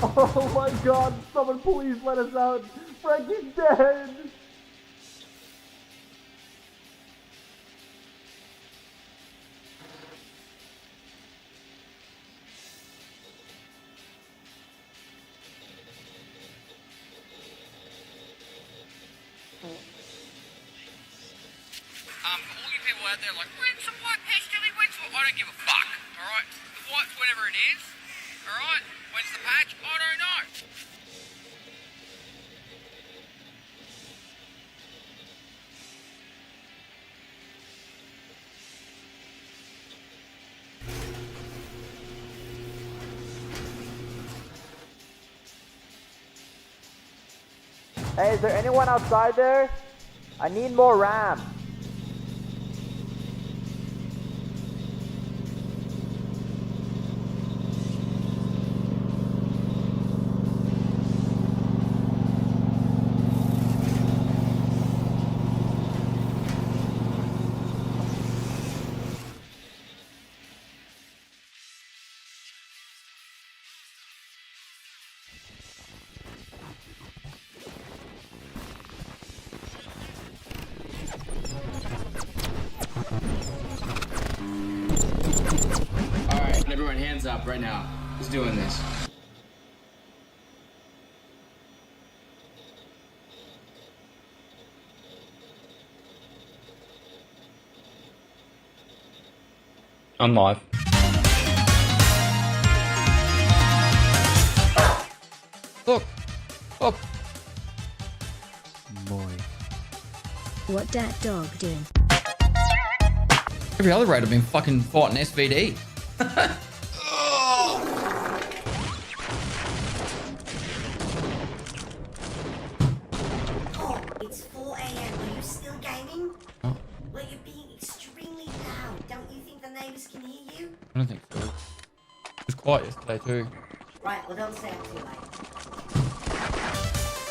Oh my god, someone please let us out. Frankie's dead. For all you people out there like, when's some white Pestily? When's what? I don't give a fuck, alright? The white's whenever it is, alright? When's the patch? I don't know. Hey, is there anyone outside there? I need more RAM. Alright, everyone hands up right now. Who's doing this? I'm live. Look! Look! Boy. What that dog doing? Every other raid I've been fucking fighting SVD. Oh, it's 4 a.m. Are you still gaming? Oh. Well, you're being extremely loud. Don't you think the neighbors can hear you? I don't think so. It was quiet yesterday too. Right, well, don't stay up too late.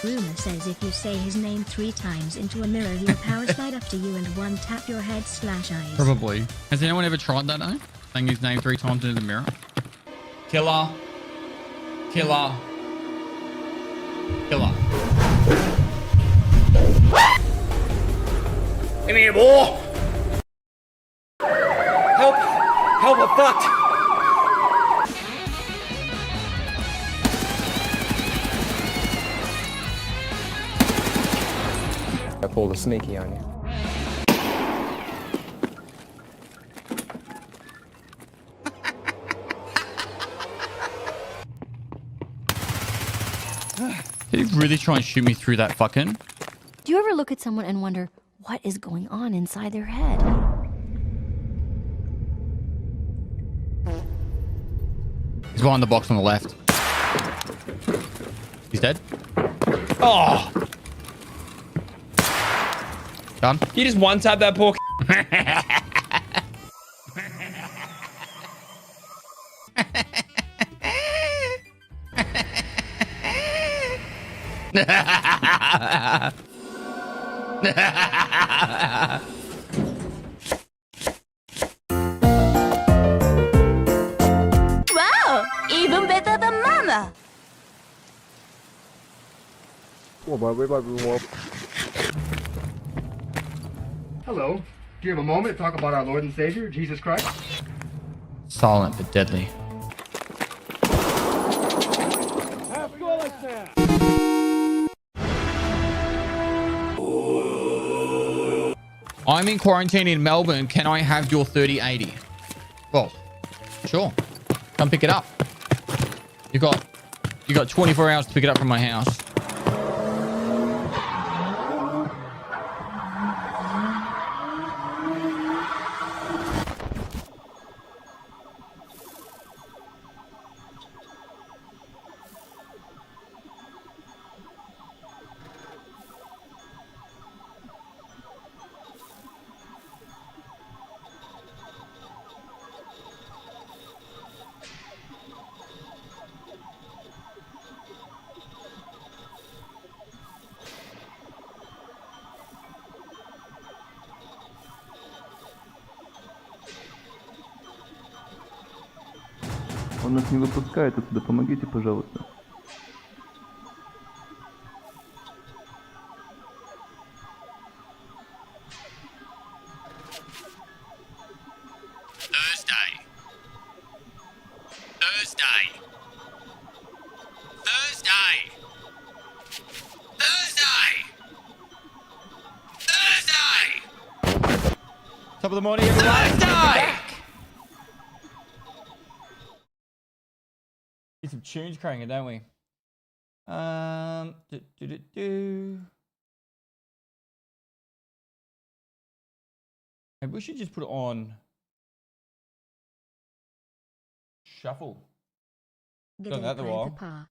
Rumor says if you say his name 3 times into a mirror, he'll power slide up to you and one tap your head / eyes. Probably. Has anyone ever tried that though? Saying his name 3 times into the mirror? Killer. Killer. Killer. Come here, boy! Help! Help, I'm fucked! I pulled a sneaky on you. Did he really try and shoot me through that fucking? Do you ever look at someone and wonder what is going on inside their head? He's behind the box on the left. He's dead. Oh! Done. You just one tap that poor. Wow! Even better than Mama! Hello. Do you have a moment to talk about our Lord and Savior, Jesus Christ? Silent but deadly. I'm in quarantine in Melbourne. Can I have your 3080? Well, sure. Come pick it up. You got 24 hours to pick it up from my house. Он нас не выпускает отсюда, помогите, пожалуйста. Top of the morning, everyone. Die! Get some tunes cranking, don't we? Maybe we should just put it on shuffle. Done that in a while.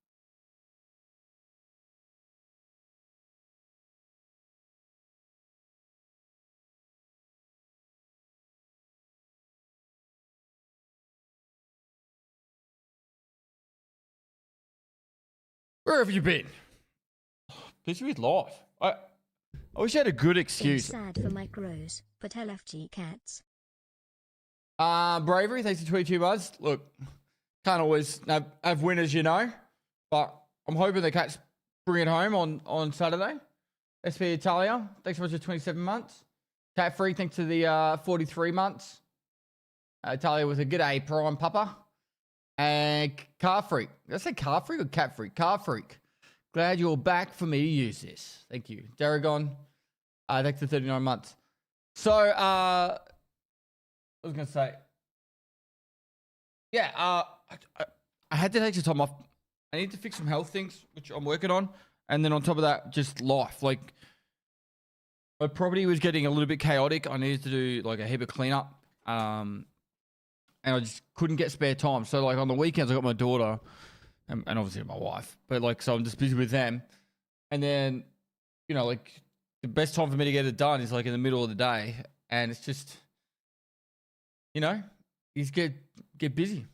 Where have you been? Busy with life. I wish I had a good excuse. Sad for Mike Rose, but LFG cats. Bravery, thanks for 22 buzz. Look, can't always have winners, you know. But I'm hoping the cats bring it home on Saturday. SP Italia, thanks so much for 27 months. Cat Freak, thanks to the 43 months. Italia with a good A prime papa. And Car Freak. Did I say Car Freak or Cat Freak? Car Freak. Glad you're back for me to use this. Thank you. Daragon, thanks for 39 months. So, I was going to say, yeah, I had to take some time off. I need to fix some health things, which I'm working on. And then on top of that, just life. Like, my property was getting a little bit chaotic. I needed to do like a heap of cleanup. And I just couldn't get spare time. So like on the weekends, I got my daughter and obviously my wife. But like, so I'm just busy with them. And then, you know, like the best time for me to get it done is like in the middle of the day. And it's just, you know, you just get busy.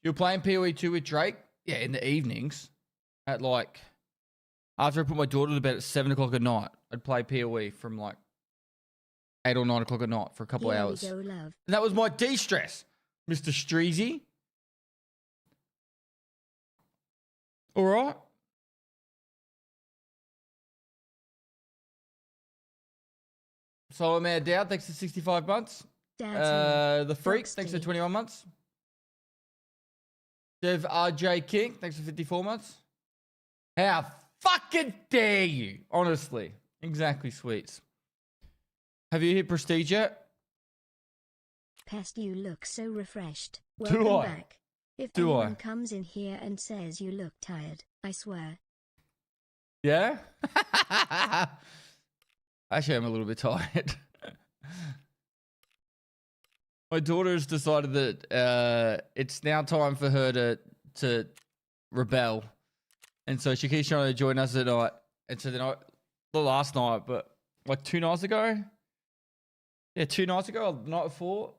You're playing PoE 2 with Drake? Yeah, in the evenings at like, after I put my daughter to bed at 7 o'clock at night, I'd play PoE from like 8 or 9 o'clock at night for a couple of hours. Go, love. And that was my de-stress, Mr. Streezy. All right. So I'm out down, thanks for 65 months. The Freak, thanks for 21 months. Dev RJ King, thanks for 54 months. How fucking dare you? Honestly. Exactly, sweets. Have you hit Prestige yet? Pest, you look so refreshed. Do Welcome I? back. If Do anyone I? comes in here and says you look tired, I swear. Yeah? Actually, I'm a little bit tired. My daughter's decided that it's now time for her to rebel. And so she keeps trying to join us at night. And so then not last night, but like 2 nights ago. Yeah, 2 nights ago, or the night before.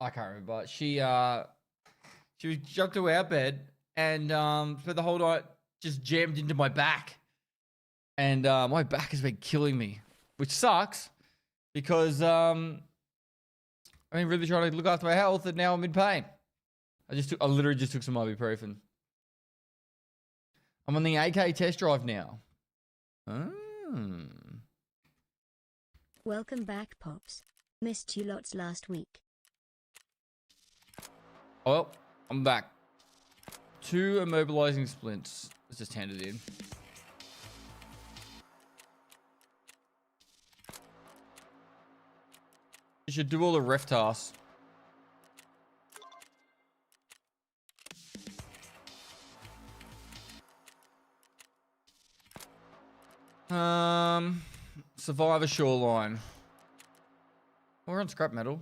I can't remember. But she was jumped to our bed and for the whole night just jammed into my back. And my back has been killing me, which sucks because I'm really trying to look after my health and now I'm in pain. I literally just took some ibuprofen. I'm on the AK test drive now. Welcome back, Pops. Missed you lots last week. Well, I'm back. 2 immobilizing splints. Let's just hand it in. You should do all the ref tasks. Survive a shoreline. We're on scrap metal.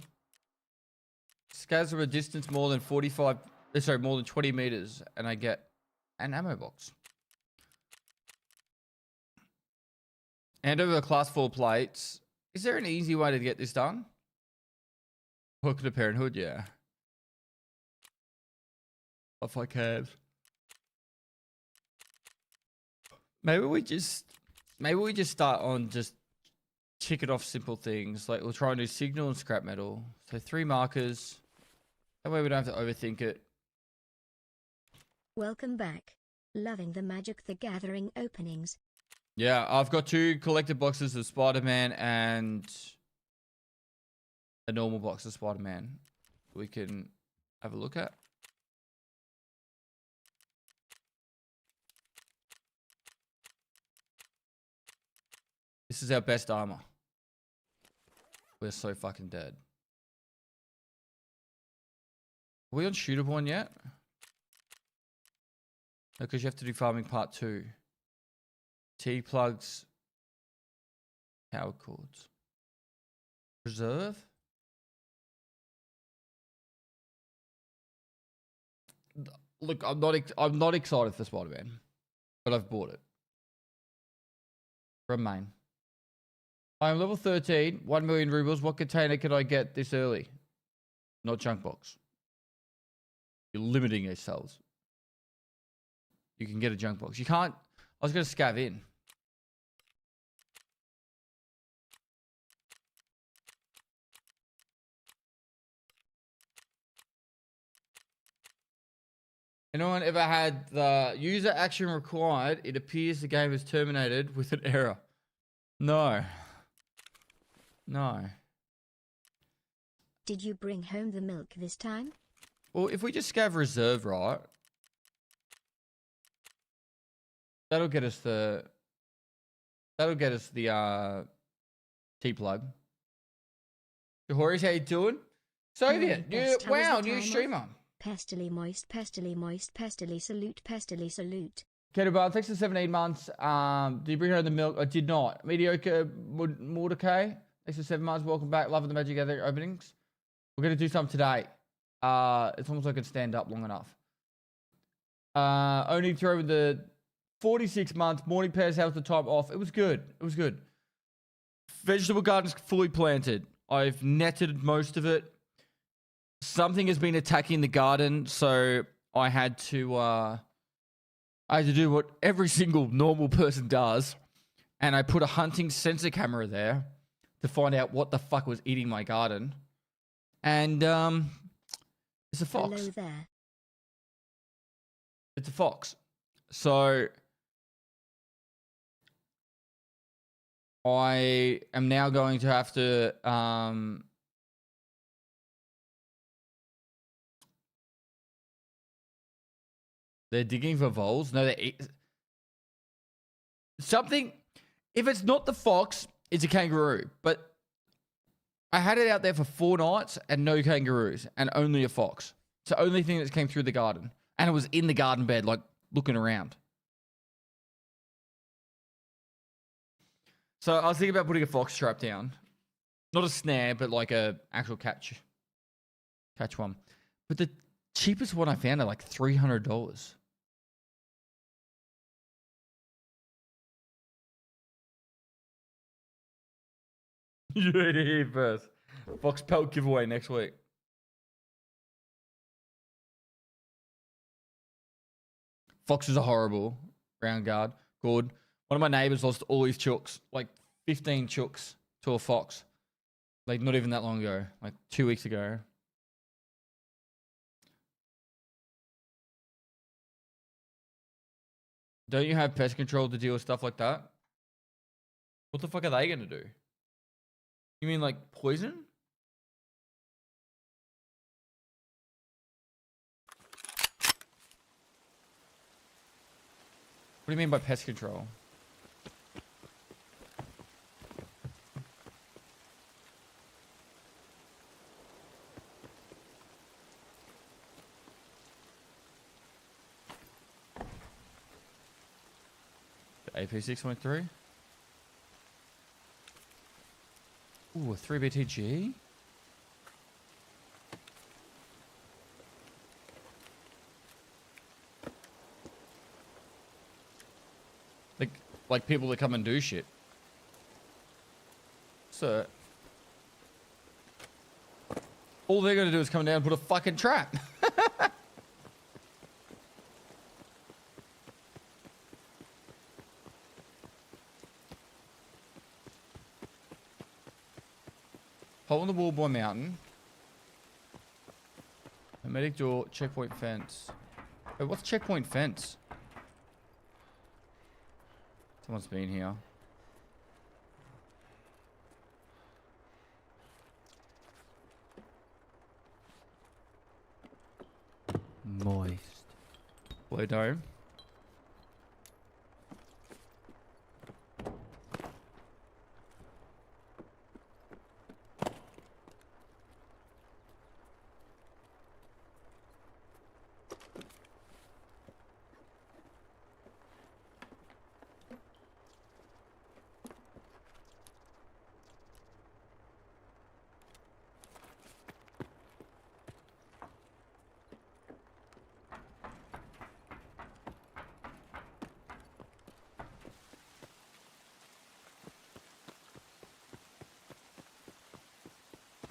Scans from a distance more than 20 meters, and I get an ammo box. Hand over class 4 plates. Is there an easy way to get this done? Welcome to Parenthood, yeah. If I can. Maybe we just start on just ticket off simple things. Like we'll try and do signal and scrap metal. So 3 markers. That way we don't have to overthink it. Welcome back. Loving the Magic the Gathering openings. Yeah, I've got 2 collector boxes of Spider-Man and a normal box of Spider-Man we can have a look at. This is our best armor. We're so fucking dead. Are we on Shooterborn yet? No, because you have to do farming part 2. T-plugs. Power cords. Reserve? Look, I'm not excited for Spider-Man, but I've bought it. Remain. I'm level 13, 1 million rubles. What container can I get this early? Not junk box. You're limiting yourselves. You can get a junk box. You can't. I was going to scav in. Anyone ever had the user action required? It appears the game is terminated with an error. No. No. Did you bring home the milk this time? Well, if we just scav reserve, right? That'll get us the T-plug. Johori's, how you doing? Soviet, wow, new streamer. Pestily moist, pestily moist, pestily salute, pestily salute. Kettlebell, thanks for 17 months. Did you bring home the milk? I did not. Mediocre Mordecai, thanks for 7 months. Welcome back. Loving the Magic Gathering openings. We're going to do some today. It's almost like I can stand up long enough. Only through the 46 months. Morning pairs, how's the time off? It was good. It was good. Vegetable garden's fully planted. I've netted most of it. Something has been attacking the garden, so I had to do what every single normal person does, and I put a hunting sensor camera there to find out what the fuck was eating my garden. And it's a fox. Hello there. It's a fox. So I am now going to have to they're digging for voles. No, they something. If it's not the fox, it's a kangaroo. But I had it out there for 4 nights and no kangaroos and only a fox. It's the only thing that came through the garden, and it was in the garden bed, like looking around. So I was thinking about putting a fox trap down, not a snare, but like a actual catch one. But the cheapest one I found at like $300. You heard it here first. Fox pelt giveaway next week. Foxes are horrible. Round guard. Good. One of my neighbors lost all his chooks, like 15 chooks to a fox. Like not even that long ago, like 2 weeks ago. Don't you have pest control to deal with stuff like that? What the fuck are they gonna do? You mean like poison? What do you mean by pest control? The AP 6.3? Ooh, a 3BTG? Like people that come and do shit. So all they're gonna do is come down and put a fucking trap. Hole in the wall by mountain. Hermetic door, checkpoint fence. Wait, what's checkpoint fence? Someone's been here. Moist. Blue dome.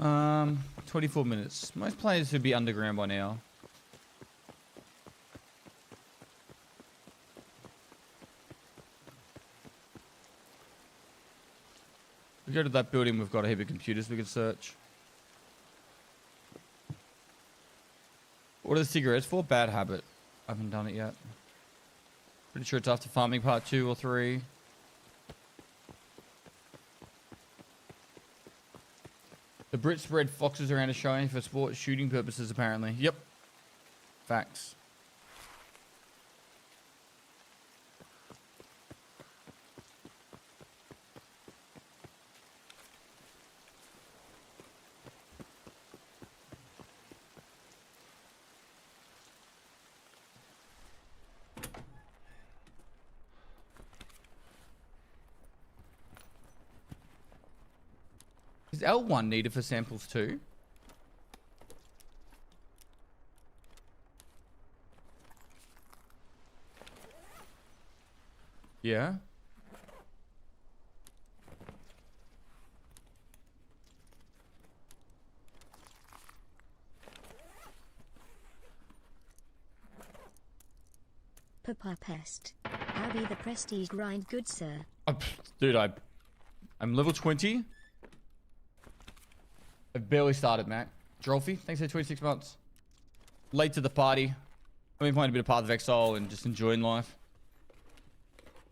24 minutes. Most players should be underground by now. We go to that building, we've got a heap of computers we can search. What are the cigarettes for? Bad habit. I haven't done it yet. Pretty sure it's after farming part 2 or 3. The Brits spread foxes around Australia for sport shooting purposes, apparently. Yep. Facts. Is L1 needed for samples too? Yeah. Papa Pest. How be the prestige grind, good sir? Dude, I'm level 20. I've barely started, Matt. Drolfy, thanks for 26 months. Late to the party. I've been playing a bit of Path of Exile and just enjoying life.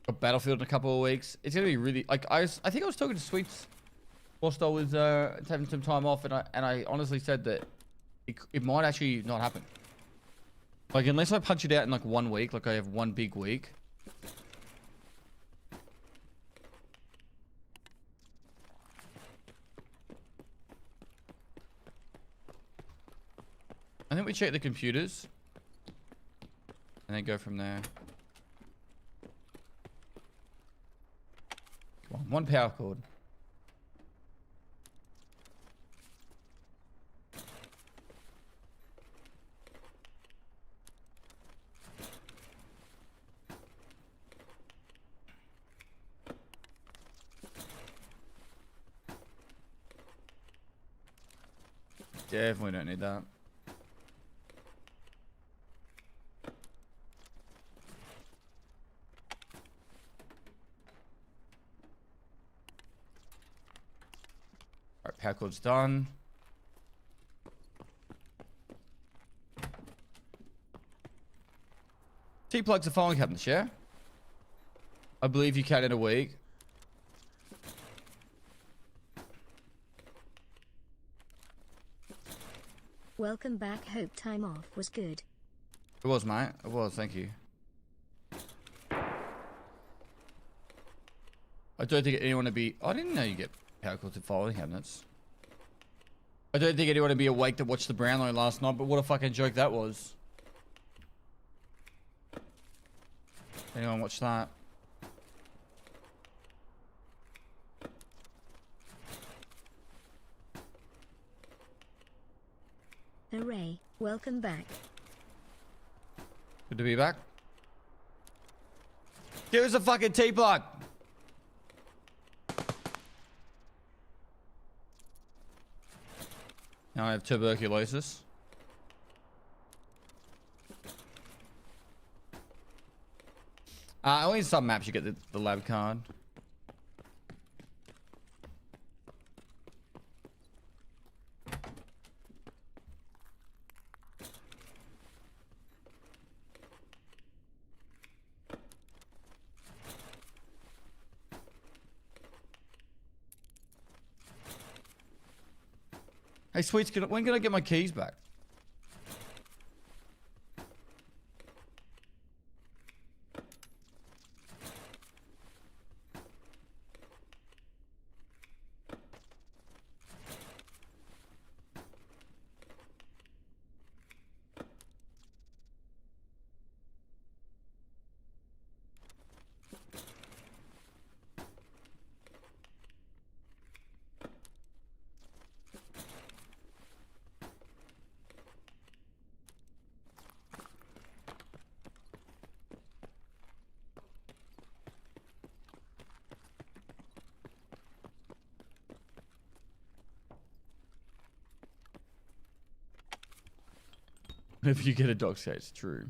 Got Battlefield in a couple of weeks. It's gonna be really like I think I was talking to Sweets whilst I was having some time off, and I honestly said that it might actually not happen. Like unless I punch it out in like 1 week, like I have one big week. I think we check the computers and then go from there. Come on, 1 power cord. Definitely don't need that. Alright, power cord's done. T-plugs are filing cabinets, yeah? I believe you can in a week. Welcome back. Hope time off was good. It was, mate. It was, thank you. I don't think anyone would be... I didn't know you get power cords in filing cabinets. I don't think anyone would be awake to watch the Brownlow last night, but what a fucking joke that was. Anyone watch that? Hooray. Welcome back. Good to be back. Give us a fucking T-plug. Now I have tuberculosis. Only in some maps you get the lab card. Hey, Sweets, when can I get my keys back? If you get a dog skate, it's true.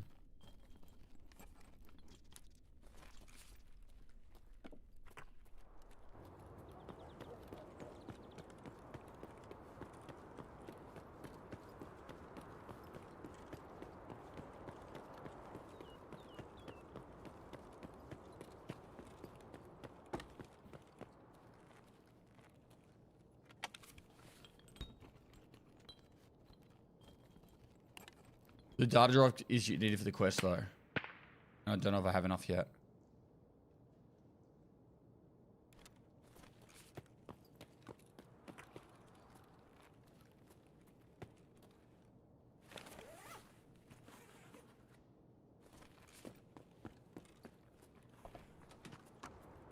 The data drop is needed for the quest though. I don't know if I have enough yet.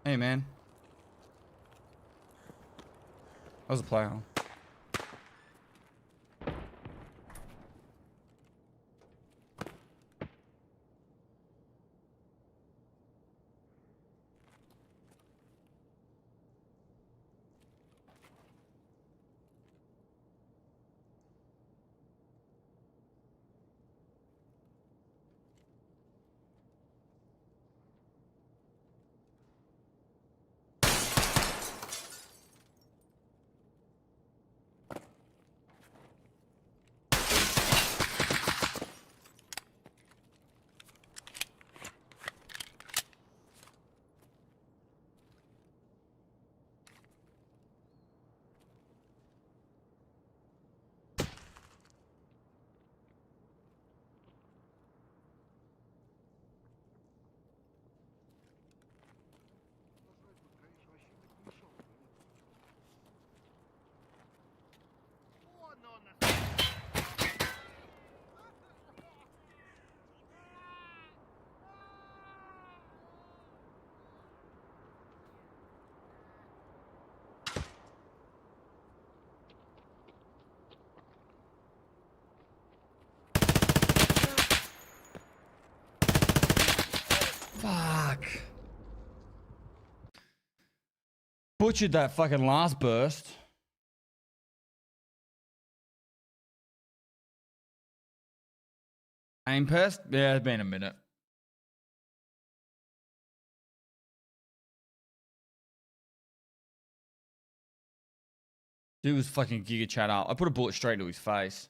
Hey man. That was a player. Fuck. Butchered that fucking last burst. Aim pest? Yeah, it's been a minute. Dude was fucking giga chat up. I put a bullet straight into his face.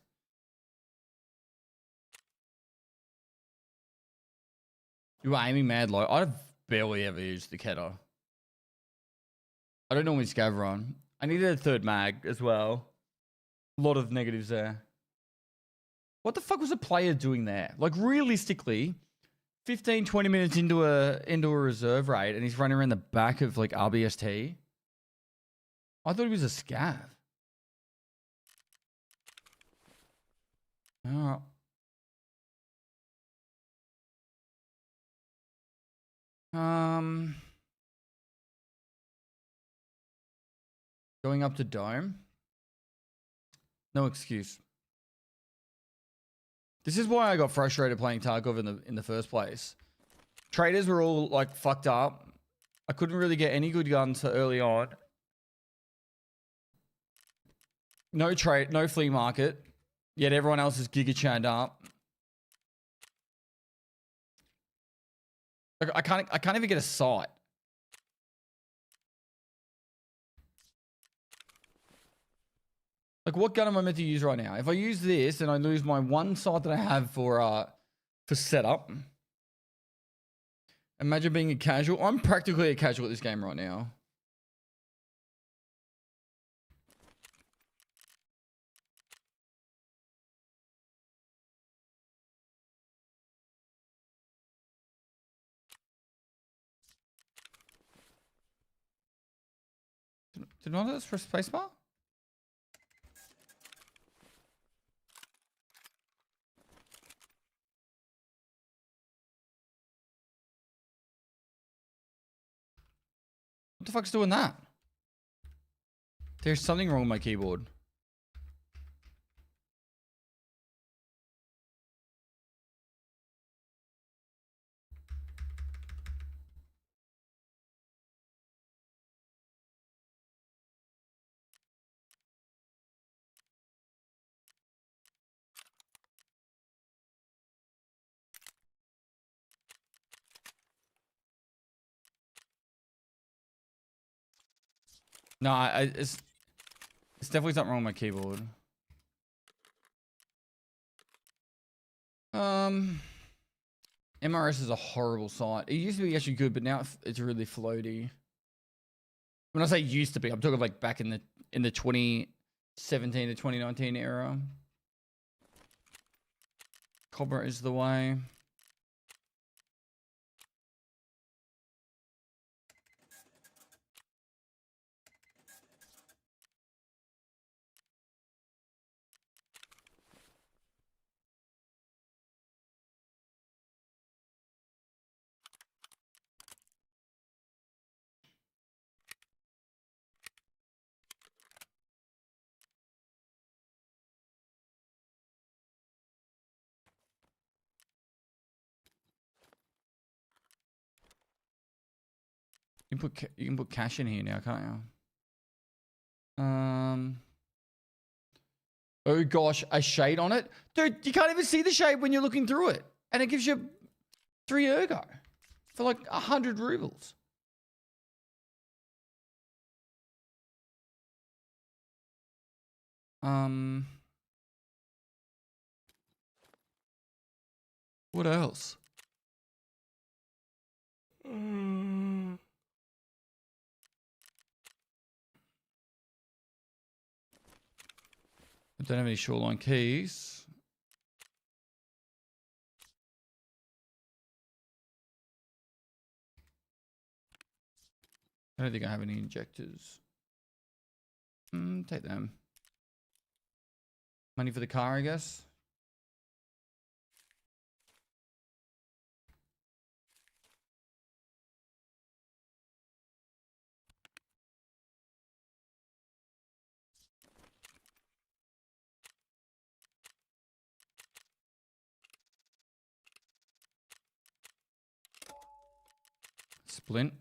You were aiming mad low. I've barely ever used the Keto. I don't normally scav run. I needed a third mag as well. A lot of negatives there. What the fuck was a player doing there? Like realistically, 15, 20 minutes into a reserve raid and he's running around the back of like RBST. I thought he was a scav. Oh. Going up to Dome. No excuse. This is why I got frustrated playing Tarkov in the first place. Traders were all like fucked up. I couldn't really get any good guns for early on. No trade, no flea market. Yet everyone else is giga channed up. Like, I can't even get a sight. Like, what gun am I meant to use right now? If I use this and I lose my one sight that I have for setup. Imagine being a casual. I'm practically a casual at this game right now. Did not let us press spacebar? What the fuck's doing that? There's something wrong with my keyboard. No, it's definitely something wrong with my keyboard. MRS is a horrible site. It used to be actually good, but now it's really floaty. When I say used to be, I'm talking like back in the 2017 to 2019 era. Cobra is the way. You can put cash in here now, can't you? Oh gosh, a shade on it, dude. You can't even see the shade when you're looking through it, and it gives you 3 ergo for like 100 rubles. What else? I don't have any shoreline keys. I don't think I have any injectors. Take them. Money for the car, I guess. Splint.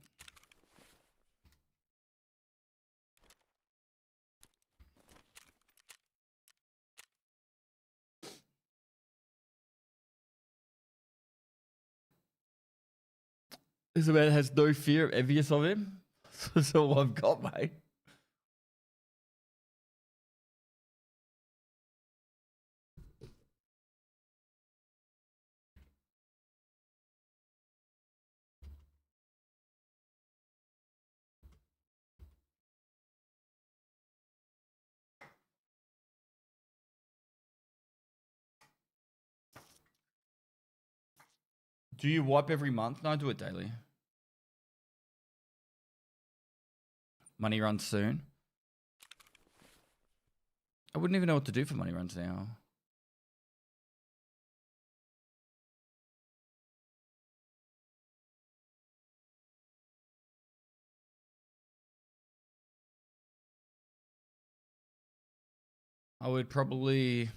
This man has no fear, envious of him. That's all I've got, mate. Do you wipe every month? No, I do it daily. Money runs soon. I wouldn't even know what to do for money runs now. I would probably...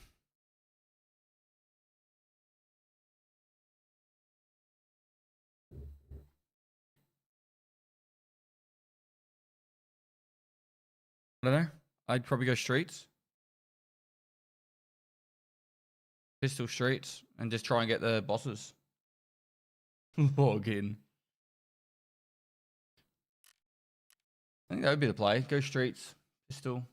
I don't know. I'd probably go streets. Pistol streets. And just try and get the bosses. Log in. I think that would be the play. Go streets. Pistol.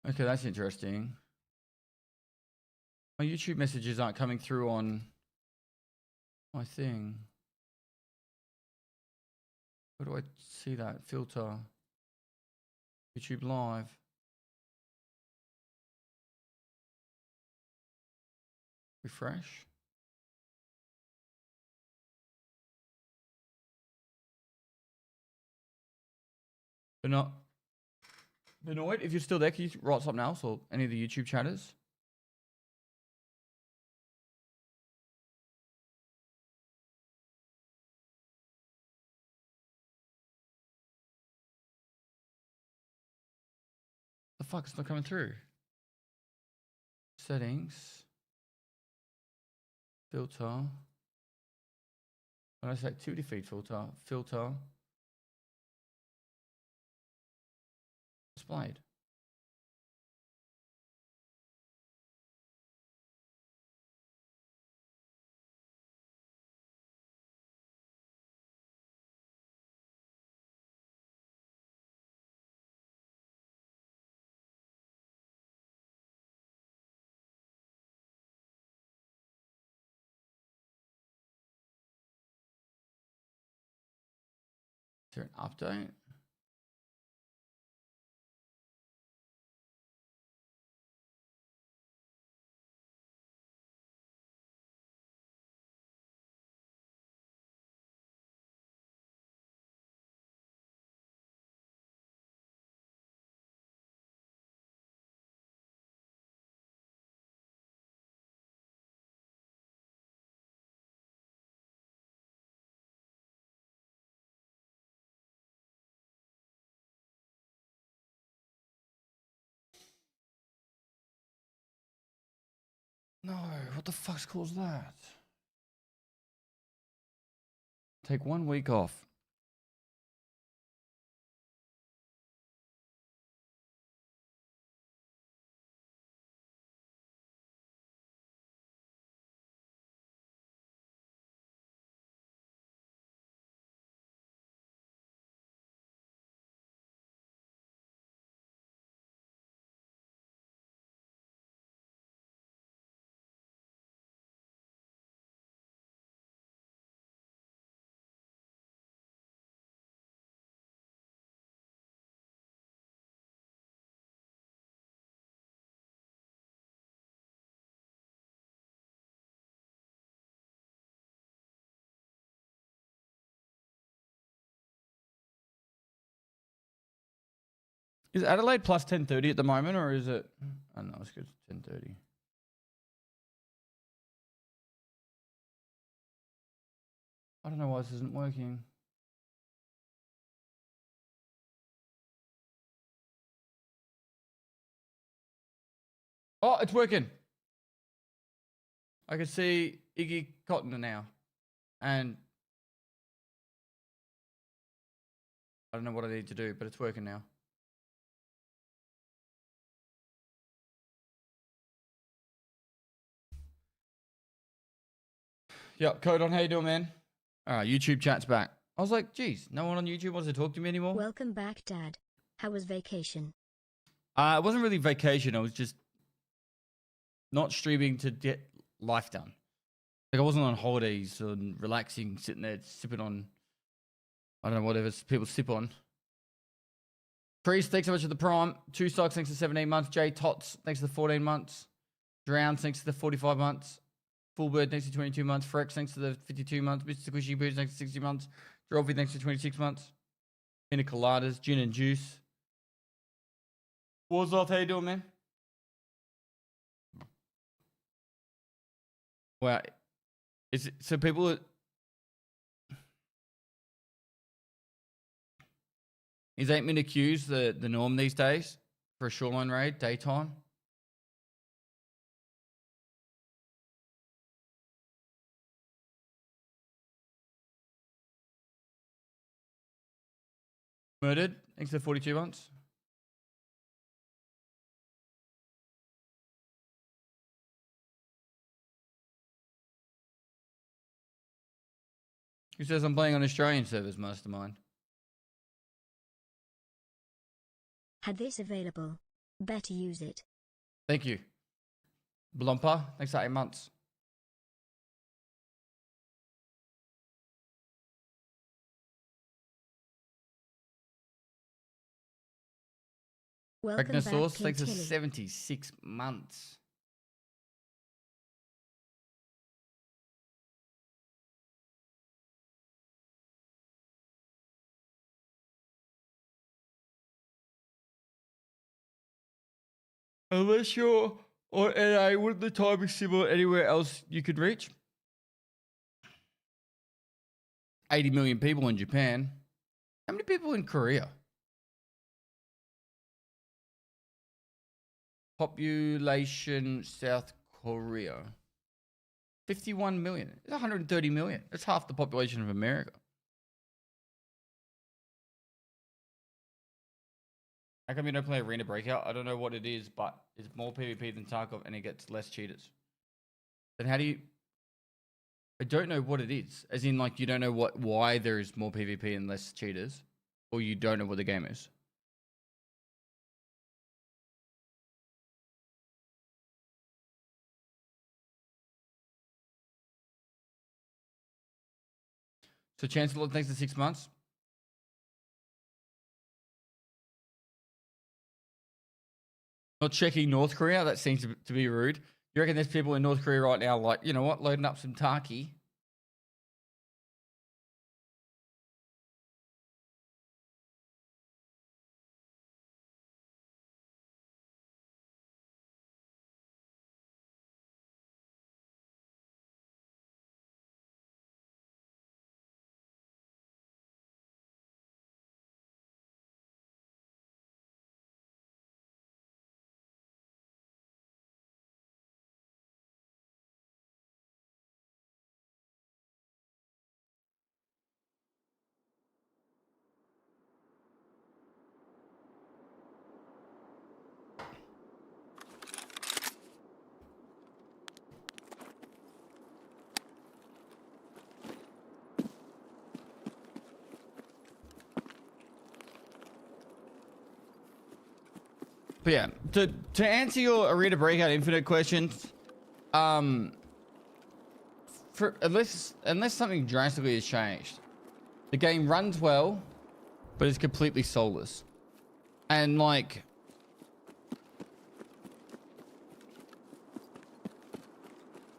Okay, that's interesting. My YouTube messages aren't coming through on my thing. Where do I see that? Filter. YouTube Live. Refresh. Benoit, if you're still there, can you write something else or any of the YouTube chatters? The fuck, it's not coming through. Settings. Filter. When I say activity feed filter. Filter. displayed. Is there an update? No, what the fuck's caused that? Take 1 week off. Is Adelaide plus 1030 at the moment, or is it? I don't know, it's good. 1030. I don't know why this isn't working. Oh, it's working. I can see Iggy Cotton now. And I don't know what I need to do, but it's working now. Yep, Codon, how you doing, man? All right, YouTube chat's back. I was like, geez, no one on YouTube wants to talk to me anymore. Welcome back, Dad. How was vacation? It wasn't really vacation. I was just not streaming to get life done. Like, I wasn't on holidays and relaxing, sitting there sipping on, I don't know, whatever people sip on. Priest, thanks so much for the prime. 2 stocks, thanks for 17 months. Jay Tots, thanks for the 14 months. Drown, thanks for the 45 months. Fullbird, thanks for 22 months. Frex, thanks for the 52 months. Mr. Squishy Boots, thanks for 60 months. Drovey, thanks for 26 months. Pinnacle Coladas, Gin and Juice. Warzoth, how you doing, man? Wow. Is it, so people are, is 8-minute queues the norm these days for a shoreline raid, daytime? Murdered, thanks for 42 months. Who says I'm playing on Australian servers, Mastermind? Had this available. Better use it. Thank you. Blumper, thanks for 8 months. Welcome back, Regnosaurus, thanks for Tilly. 76 months. Unless you're on NA, wouldn't the time be similar anywhere else you could reach? 80 million people in Japan. How many people in Korea? Population South Korea. 51 million. It's 130 million. That's half the population of America. How come you don't play Arena Breakout? I don't know what it is, but it's more PvP than Tarkov and it gets less cheaters. Then how do you... I don't know what it is. As in, like, you don't know why there is more PvP and less cheaters. Or you don't know what the game is. So Chancellor takes the 6 months. Not checking North Korea. That seems to be rude. You reckon there's people in North Korea right now like, you know what, loading up some Taki. But yeah, to answer your Arena Breakout Infinite questions, for unless something drastically has changed, the game runs well, but it's completely soulless. And like,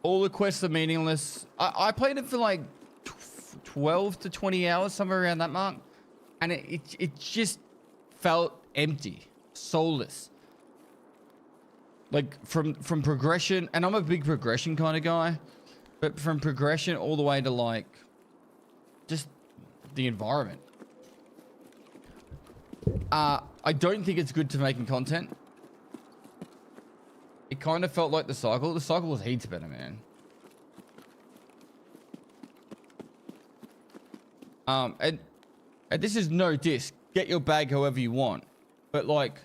all the quests are meaningless. I played it for like 12 to 20 hours, somewhere around that mark, and it just felt empty, soulless. Like from progression, and I'm a big progression kind of guy, but from progression all the way to like just the environment. I don't think it's good to making content. It kind of felt like the cycle. The cycle was heaps better, man. And this is no diss. Get your bag however you want, but like,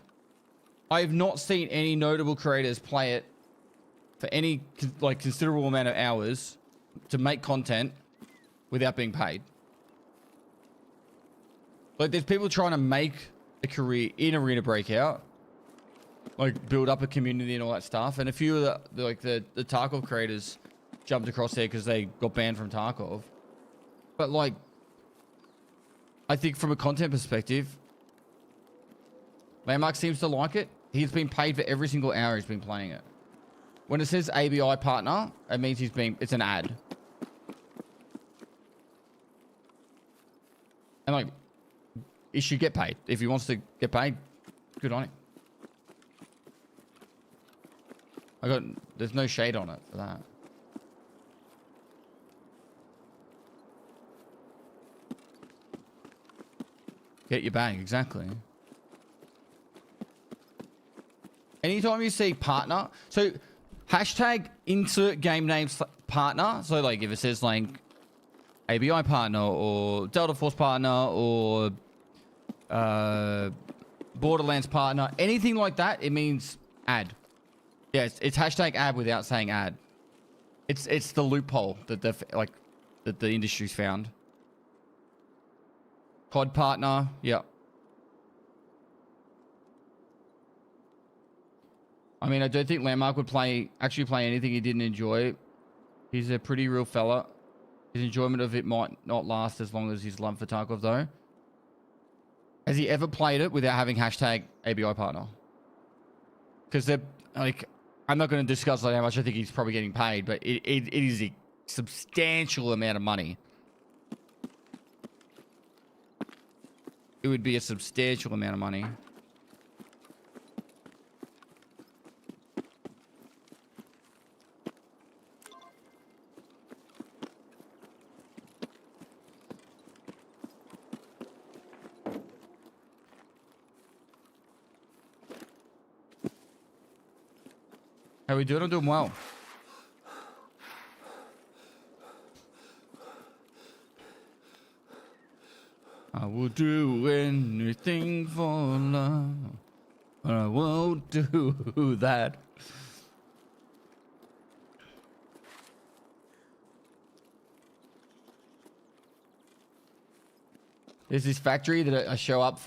I have not seen any notable creators play it for any like considerable amount of hours to make content without being paid. Like, there's people trying to make a career in Arena Breakout, like build up a community and all that stuff. And a few of the Tarkov creators jumped across there because they got banned from Tarkov. But like, I think from a content perspective, Landmark seems to like it. He's been paid for every single hour he's been playing it. When it says ABI partner, it means it's an ad. And like, he should get paid. If he wants to get paid, good on him. There's no shade on it for that. Get your bag, exactly. Anytime you see partner, so hashtag insert game name partner. So like if it says like ABI partner or Delta Force partner or Borderlands partner, anything like that, it means ad. Yeah, it's hashtag ad without saying ad. It's the loophole that the industry's found. COD partner, yeah. I mean, I don't think Landmark would actually play anything he didn't enjoy. He's a pretty real fella. His enjoyment of it might not last as long as his love for Tarkov, though. Has he ever played it without having hashtag ABI partner? Because they're like, I'm not going to discuss like how much I think he's probably getting paid, but it is a substantial amount of money. It would be a substantial amount of money. How we doing? I'm doing well. I will do anything for love. But I won't do that. There's this factory that I show up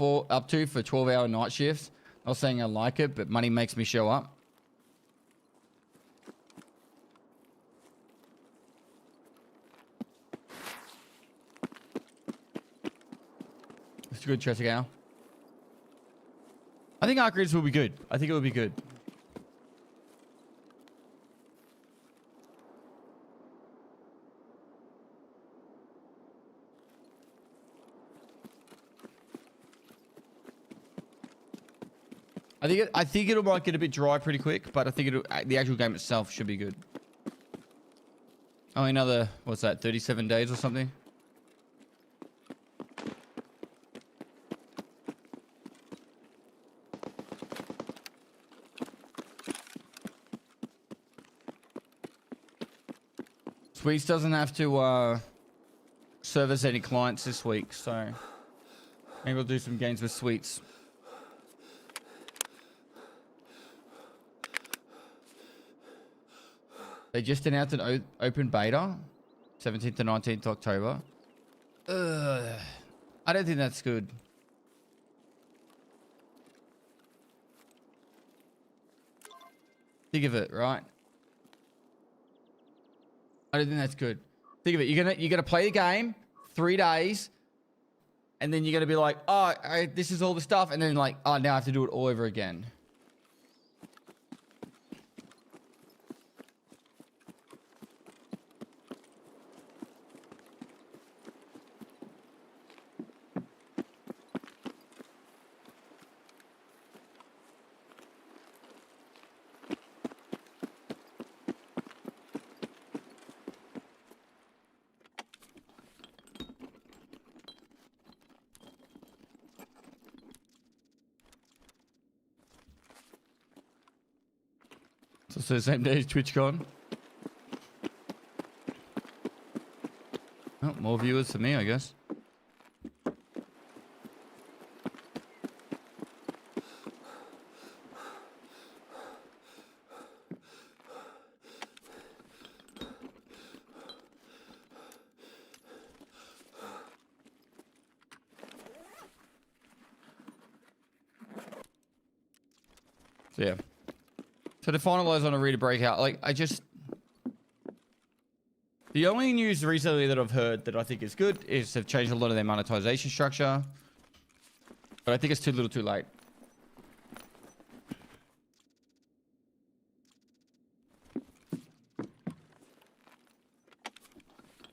to for 12-hour night shifts. Not saying I like it, but money makes me show up. It's a good Chessic Owl. I think Arc Grids will be good. I think it will be good. I think it might get a bit dry pretty quick, but I think the actual game itself should be good. Oh, another, what's that, 37 days or something? Sweets doesn't have to service any clients this week, so maybe we'll do some games with Sweets. They just announced an open beta, 17th to 19th October. I don't think that's good. Think of it, right? I don't think that's good. Think of it. You're gonna play the game 3 days, and then you're gonna be like, oh, this is all the stuff, and then like, oh, now I have to do it all over again. So the same day as TwitchCon. Oh, more viewers for me, I guess. So yeah. So to finalize on a reader breakout, like the only news recently that I've heard that I think is good is they've changed a lot of their monetization structure. But I think it's too little too late.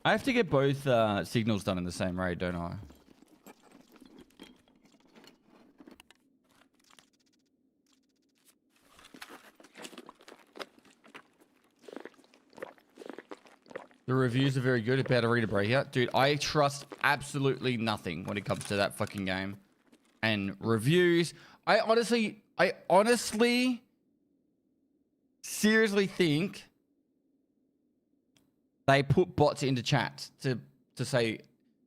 I have to get both signals done in the same raid, don't I? The reviews are very good about a reader breakout. Dude, I trust absolutely nothing when it comes to that fucking game. And reviews. I honestly, seriously think they put bots into chat to say,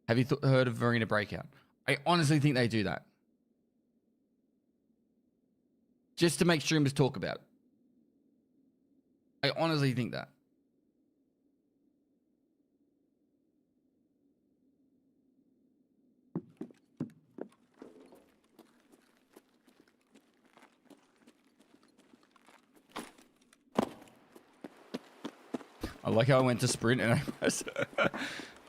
have you heard of Arena Breakout? I honestly think they do that. Just to make streamers talk about it. I honestly think that. I like how I went to sprint and I pressed...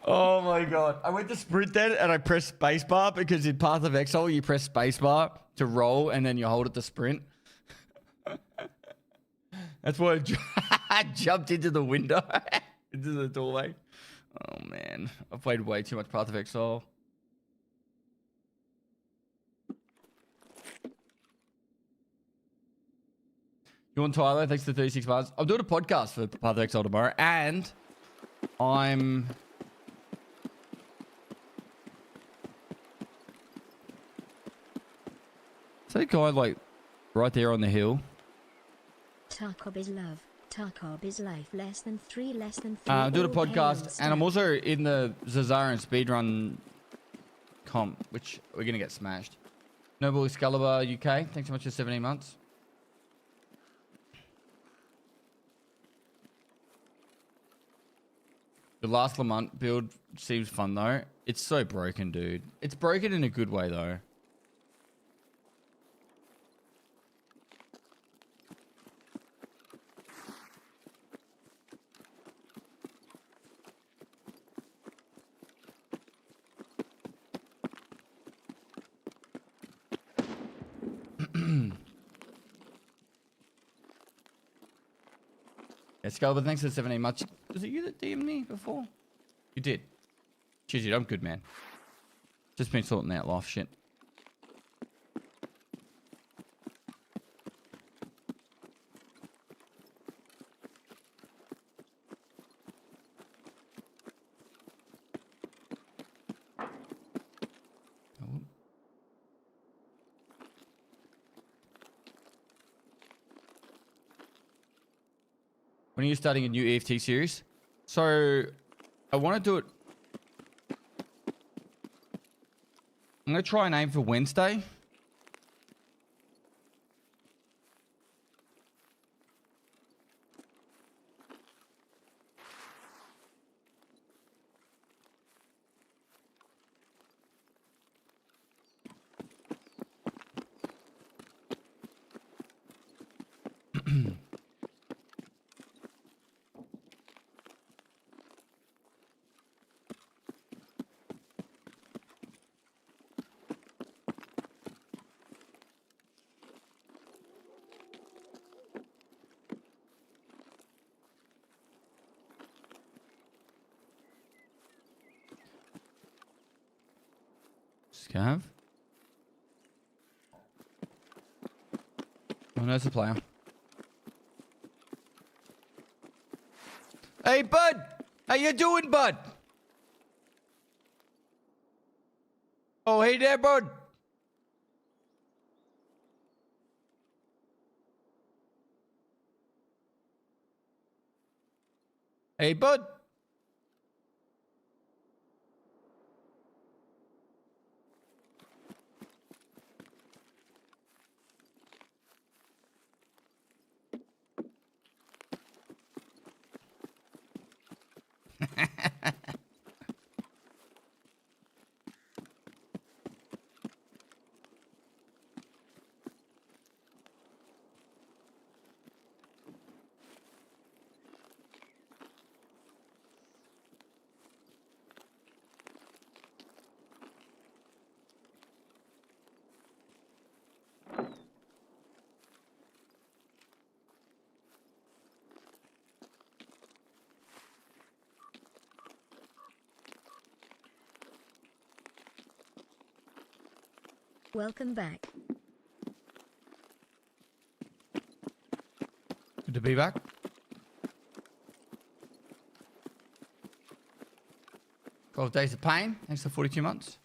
Oh my god. I went to sprint then and I pressed spacebar because in Path of Exile you press spacebar to roll and then you hold it to sprint. That's why I jumped into the window. Into the doorway. Oh man. I've played way too much Path of Exile. You want Tyler? Thanks for 36 bars. I'm doing a podcast for Path of Exile tomorrow, and I'm... Is that guy, like, right there on the hill? Tarkov is love. Tarkov is life. Less than 3. I'm doing a all podcast, hail and I'm star. also in the Zazaran speedrun comp, which we're going to get smashed. Noble Excalibur UK, thanks so much for 17 months. The last Lamont build seems fun though. It's so broken, dude. It's broken in a good way though. Excalibur, thanks for the 17 months. Was it you that DM'd me before? You did. Cheers, dude. I'm good, man. Just been sorting out life shit. When are you starting a new EFT series? So, I want to do it. I'm going to try and aim for Wednesday. Scav. Oh, no, it's a player. Hey, bud! How you doing, bud? Oh, hey there, bud. Hey, bud. Welcome back. Good to be back. "12 Days of Pain." Thanks for 42 months.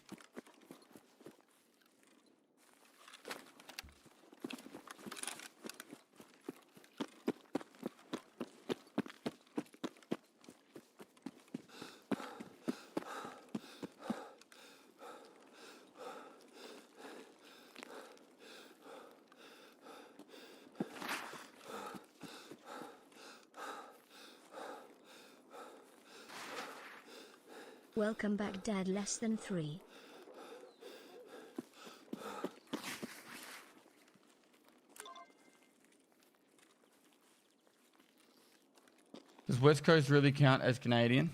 Welcome back, Dad. Less than 3. Does West Coast really count as Canadian?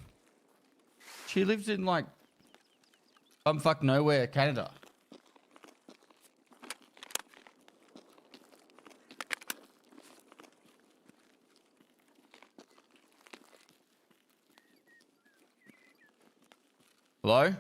She lives in like bumfuck nowhere, Canada. Hello?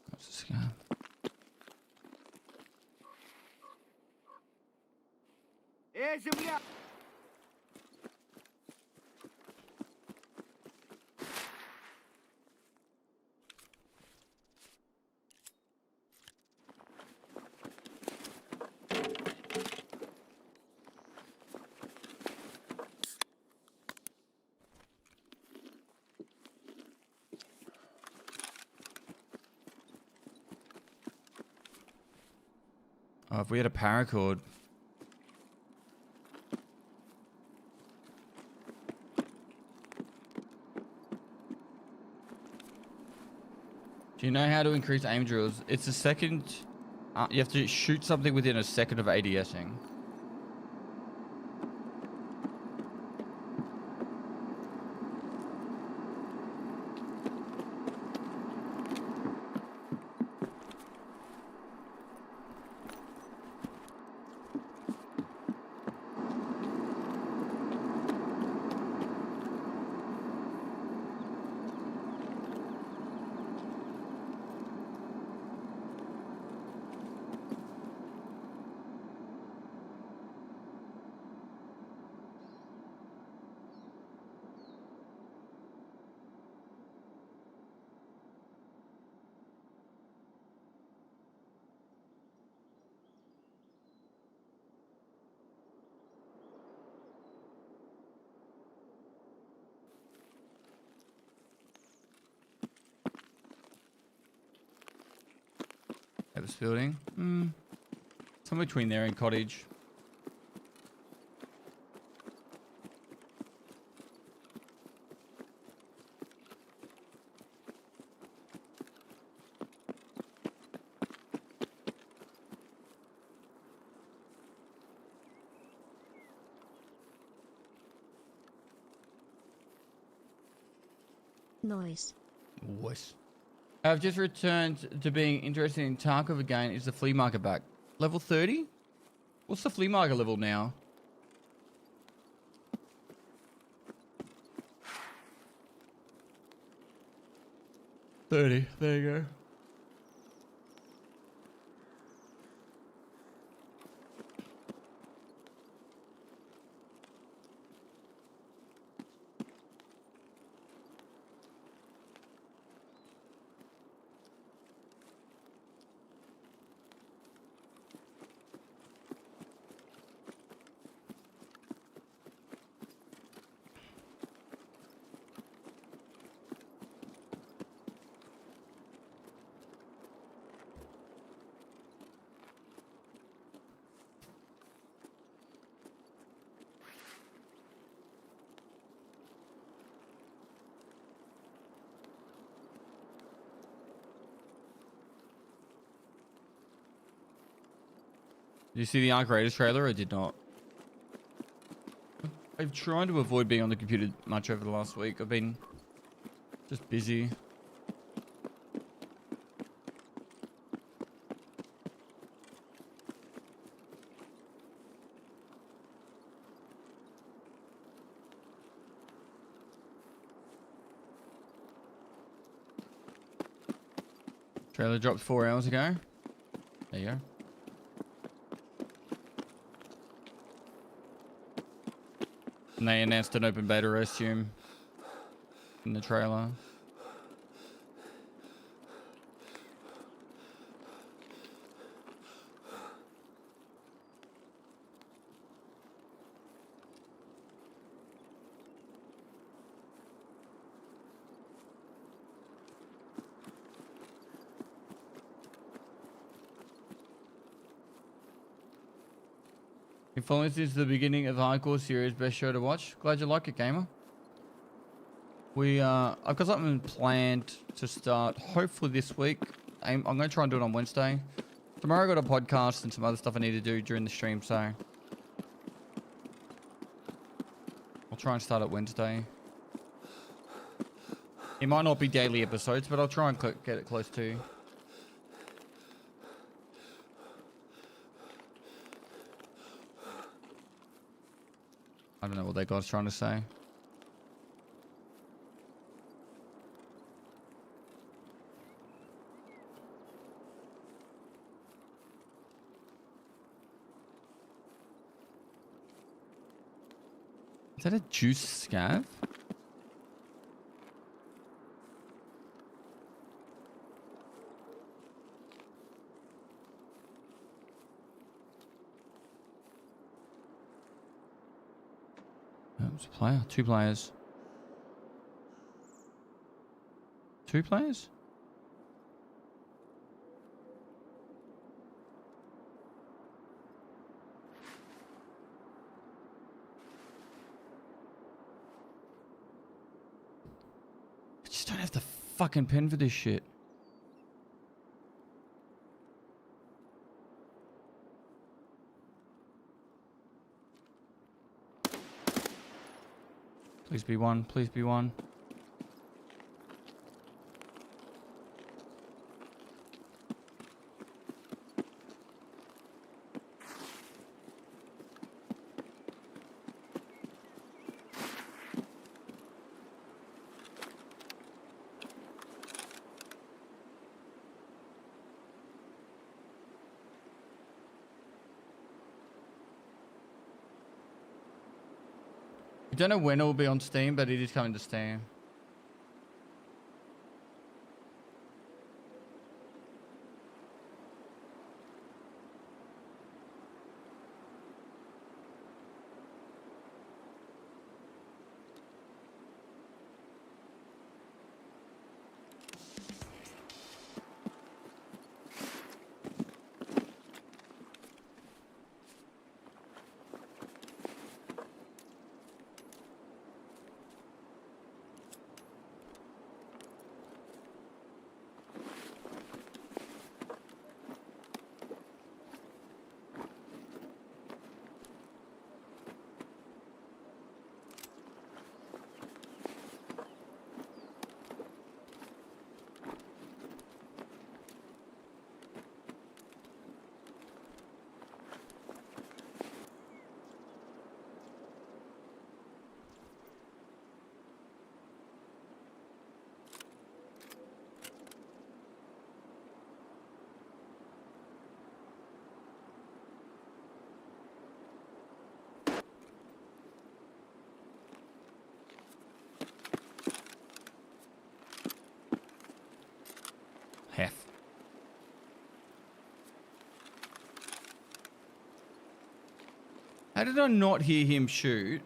What's this guy? Oh, if we had a paracord. Do you know how to increase aim drills? It's a second. You have to shoot something within a second of ADSing. This building. Somewhere between there and cottage. Noise. What? I've just returned to being interested in Tarkov again. Is the flea market back? Level 30? What's the flea market level now? 30. There you go. Did you see the Arc Raiders trailer? I did not. I've tried to avoid being on the computer much over the last week. I've been just busy. Trailer dropped 4 hours ago. There you go. And they announced an open beta, I assume, in the trailer. Been following since the beginning of the hardcore series. Best show to watch. Glad you like it, gamer. I've got something planned to start hopefully this week. I'm going to try and do it on Wednesday. Tomorrow I got a podcast and some other stuff I need to do during the stream, so I'll try and start it Wednesday. It might not be daily episodes, but I'll try and get it close to. I don't know what that guy's trying to say. Is that a juice scav? It's a player. 2 players. 2 players? just don't have the fucking pen for this shit. Please be one. Please be one. I don't know when it will be on Steam, but it is coming to Steam. Half. How did I not hear him shoot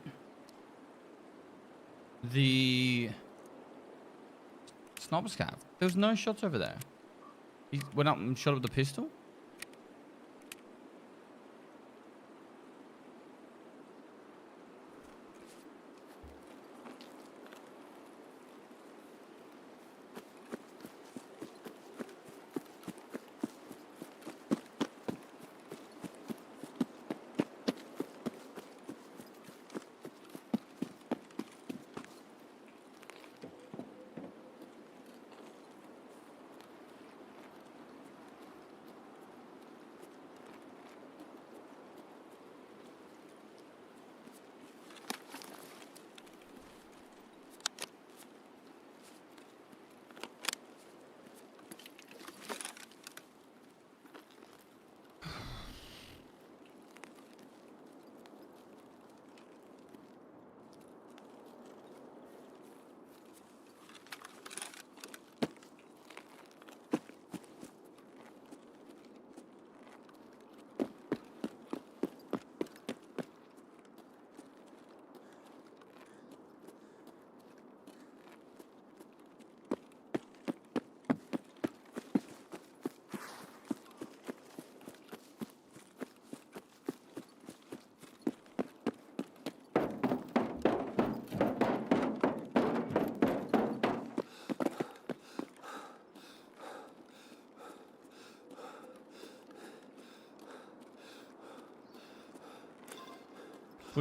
the sniper scav? There was no shots over there. He went up and shot with the pistol?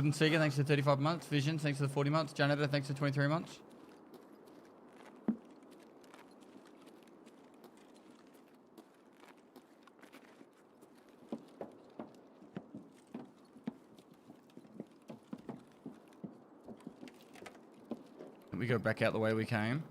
Wooden Seeker, thanks for 35 months. Vision, thanks for the 40 months. Janitor, thanks for 23 months. We go back out the way we came.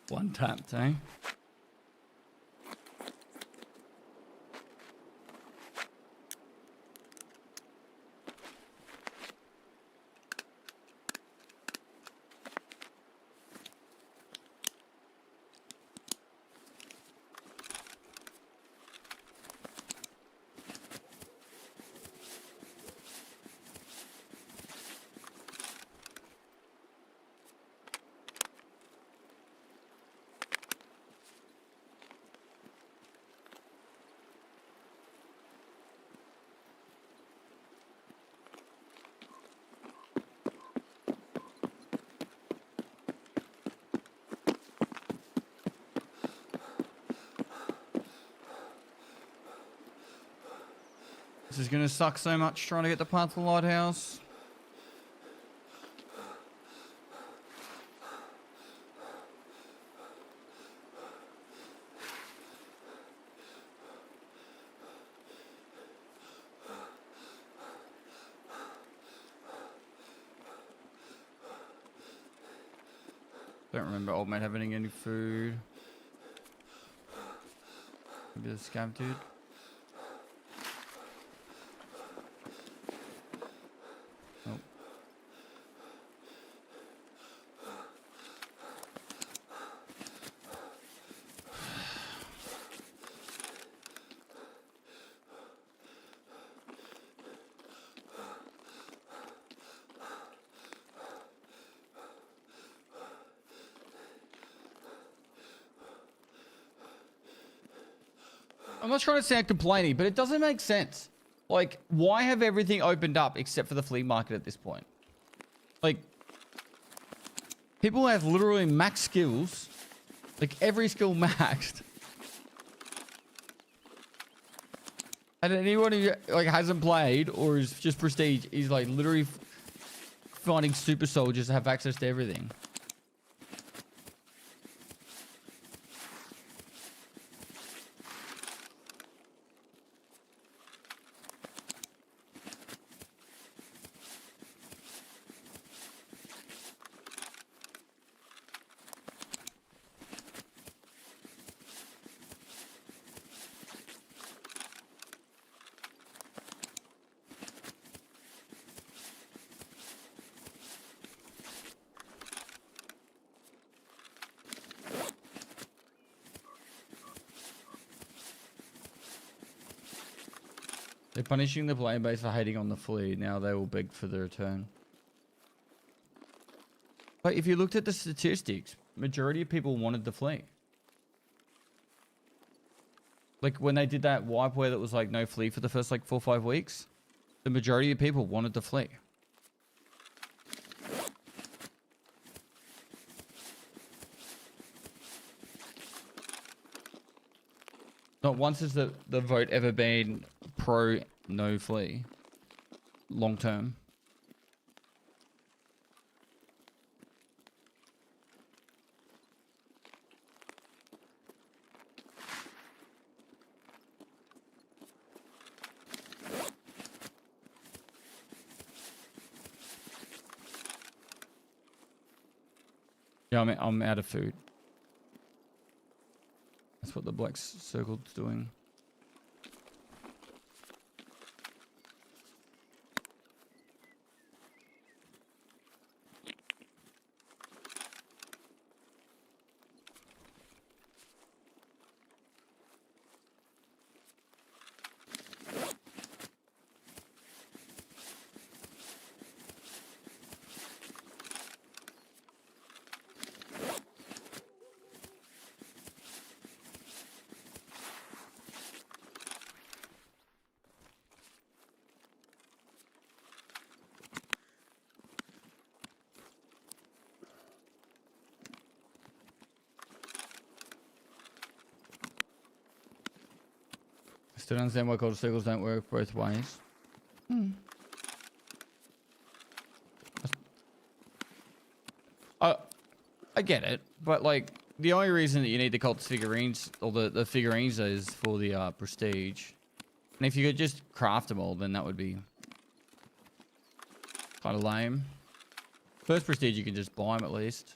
One tapped, eh? This is gonna suck so much trying to get the path to the lighthouse. Don't remember old mate having any food. Maybe the scab dude. Nope. I'm not trying to sound complaining, but it doesn't make sense. Like, why have everything opened up except for the flea market at this point? Like, people have literally max skills. Like, every skill maxed. And anyone who, like, hasn't played or is just prestige is, like, literally finding super soldiers to have access to everything. They're punishing the player base for hating on the flea. Now they will beg for the return. But if you looked at the statistics, majority of people wanted the flea. Like when they did that wipe where that was like no flea for the first like 4 or 5 weeks, the majority of people wanted the flea. Not once has the vote ever been pro no flea long term. Yeah, I'm out of food. That's what the black circle's doing. Still don't understand why gold circles don't work both ways. I get it, but like the only reason that you need the cult figurines or the figurines is for the prestige. And if you could just craft them all, then that would be kind of lame. First prestige, you can just buy them at least.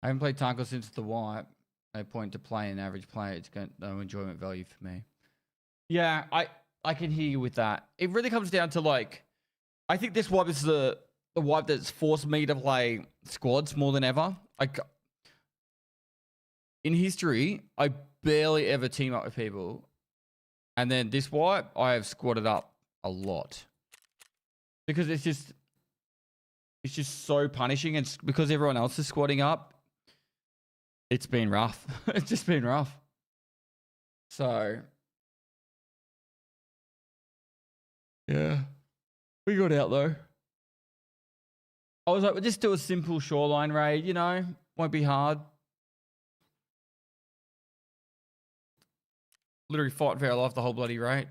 I haven't played Tarkov since the wipe. No point to play an average player. It's got no enjoyment value for me. Yeah, I can hear you with that. It really comes down to like, I think this wipe is the wipe that's forced me to play squads more than ever. Like in history, I barely ever team up with people, and then this wipe, I have squatted up a lot because it's just so punishing, and because everyone else is squatting up. It's been rough. It's just been rough. So, yeah. We got out though. I was like, we'll just do a simple shoreline raid, you know? Won't be hard. Literally fought for our life the whole bloody raid.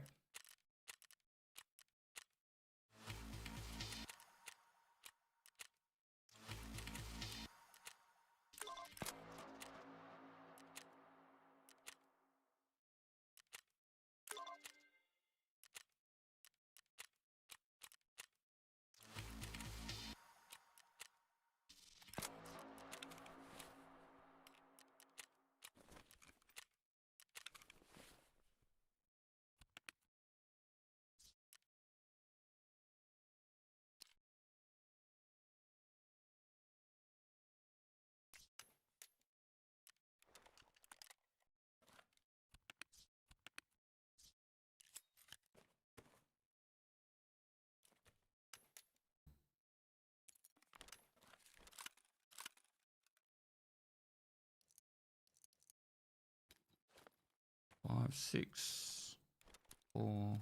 Five, 6, 4.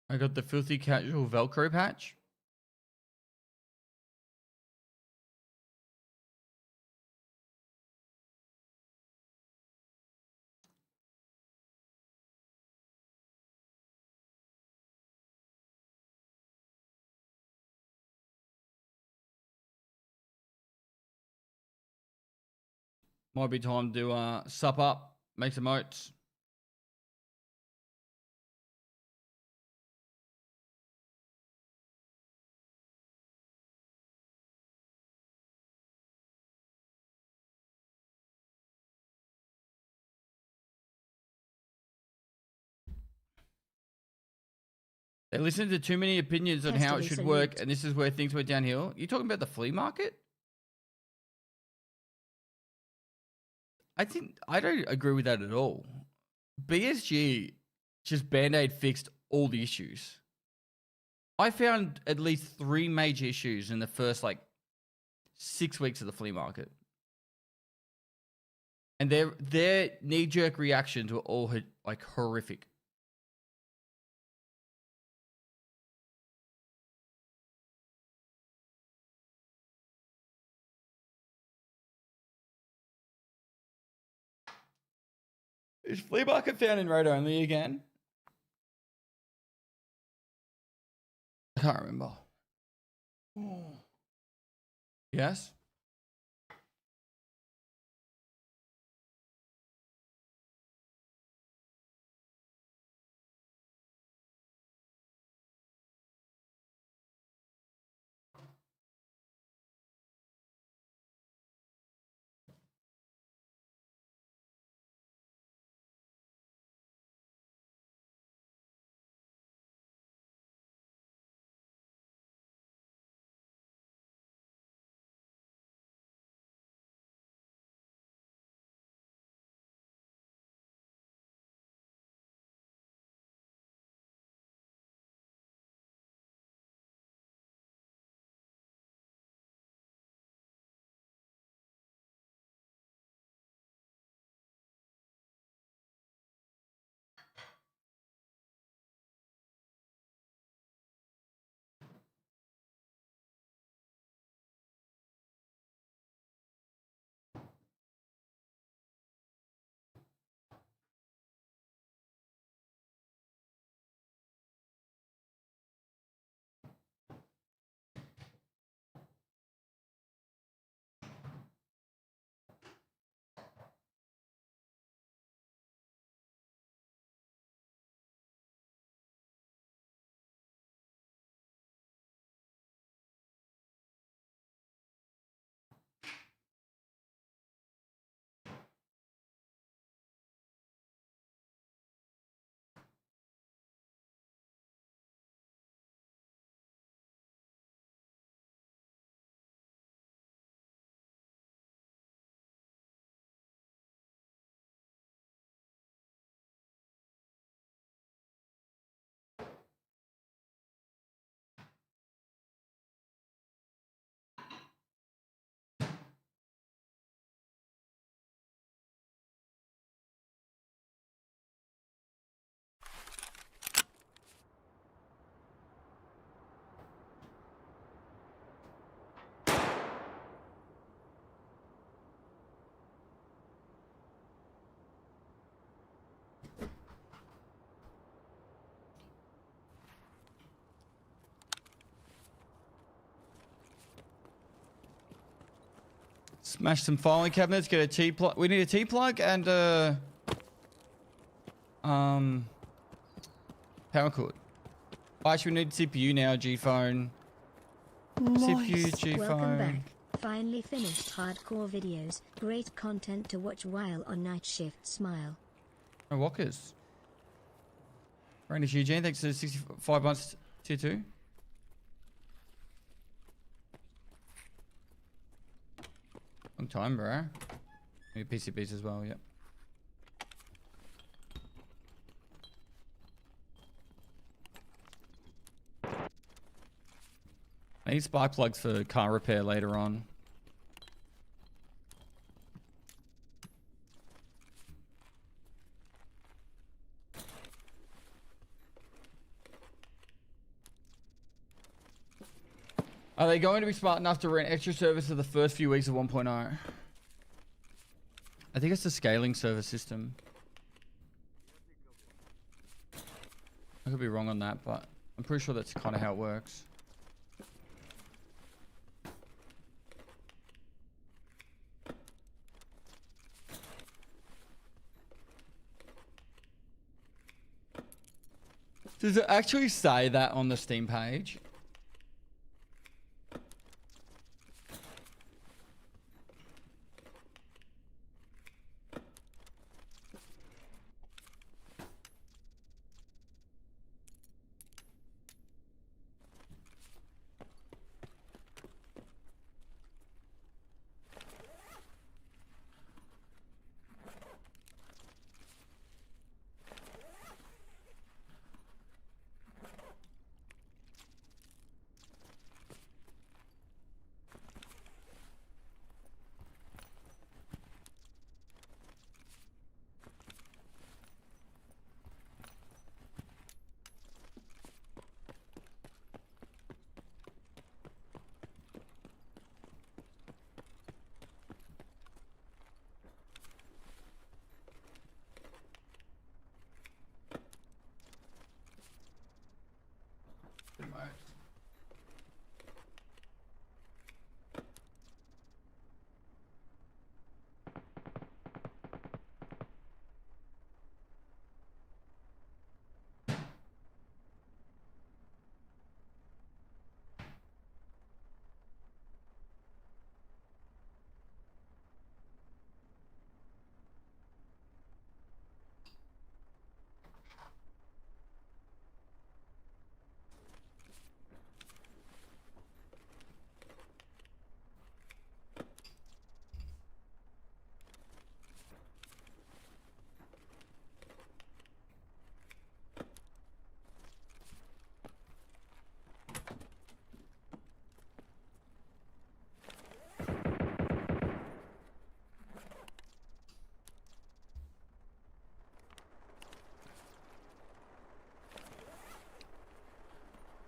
I got the filthy casual Velcro patch. Might be time to sup up, make some oats. They listened to too many opinions on how it Pestily should salute. work, and this is where things went downhill. You talking about the flea market? I don't agree with that at all. BSG just Band-Aid fixed all the issues. I found at least 3 major issues in the first 6 weeks of the flea market. And their knee-jerk reactions were all horrific. Is flea market found in raid only again? I can't remember. Yes? Smash some filing cabinets, get a T-plug. We need a T-plug and power cord. Actually, we need CPU now, G-phone. CPU, G-phone. Welcome back. Finally finished hardcore videos. Great content to watch while on night shift. Smile. Oh, Walkers. Randy Eugene, thanks for 65 months, tier 2. Long time, bro. Maybe PCBs as well, yep. I need spark plugs for car repair later on. Are they going to be smart enough to rent extra service for the first few weeks of 1.0? I think it's the scaling service system. I could be wrong on that, but I'm pretty sure that's kind of how it works. Does it actually say that on the Steam page?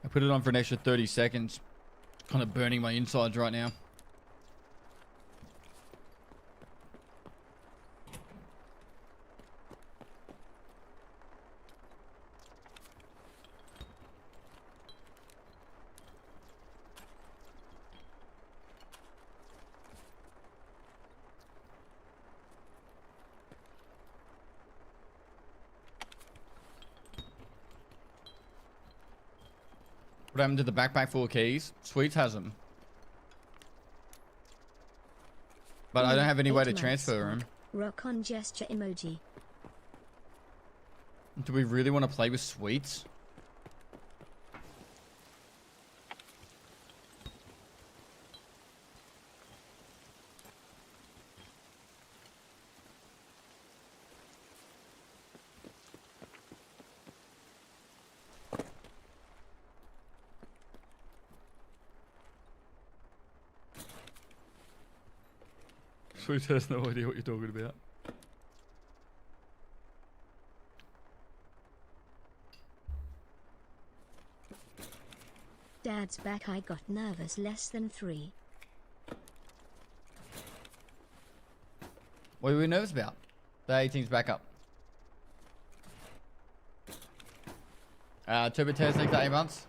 I put it on for an extra 30 seconds. Kind of burning my insides right now. What happened to the backpack full of keys? Sweets has them. But I don't have any way to transfer them. Rock on gesture emoji. Do we really want to play with Sweets? Sweets has no idea what you're talking about. Dad's back. I got nervous. Less than 3. What were we nervous about? The 18's back up. Turbo test takes 8 months.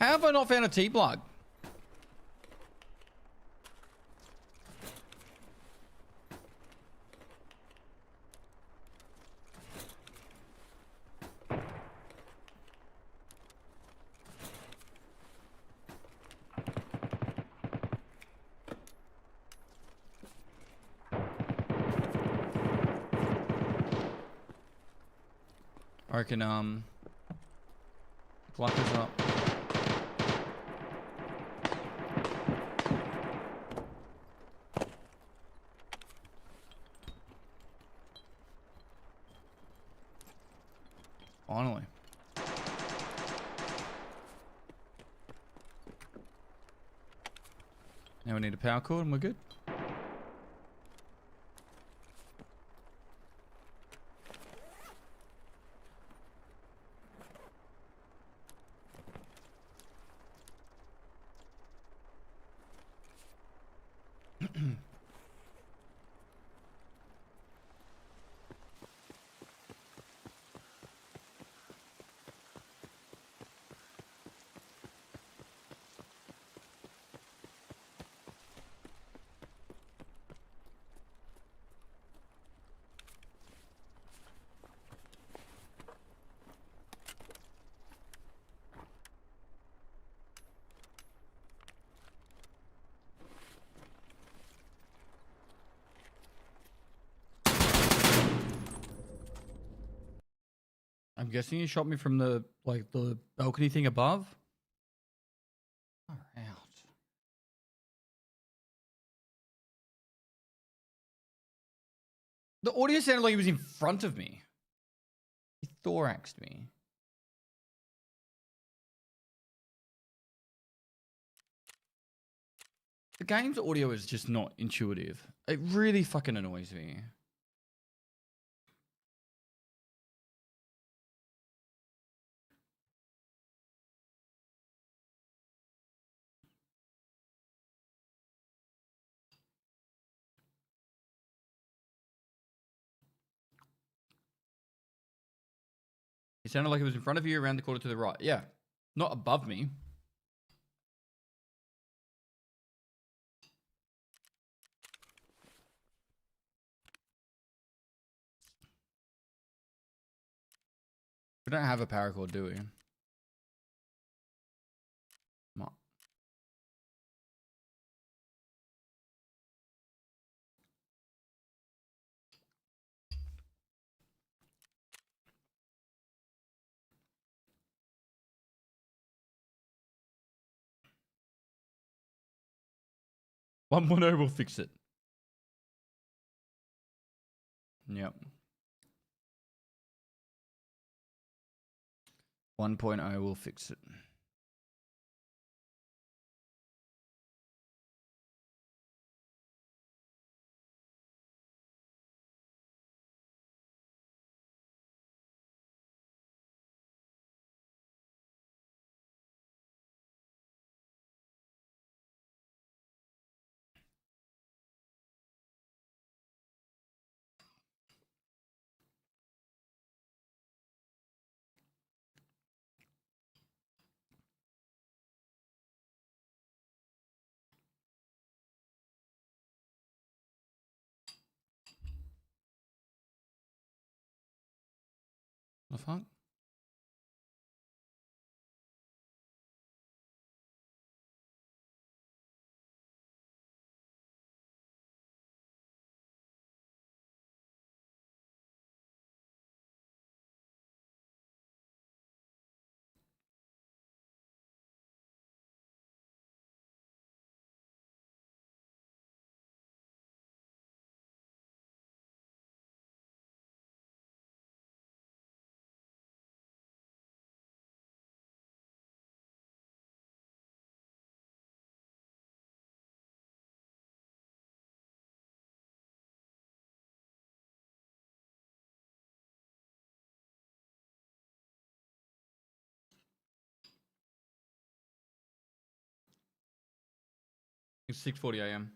How have I not found a T-plug? I reckon, block this up. Finally. Now we need a power cord and we're good. I'm guessing you shot me from the, like, the balcony thing above? Far out. The audio sounded like he was in front of me. He thoraxed me. The game's audio is just not intuitive. It really fucking annoys me. sounded like it was in front of you, around the corner to the right. Yeah, not above me. We don't have a paracord, do we? No. One more will fix it. Yep. 1.0 will fix it. The fuck? It's 6:40 a.m.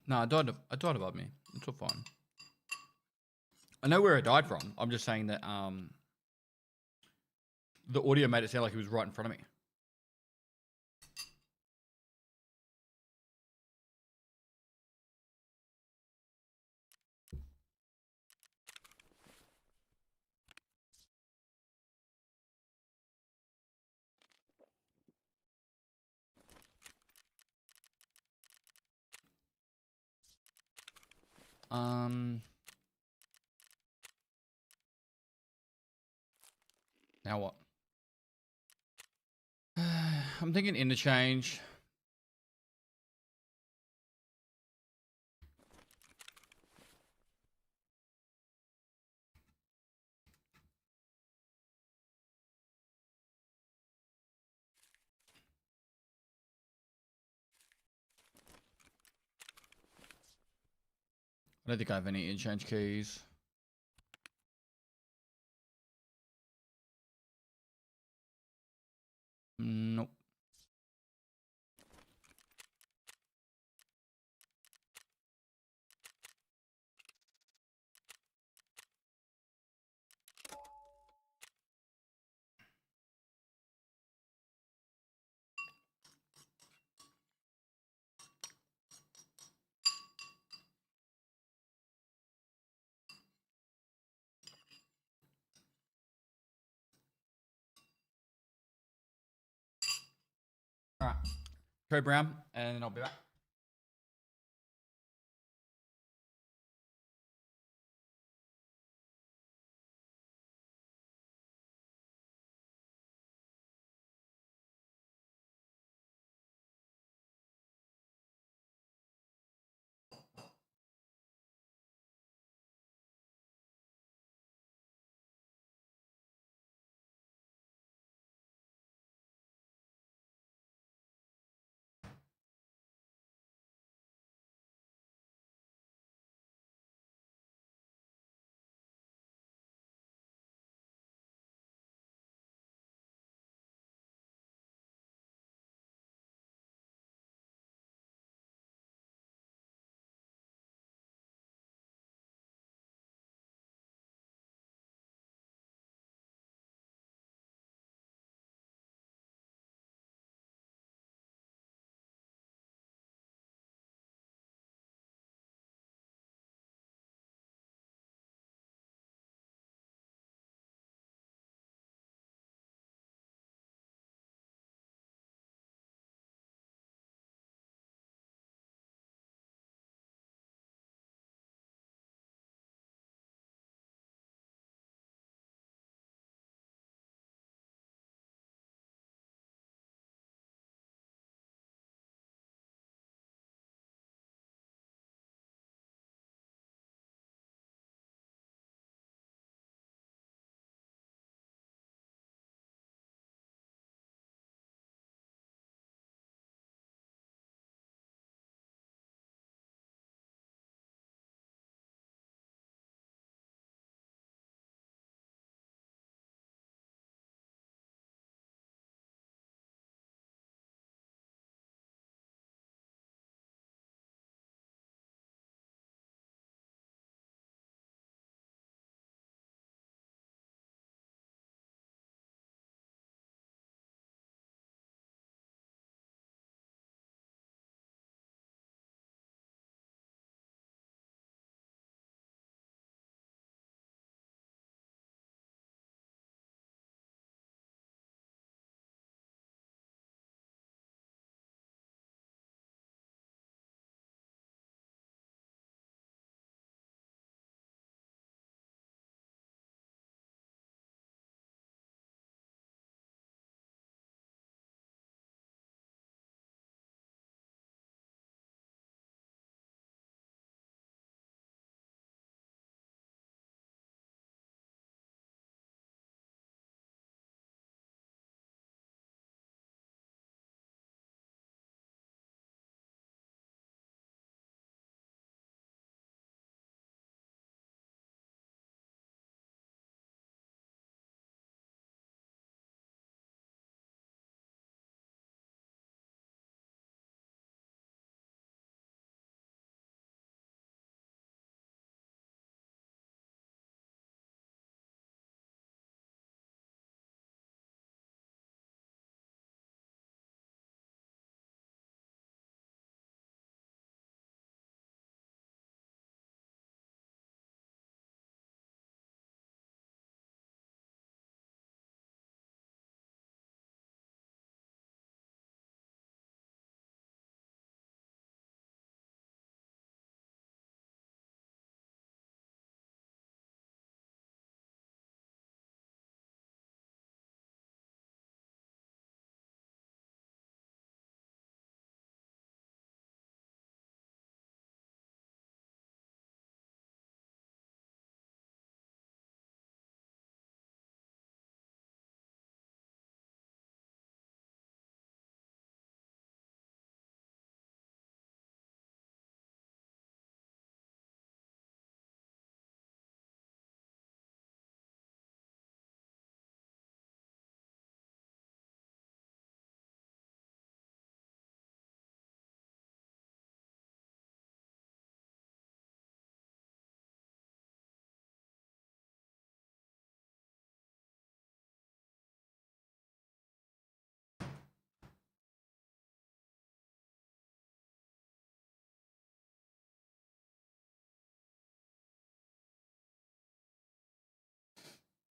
No, I died above me. It's all fine. I know where I died from. I'm just saying that the audio made it sound like he was right in front of me. Now what? I'm thinking interchange. I don't think I have any interchange keys. Nope. All right. Trade Brown, and then I'll be back.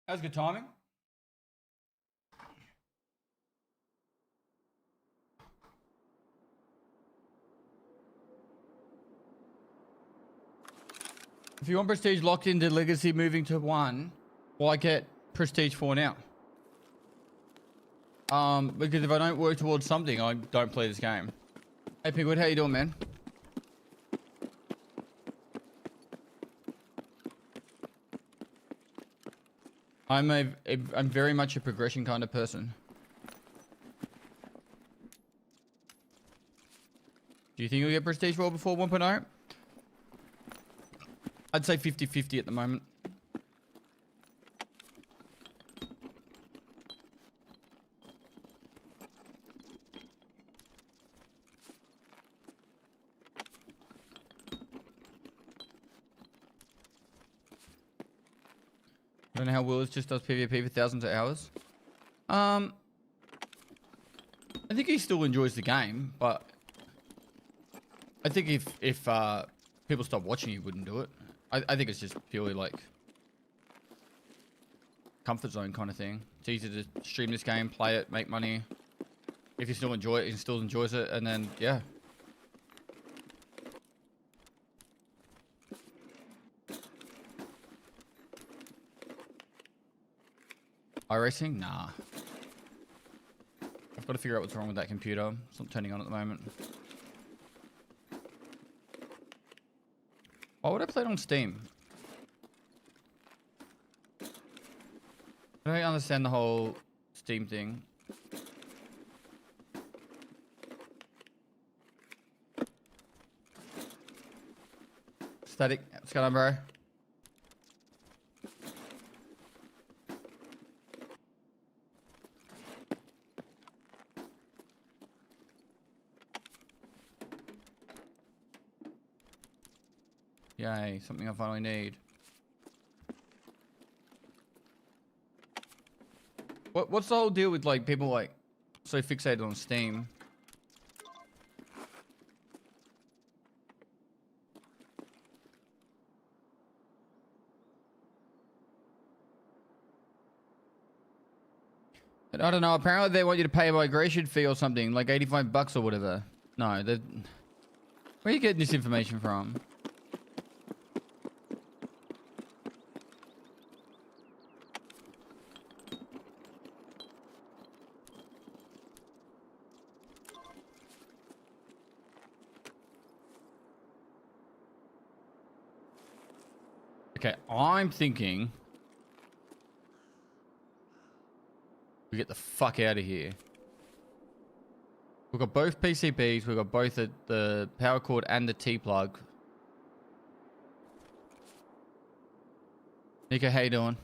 That was good timing. If you want prestige locked into legacy moving to 1, why get prestige 4 now? Because if I don't work towards something, I don't play this game. Hey Pigwood, how you doing, man? I'm very much a progression kind of person. Do you think you'll get prestige 4 before 1.0? I'd say 50-50 at the moment. I don't know how Willis just does PvP for thousands of hours. I think he still enjoys the game, but I think if people stop watching, he wouldn't do it. I think it's just purely like comfort zone kind of thing. It's easy to stream this game, play it, make money. If you still enjoy it, he still enjoys it, and then yeah. iRacing? Nah. I've got to figure out what's wrong with that computer. It's not turning on at the moment. Why would I play it on Steam? I don't understand the whole Steam thing. Static, what's going on, bro? Yay, something I finally need. What's the whole deal with like people like so fixated on Steam? And I don't know, apparently they want you to pay a migration fee or something, like 85 bucks or whatever. No, where are you getting this information from? Okay, I'm thinking we get the fuck out of here. We've got both PCBs, we've got both the power cord and the T-plug. Nico, how you doing?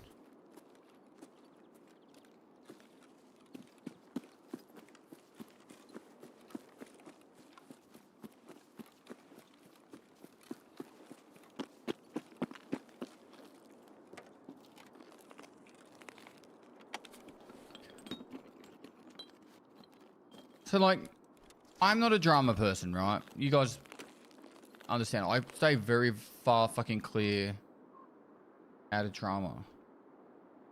So, like, I'm not a drama person, right? You guys understand. I stay very far fucking clear out of drama.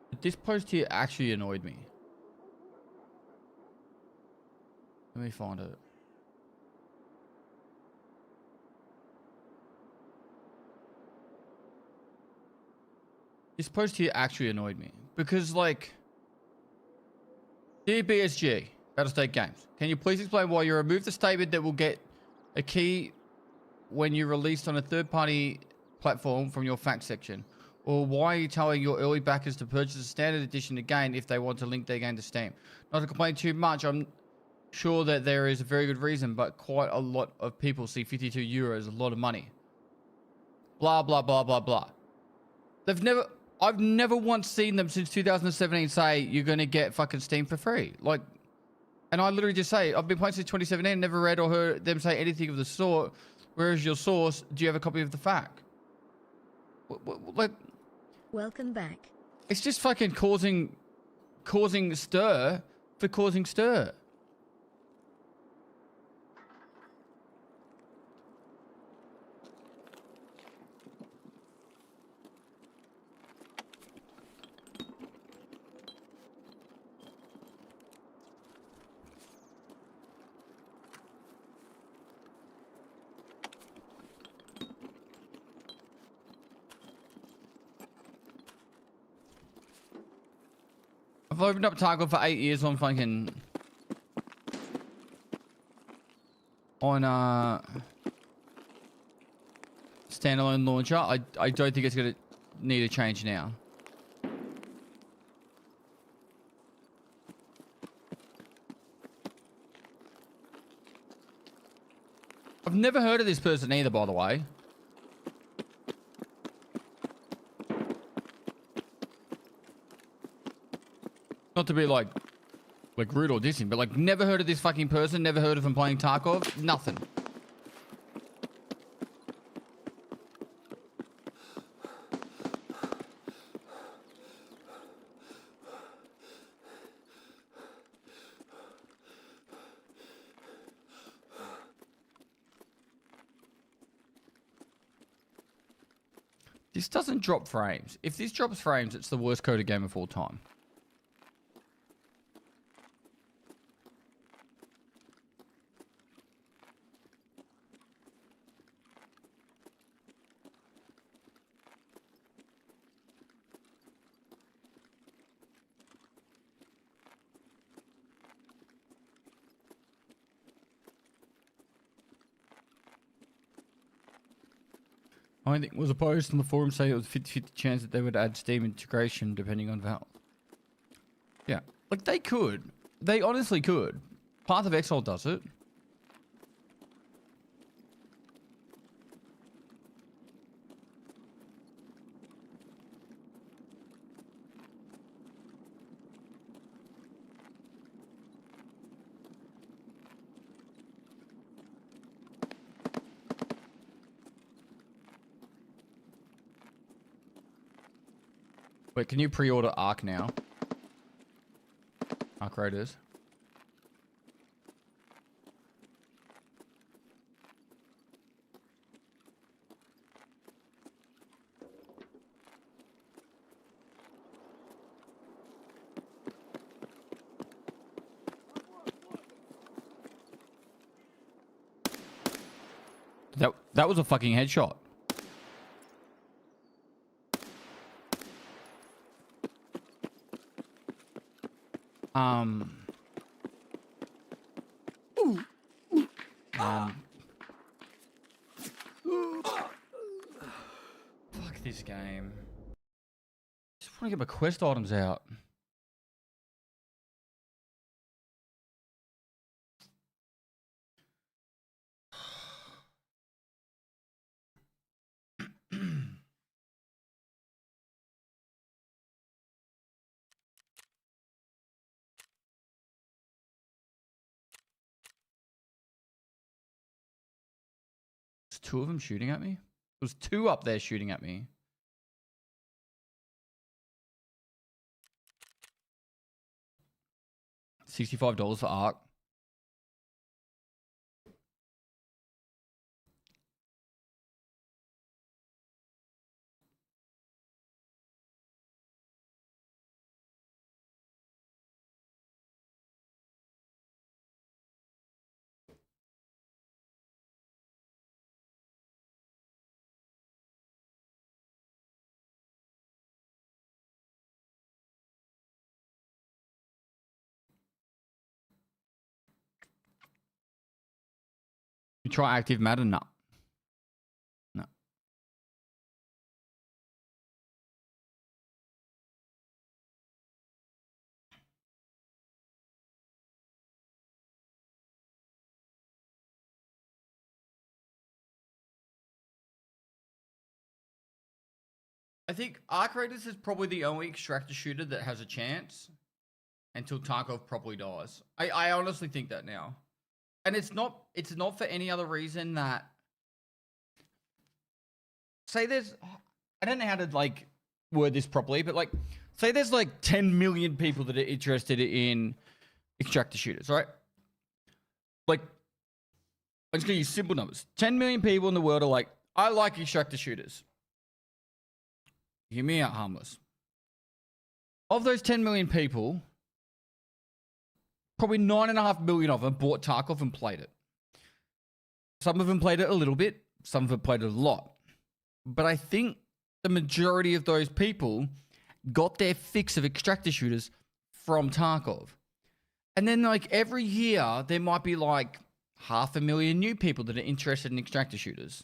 But this post here actually annoyed me. Let me find it. This post here actually annoyed me. Because, like, dear BSG, Battlestate Games, can you please explain why you removed the statement that will get a key when you released on a third-party platform from your fact section? Or why are you telling your early backers to purchase a standard edition again if they want to link their game to Steam? Not to complain too much, I'm sure that there is a very good reason, but quite a lot of people see 52 euros as a lot of money. Blah, blah, blah, blah, blah. I've never once seen them since 2017 say you're going to get fucking Steam for free. Like, and I literally just say, I've been playing since 2017, never read or heard them say anything of the sort. Where is your source? Do you have a copy of the fact? Like, Welcome back. it's just fucking causing stir for causing stir. I've opened up Tarkov for 8 years on fucking... On, standalone launcher. I don't think it's going to need a change now. I've never heard of this person either, by the way. Not to be like rude or dissing, but like never heard of this fucking person, never heard of him playing Tarkov, nothing. This doesn't drop frames. If this drops frames, it's the worst coded game of all time. I think was a post on the forum saying it was 50-50 chance that they would add Steam integration depending on Valve. Yeah, like they could. They honestly could. Path of Exile does it. Wait, can you pre-order Ark now? Ark Raiders. That was a fucking headshot. Fuck this game. Just want to get my quest items out. There's two of them shooting at me. There's two up there shooting at me. $65 for Ark. You try active matter? No. No. I think Ark Raiders is probably the only extractor shooter that has a chance until Tarkov properly dies. I honestly think that now. And it's not for any other reason that say there's I don't know how to like word this properly, but like say there's like 10 million people that are interested in extractor shooters, right? Like I'm just gonna use simple numbers. 10 million people in the world are like, I like extractor shooters. Hear me out, harmless. Of those 10 million people, probably 9.5 million of them bought Tarkov and played it. Some of them played it a little bit. Some of them played it a lot. But I think the majority of those people got their fix of extractor shooters from Tarkov. And then like every year there might be like 500,000 new people that are interested in extractor shooters.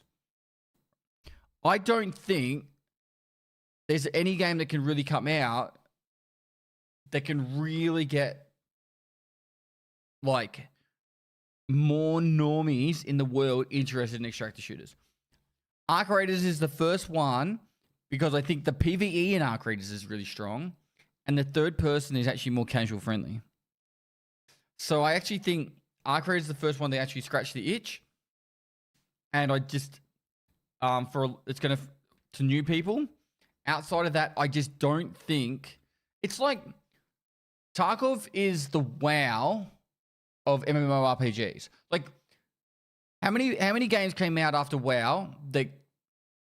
I don't think there's any game that can really come out that can really get like more normies in the world interested in extractor shooters. Arc Raiders is the first one because I think the PvE in Arc Raiders is really strong, and the third person is actually more casual friendly. So I actually think Arc Raiders is the first one that actually scratched the itch, and I just it's gonna to new people. Outside of that, I just don't think it's like Tarkov is the WoW of MMORPGs. Like, how many games came out after WoW that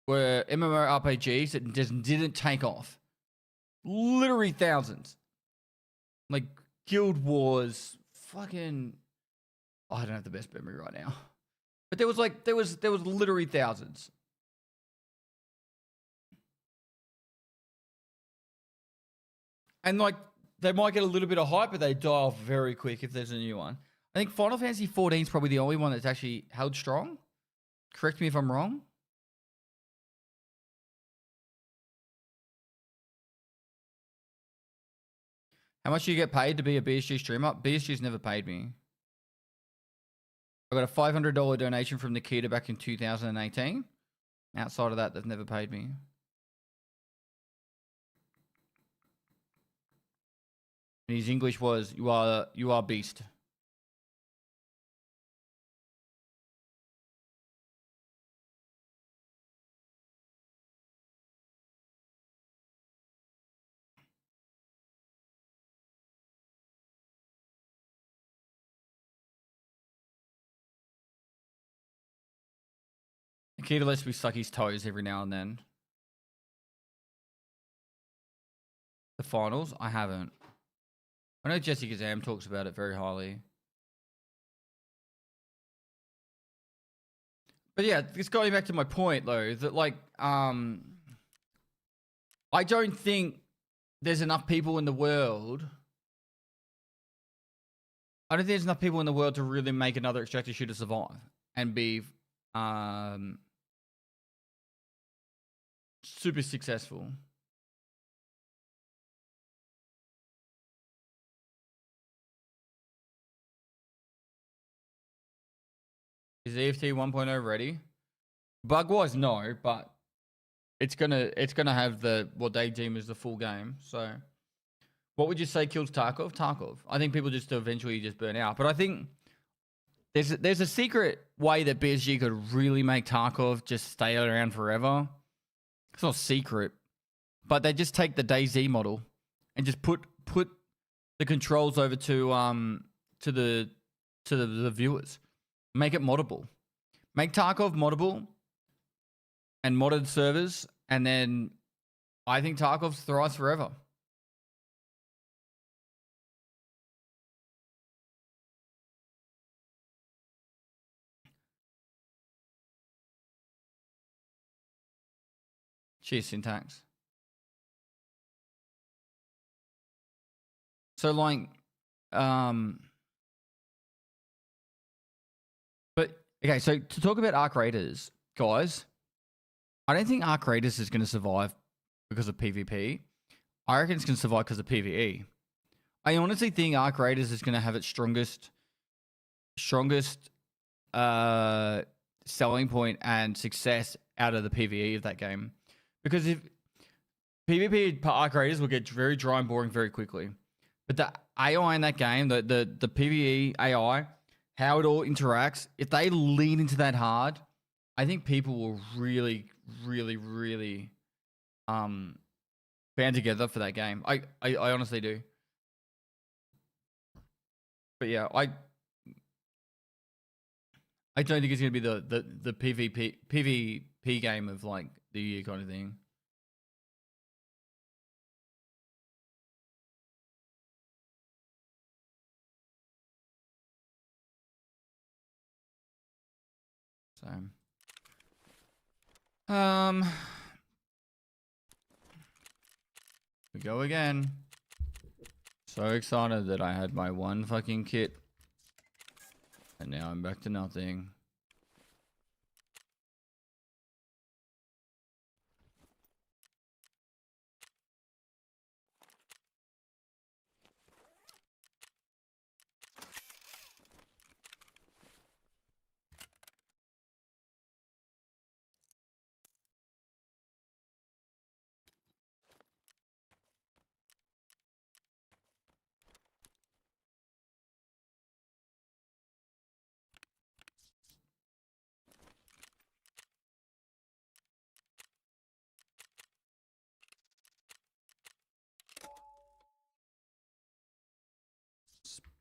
were MMORPGs that just didn't take off? Literally thousands. Like Guild Wars, fucking. Oh, I don't have the best memory right now, but there was literally thousands. And like they might get a little bit of hype, but they die off very quick if there's a new one. I think Final Fantasy 14 is probably the only one that's actually held strong. Correct me if I'm wrong. How much do you get paid to be a BSG streamer? BSG's never paid me. I got a $500 donation from Nikita back in 2018. Outside of that, they've never paid me. And his English was, you are beast. Nikita lets me suck his toes every now and then. The finals? I haven't. I know Jesse Kazam talks about it very highly. But yeah, it's going back to my point though, that like, I don't think there's enough people in the world. I don't think there's enough people in the world to really make another extractor shooter survive and be super successful. Is EFT 1.0 ready? Bug-wise, no, but it's gonna have what they deem as the full game. So, what would you say kills Tarkov? Tarkov. I think people just eventually just burn out. But I think there's a secret way that BSG could really make Tarkov just stay around forever. It's not secret, but they just take the DayZ model and just put the controls over to the viewers. Make it moddable. Make Tarkov moddable and modded servers, and then I think Tarkov thrives forever. Cheers, Syntax. So like, but okay, so to talk about Arc Raiders, guys, I don't think Arc Raiders is going to survive because of PvP. I reckon it's going to survive because of PvE. I honestly think Arc Raiders is going to have its strongest selling point and success out of the PvE of that game. Because if PvP Arc Raiders will get very dry and boring very quickly. But the AI in that game, the PvE AI, how it all interacts, if they lean into that hard, I think people will really, really, really band together for that game. I honestly do. But yeah, I don't think it's gonna be the PvP game of like the year kind of thing. So we go again. So excited that I had my one fucking kit. And now I'm back to nothing.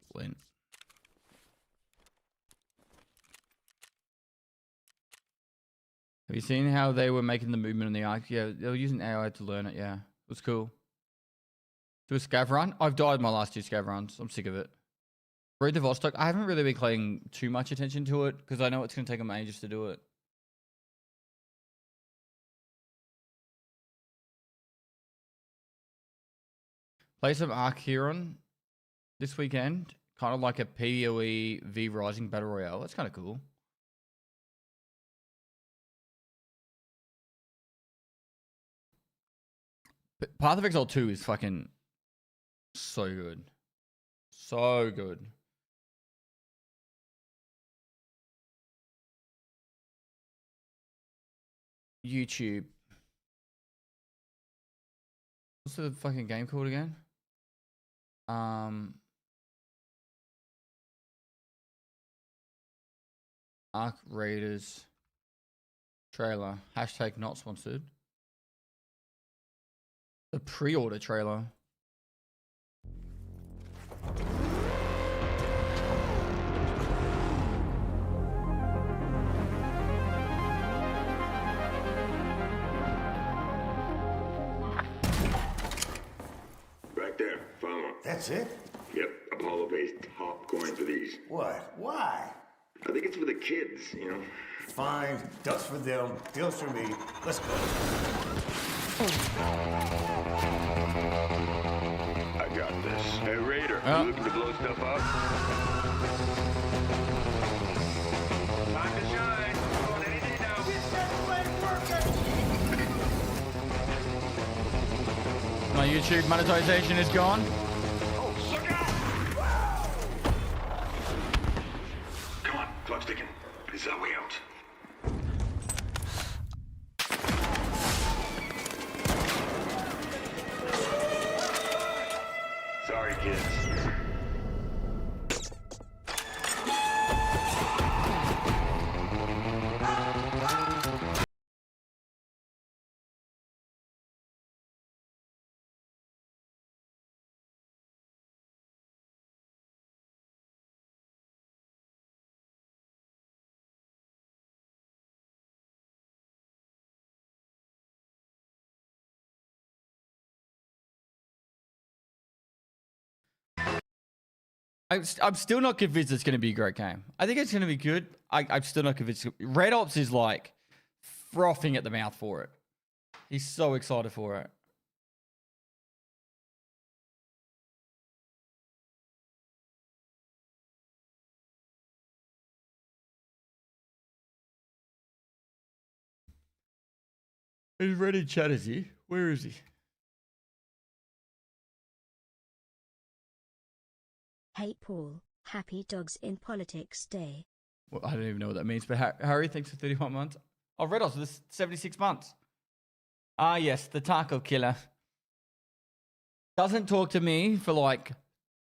Splint. Have you seen how they were making the movement in the arc? Yeah, they were using AI to learn it. Yeah, it was cool. Do a scav run. I've died my last 2 scav runs. I'm sick of it. Breed the Vostok. I haven't really been paying too much attention to it because I know it's going to take them ages to do it. Play some Arc Huron this weekend. Kind of like a PoE V Rising Battle Royale. That's kind of cool. But Path of Exile 2 is fucking so good. So good. YouTube. What's the fucking game called again? Arc Raiders trailer. Hashtag not sponsored. The pre-order trailer. Right there, follow. That's it? Yep, Apollo pays top coin for these. What? Why? I think it's for the kids, you know? Fine. Ducks for them, deals for me. Let's go. I got this. Hey, Raider, you looking to blow stuff up? Time to shine. Going any day now. Get that leg working. My YouTube monetization is gone. Oh, look out! Come on, clock's ticking. This is our way out. Sorry, kids. I'm still not convinced it's going to be a great game. I think it's going to be good. I'm still not convinced. Red Ops is like frothing at the mouth for it. He's so excited for it. He's ready to chat, is he? Where is he? Hey Paul, happy Dogs in Politics Day. Well, I don't even know what that means, but Harry, thanks for 31 months. Oh, Red Ops, this 76 months. Ah, yes, the taco killer. Doesn't talk to me for like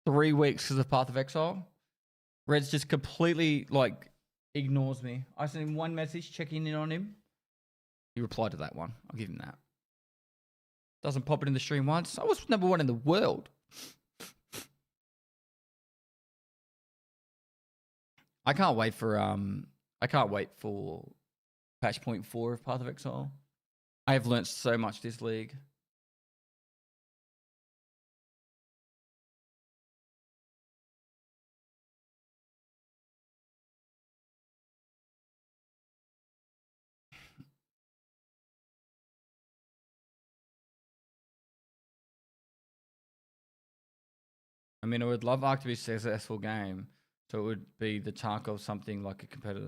3 weeks because of Path of Exile. Red's just completely like ignores me. I sent him one message checking in on him. He replied to that one. I'll give him that. Doesn't pop it in the stream once. I was #1 in the world. I can't wait for patch point 4 of Path of Exile. I have learnt so much this league. mean, I would love Ark to be a successful game, so it would be the Tarkov something like a competitor.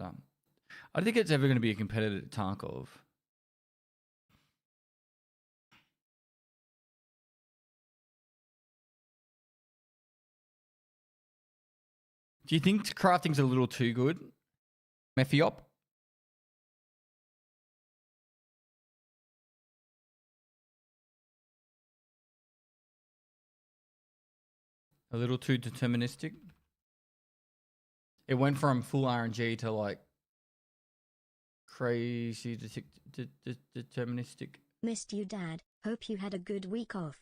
I don't think it's ever going to be a competitor to Tarkov. Do you think crafting's a little too good? Mephiop? A little too deterministic? It went from full RNG to like crazy deterministic. Missed you, Dad. Hope you had a good week off.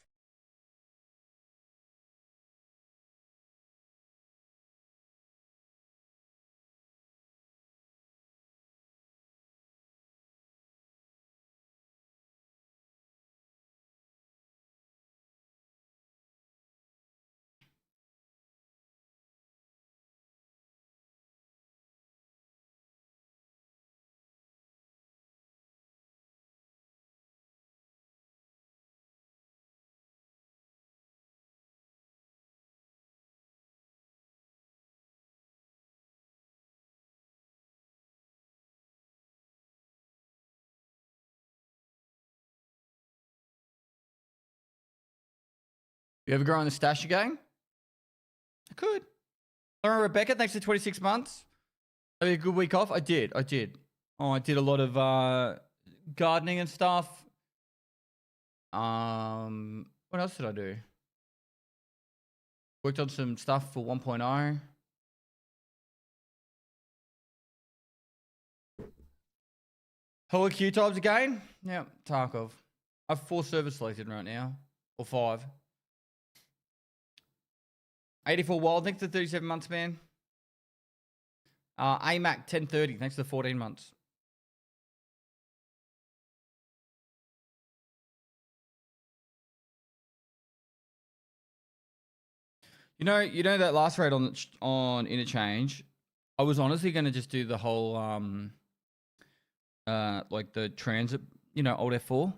You ever grow on the stash again? I could. Laura Rebecca, thanks for 26 months. Have a good week off? I did. Oh, I did a lot of gardening and stuff. What else did I do? Worked on some stuff for 1.0. Hello Q times again? Yeah, Tarkov. I have 4 servers selected right now. Or 5. 84 Wild, thanks for 37 months, man. AMAC 1030, thanks for 14 months. You know that last raid on Interchange, I was honestly going to just do the whole like the transit, Alt F4,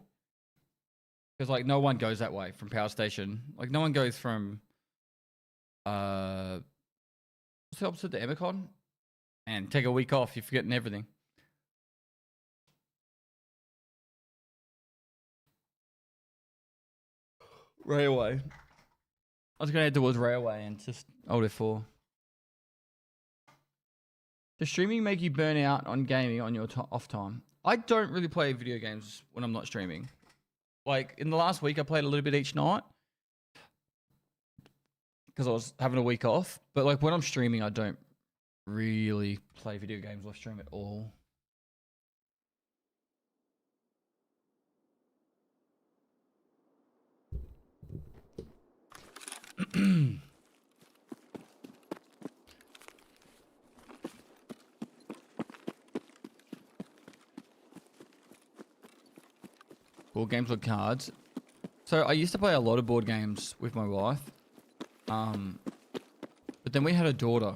because like no one goes that way from Power Station. Like no one goes from what's the opposite to Emicon? And take a week off, you're forgetting everything. Railway. I was gonna head towards Railway and just Alt F4. Does streaming make you burn out on gaming on your off time? I don't really play video games when I'm not streaming. Like in the last week, I played a little bit each night because I was having a week off. But like when I'm streaming, I don't really play video games or stream at all. Board games or cards? So I used to play a lot of board games with my wife. But then we had a daughter.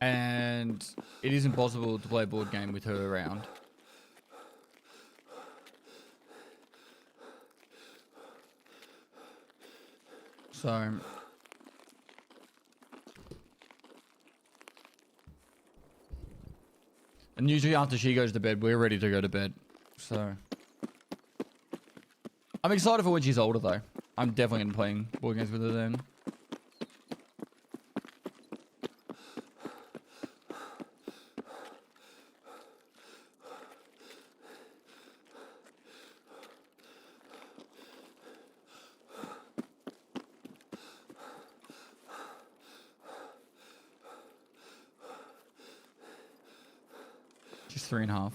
And it is impossible to play a board game with her around. So and usually after she goes to bed, we're ready to go to bed. So I'm excited for when she's older though. I'm definitely gonna be playing board games with her then. Just 3.5.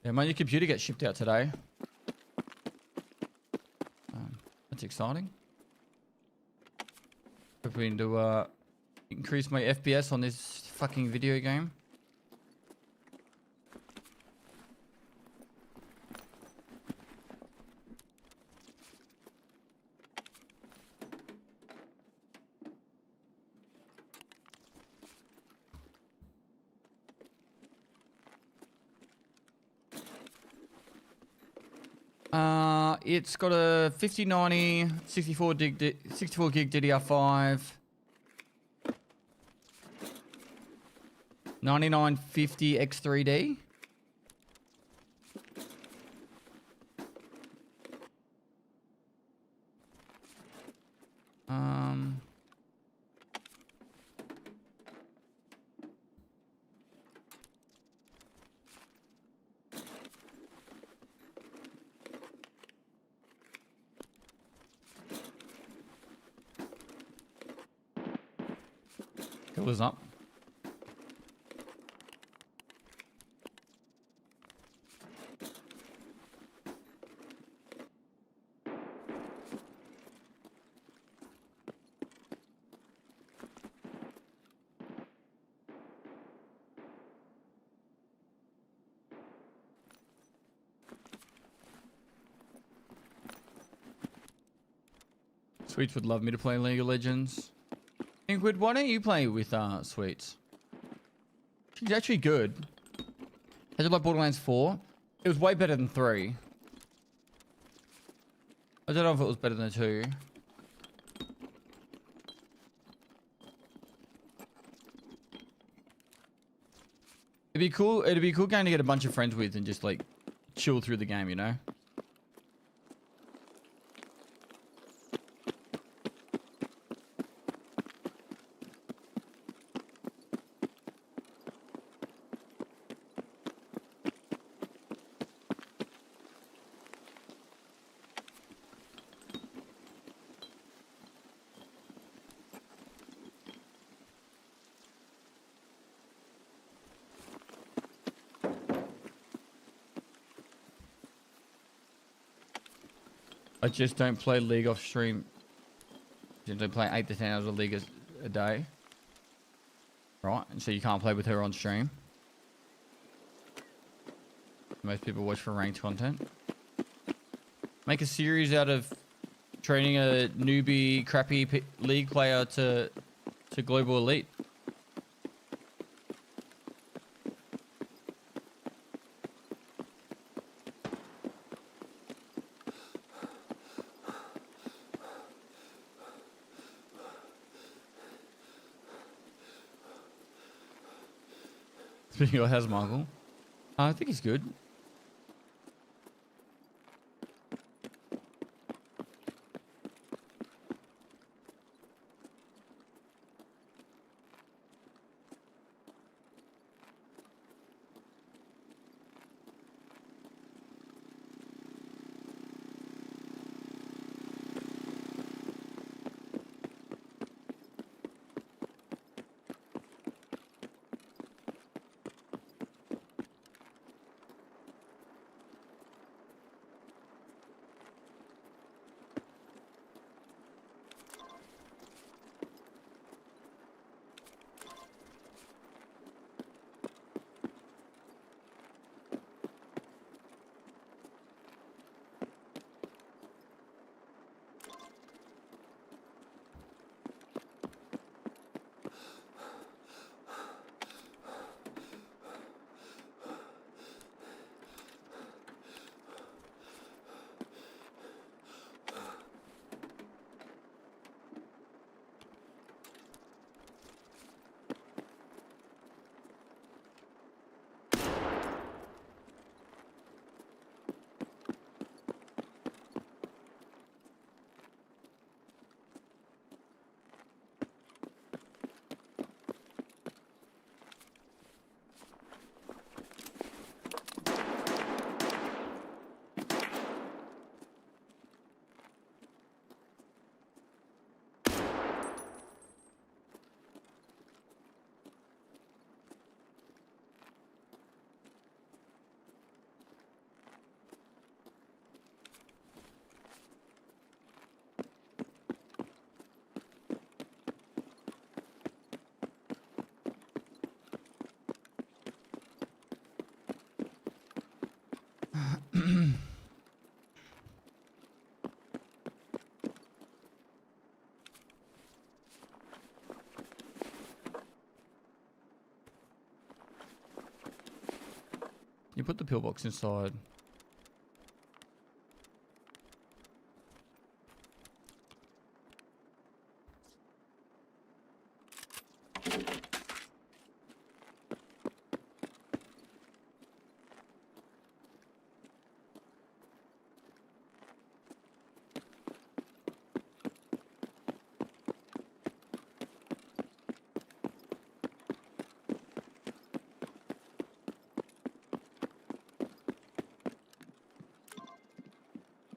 Yeah, my new computer gets shipped out today. That's exciting. Hoping to increase my FPS on this fucking video game. It's got a 5090, 64 gig DDR5, 9950 X3D. Killers up. Sweets would love me to play League of Legends. Inquid, why don't you play with Sweets? She's actually good. Has it like Borderlands 4? It was way better than 3. I don't know if it was better than 2. It'd be cool game to get a bunch of friends with and just like chill through the game, you know? I just don't play League off stream. Just don't play 8 to 10 hours of League a day. Right, and so you can't play with her on stream. Most people watch for ranked content. Make a series out of training a newbie, crappy League player to global elite. Speaking of, how's Michael? I think he's good. You put the pillbox inside.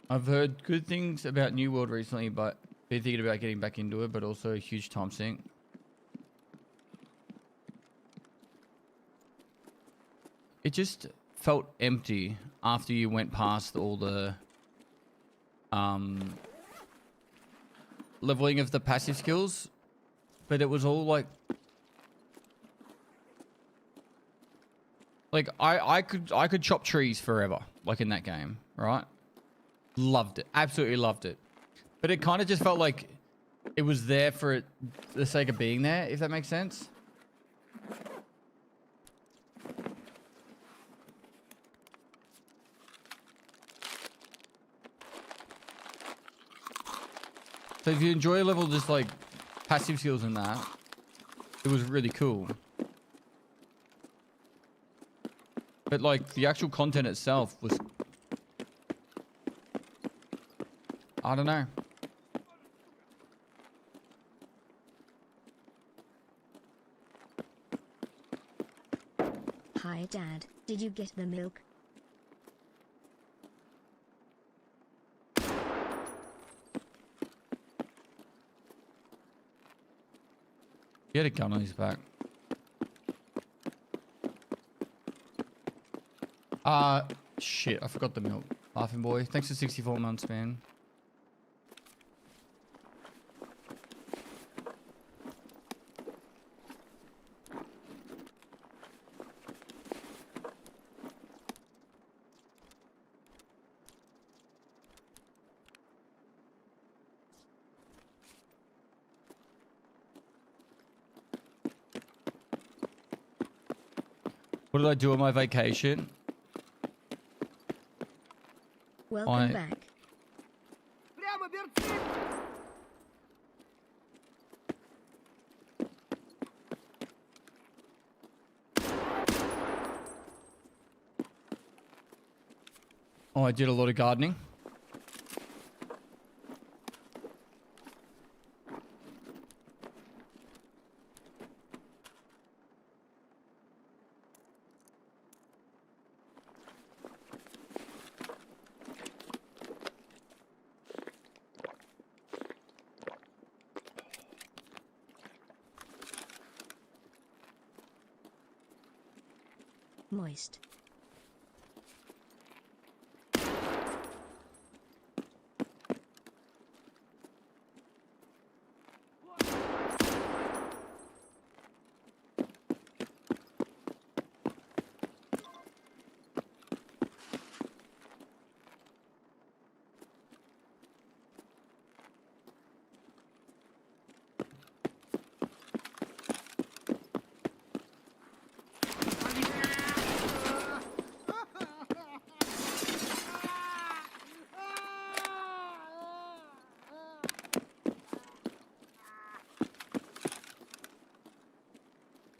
I've heard good things about New World recently, but been thinking about getting back into it, but also a huge time sink. It just felt empty after you went past all the leveling of the passive skills, but it was all like I could chop trees forever, like in that game, right? Loved it, absolutely loved it. But it kind of just felt like it was there for the sake of being there, if that makes sense. So if you enjoy a level just like passive skills and that, it was really cool. But like the actual content itself was, I don't know. Hi Dad, did you get the milk? He had a gun on his back. Shit, I forgot the milk. Laughing boy. Thanks for 64 months, man. What did I do on my vacation? Welcome back. Oh, I did a lot of gardening. Moist.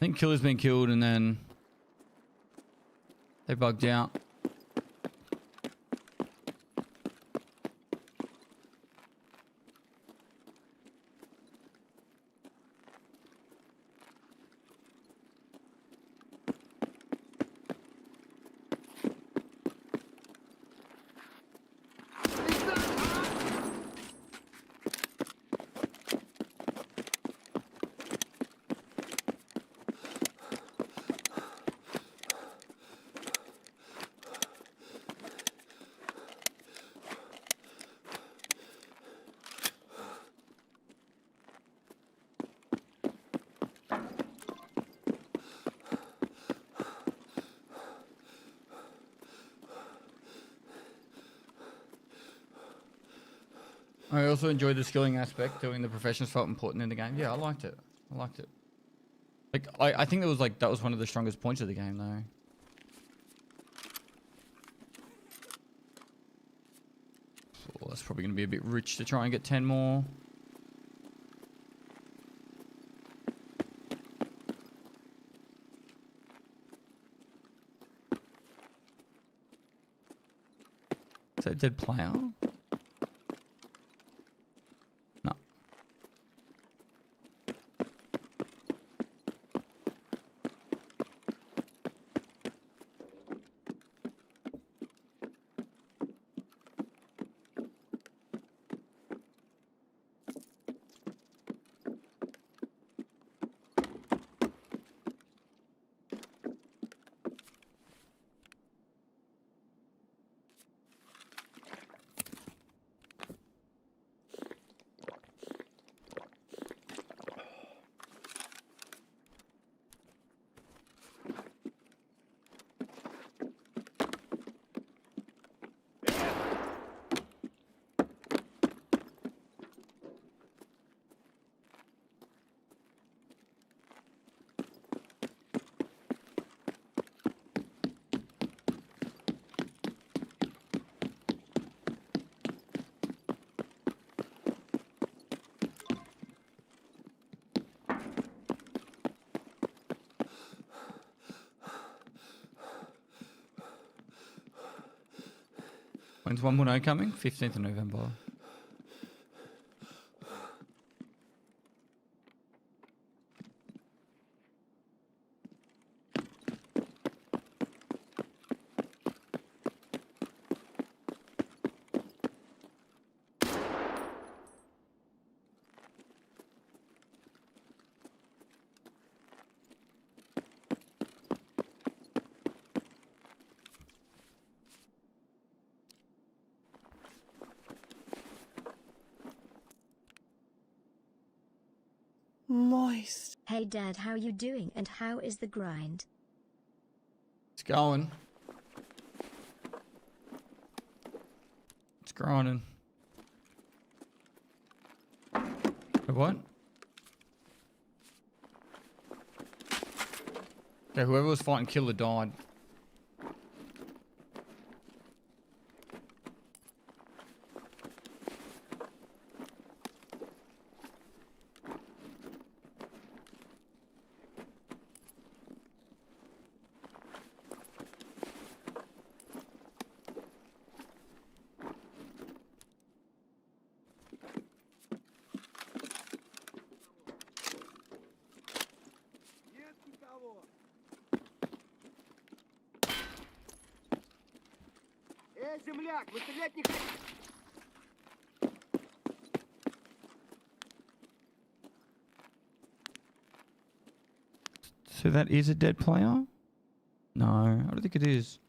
I think killer's been killed and then they bugged out. I also enjoyed the skilling aspect. Doing the professions felt important in the game. Yeah, I liked it. I liked it. Like, I think that was one of the strongest points of the game, though. Oh, that's probably going to be a bit rich to try and get 10 more. Is that a dead player? No. When's 1.0 coming? 15th of November. Moist. Hey Dad, how you doing and how is the grind? It's going. It's grinding. Wait, what? Okay, whoever was fighting Killer died. земляк, вы стрелять не хотите? So that is a dead player? No, I don't think it is.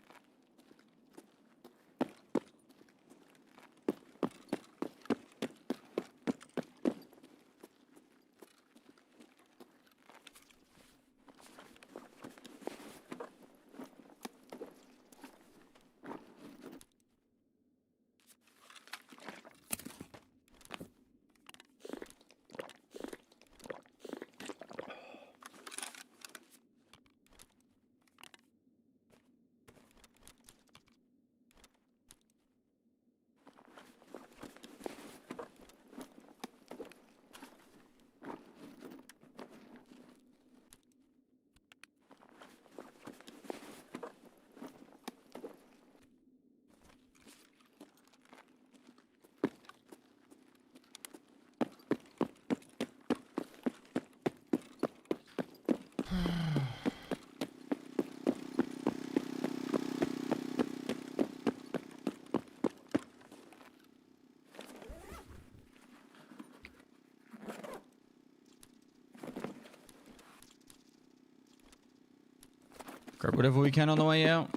Grab whatever we can on the way out.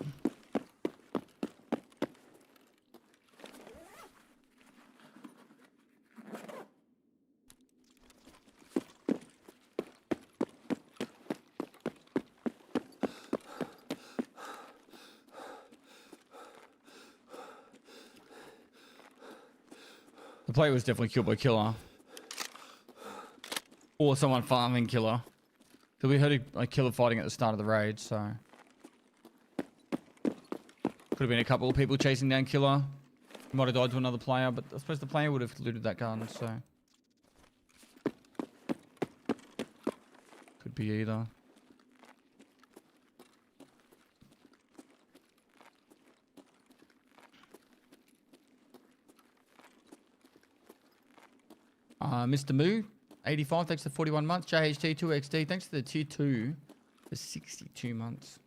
The player was definitely killed by Killer. Or someone farming Killer. Because we heard a Killer fighting at the start of the raid, so... Could have been a couple of people chasing down Killer. Might have died to another player, but I suppose the player would have looted that gun, so... Could be either. Mr. Moo, 85, thanks for 41 months. JHT2XD, thanks for the tier 2 for 62 months.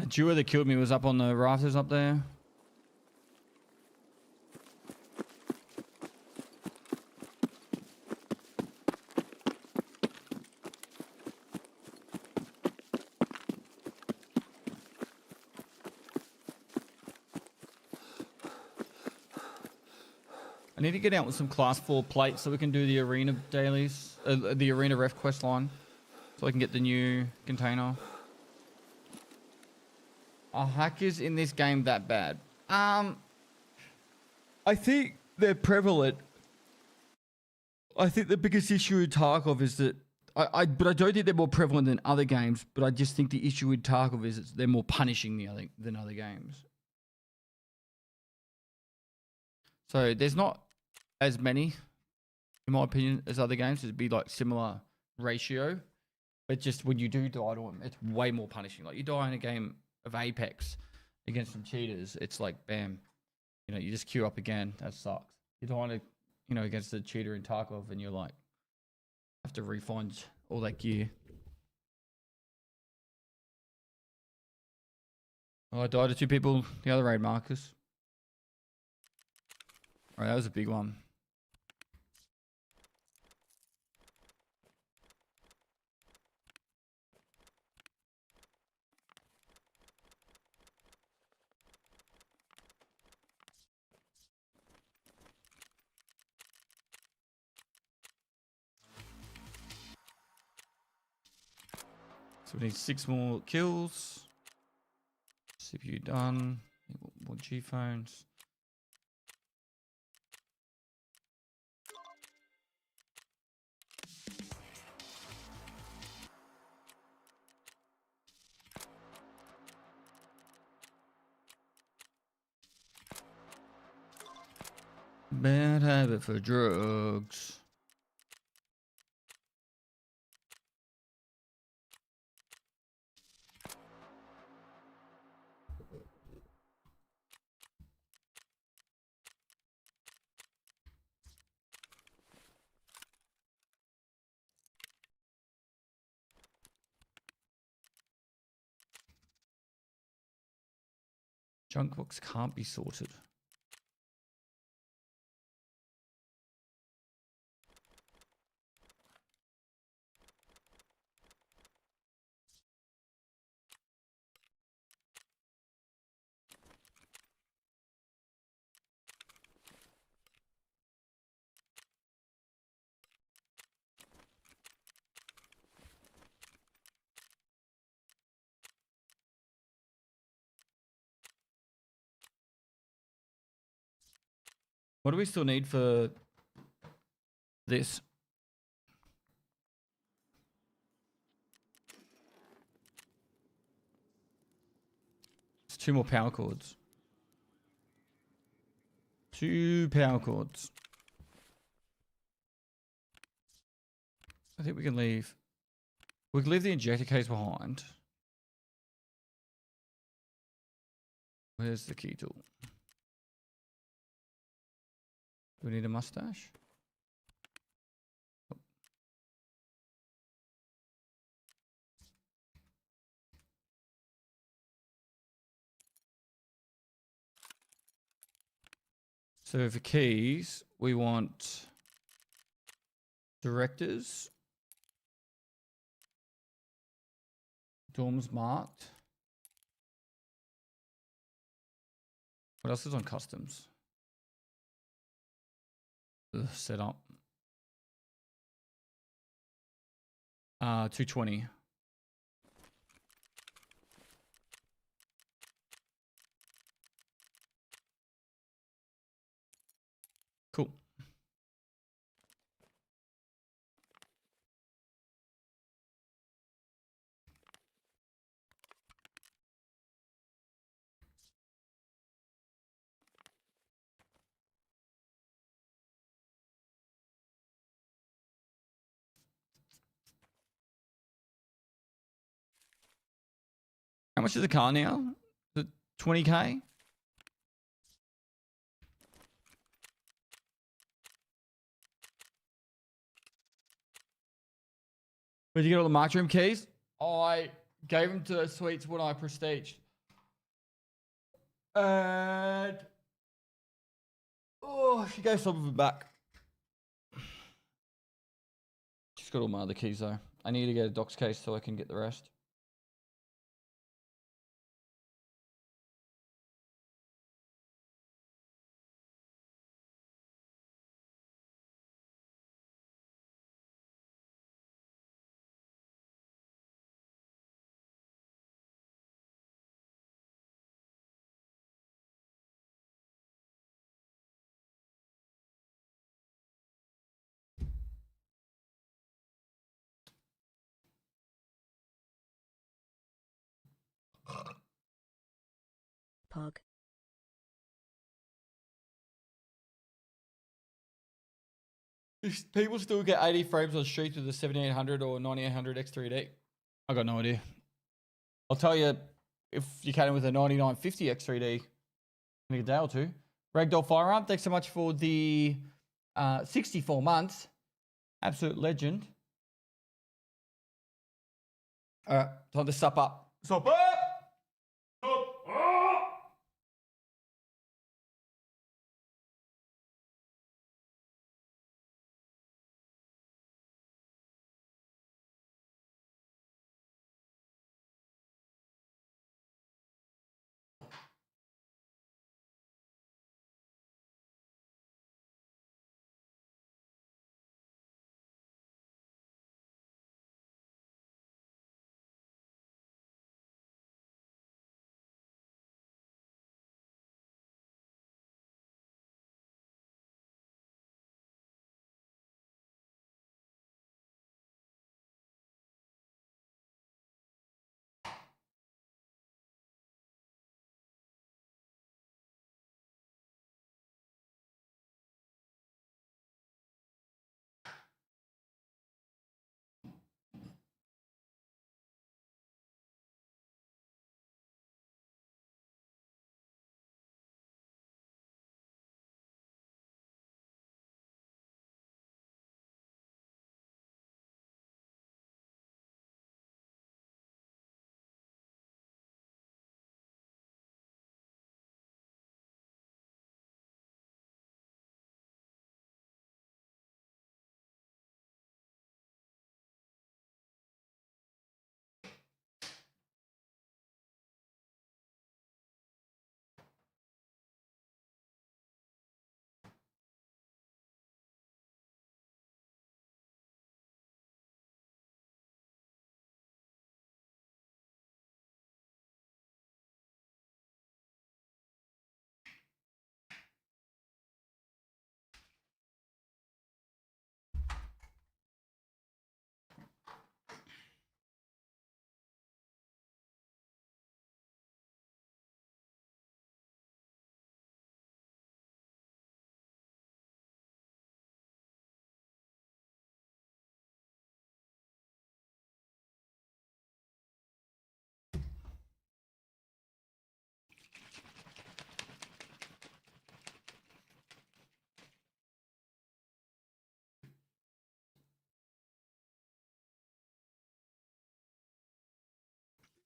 Jewer that killed me was up on the rafters up there. I need to get out with some class 4 plates so we can do the arena dailies, the arena ref quest line, so I can get the new container. Are hackers in this game that bad? I think they're prevalent. I think the biggest issue with Tarkov is that but I don't think they're more prevalent than other games. But I just think the issue with Tarkov is they're more punishing than other games. So there's not as many, in my opinion, as other games. It'd be like similar ratio, but just when you do die to them, it's way more punishing. Like you die in a game of Apex against some cheaters, it's like bam, you know, you just queue up again. That sucks. You die in a, you know, against a cheater in Tarkov, and you're like, have to refund all that gear. Oh, I died to 2 people the other raid, Marcus. Alright, that was a big one. So we need 6 more kills. CPU done. More G phones. Bad habit for drugs. Junk box can't be sorted. What do we still need for this? It's 2 more power cords. 2 power cords. I think we can leave. We can leave the injector case behind. Where's the key tool? Do we need a mustache? Oh. So for keys, we want directors, dorms marked. What else is on customs? Setup. 220. Cool. How much is the car now? The 20k? Where'd you get all the marked room keys? I gave them to Sweets when I prestiged. And oh, she gave some of them back. She's got all my other keys though. I need to get a docs case so I can get the rest. pog. People still get 80 frames on streets with a 7800 or 9800 X3D. I got no idea. I'll tell you if you can with a 9950 X3D in a day or two. Ragdoll Firearm, thanks so much for the 64 months. Absolute legend. All right, time to sup up. Sup up!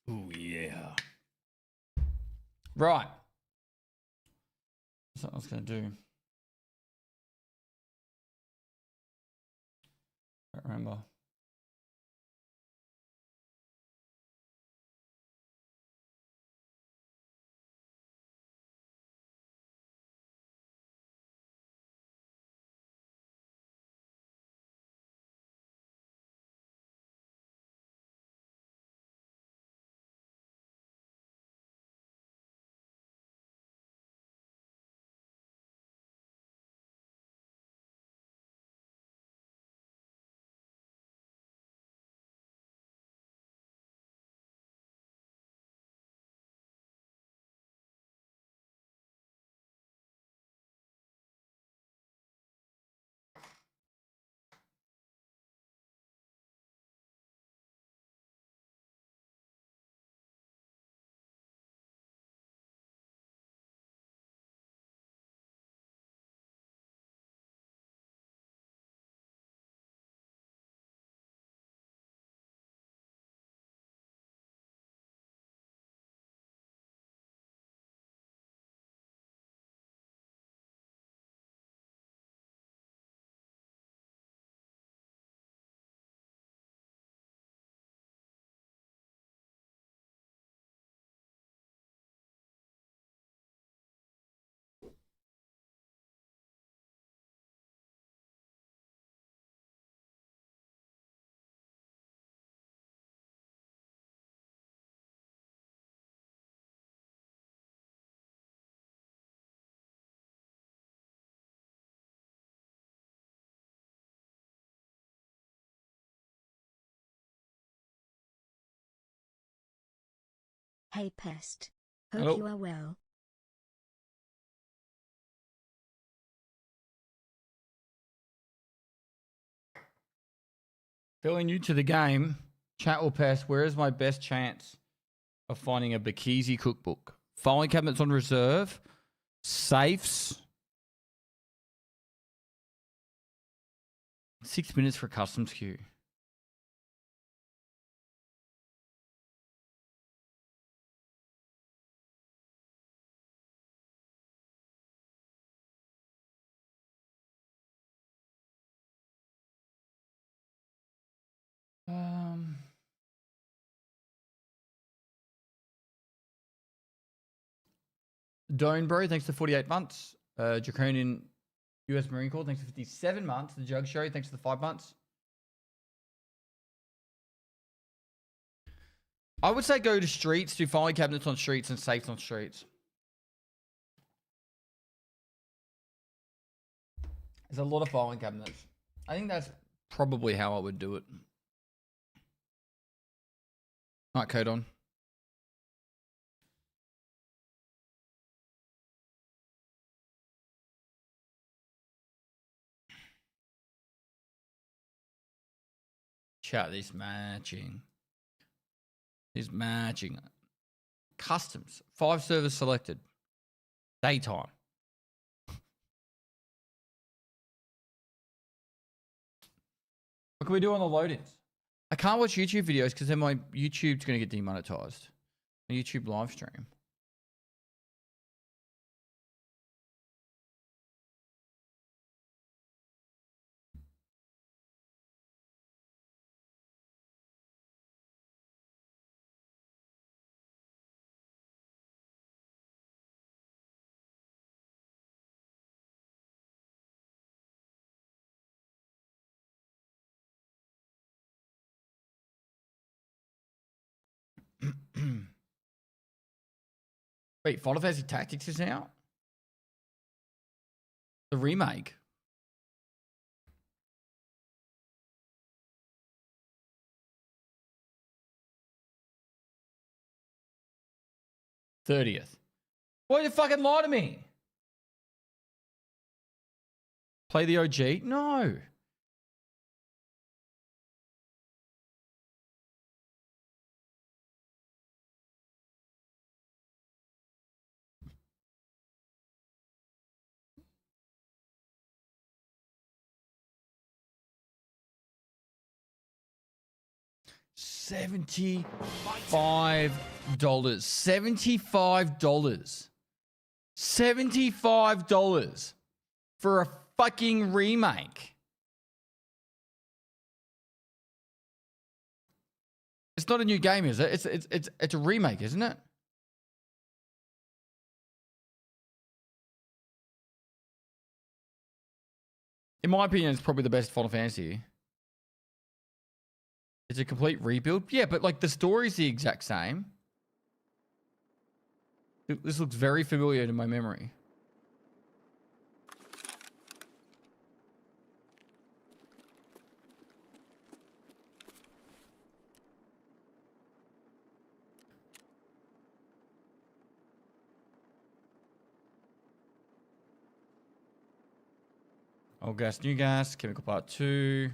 Oh, yeah. Right. That's what I was going to do. I don't remember. Hey Pest. Hope Hello. you are well. Fairly new to the game. Chat or pest, where is my best chance of finding a Bakisi cookbook? Filing cabinets on reserve. Safes. 6 minutes for a customs queue. Doan Bro, thanks for 48 months. Draconian US Marine Corps, thanks for 57 months. The Jug Show, thanks for the 5 months. I would say go to streets, do filing cabinets on streets and safes on streets. There's a lot of filing cabinets. I think that's probably how I would do it. Alright, code on. Chat, this matching. Is matching. Customs. 5 servers selected. Daytime. What can we do on the load-ins? I can't watch YouTube videos because then my YouTube's going to get demonetized. My YouTube live stream. Wait, Final Fantasy Tactics is out? The remake? $30th. Why you fucking lie to me? Play the OG? No. $75. $75. $75 for a fucking remake. It's not a new game, is it? It's a remake, isn't it? In my opinion, it's probably the best Final Fantasy. It's a complete rebuild. Yeah, but like the story's the exact same. This looks very familiar to my memory. Old gas, new gas, chemical part 2.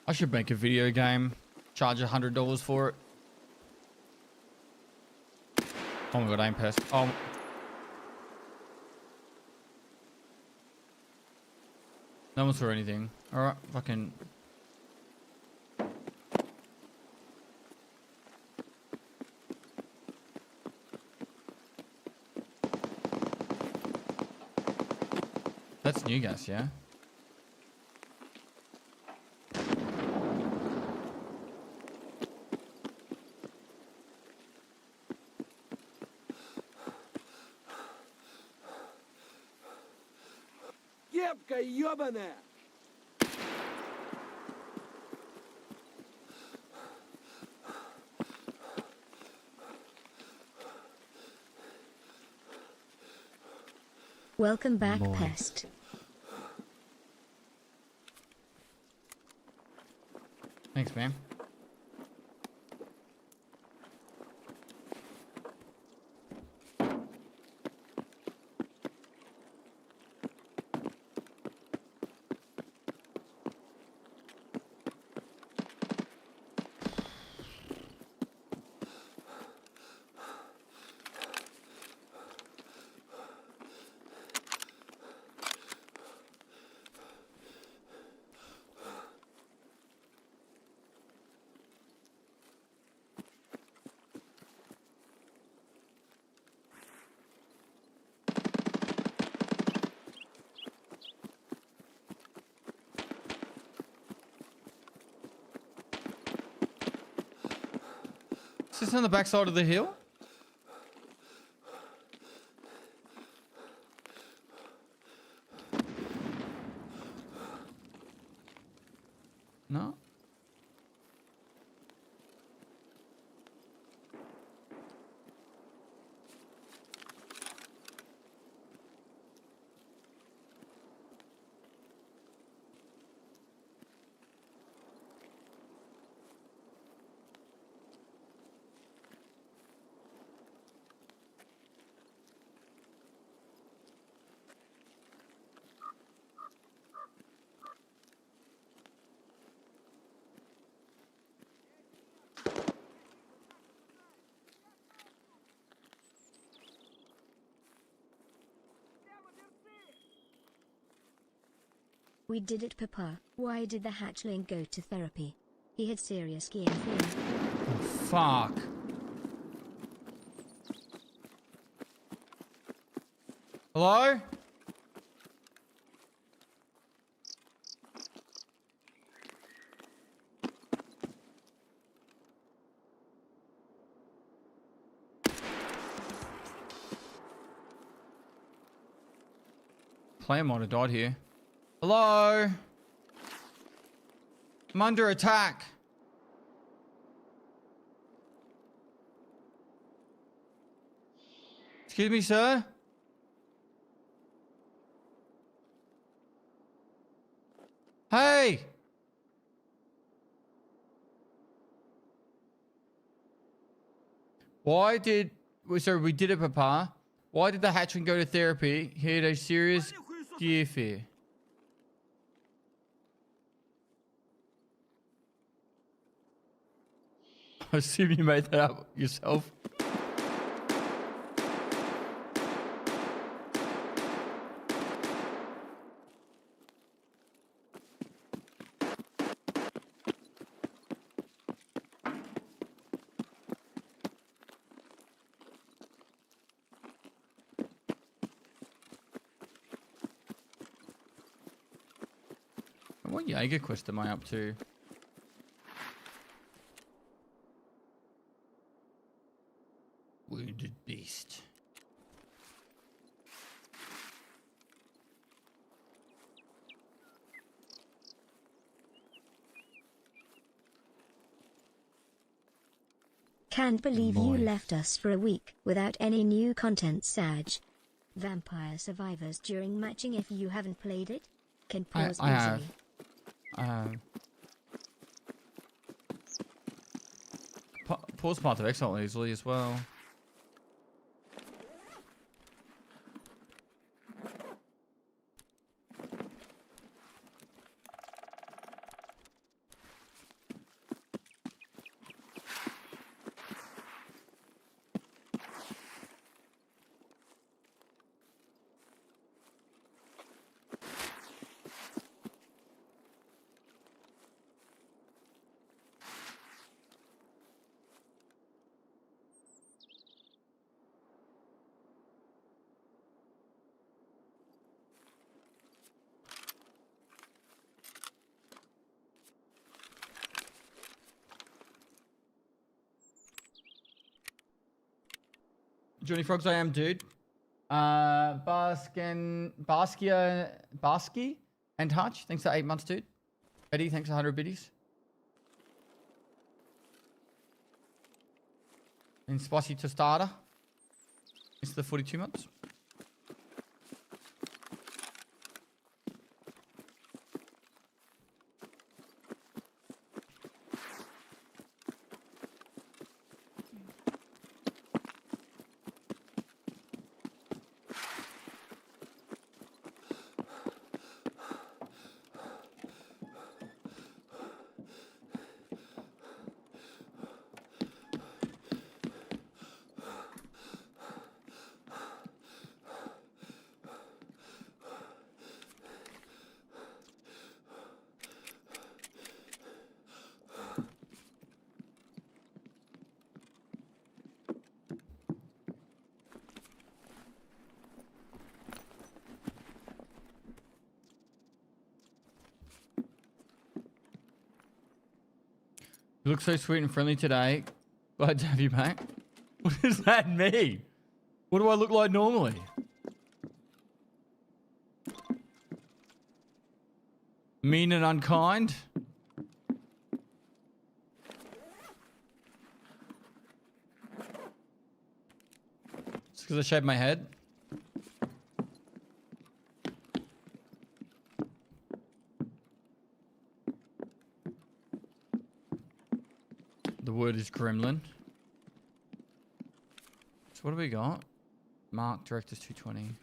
I should make a video game, charge $100 for it. Oh my god, aim pest. Oh. No one saw anything. Alright, fucking. That's new gas, yeah? Кепка ёбаная! Welcome back, Pest. Thanks, man. Is this on the backside of the hill? No? We did it, Papa. Why did the hatchling go to therapy? He had serious gear flu. Fuck. Hello? Player might have died here. Hello? I'm under attack. Excuse me, sir? Hey! Why did... Sorry, we did it, Papa. Why did the hatchling go to therapy? He had a serious gear fear. I assume you made that up yourself. What Jaeger quest am I up to? Wounded beast. Can't believe you left us for a week without any new content, Sag. Vampire Survivors during matching. If you haven't played it, can pause I have. easily. Pause part of Exile easily as well. Johnny Frogs, I am, dude. Basky and Hutch. Thanks for 8 months, dude. Eddie, thanks for 100 biddies. And Spicy Tostada. It's the 42 months. You look so sweet and friendly today. Glad to have you back. What does that mean? What do I look like normally? Mean and unkind? It's because I shaved my head. The word is gremlin. So what do we got? Mark, director's 220.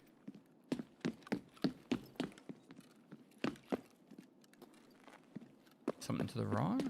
Something to the right?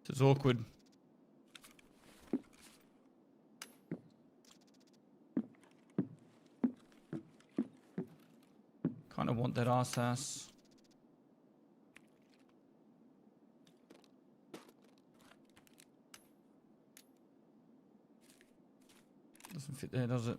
This is awkward. Kind of want that RSAS. Doesn't fit there, does it?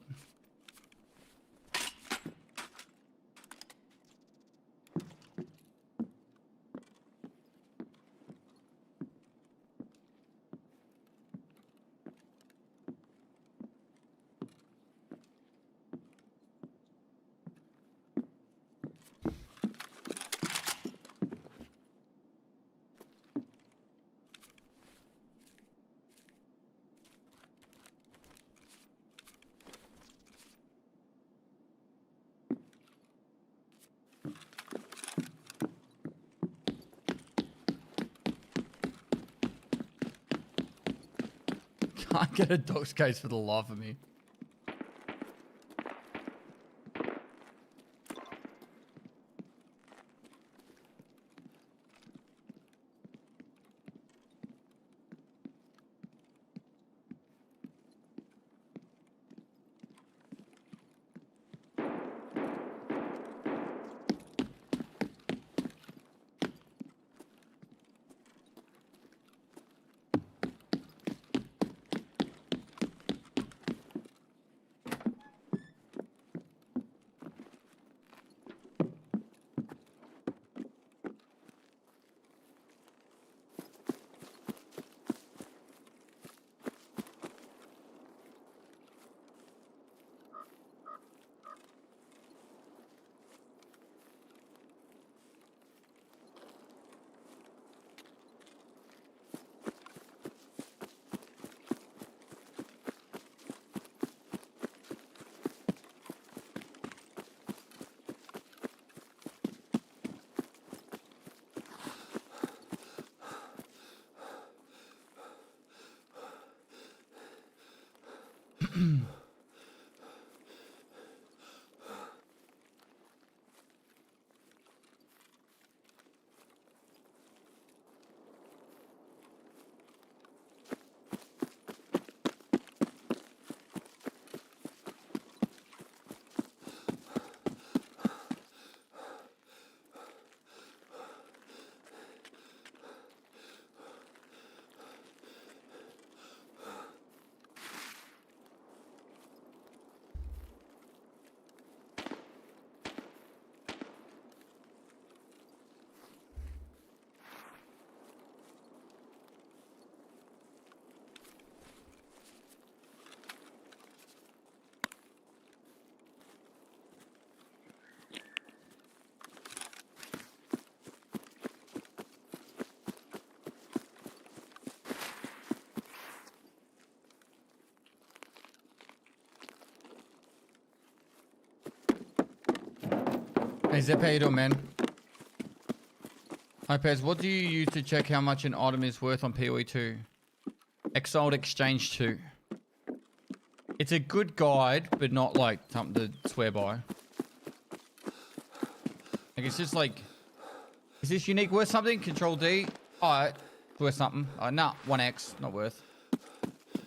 Can't get a dox case for the life of me. Hey, Zep, how you doing, man? Hi, Pez. What do you use to check how much an item is worth on PoE 2? Exiled Exchange 2. It's a good guide, but not like something to swear by. Like, it's just like, is this unique worth something? Control D. Alright, worth something. Nah, 1x, not worth.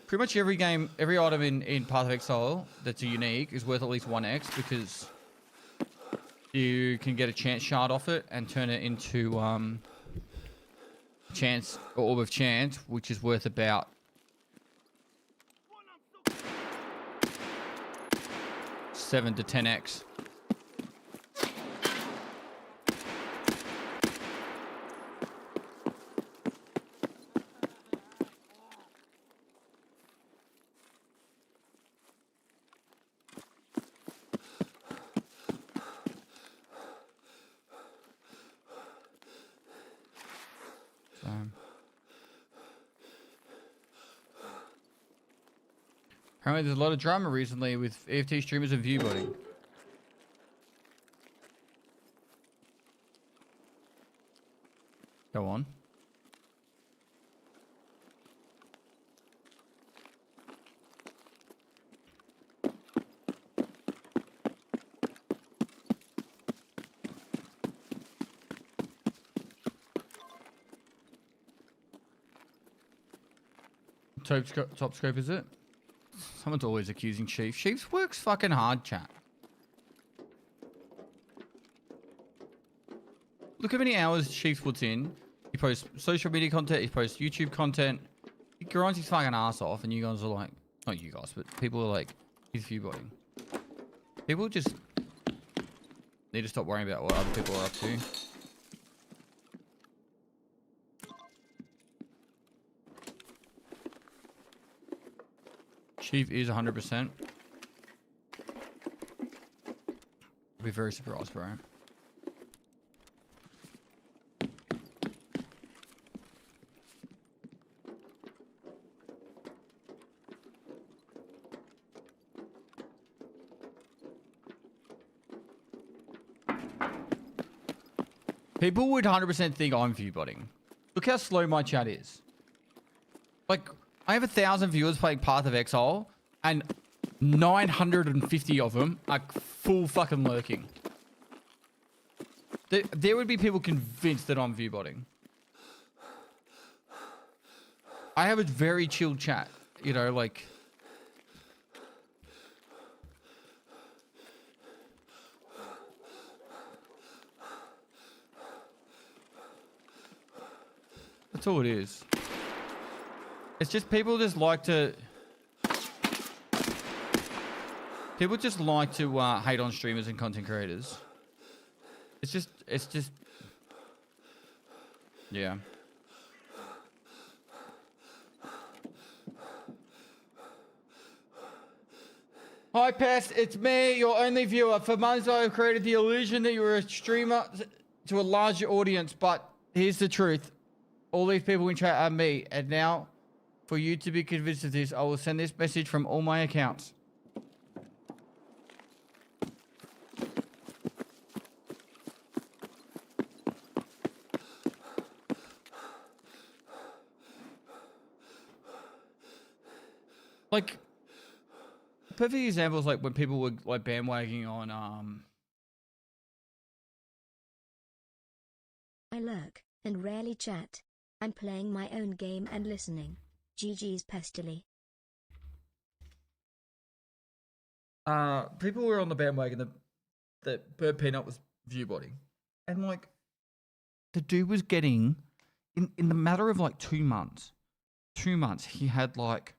Pretty much every game, every item in Path of Exile that's a unique is worth at least 1x because you can get a chance shard off it and turn it into chance or orb of chance, which is worth about 7 to 10x. Apparently there's a lot of drama recently with EFT streamers and viewboarding. Go on. Top scope, is it? Someone's always accusing Chief. Chief's works fucking hard, chat. Look how many hours Chief puts in. He posts social media content, he posts YouTube content. He grinds his fucking ass off, and you guys are like, not you guys, but people are like, he's viewboarding. People just need to stop worrying about what other people are up to. Chief is 100%. I'll be very surprised, bro. People would 100% think I'm viewbotting. Look how slow my chat is. Like, I have 1,000 viewers playing Path of Exile, and 950 of them are full fucking lurking. There would be people convinced that I'm viewbotting. I have a very chill chat, you know, like... That's all it is. It's just people just like to... People just like to hate on streamers and content creators. It's just... Yeah. Hi, Pest. It's me, your only viewer. For months, I have created the illusion that you were a streamer to a larger audience, but here's the truth. All these people in chat are me, and now, for you to be convinced of this, I will send this message from all my accounts. Like, perfect example is like when people were like bandwagoning on I lurk and rarely chat. I'm playing my own game and listening. GG's Pestily. people were on the bandwagon that Bird Peanut was viewbotting, and like the dude was getting in the matter of like 2 months he had like,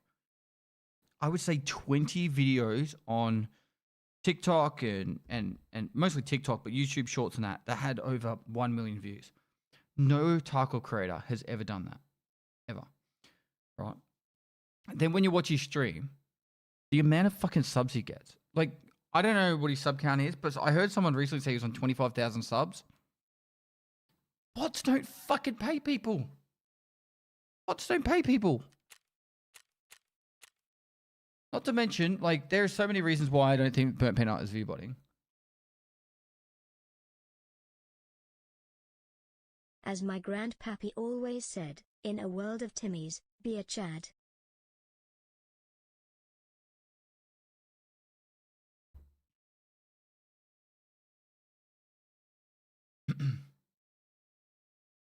I would say 20 videos on TikTok and mostly TikTok, but YouTube Shorts and that had over 1 million views. No Tarkov creator has ever done that, ever. Right? Then when you watch his stream, the amount of fucking subs he gets, like, I don't know what his sub count is, but I heard someone recently say he was on 25,000 subs. Bots don't fucking pay people. Bots don't pay people. Not to mention, like, there are so many reasons why I don't think Burnt Peanut is viewbotting. As my grandpappy always said, in a world of Timmies, be a Chad.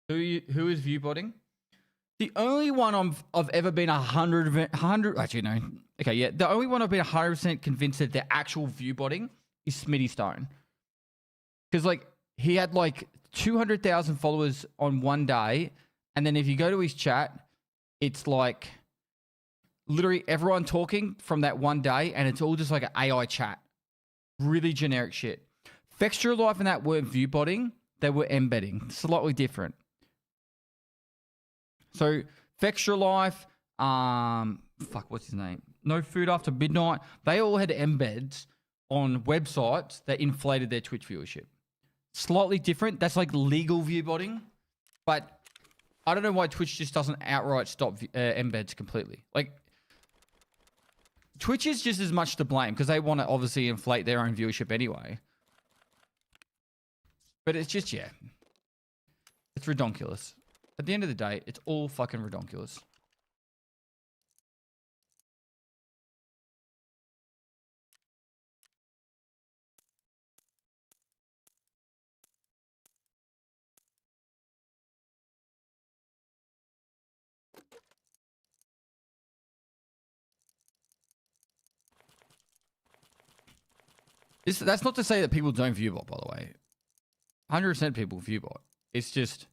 Who is viewbotting? The only one I've ever been 100 actually no. Okay, yeah. The only one I've been 100% convinced that they're actual viewbotting is Smitty Stone. Because like he had like 200,000 followers on one day, and then if you go to his chat, it's like literally everyone talking from that one day, and it's all just like an AI chat. Really generic shit. Fextra Life and that weren't viewbotting, they were embedding. Slightly different. So Fextra Life, what's his name? No Food After Midnight. They all had embeds on websites that inflated their Twitch viewership. Slightly different. That's like legal viewbotting, but I don't know why Twitch just doesn't outright stop embeds completely. Like Twitch is just as much to blame because they want to obviously inflate their own viewership anyway. But it's just, yeah, it's redonkulous. At the end of the day, it's all fucking redonkulous. That's not to say that people don't viewbot, by the way. 100% people viewbot. It's just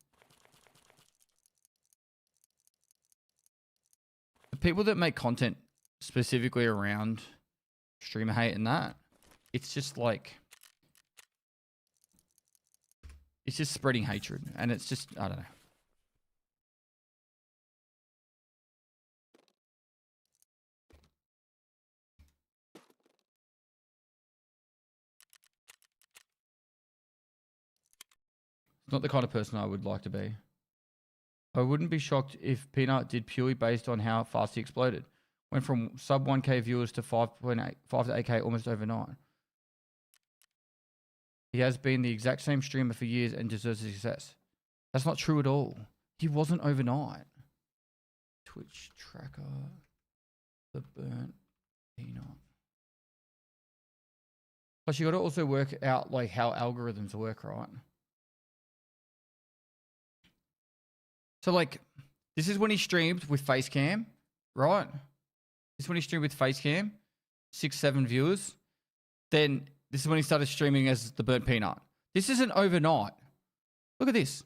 the people that make content specifically around streamer hate and that, it's just like, it's just spreading hatred, and it's just, I don't know. It's not the kind of person I would like to be. I wouldn't be shocked if Peanut did purely based on how fast he exploded. Went from sub 1k viewers to 5 to 8k almost overnight. He has been the exact same streamer for years and deserves success. That's not true at all. He wasn't overnight. Twitch tracker. The Burnt Peanut. Plus you got to also work out like how algorithms work, right? So like, this is when he streamed with Facecam, right? This is when he streamed with Facecam, 6-7 viewers. Then this is when he started streaming as the Burnt Peanut. This isn't overnight. Look at this.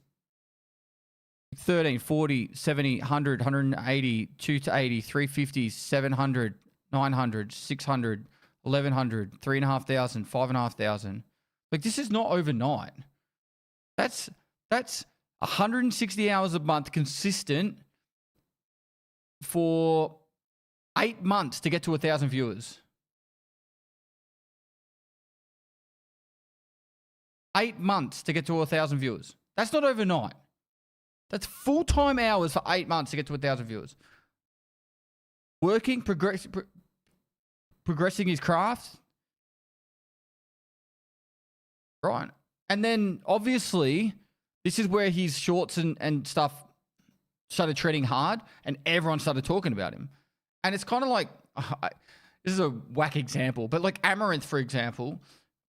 13, 40, 70, 100, 180, 2 to 80, 350, 700, 900, 600, 1100, 3,500, 5,500. Like this is not overnight. That's 160 hours a month consistent for 8 months to get to 1,000 viewers. 8 months to get to 1,000 viewers. That's not overnight. That's full-time hours for 8 months to get to 1,000 viewers. Working, progressing his craft. Right. And then obviously, this is where his shorts and stuff started trending hard and everyone started talking about him. And it's kind of like, this is a whack example, but like Amaranth, for example,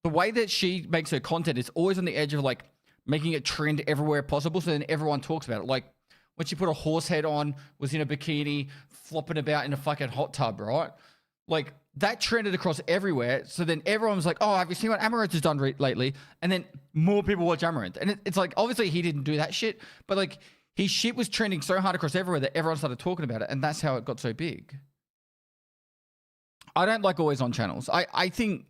the way that she makes her content is always on the edge of like making it trend everywhere possible. So then everyone talks about it. Like when she put a horse head on, was in a bikini, flopping about in a fucking hot tub, right? Like that trended across everywhere. So then everyone was like, oh, have you seen what Amaranth has done lately? And then more people watch Amaranth. And it's like, obviously he didn't do that shit, but like his shit was trending so hard across everywhere that everyone started talking about it. And that's how it got so big. I don't like always on channels. I think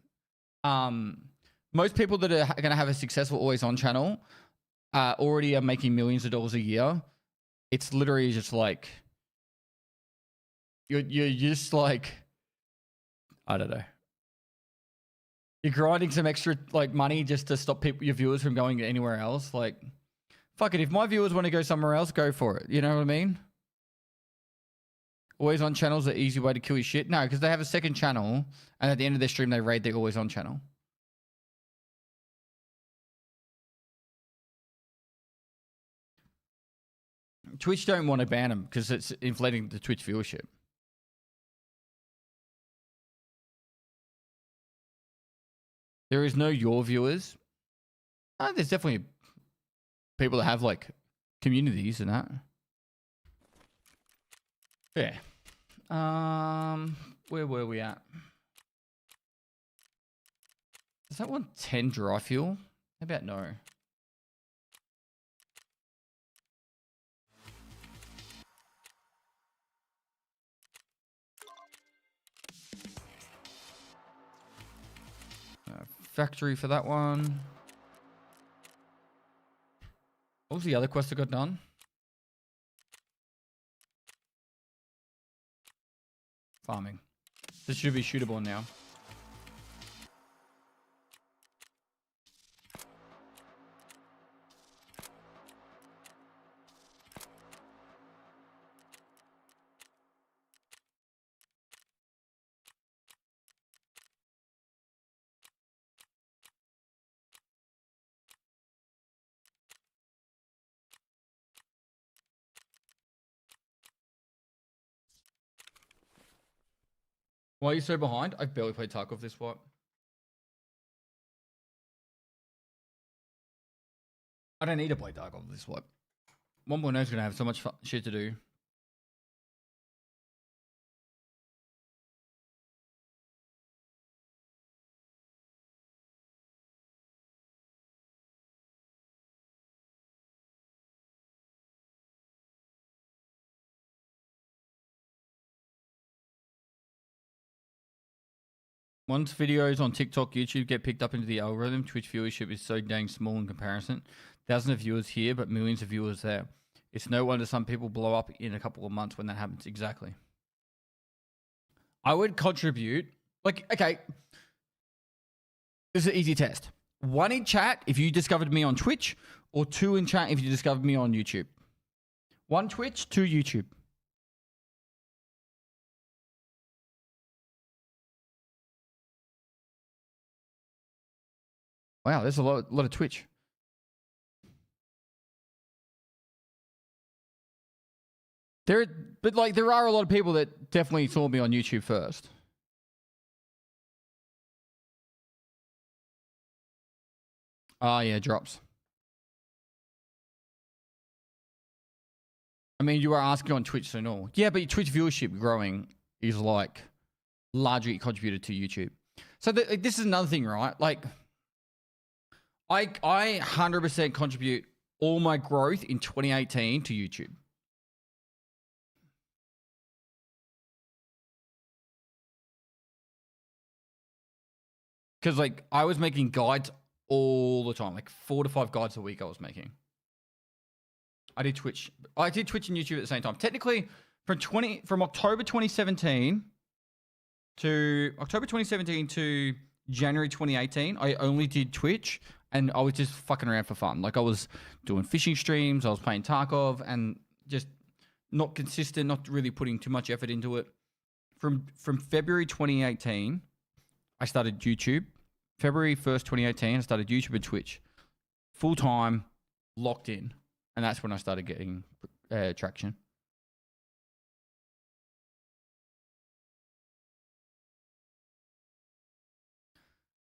most people that are going to have a successful always on channel already are making millions of dollars a year. It's literally just like, you're just like, I don't know. You're grinding some extra like money just to stop your viewers from going anywhere else. Like, fuck it. If my viewers want to go somewhere else, go for it. You know what I mean? Always on channels are an easy way to kill your shit. No, because they have a second channel, and at the end of their stream, they raid their always on channel. Twitch don't want to ban them because it's inflating the Twitch viewership. There is no your viewers. There's definitely people that have like communities and that. Yeah. Where were we at? Does that one 10 dry fuel? How about no? Factory for that one. What was the other quest that got done? Farming. This should be shootable now. Why are you so behind? I've barely played Tarkov this what? I don't need to play Tarkov this what. 1.0 is going to have so much shit to do. Once videos on TikTok, YouTube get picked up into the algorithm, Twitch viewership is so dang small in comparison. Thousands of viewers here, but millions of viewers there. It's no wonder some people blow up in a couple of months when that happens. Exactly. I would contribute. Like, okay. This is an easy test. 1 in chat if you discovered me on Twitch, or 2 in chat if you discovered me on YouTube. 1 Twitch, 2 YouTube. Wow, there's a lot of Twitch. But like there are a lot of people that definitely saw me on YouTube first. Oh yeah, drops. I mean, you are asking on Twitch, so no. Yeah, but your Twitch viewership growing is like largely contributed to YouTube. So this is another thing, right? Like, I 100% contribute all my growth in 2018 to YouTube. Because like I was making guides all the time, like 4 to 5 guides a week I was making. I did Twitch and YouTube at the same time. Technically, from October 2017 to January 2018, I only did Twitch, and I was just fucking around for fun. Like I was doing fishing streams, I was playing Tarkov, and just not consistent, not really putting too much effort into it. From February 2018, I started YouTube. February 1st, 2018, I started YouTube and Twitch. Full time, locked in. And that's when I started getting traction.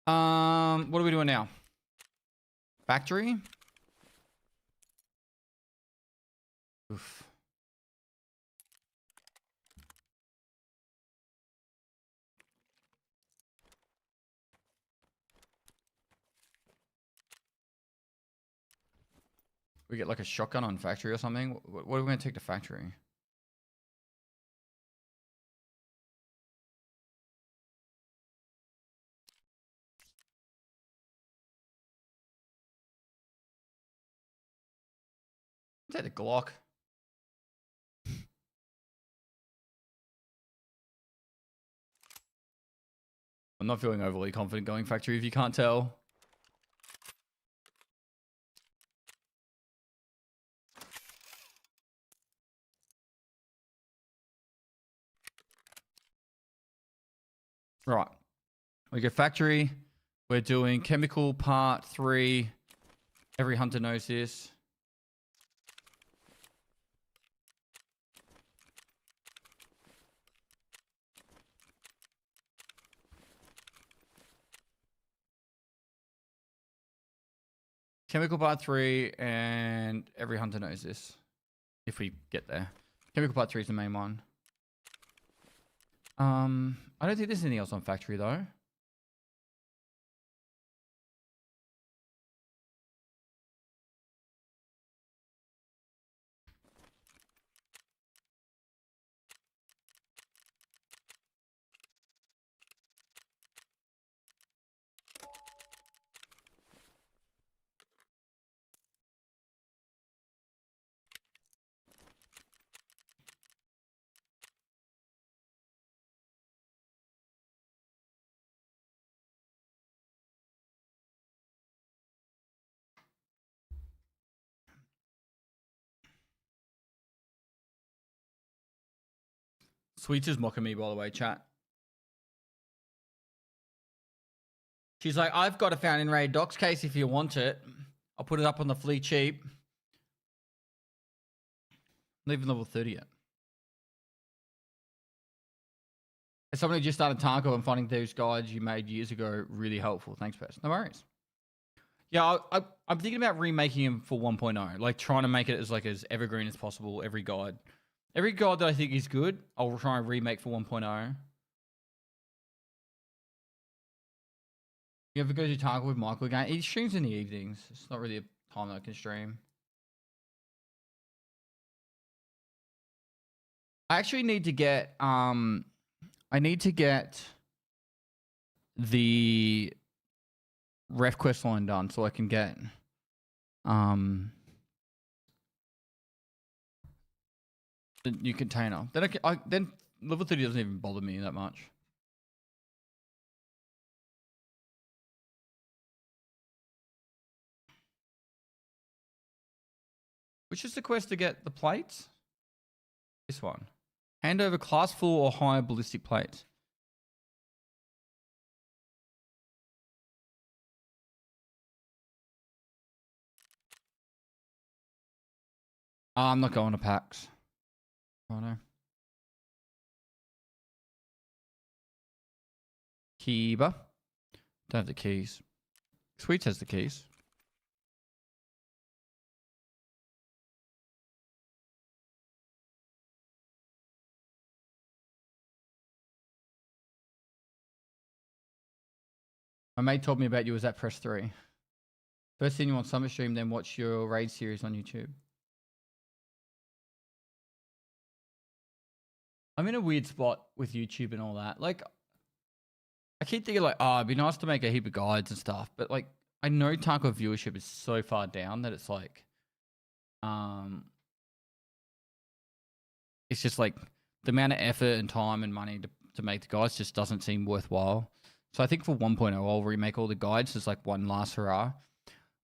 What are we doing now? Factory? Oof. We get like a shotgun on factory or something. What are we going to take to factory? Take the Glock. I'm not feeling overly confident going factory if you can't tell. Right. We go factory. We're doing chemical part 3. Every hunter knows this. Chemical part 3 and every hunter knows this. If we get there. Chemical part 3 is the main one. I don't think there's anything else on factory though. Sweets is mocking me, by the way, chat. She's like, I've got a found in raid docs case if you want it. I'll put it up on the flea cheap. Not even level 30 yet. As someone who just started Tarkov and finding those guides you made years ago really helpful. Thanks, Pest. No worries. Yeah, I'm thinking about remaking him for 1.0. Like trying to make it as evergreen as possible. Every guide that I think is good, I'll try and remake for 1.0. You ever go to Tarkov with Michael again? He streams in the evenings. It's not really a time that I can stream. I actually need to get the ref quest line done so I can get the new container. Then then level 30 doesn't even bother me that much. Which is the quest to get the plates? This one. Hand over class 4 or higher ballistic plates. I'm not going to PAX. Oh no. Kiba. Don't have the keys. Sweets has the keys. My mate told me about you was at press 3. First thing you on Summer Stream, then watch your raid series on YouTube. I'm in a weird spot with YouTube and all that. Like, I keep thinking like, oh, it'd be nice to make a heap of guides and stuff. But like, I know Tarkov viewership is so far down that it's like, it's just like the amount of effort and time and money to make the guides just doesn't seem worthwhile. So I think for 1.0, I'll remake all the guides as like one last hurrah.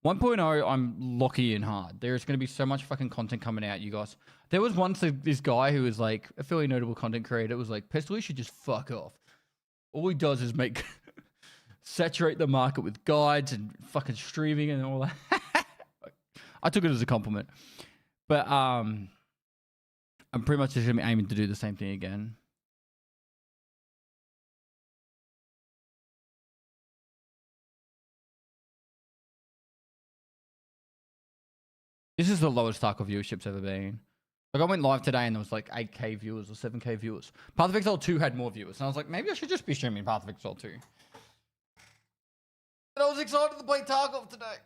1.0, I'm locking in hard. There's going to be so much fucking content coming out, you guys. There was once this guy who was like a fairly notable content creator. It was like, Pestily should just fuck off. All he does is make saturate the market with guides and fucking streaming and all that. I took it as a compliment. But I'm pretty much just going to be aiming to do the same thing again. This is the lowest Tarkov viewership's ever been. Like I went live today and there was like 8k viewers or 7k viewers. Path of Exile 2 had more viewers. And I was like, maybe I should just be streaming Path of Exile 2. And I was excited to play Tarkov today.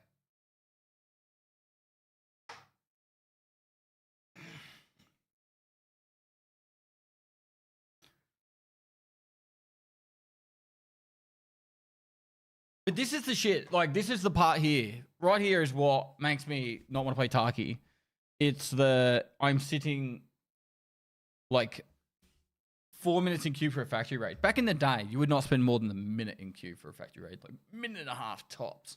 But this is the shit. Like, this is the part here. Right here is what makes me not want to play Tarky. It's the... I'm sitting, like, 4 minutes in queue for a factory raid. Back in the day, you would not spend more than a minute in queue for a factory raid. Like, minute and a half tops.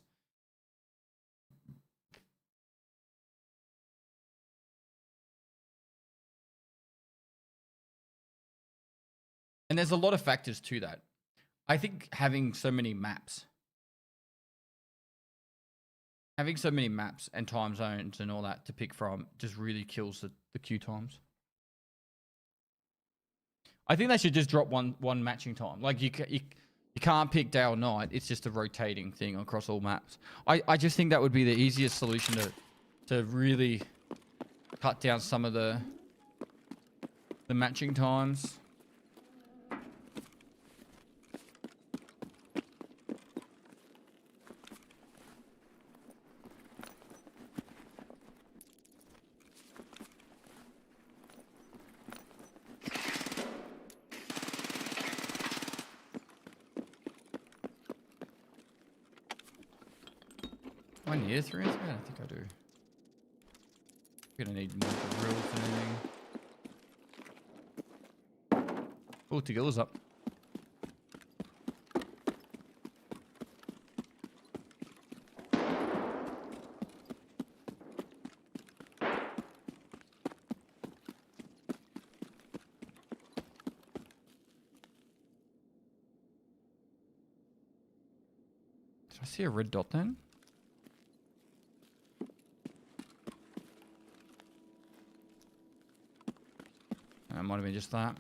And there's a lot of factors to that. I think having so many maps... Having so many maps and time zones and all that to pick from just really kills the queue times. I think they should just drop one matching time. Like you can't pick day or night. It's just a rotating thing across all maps. I just think that would be the easiest solution to really cut down some of the matching times. I need 3 and 3? I don't think I do. I'm gonna need more drills than anything. Oh, Tegilla's up. Did I see a red dot then? It might have been just that.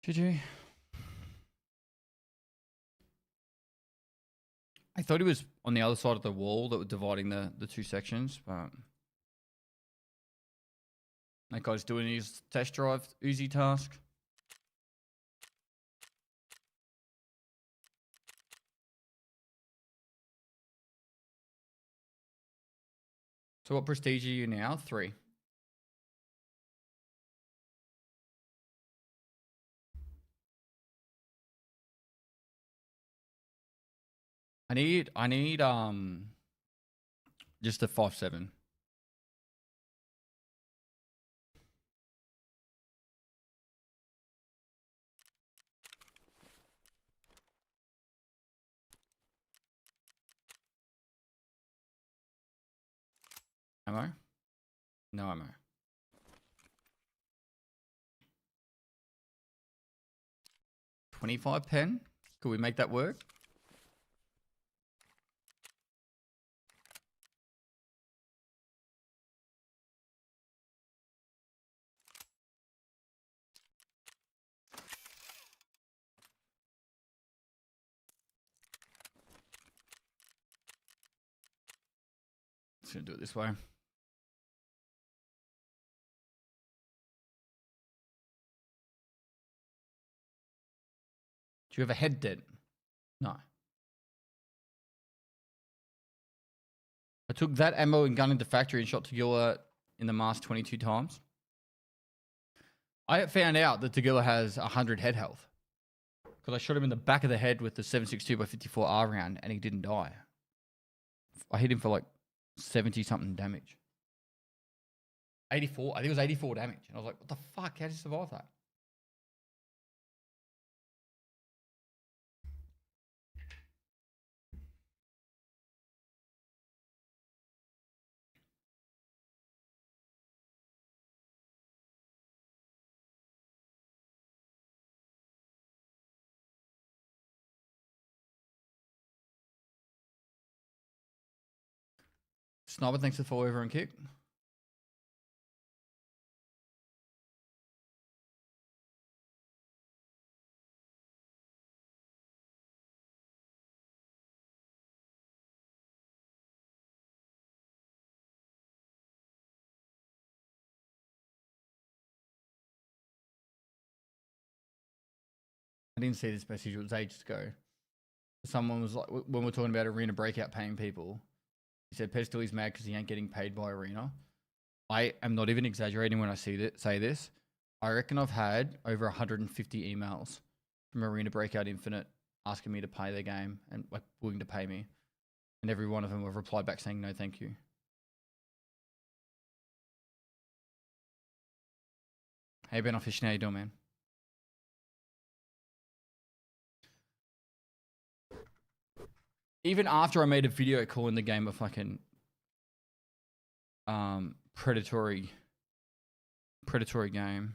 GG. I thought he was on the other side of the wall that was dividing the two sections, but that guy's doing his test drive Uzi task. So what prestige are you now? 3. I need just a 5-7. Ammo? No ammo. $25 pen? Could we make that work? Just gonna do it this way. Do you have a head dent? No. I took that ammo and gun into factory and shot Tagilla in the mask 22 times. I found out that Tagilla has 100 head health. Because I shot him in the back of the head with the 7.62x54R round and he didn't die. I hit him for like 70 something damage. 84, I think it was 84 damage. And I was like, what the fuck? How did you survive that? Sniper, thanks for the follow over and kick. I didn't see this message. It was ages ago. Someone was like, when we're talking about Arena Breakout paying people, he said Pestyly's mad because he ain't getting paid by Arena. I am not even exaggerating when I say this. I reckon I've had over 150 emails from Arena Breakout Infinite asking me to play their game and like willing to pay me. And every one of them have replied back saying no thank you. Hey Ben Official, how you doing, man? Even after I made a video calling the game a fucking predatory game.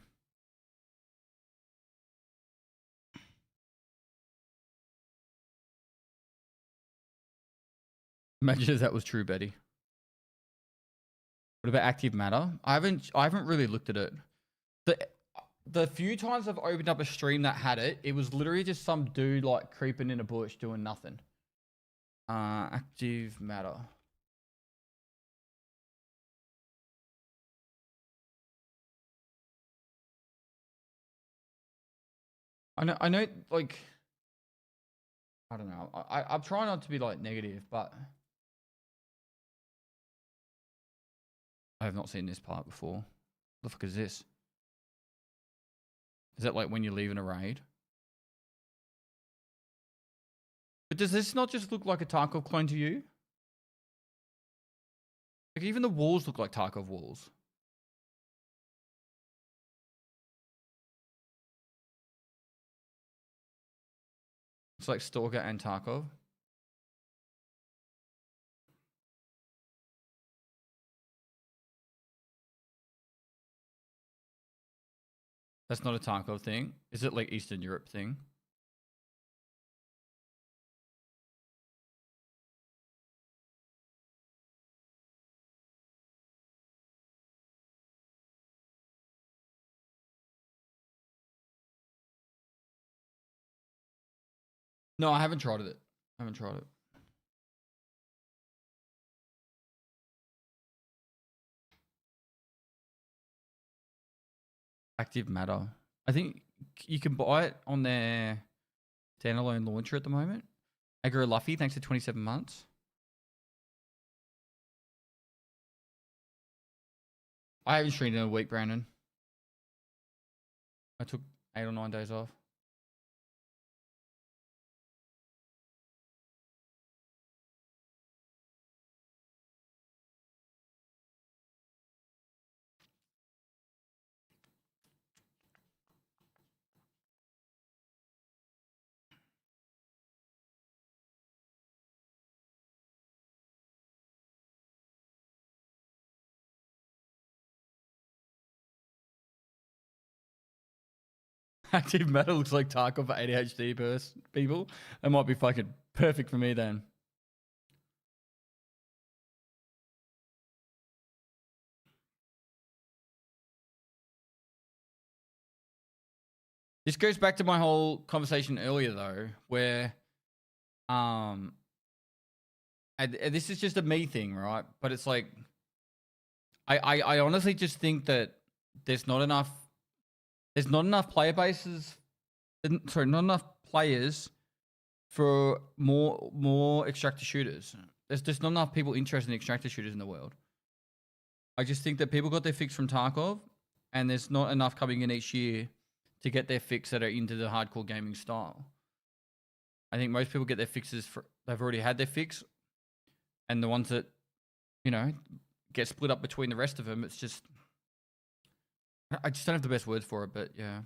Imagine if that was true, Betty. What about active matter? I haven't really looked at it. The few times I've opened up a stream that had it, it was literally just some dude like creeping in a bush doing nothing. Active matter. I know, like, I don't know. I'm trying not to be like negative, but I have not seen this part before. What the fuck is this? Is that like when you're leaving a raid? But does this not just look like a Tarkov clone to you? Like even the walls look like Tarkov walls. It's like Stalker and Tarkov. That's not a Tarkov thing. Is it like Eastern Europe thing? No, I haven't tried it. I haven't tried it. Active matter. I think you can buy it on their standalone launcher at the moment. Agro Luffy, thanks for 27 months. I haven't streamed in a week, Brandon. I took 8 or 9 days off. Active matter looks like Tarkov for ADHD people. That might be fucking perfect for me then. This goes back to my whole conversation earlier though, where and this is just a me thing, right? But it's like I honestly just think that there's not enough player bases, sorry, not enough players for more extractor shooters. There's just not enough people interested in extractor shooters in the world. I just think that people got their fix from Tarkov, and there's not enough coming in each year to get their fix that are into the hardcore gaming style. I think most people get their fixes they've already had their fix, and the ones that, you know, get split up between the rest of them, it's just, I just don't have the best words for it, but yeah.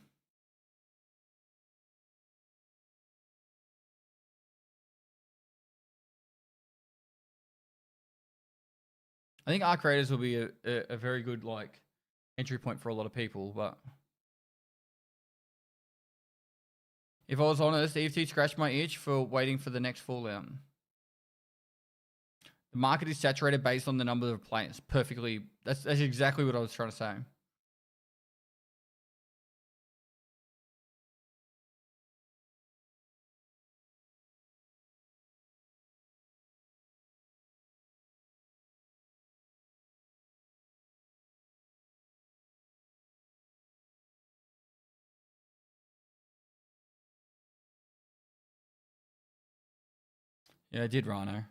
I think Arc Raiders will be a very good like entry point for a lot of people, but if I was honest, EFT scratched my itch for waiting for the next Fallout. The market is saturated based on the number of players. Perfectly. That's exactly what I was trying to say. Yeah, I did, Rhino.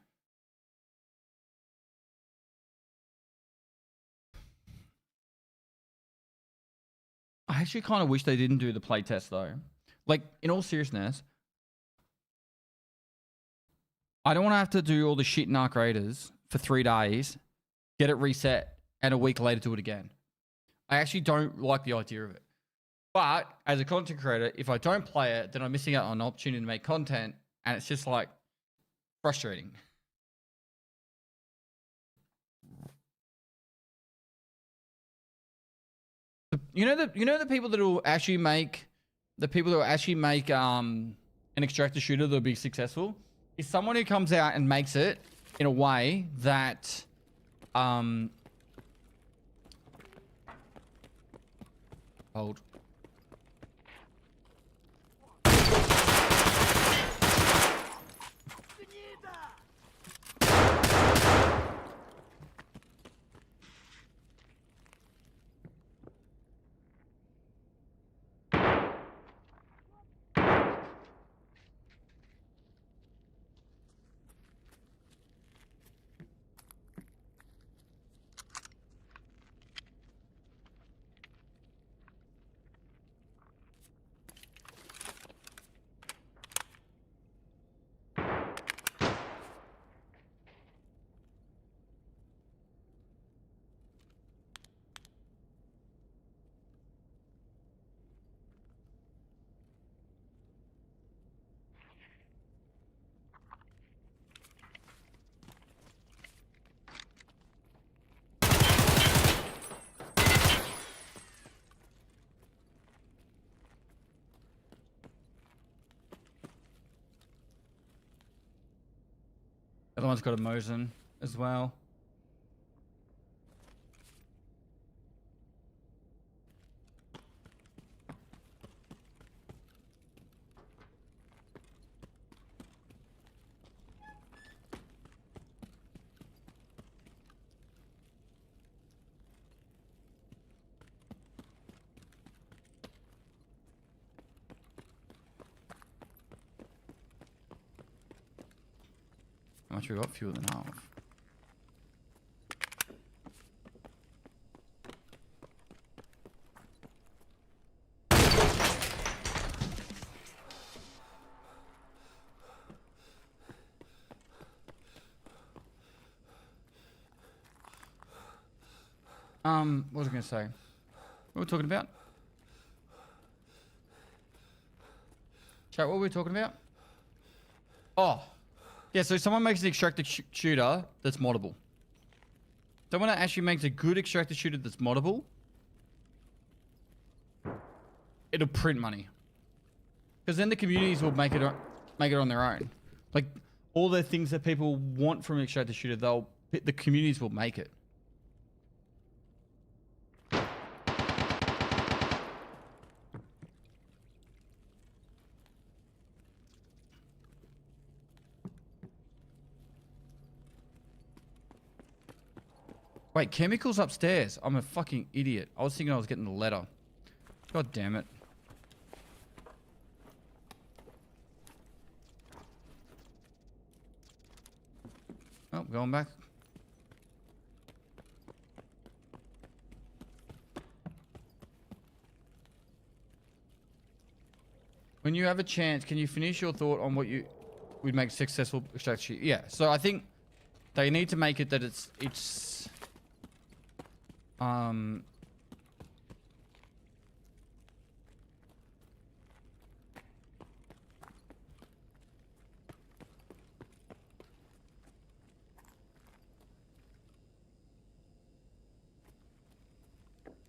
I actually kind of wish they didn't do the playtest though. Like, in all seriousness, I don't want to have to do all the shit in Arc Raiders for 3 days, get it reset, and a week later do it again. I actually don't like the idea of it. But as a content creator, if I don't play it, then I'm missing out on an opportunity to make content, and it's just like frustrating. You know the people that will actually make an extractor shooter that'll be successful is someone who comes out and makes it in a way that hold. The other one's got a Mosin as well. How much we got? Fewer than half. What was I going to say? What were we talking about? Chat, what were we talking about? Oh. Yeah, so someone makes an extractor shooter that's moddable. Someone that actually makes a good extractor shooter that's moddable, it'll print money. Because then the communities will make it on their own. Like, all the things that people want from an extractor shooter, the communities will make it. Wait, chemicals upstairs. I'm a fucking idiot. I was thinking I was getting the letter. God damn it. Oh, going back. When you have a chance, can you finish your thought on what you would make successful extraction? Yeah, so I think they need to make it that it's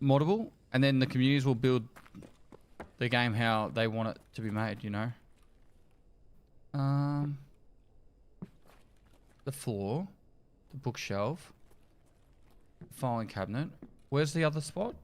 moddable, and then the communities will build the game how they want it to be made, you know? The floor. The bookshelf. Filing cabinet. Where's the other spot?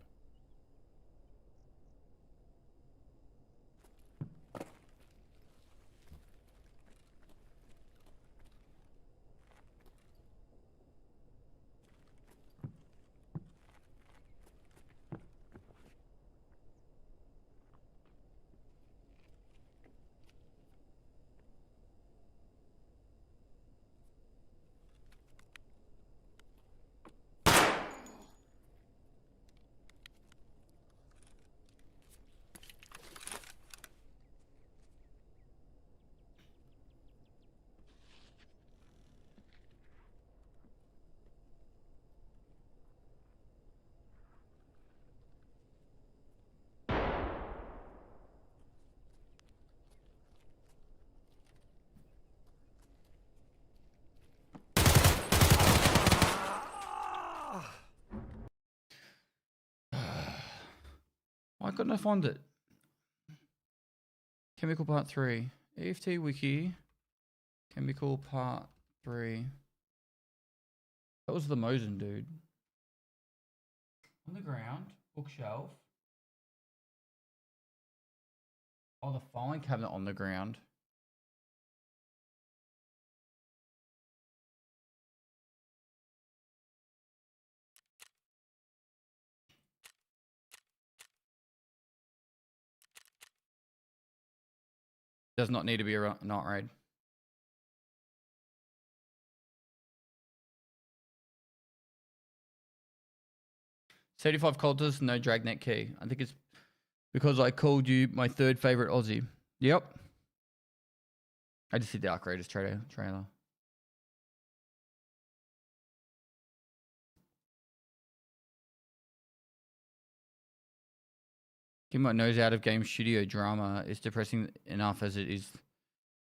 Why couldn't I find it? Chemical part 3. EFT wiki. Chemical part 3. That was the Mosin dude. On the ground. Bookshelf. Oh, the filing cabinet on the ground. Does not need to be a not raid. $75 cultists, no dragnet key. I think it's because I called you my third favorite Aussie. Yep. I just see Dark Raiders trailer. Keep my nose out of game studio drama is depressing enough as it is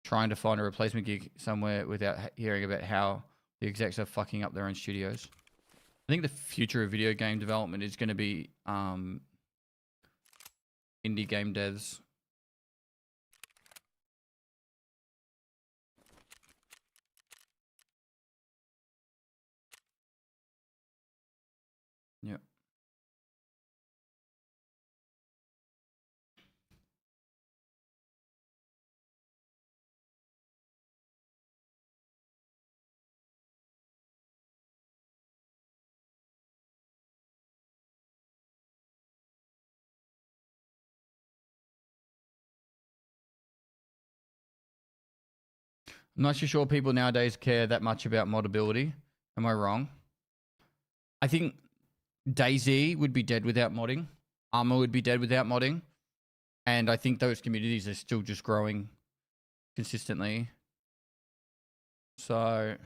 trying to find a replacement gig somewhere without hearing about how the execs are fucking up their own studios. I think the future of video game development is going to be indie game devs. Yep. I'm not too sure people nowadays care that much about modability. Am I wrong? I think DayZ would be dead without modding. Armor would be dead without modding. And I think those communities are still just growing consistently. So...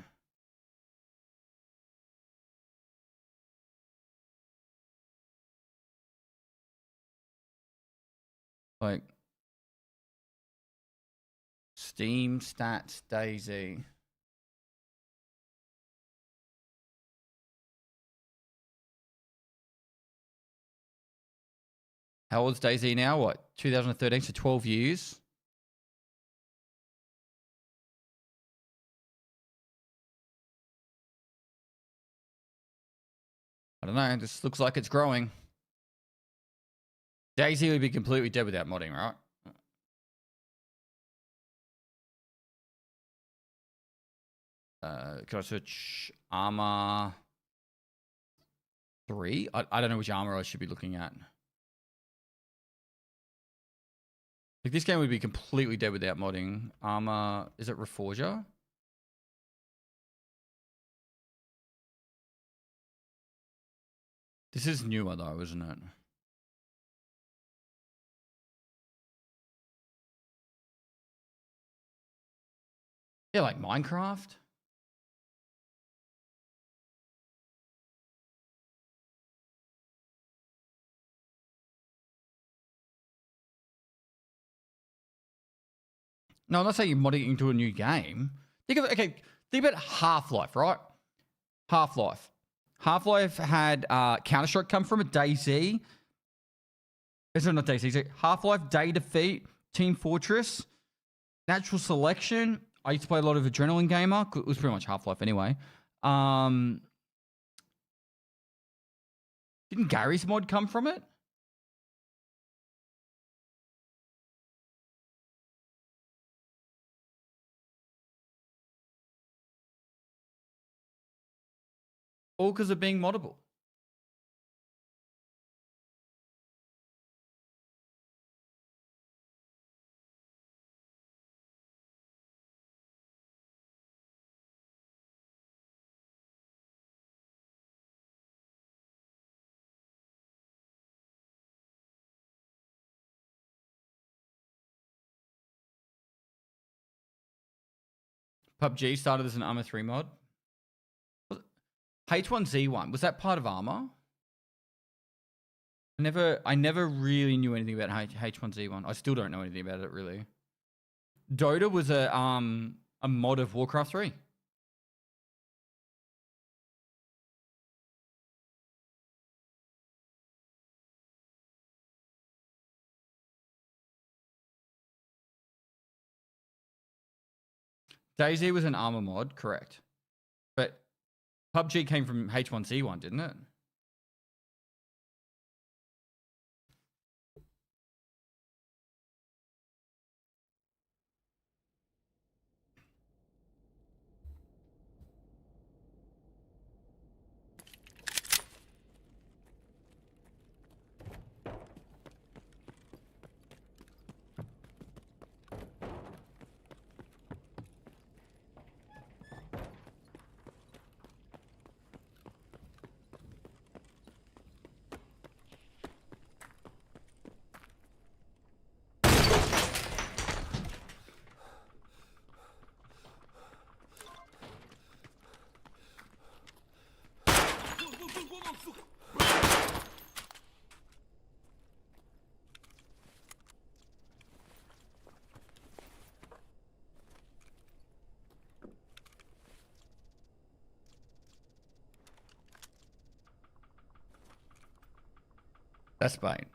like... Steam stats DayZ. How old's DayZ now? What? 2013, so 12 years. I don't know. This looks like it's growing. DayZ would be completely dead without modding, right? Can I search armor 3? I don't know which armor I should be looking at. Like, this game would be completely dead without modding. Armor, is it Reforger? This is newer though, isn't it? Yeah, like Minecraft. No, I'm not saying you're modding it into a new game. Think about Half-Life, right? Half-Life. Half-Life had Counter-Strike come from it, DayZ. It's not DayZ. Half-Life, Day Defeat, Team Fortress, Natural Selection. I used to play a lot of Adrenaline Gamer. It was pretty much Half-Life anyway. Didn't Gary's mod come from it? All because of being moddable. PUBG started as an Arma 3 mod. H1Z1, was that part of Arma? I never really knew anything about H1Z1. I still don't know anything about it really. Dota was a mod of Warcraft 3. DayZ was an Arma mod, correct. But PUBG came from H1Z1, didn't it? That's fine.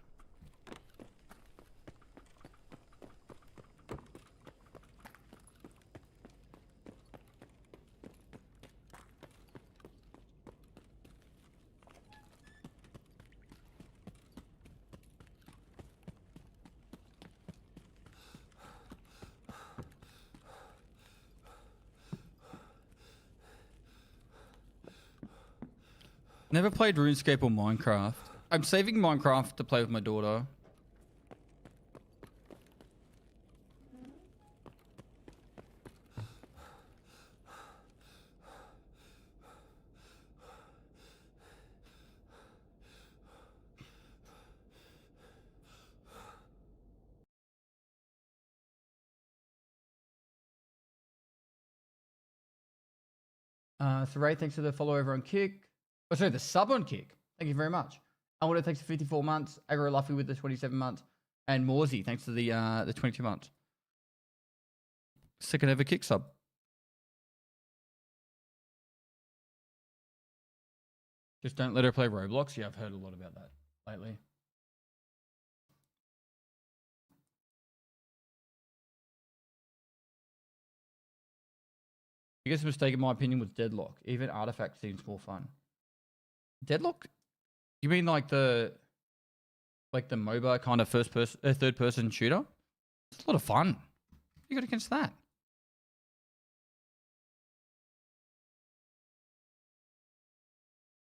Never played RuneScape or Minecraft. I'm saving Minecraft to play with my daughter. So Ray, thanks for the follow over on Kick. Oh, sorry, the sub on Kick. Thank you very much. Alwada, thanks for 54 months. Agro Luffy with the 27 months. And Morsey, thanks for the 22 months. Second ever Kick sub. Just don't let her play Roblox. Yeah, I've heard a lot about that lately. Biggest mistake in my opinion was Deadlock. Even Artifact seems more fun. Deadlock? You mean like the MOBA kind of third person shooter? It's a lot of fun. What you got against that?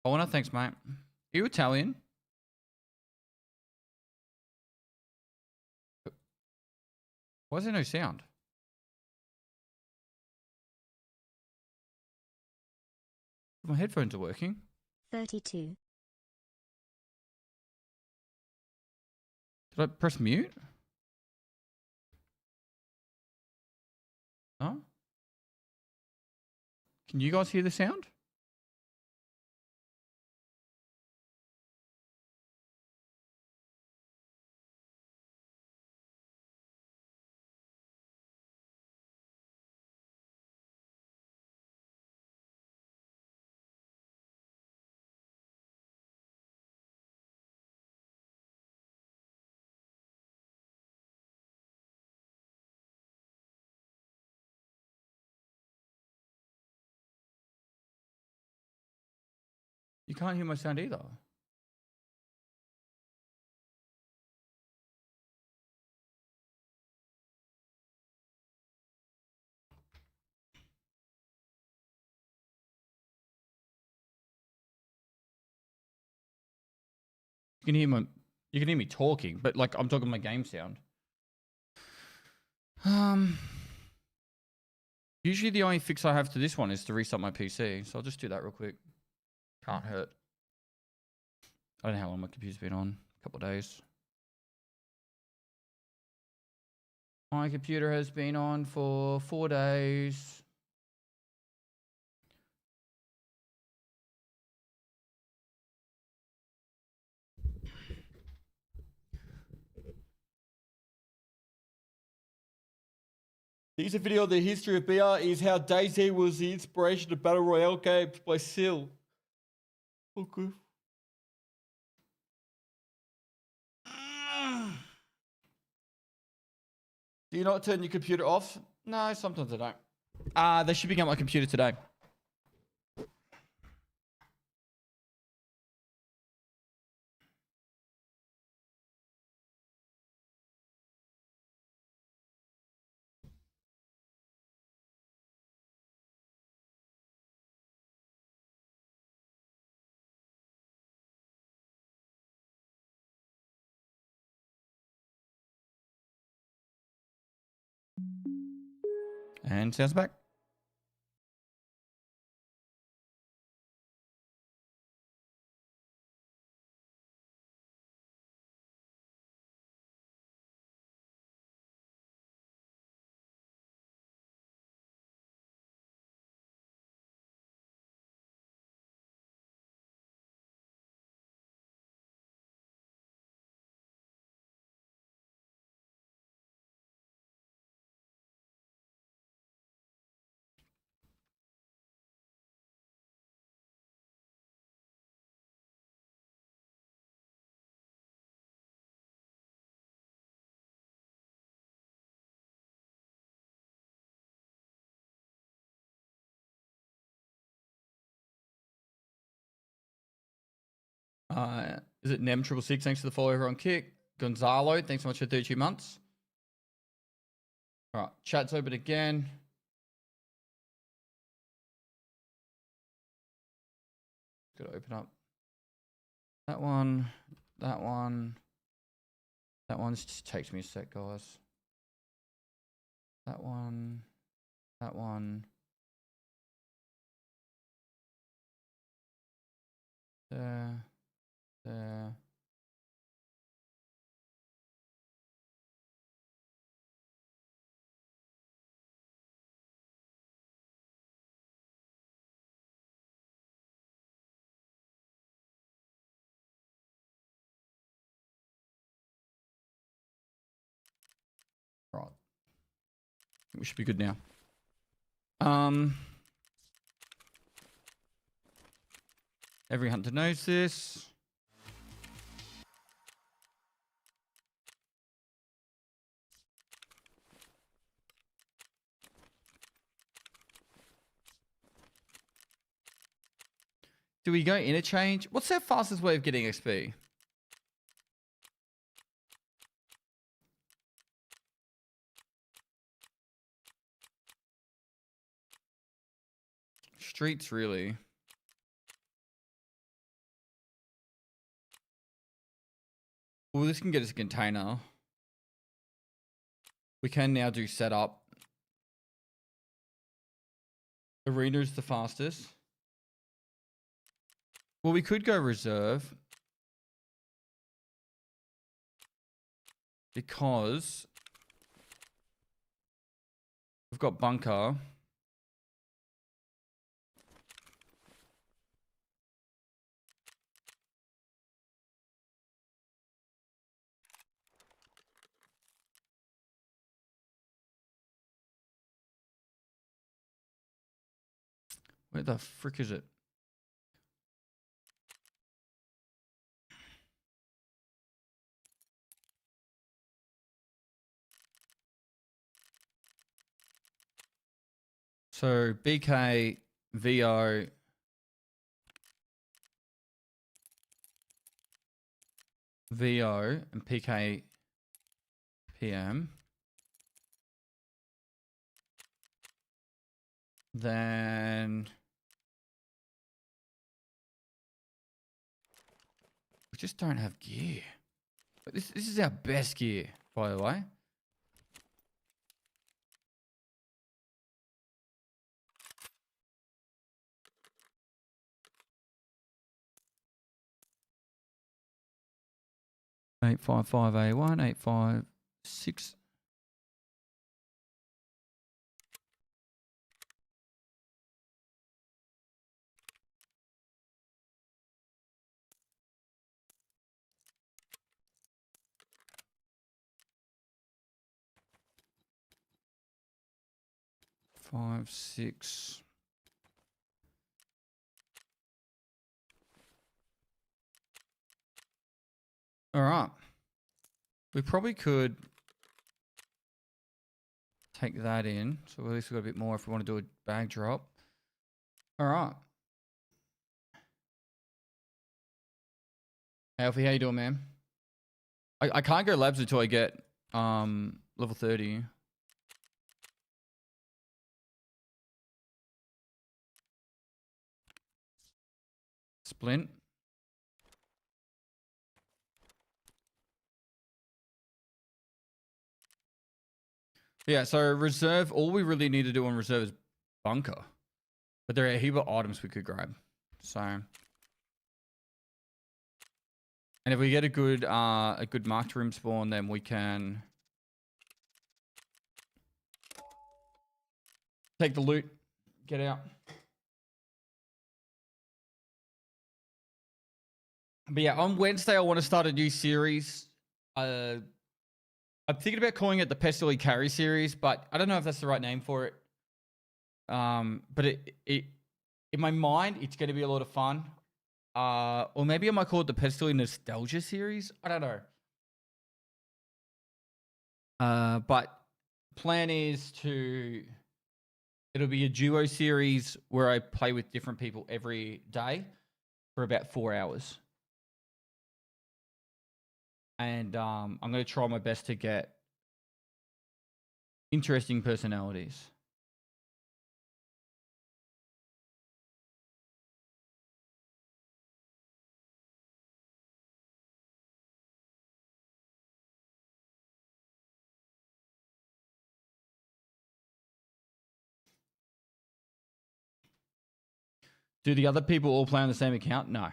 Oh, thanks, mate. Are you Italian? Why is there no sound? My headphones are working. 32. Did I press mute? No? Can you guys hear the sound? You can't hear my sound either. You can hear me talking, but like I'm talking my game sound. Usually the only fix I have to this one is to restart my PC, so I'll just do that real quick. Can't hurt. I don't know how long my computer's been on. A couple of days. My computer has been on for 4 days. Here's a video of the history of BR is how DayZ was the inspiration of Battle Royale games by Sil. Okay. Do you not turn your computer off? No, sometimes I don't. They're shipping out my computer today. And sounds back. Is it Nem666? Thanks for the follow over on Kick. Gonzalo, thanks so much for 32 months. All right, chat's open again. Got to open up that one, that one, that one. This just takes me a sec, guys. That one, that one. There. There. Right. We should be good now. Every hunter knows this. Do we go interchange? What's their fastest way of getting XP? Streets, really. Well, this can get us a container. We can now do setup. Arena is the fastest. Well, we could go reserve. Because we've got bunker. Where the frick is it? So BK, VO, VO and PK PM. Then we just don't have gear. But this is our best gear, by the way. Eight 855A1, 856. Five, 6. All right. We probably could take that in. So at least we've got a bit more if we want to do a bag drop. All right. Alfie, how you doing, man? I can't go labs until I get level 30. Splint. Yeah, so reserve, all we really need to do on reserve is bunker. But there are a heap of items we could grab. So, and if we get a good marked room spawn, then we can take the loot, get out. But yeah, on Wednesday, I want to start a new series. I'm thinking about calling it the Pestily Carry series, but I don't know if that's the right name for it. But it in my mind, it's going to be a lot of fun. Or maybe I might call it the Pestily Nostalgia series. I don't know. But plan is it'll be a duo series where I play with different people every day for about 4 hours. And I'm going to try my best to get interesting personalities. Do the other people all play on the same account? No.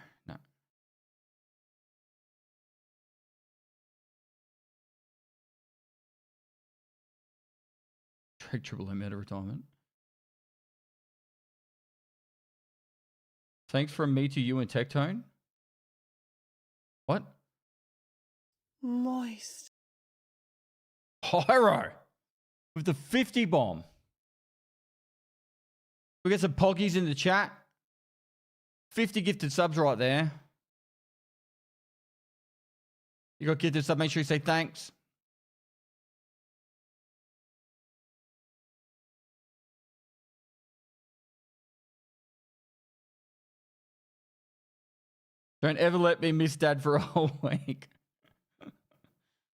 Triple M out of retirement. Thanks from me to you and Tectone. What? Moist. Pyro with the 50 bomb. We got some poggies in the chat. 50 gifted subs right there. You got gifted sub, make sure you say thanks. Don't ever let me miss Dad for a whole week.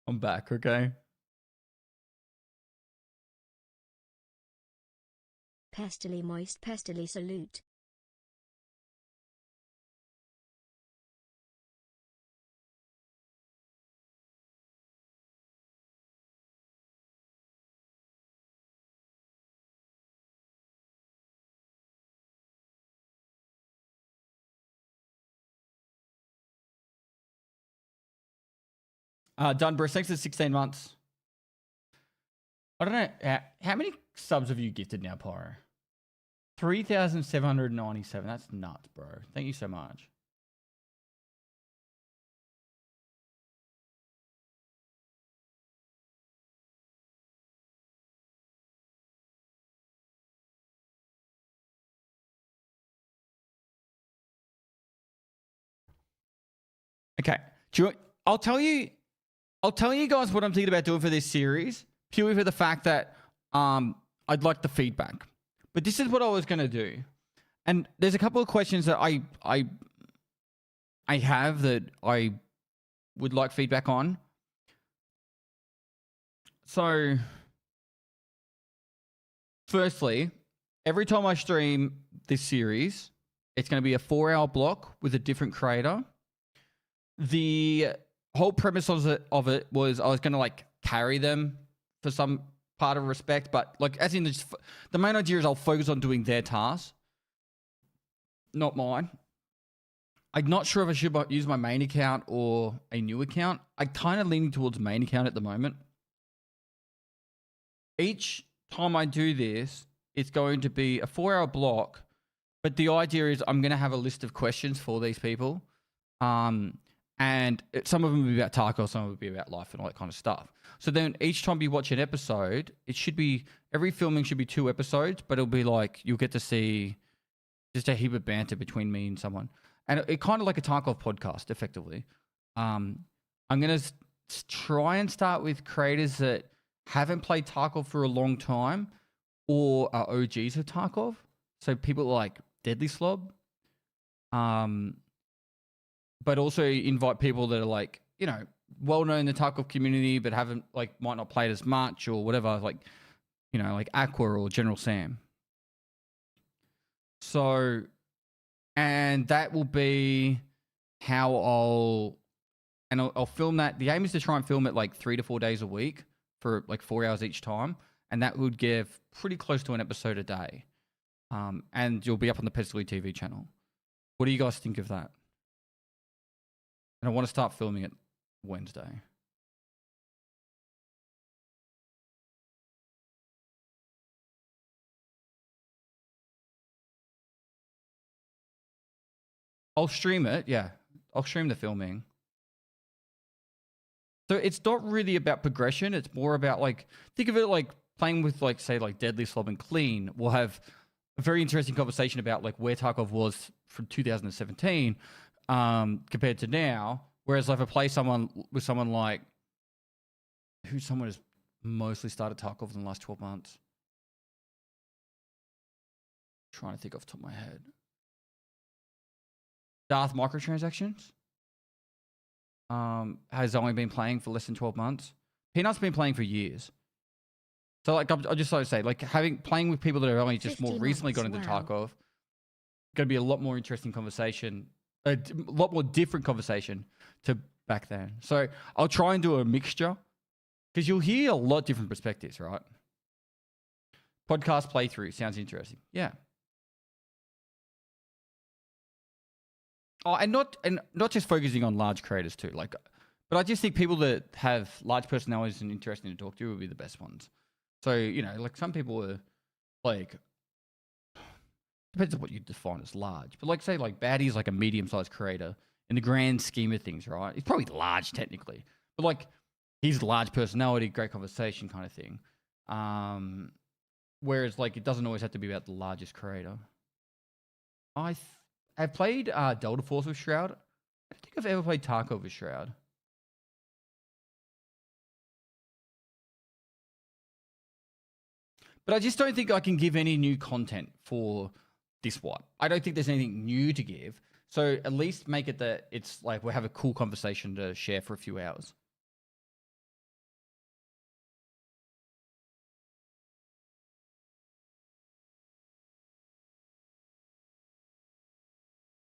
I'm back, okay? Pestily moist, pestily salute. Dunbrush, thanks for 16 months. I don't know. How many subs have you gifted now, Pyro? 3,797. That's nuts, bro. Thank you so much. Okay. I'll tell you guys what I'm thinking about doing for this series, purely for the fact that I'd like the feedback. But this is what I was going to do. And there's a couple of questions that I have that I would like feedback on. So, firstly, every time I stream this series, it's going to be a 4-hour block with a different creator. The whole premise of it was I was going to like carry them for some part of respect, but like as in the main idea is I'll focus on doing their tasks, not mine. I'm not sure if I should use my main account or a new account. I'm kind of leaning towards main account at the moment. Each time I do this, it's going to be a 4-hour block, but the idea is I'm going to have a list of questions for these people. And some of them will be about Tarkov, some will be about life and all that kind of stuff. So then each time you watch an episode, it should be, every filming should be 2 episodes, but it'll be like, you'll get to see just a heap of banter between me and someone. And it kind of like a Tarkov podcast, effectively. I'm going to try and start with creators that haven't played Tarkov for a long time or are OGs of Tarkov. So people like Deadly Slob. But also invite people that are like, you know, well-known in the Tarkov community, but haven't, like, might not play it as much or whatever, like, you know, like Aqua or General Sam. So, and that will be how I'll film that. The aim is to try and film it like 3 to 4 days a week for like 4 hours each time. And that would give pretty close to an episode a day. And you'll be up on the Pestily TV channel. What do you guys think of that? And I want to start filming it Wednesday. I'll stream it, yeah. I'll stream the filming. So it's not really about progression. It's more about like, think of it like playing with like, say like Deadly Slob and Clean. We'll have a very interesting conversation about like where Tarkov was from 2017 compared to now. Whereas if I play with someone like, who's someone who's mostly started Tarkov in the last 12 months? Trying to think off the top of my head. Darth Microtransactions has only been playing for less than 12 months. Peanut's been playing for years. So like I'll just like say, like playing with people that have only just more recently got into Tarkov, going to be a lot more interesting conversation, a lot more different conversation to back then. So I'll try and do a mixture because you'll hear a lot different perspectives, right? Podcast playthrough sounds interesting. Yeah. Oh, and not just focusing on large creators too. Like, but I just think people that have large personalities and interesting to talk to will be the best ones. So, you know, like some people are like, depends on what you define as large, but like say like Baddie's like a medium-sized creator in the grand scheme of things, right? He's probably large technically, but like he's large personality, great conversation kind of thing. Whereas like it doesn't always have to be about the largest creator. I've played Delta Force with Shroud. I don't think I've ever played Tarkov with Shroud. But I just don't think I can give any new content for this one. I don't think there's anything new to give. So at least make it that it's like we'll have a cool conversation to share for a few hours.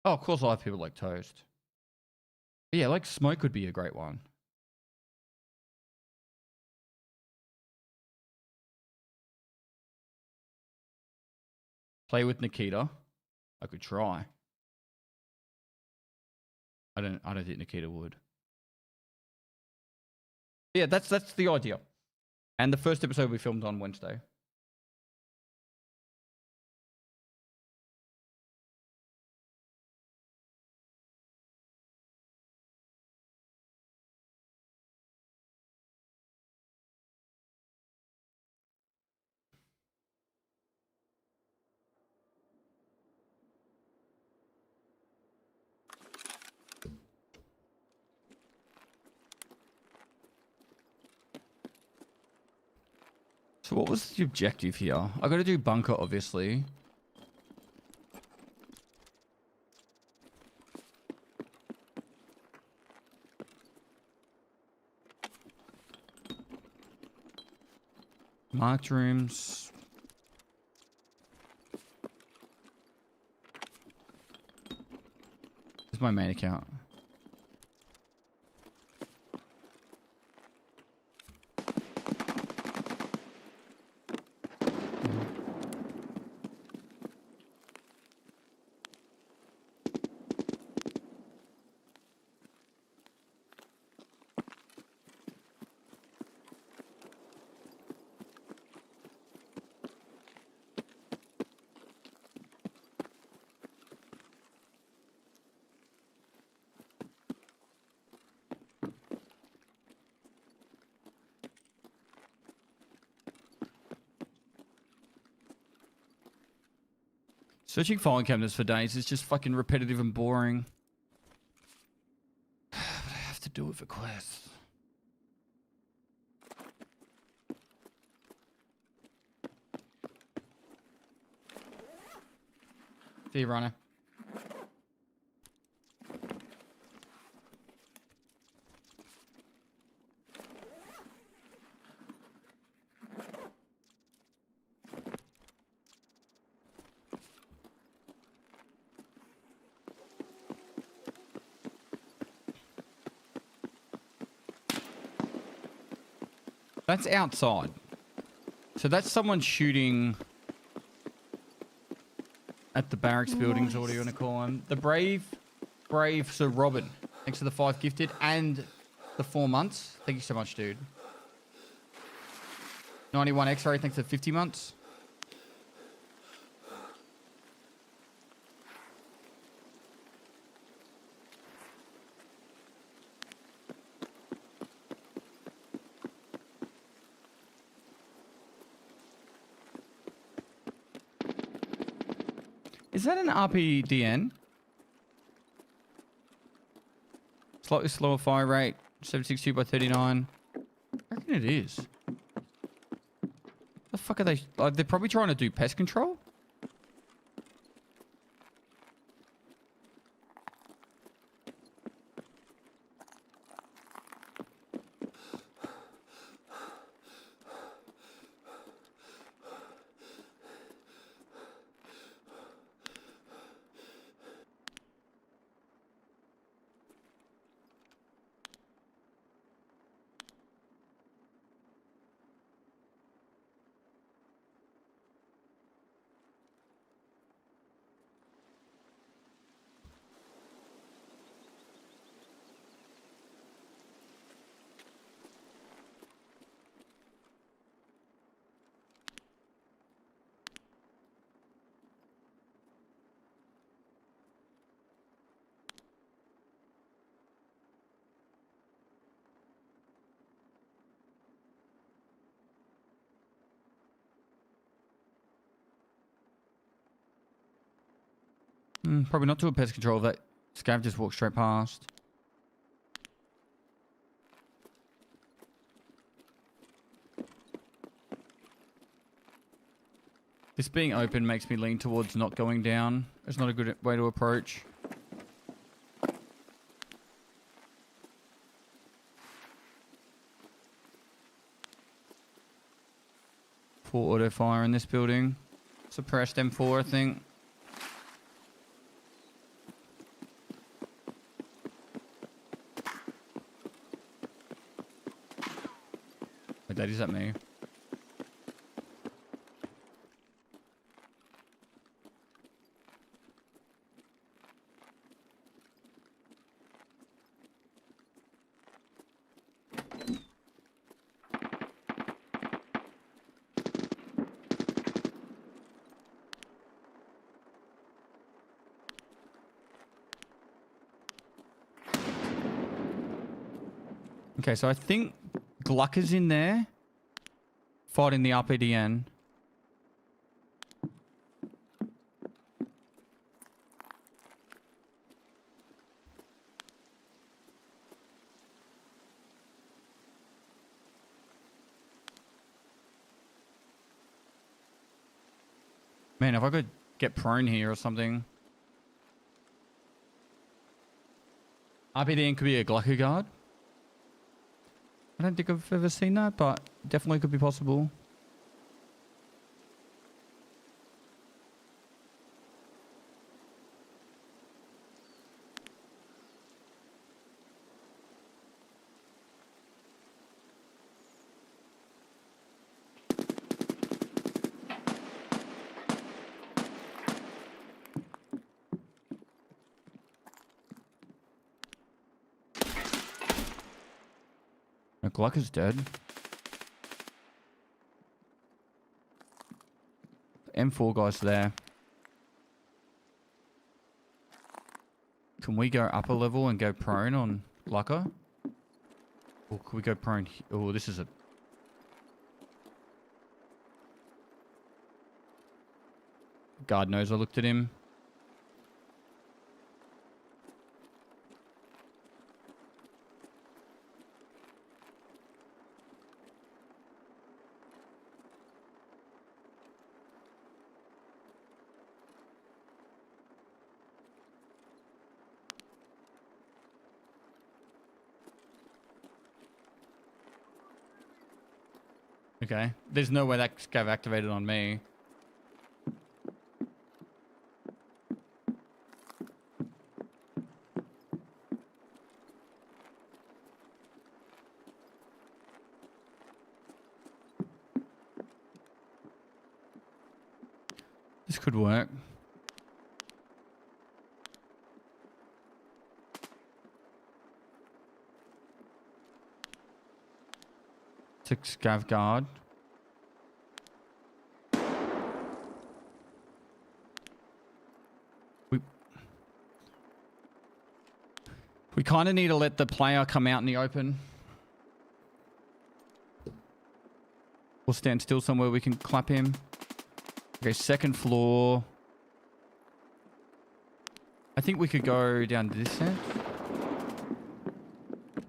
Oh, of course, I have people like Toast. But yeah, like Smoke would be a great one. Play with Nikita. I could try. I don't think Nikita would. Yeah, that's the idea. And the first episode we filmed on Wednesday. So what was the objective here? I got to do bunker, obviously. Marked rooms. This is my main account. Searching file cabinets for days is just fucking repetitive and boring. But I have to do it for quests. See you, Rhino. That's outside. So that's someone shooting at the barracks buildings, or what do you want to call them? The Brave, so Robin. Thanks for the 5 gifted and the 4 months. Thank you so much, dude. 91 X-ray, thanks for 50 months. Is that an RPDN? Slightly slower fire rate, 762 by 39. I reckon it is. The fuck are they? Like, they're probably trying to do pest control? Probably not to a pest control. That scav just walked straight past. This being open makes me lean towards not going down. It's not a good way to approach. Full auto fire in this building. Suppressed M4, I think. That is at me. Okay, so I think Glucker's in there. Fighting the RPDN. Man, if I could get prone here or something. RPDN could be a Glucker guard. I don't think I've ever seen that, but definitely could be possible. McGlucker's dead. M4 guy's there. Can we go up a level and go prone on Lucker? Or can we go prone? Oh, this is a... God knows I looked at him. Okay. There's no way that scav activated on me. This could work. Six scav guard. We kind of need to let the player come out in the open. We'll stand still somewhere we can clap him. Okay, second floor. I think we could go down this end.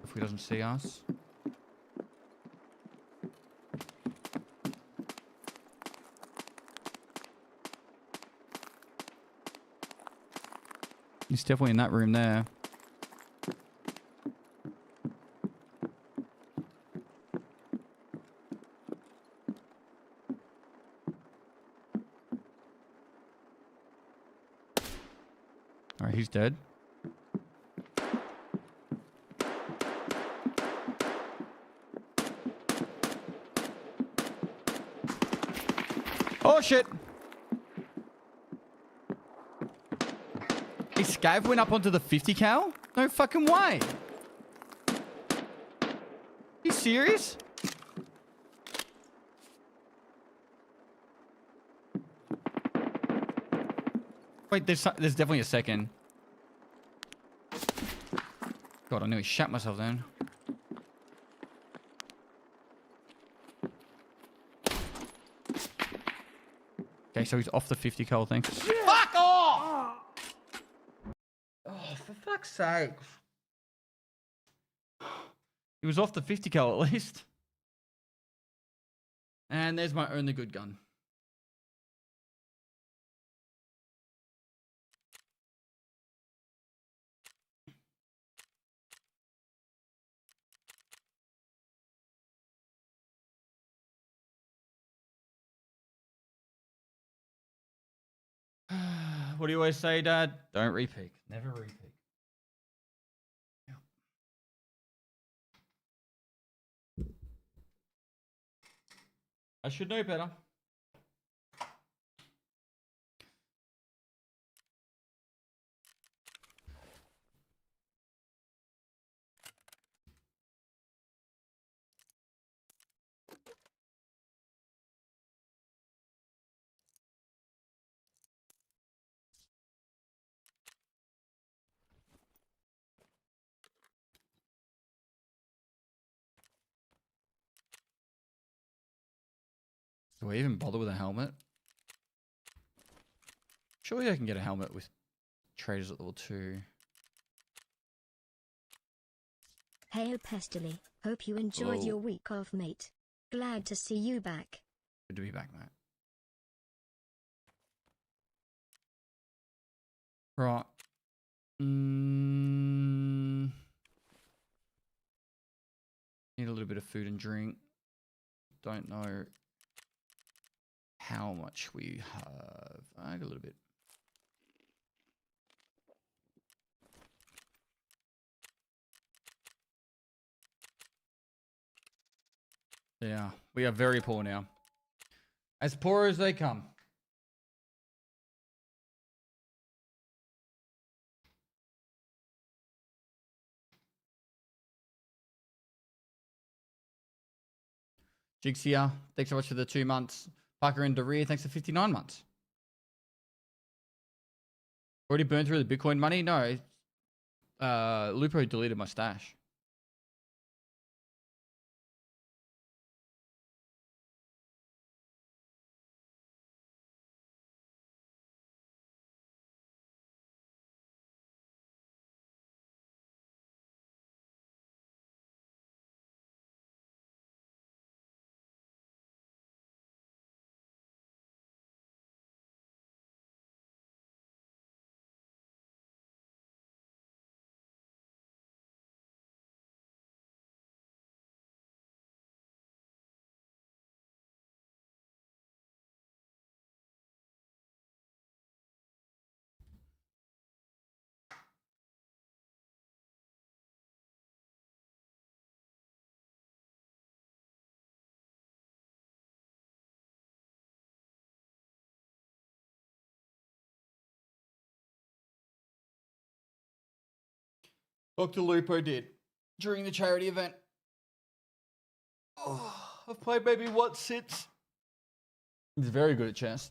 If he doesn't see us. He's definitely in that room there. Alright, he's dead. Oh shit! Hey, Scav went up onto the 50 cal? No fucking way! You serious? Wait, there's definitely a second. God, I nearly shat myself then. Okay, so he's off the 50 cal thing. Fuck off! Oh, for fuck's sake. He was off the 50 cal at least. And there's my only good gun. What do you always say, Dad? Don't repeat. Never repeat. Yeah. I should know better. Do I even bother with a helmet? Surely I can get a helmet with traders at level 2. Hail Pestily, hope you enjoyed your week off, mate. Glad to see you back. Good to be back, mate. Right. Need a little bit of food and drink. Don't know how much we have. I got a little bit. Yeah, we are very poor now. As poor as they come. Jigs here. Thanks so much for the 2 months. Parker and Dereer, thanks for 59 months. Already burned through the Bitcoin money? No. Lupo deleted my stash. Dr. Lupo did during the charity event. Oh, I've played maybe what sits. He's very good at chess.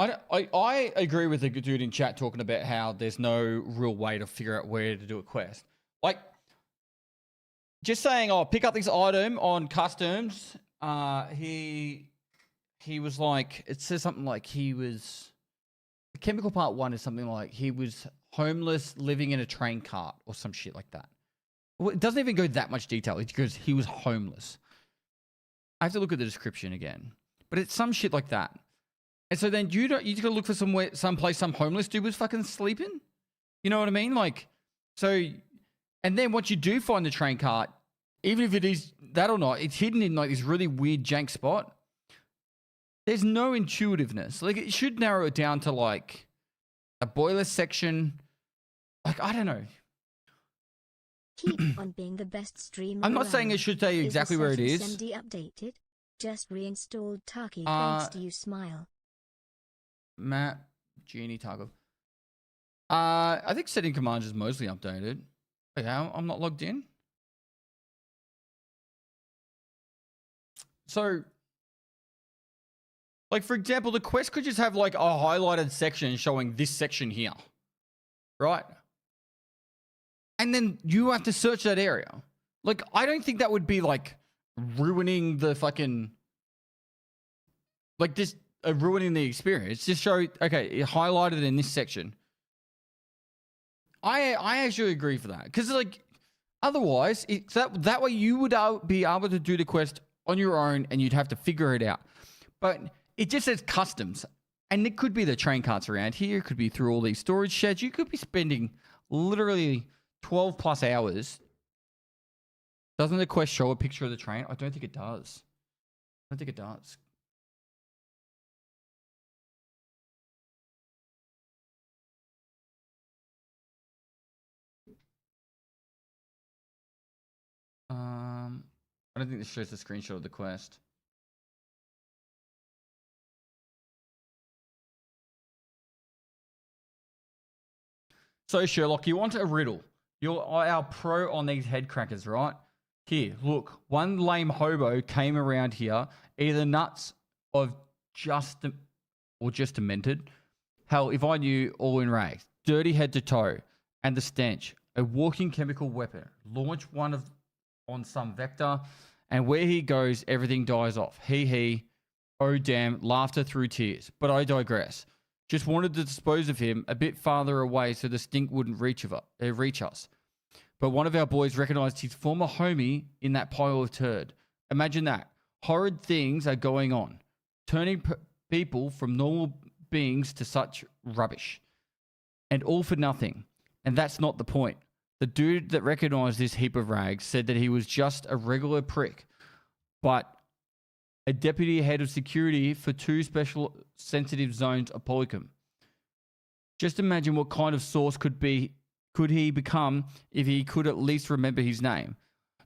I agree with the dude in chat talking about how there's no real way to figure out where to do a quest. Like, just saying, oh, pick up this item on customs. He was like, it says something like he was, the chemical part 1 is something like he was homeless living in a train cart or some shit like that. Well, it doesn't even go that much detail. It's because he was homeless. I have to look at the description again, but it's some shit like that. And so then you just gotta look for someplace some homeless dude was fucking sleeping. You know what I mean? Like, so, and then once you do find the train cart, even if it is that or not, it's hidden in like this really weird jank spot. There's no intuitiveness. Like, it should narrow it down to like a boiler section. Like, I don't know. Keep on being the best streamer. I'm not saying it should say exactly where it is. SMD updated. Just reinstalled Tarkov. Thanks to you, smile. Matt, Genie, Tarkov. I think setting commands is mostly updated. Okay, I'm not logged in. So, like, for example, the quest could just have like a highlighted section showing this section here, right? And then you have to search that area. Like, I don't think that would be like ruining the fucking, like, this ruining the experience. Just show, okay, it highlighted in this section. I actually agree for that, because like otherwise it's that way you would be able to do the quest on your own and you'd have to figure it out. But it just says customs, and it could be the train carts around here, it could be through all these storage sheds. You could be spending literally 12 plus hours. Doesn't the quest show a picture of the train? I don't think it does. I don't think it does. I don't think this shows the screenshot of the quest. So Sherlock, you want a riddle. You're our pro on these head crackers, right? Here, look. One lame hobo came around here, either nuts or just demented. Hell, if I knew, all in rags. Dirty head to toe. And the stench. A walking chemical weapon. Launch one on some vector, and where he goes, everything dies off. He. Oh damn, laughter through tears. But I digress. Just wanted to dispose of him a bit farther away so the stink wouldn't reach us. But one of our boys recognized his former homie in that pile of turd. Imagine that. Horrid things are going on. Turning people from normal beings to such rubbish. And all for nothing. And that's not the point. The dude that recognized this heap of rags said that he was just a regular prick, but a deputy head of security for 2 special sensitive zones of Polycom. Just imagine what kind of source could he become if he could at least remember his name.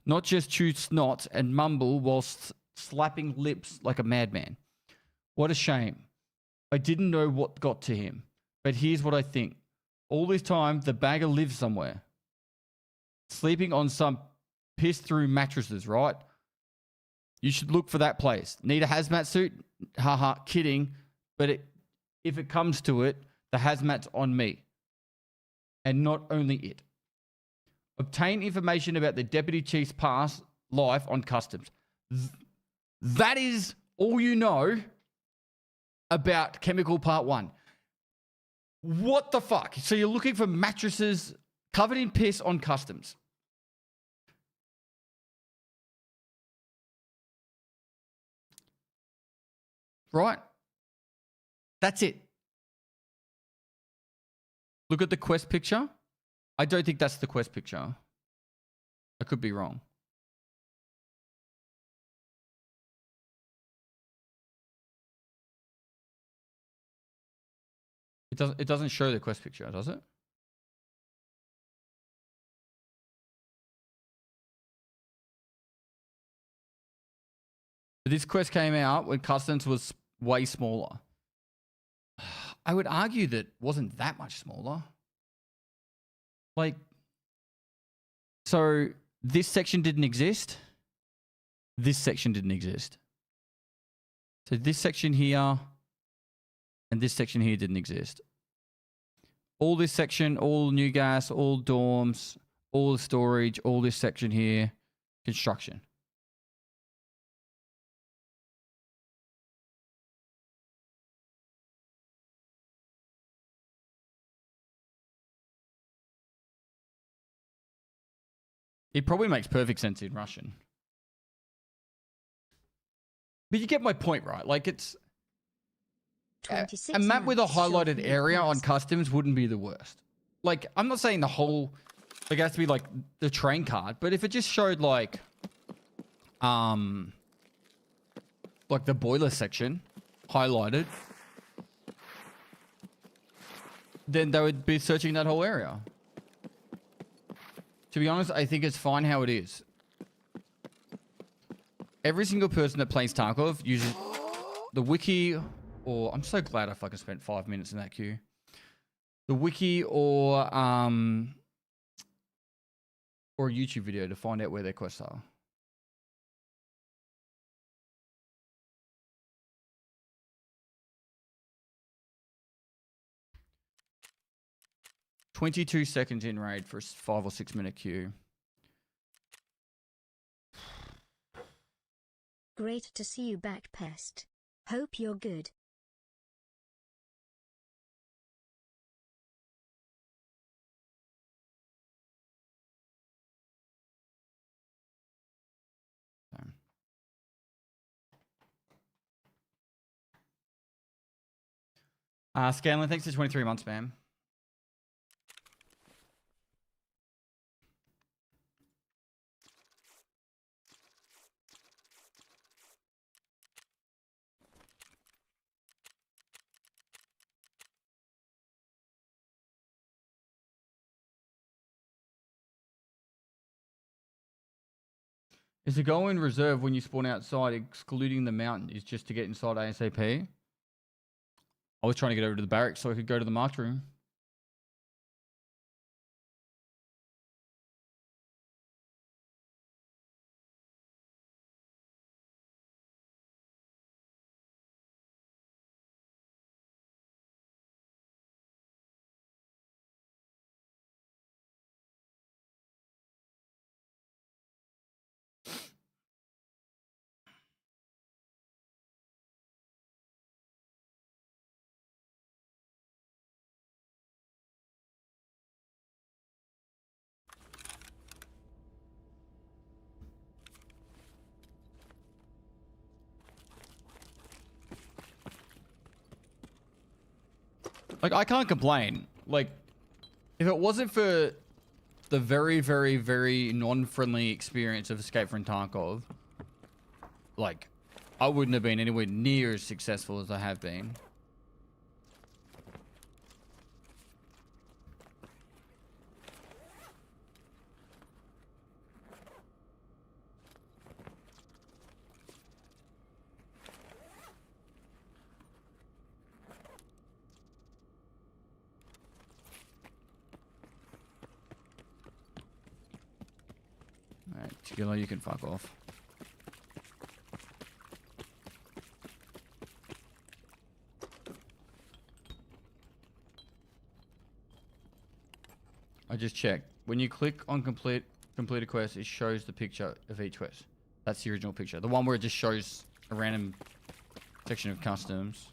not just chew snot and mumble whilst slapping lips like a madman. What a shame. I didn't know what got to him. But here's what I think. All this time, the bagger lives somewhere. Sleeping on some piss-through mattresses, right? You should look for that place. Need a hazmat suit? Haha, kidding. But if it comes to it, the hazmat's on me. And not only it. Obtain information about the Deputy Chief's past life on customs. That is all you know about Chemical Part 1. What the fuck? So you're looking for mattresses covered in piss on customs. Right? That's it. Look at the quest picture. I don't think that's the quest picture. I could be wrong. It doesn't show the quest picture, does it? But this quest came out when customs was way smaller. I would argue that it wasn't that much smaller. Like, so this section didn't exist. This section didn't exist. So this section here and this section here didn't exist. All this section, all new gas, all dorms, all the storage, all this section here, construction. It probably makes perfect sense in Russian. But you get my point, right? Like, it's... A map with a highlighted area on customs wouldn't be the worst. Like, I'm not saying the whole... Like, it has to be, like, the train card. But if it just showed, like... Like, the boiler section highlighted, then they would be searching that whole area. To be honest, I think it's fine how it is. Every single person that plays Tarkov uses the wiki, or I'm so glad I fucking spent 5 minutes in that queue. The wiki or a YouTube video to find out where their quests are. "22 seconds in raid for a 5 or 6 minute queue." Great to see you back, Pest. Hope you're good. Scanlan, thanks for 23 months, man. Is the goal in reserve when you spawn outside, excluding the mountain, is just to get inside ASAP? I was trying to get over to the barracks so I could go to the marked room. Like, I can't complain. Like, if it wasn't for the very, very, very non-friendly experience of Escape from Tarkov, like, I wouldn't have been anywhere near as successful as I have been. Particular, you can fuck off. I just checked. When you click on complete a quest, it shows the picture of each quest. That's the original picture. The one where it just shows a random section of customs.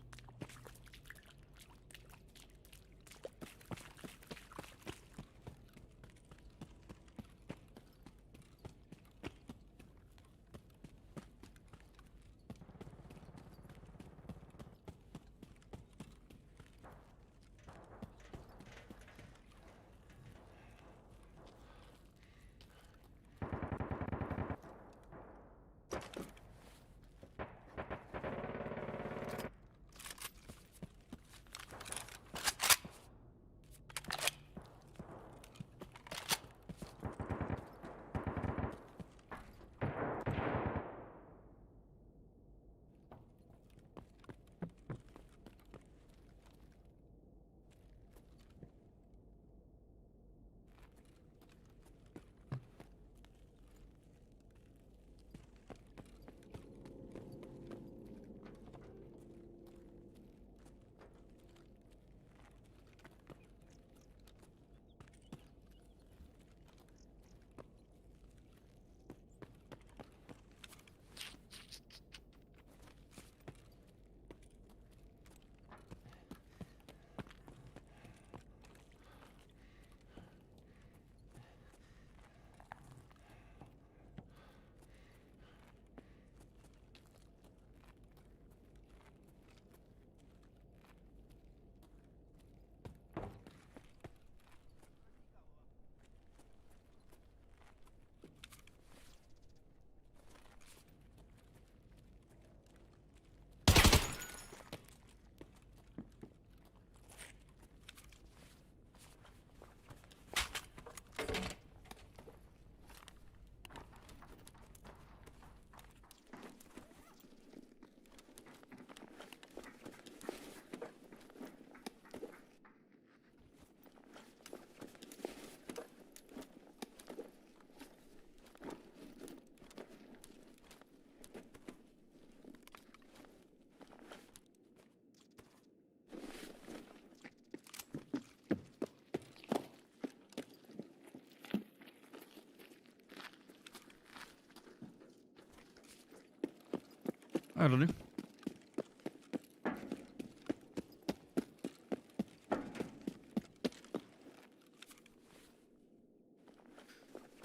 I don't know.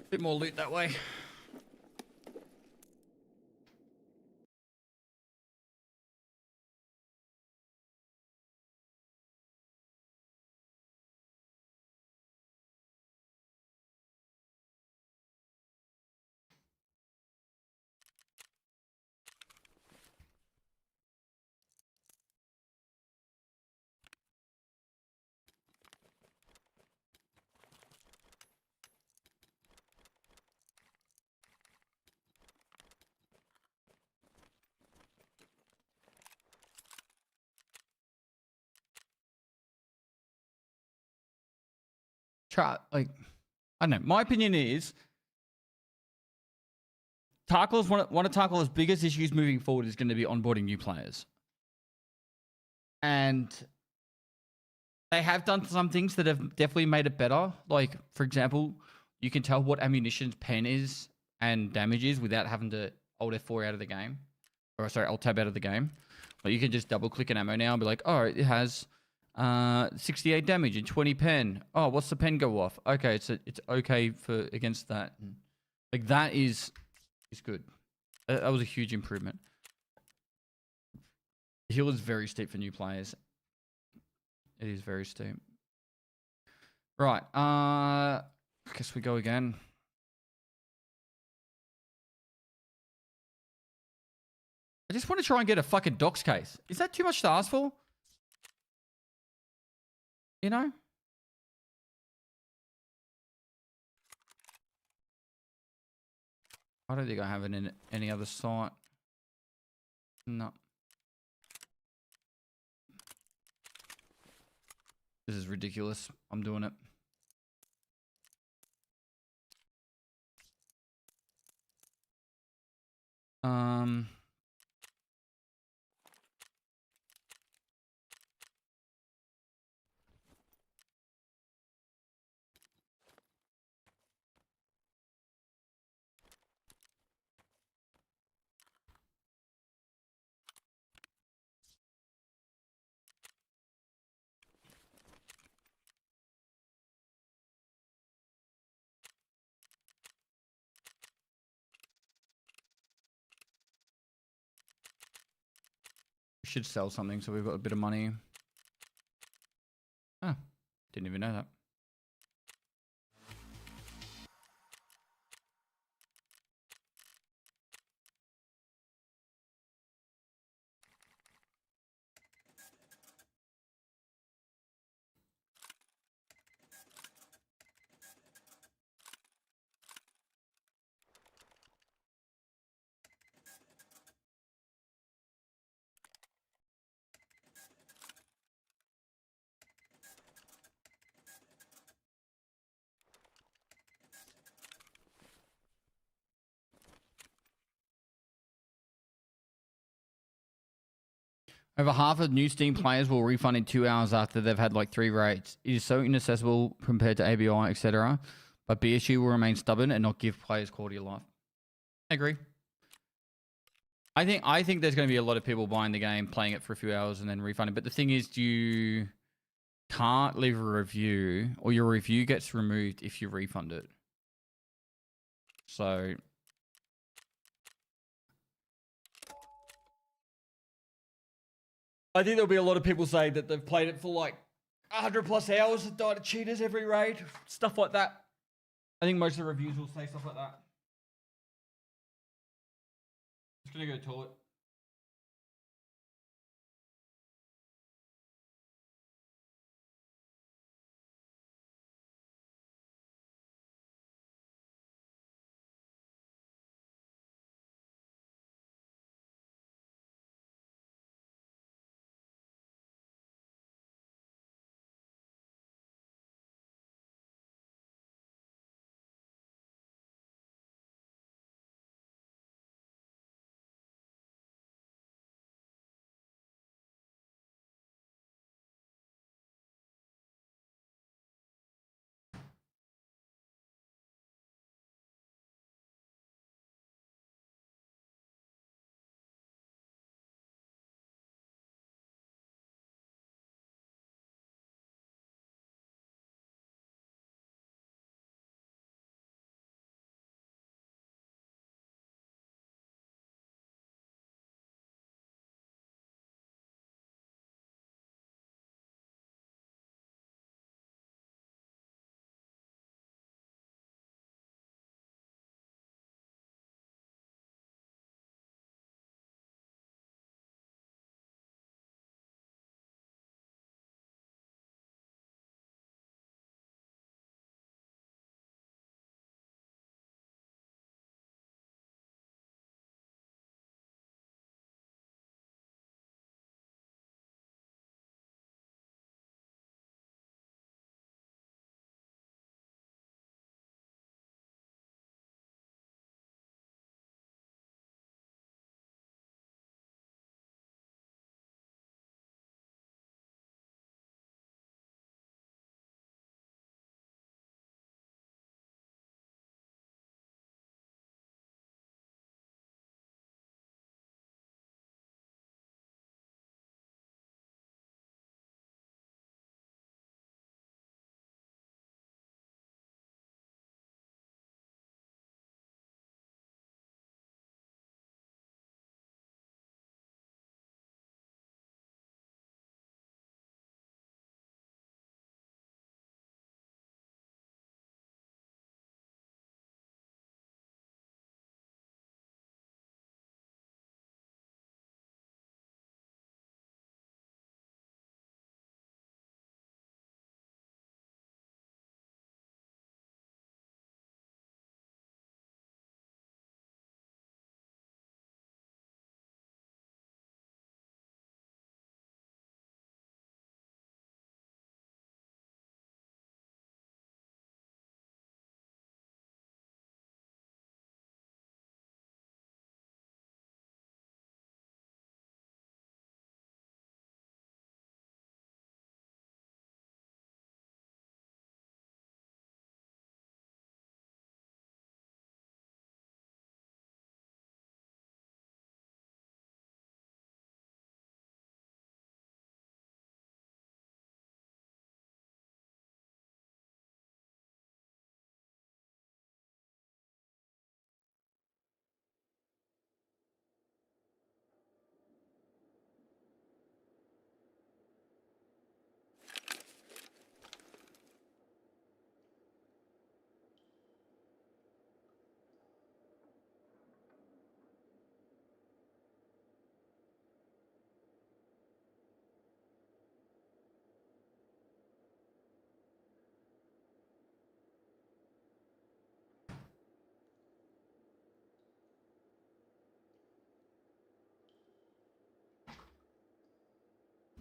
Bit more loot that way. Like, I don't know. My opinion is Tarkov's one of Tarkov's biggest issues moving forward is going to be onboarding new players. And they have done some things that have definitely made it better. Like, for example, you can tell what ammunition's pen is and damage is without having to Alt F4 out of the game. Or sorry, Alt Tab out of the game. Like, you can just double click an ammo now and be like, oh, it has 68 damage and 20 pen. Oh, what's the pen go off? Okay, it's okay for against that. Like, that is good. That was a huge improvement. The hill is very steep for new players. It is very steep. Right. I guess we go again. I just want to try and get a fucking docs case. Is that too much to ask for? You know? I don't think I have it in any other site. No. This is ridiculous. I'm doing it. Um. We should sell something so we've got a bit of money. Oh, didn't even know that. Over half of new Steam players will refund in 2 hours after they've had like 3 raids. It is so inaccessible compared to ABI, etc. But BSU will remain stubborn and not give players quality of life. I agree. I think there's going to be a lot of people buying the game, playing it for a few hours, and then refunding. But the thing is, you can't leave a review, or your review gets removed if you refund it. So I think there'll be a lot of people saying that they've played it for like 100 plus hours and died of cheaters every raid, stuff like that. I think most of the reviews will say stuff like that. Just gonna go to the toilet.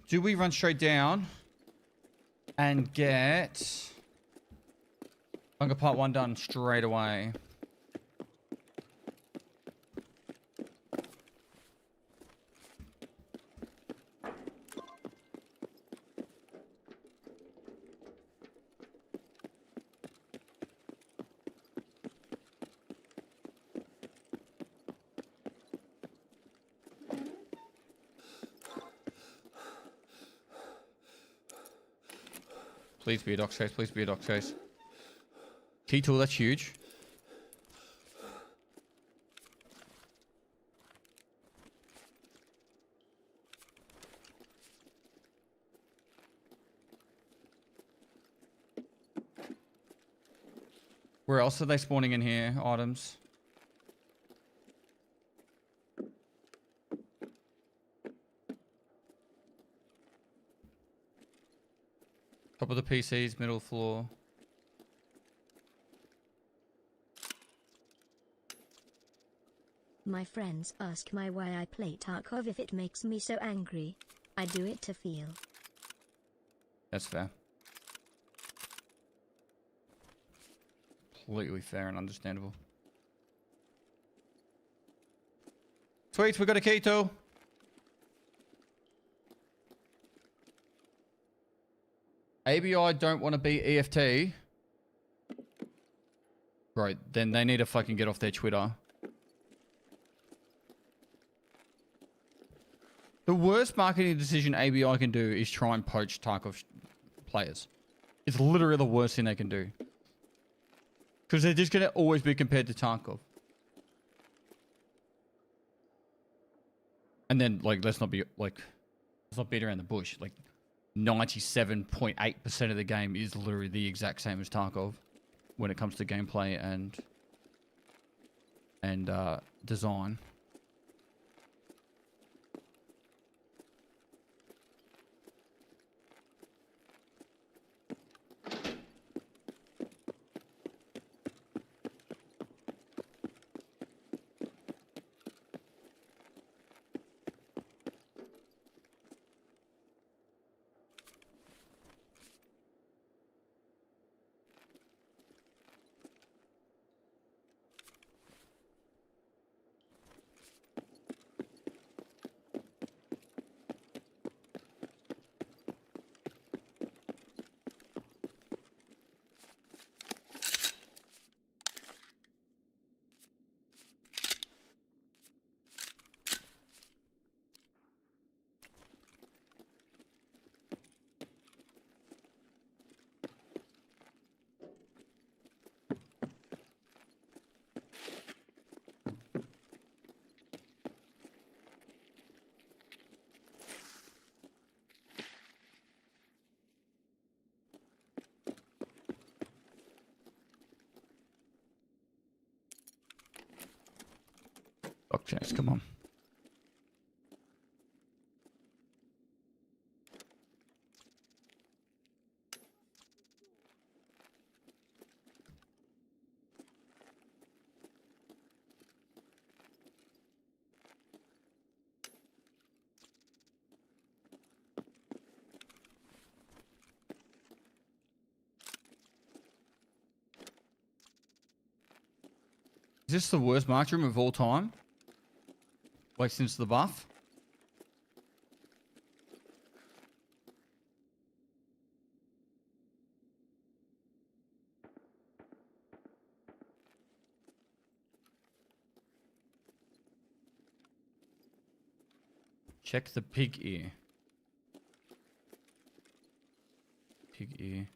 do we run straight down and get bunker part 1 done straight away? Please be a dock chase. Please be a dock chase. Key tool, that's huge. Where else are they spawning in here? Items. Top of the PCs, middle floor. My friends ask me why I play Tarkov if it makes me so angry. I do it to feel. That's fair. Completely fair and understandable. Sweet, we got a key tool. ABI don't want to be EFT. Right, then they need to fucking get off their Twitter. The worst marketing decision ABI can do is try and poach Tarkov players. It's literally the worst thing they can do. Because they're just going to always be compared to Tarkov. And then, like, let's not beat around the bush. Like, 97.8% of the game is literally the exact same as Tarkov when it comes to gameplay and design. Okay, come on. Is this the worst march room of all time? Like since the buff? Check the pig ear. Pig ear.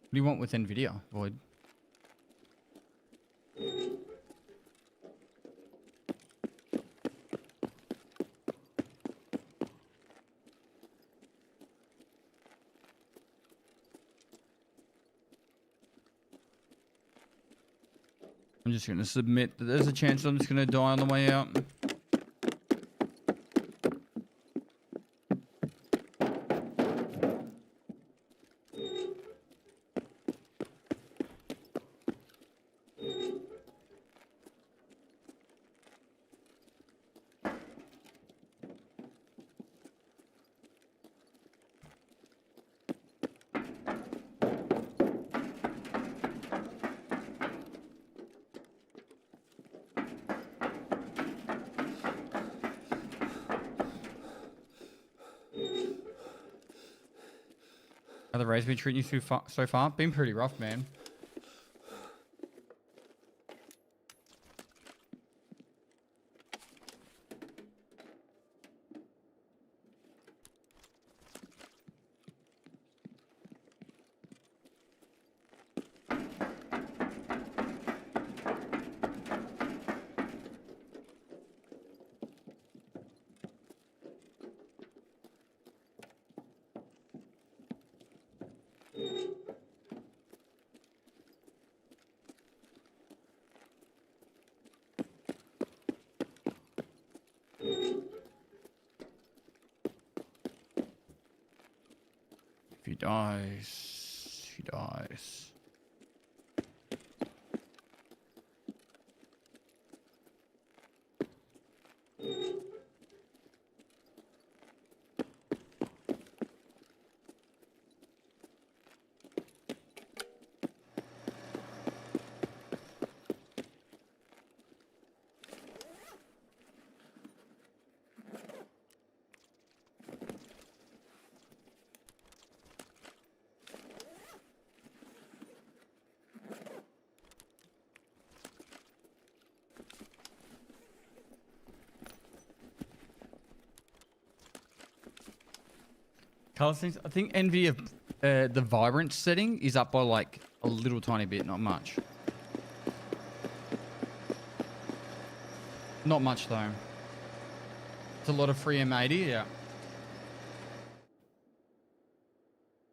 What do you want with NVIDIA, Void? I'm just going to submit that there's a chance I'm just going to die on the way out. How the raid's been treating you so far? Been pretty rough, man. If he dies, he dies. Color settings. I think envy of the vibrance setting is up by like a little tiny bit, not much. Not much though. It's a lot of free M80, yeah.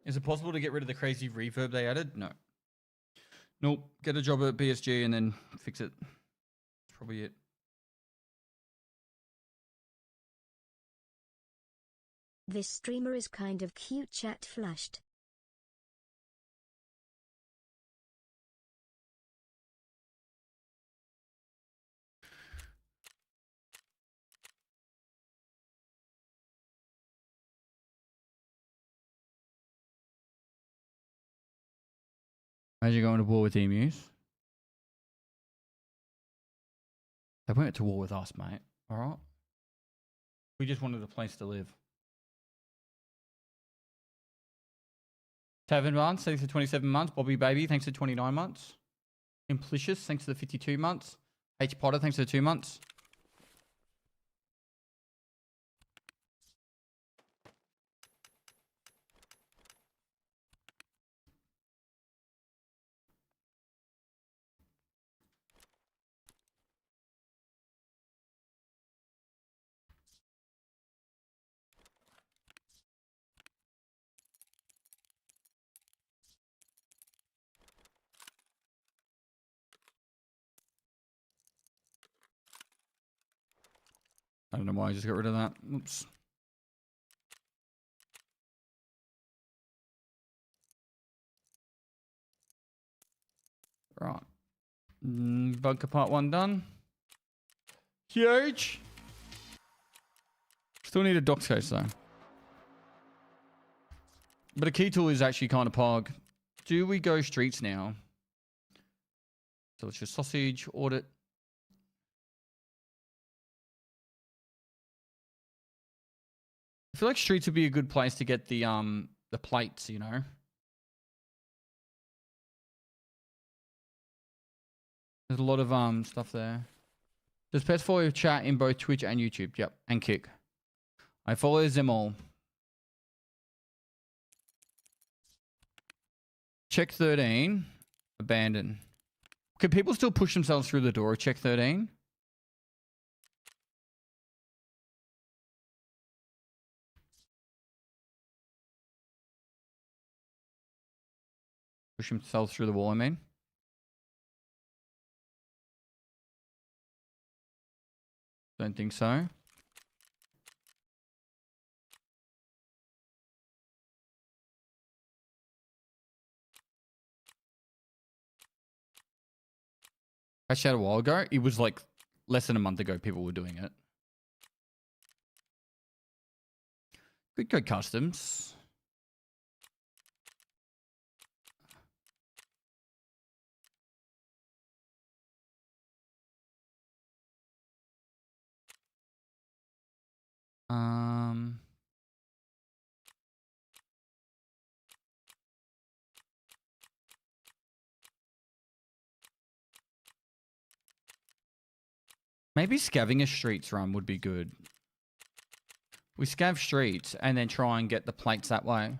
Is it possible to get rid of the crazy reverb they added? No. Nope. Get a job at BSG and then fix it. That's probably it. This streamer is kind of cute. Chat flushed. Imagine going to war with emus. They went to war with us, mate. All right. We just wanted a place to live. Tavern Barnes, thanks for 27 months. Bobby Baby, thanks for 29 months. Implicious, thanks for the 52 months. H Potter, thanks for the 2 months. I don't know why I just got rid of that. Oops. Right. Bunker part 1 done. Huge. Still need a docs case though. But a key tool is actually kind of pog. Do we go streets now? So it's just sausage, audit. I feel like streets would be a good place to get the plates, you know. There's a lot of stuff there. Does Pest follow chat in both Twitch and YouTube? Yep, and Kick. I follow them all. Check 13. Abandon. Can people still push themselves through the door? Check 13. Push themselves through the wall, I mean. Don't think so. Actually, a while ago, it was like less than a month ago, people were doing it. Good code customs. Maybe scavving a streets run would be good. We scav streets and then try and get the plates that way.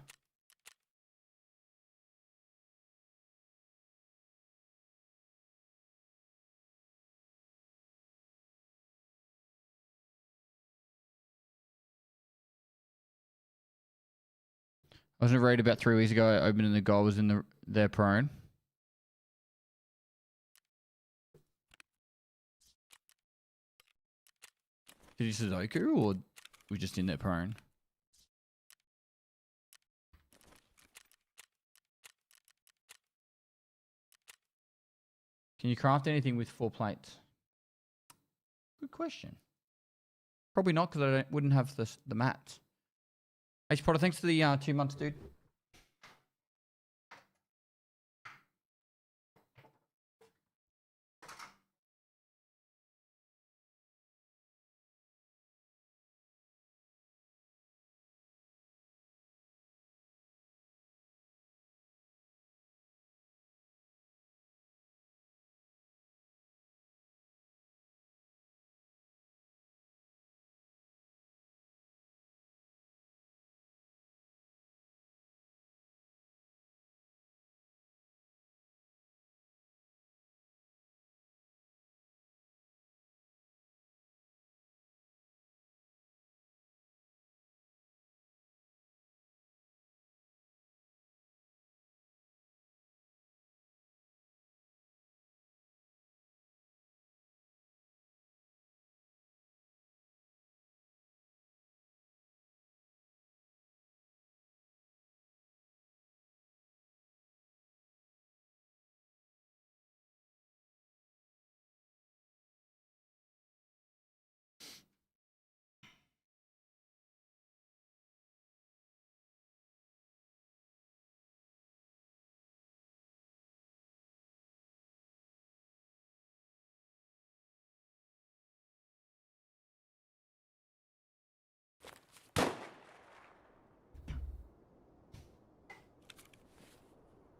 I was in a raid about 3 weeks ago. I opened and the guy was in their prone. Did you Sudoku or we just in their prone? Can you craft anything with 4 plates? Good question. Probably not because I wouldn't have the mats. H Potter, thanks for the 2 months, dude.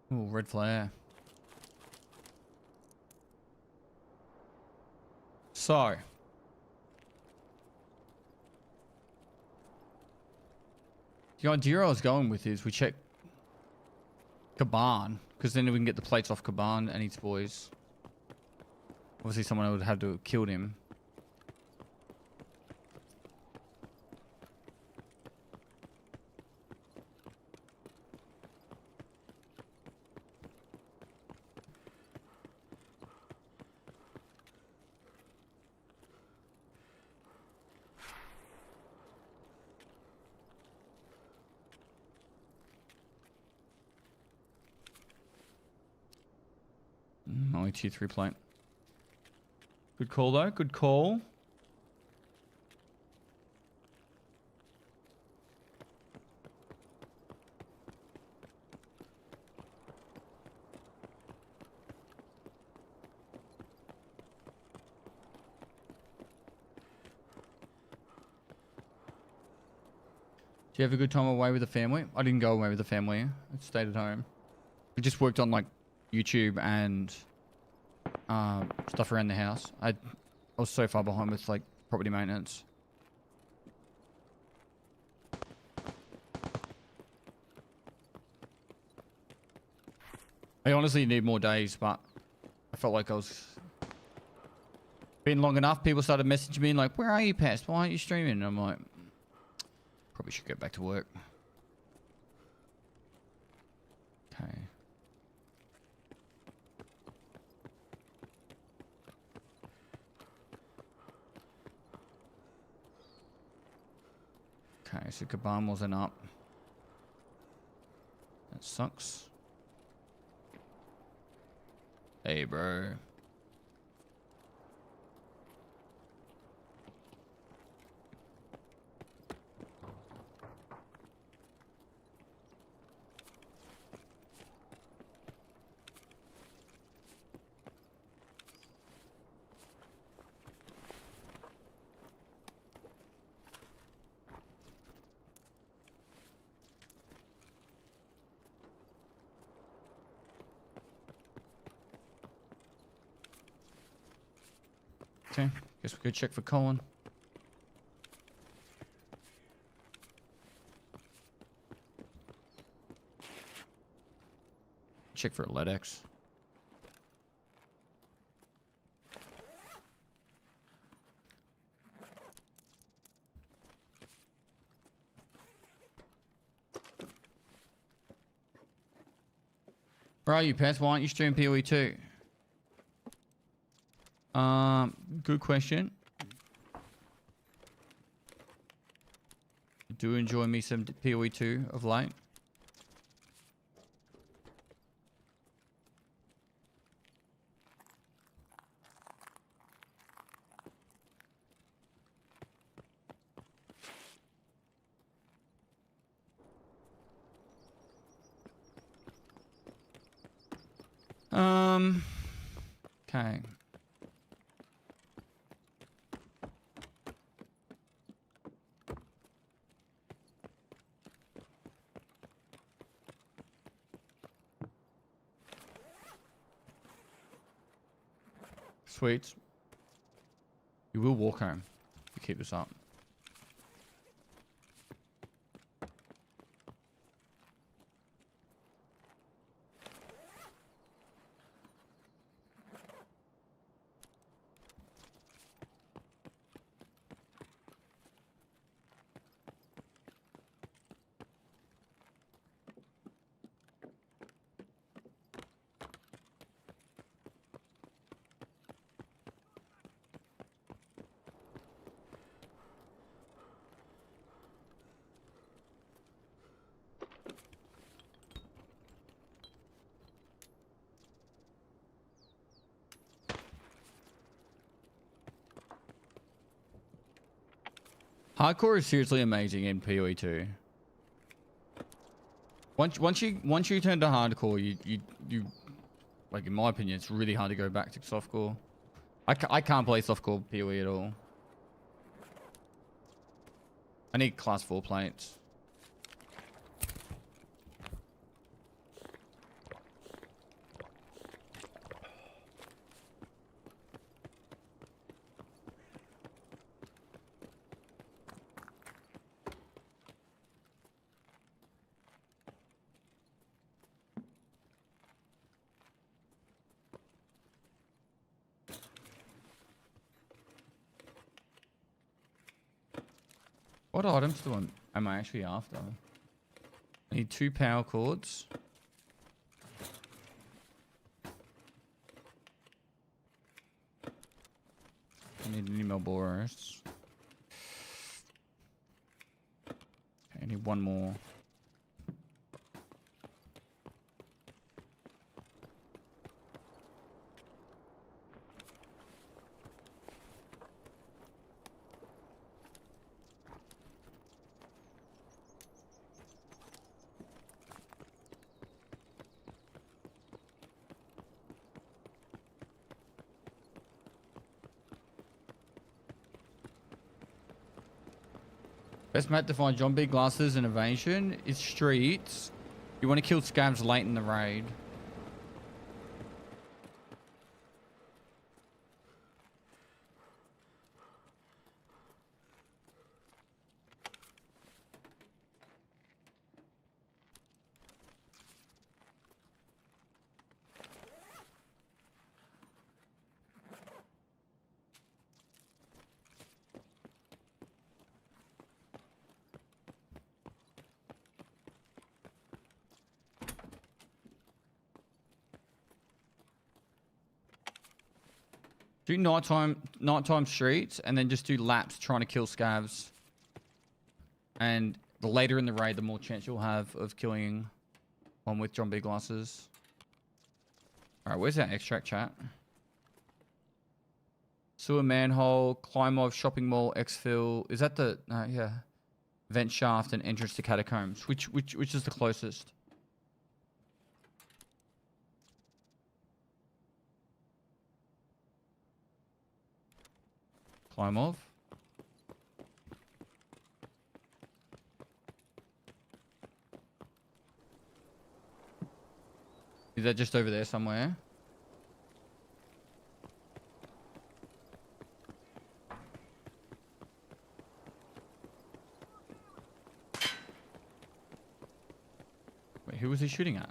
Ooh, red flare. So. The idea I was going with is we check Kaban, because then we can get the plates off Kaban and its boys. Obviously someone would have to have killed him. Only tier 3 plate. Good call though, good call. Do you have a good time away with the family? I didn't go away with the family. I stayed at home. We just worked on like YouTube and stuff around the house. I was so far behind with like property maintenance. I honestly need more days, but I felt like I was been long enough. People started messaging me like, "Where are you, Pest? Why aren't you streaming?" And I'm like, probably should get back to work. Okay. Okay, so Kaban wasn't up. That sucks. Hey, bro. Okay, guess we could check for Colin. Check for a LEDX. Where are you, Pest? Why aren't you streaming PoE 2? Good question. I do enjoy me some PoE 2 of late. Okay. Sweet. You will walk home if you keep this up. Hardcore is seriously amazing in PoE 2. Once you turn to hardcore, you like, in my opinion, it's really hard to go back to softcore. I can't play softcore PoE at all. I need class 4 plates. What items am I actually after? I need 2 power cords. I need an email Boros. Okay, I need 1 more. Best map to find zombie glasses and evasion is streets. You want to kill scabs late in the raid. Do nighttime streets, and then just do laps trying to kill scavs. And the later in the raid, the more chance you'll have of killing one with John B glasses. All right, where's that extract chat? Sewer manhole, climb of shopping mall, exfil. Is that the yeah? Vent shaft and entrance to catacombs. Which is the closest? Climb of. Is that just over there somewhere? Wait, who was he shooting at?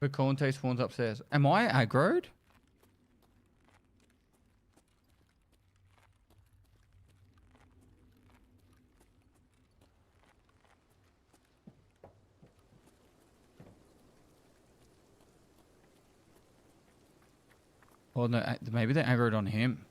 But Colante spawns upstairs. Am I aggroed? Oh no, maybe they aggroed on him.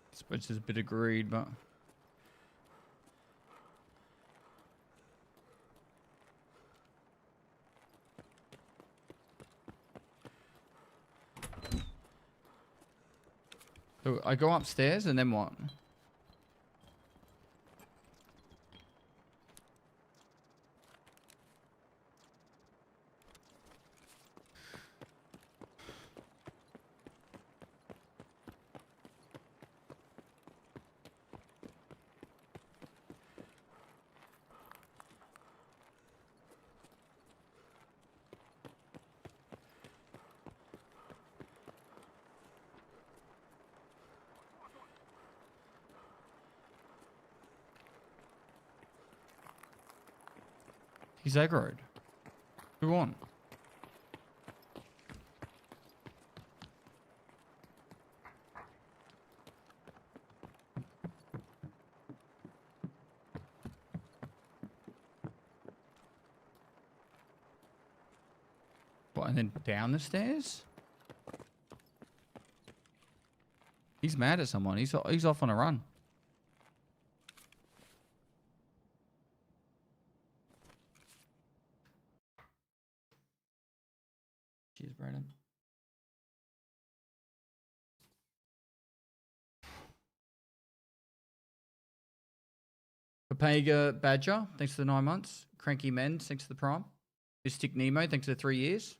I suppose there's a bit of greed, but... So I go upstairs and then what? He's aggroed. Who won? What, and then down the stairs? He's mad at someone. He's off on a run. Cheers, Brandon. Papega Badger, thanks for the 9 months. Cranky Men, thanks for the prime. Mystic Nemo, thanks for the 3 years.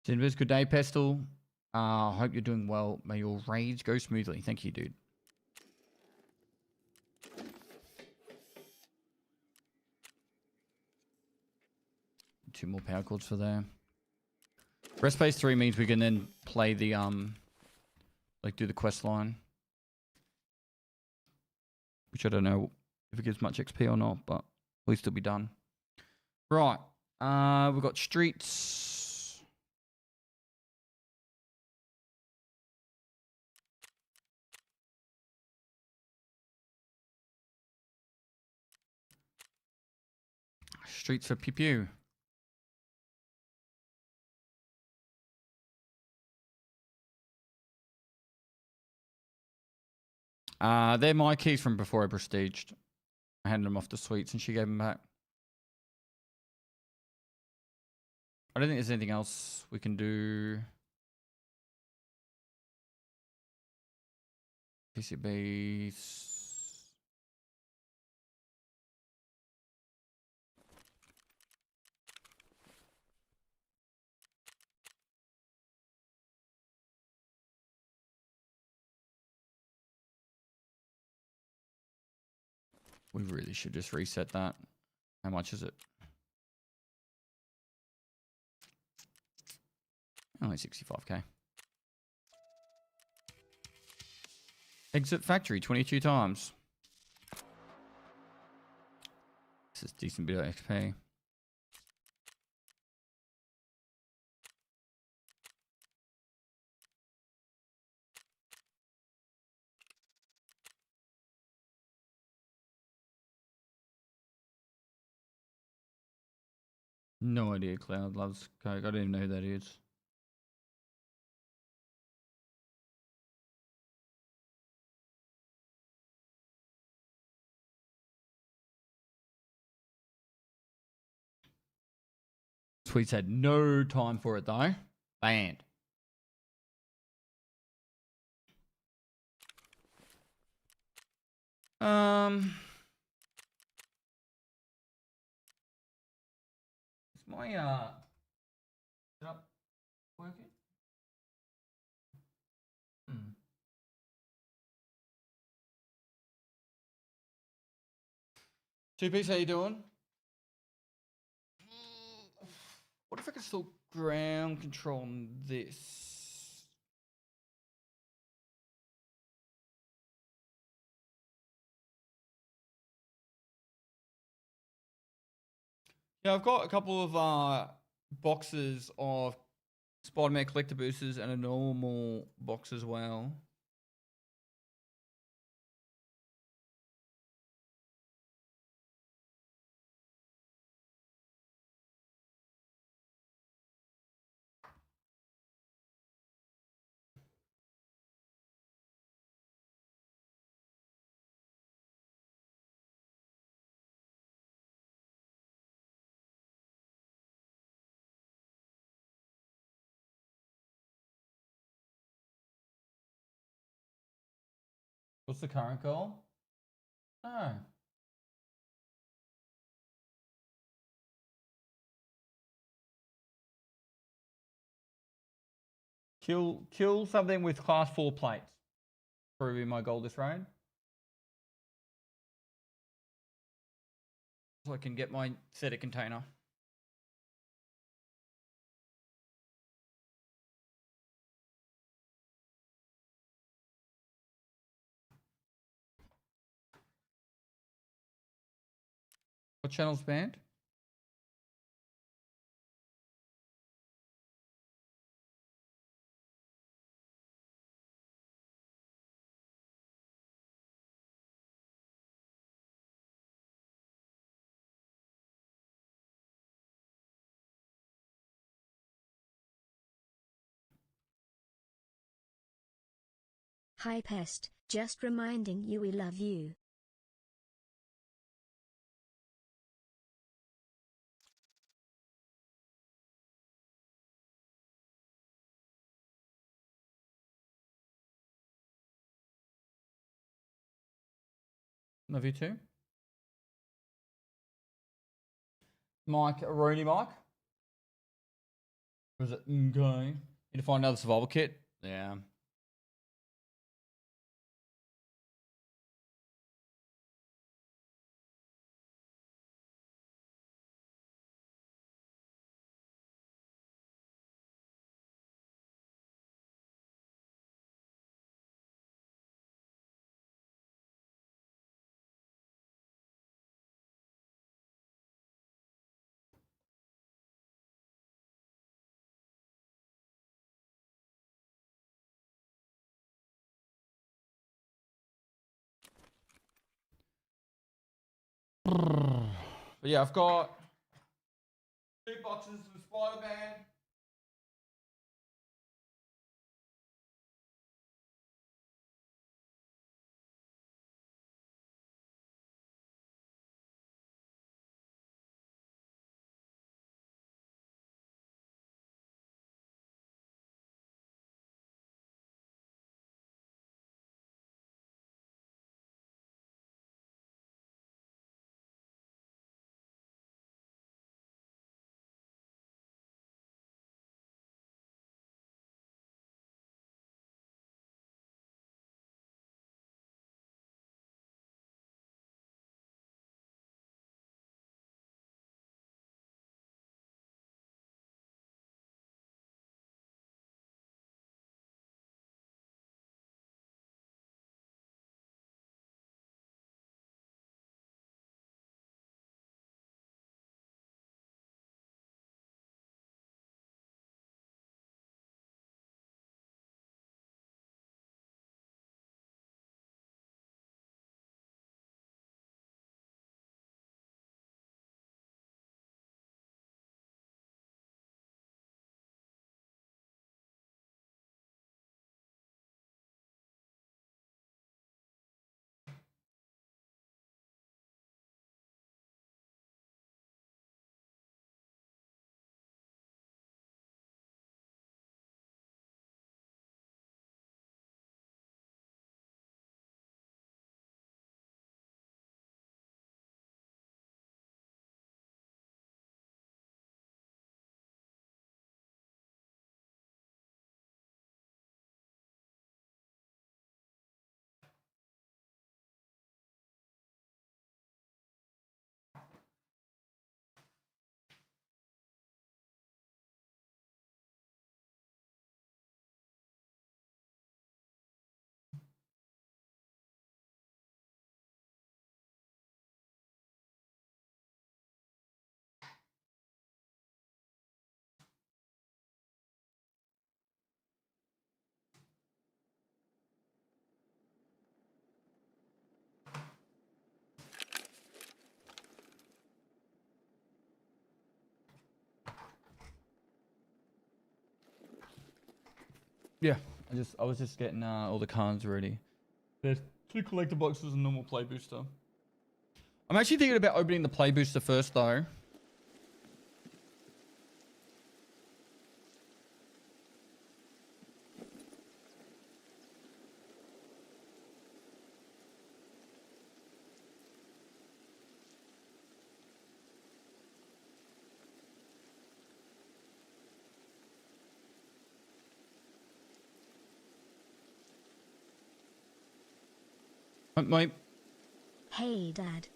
Sinvers, good day, Pestle. Hope you're doing well. May your raids go smoothly. Thank you, dude. 2 more power cords for there. Rest phase 3 means we can then play the like do the quest line, which I don't know if it gives much XP or not, but at least it'll be done. Right, we've got streets. Streets for pew pew. They're my keys from before I prestiged. I handed them off to Sweets and she gave them back. I don't think there's anything else we can do. PCBs. We really should just reset that. How much is it? Only 65k. Exit factory 22 times. This is decent bit of XP. No idea. Cloud loves Coke. I don't even know who that is. Tweets had no time for it though. Banned. Is my setup working? Two piece, how you doing? What if I could still ground control on this? Yeah, I've got a couple of boxes of Spider-Man collector boosters and a normal box as well. What's the current goal? Oh. Kill something with class 4 plates. Proving my goal this round. So I can get my static container. What channel's banned? Hi Pest, just reminding you we love you. Love you too. Mike, Rooney Mike. Was it okay? Need to find another survival kit? Yeah. But yeah, I've got 2 boxes of Spider-Man. Yeah, I was just getting all the cards ready. There's 2 collector boxes and normal play booster. I'm actually thinking about opening the play booster first though. My Hey, Dad.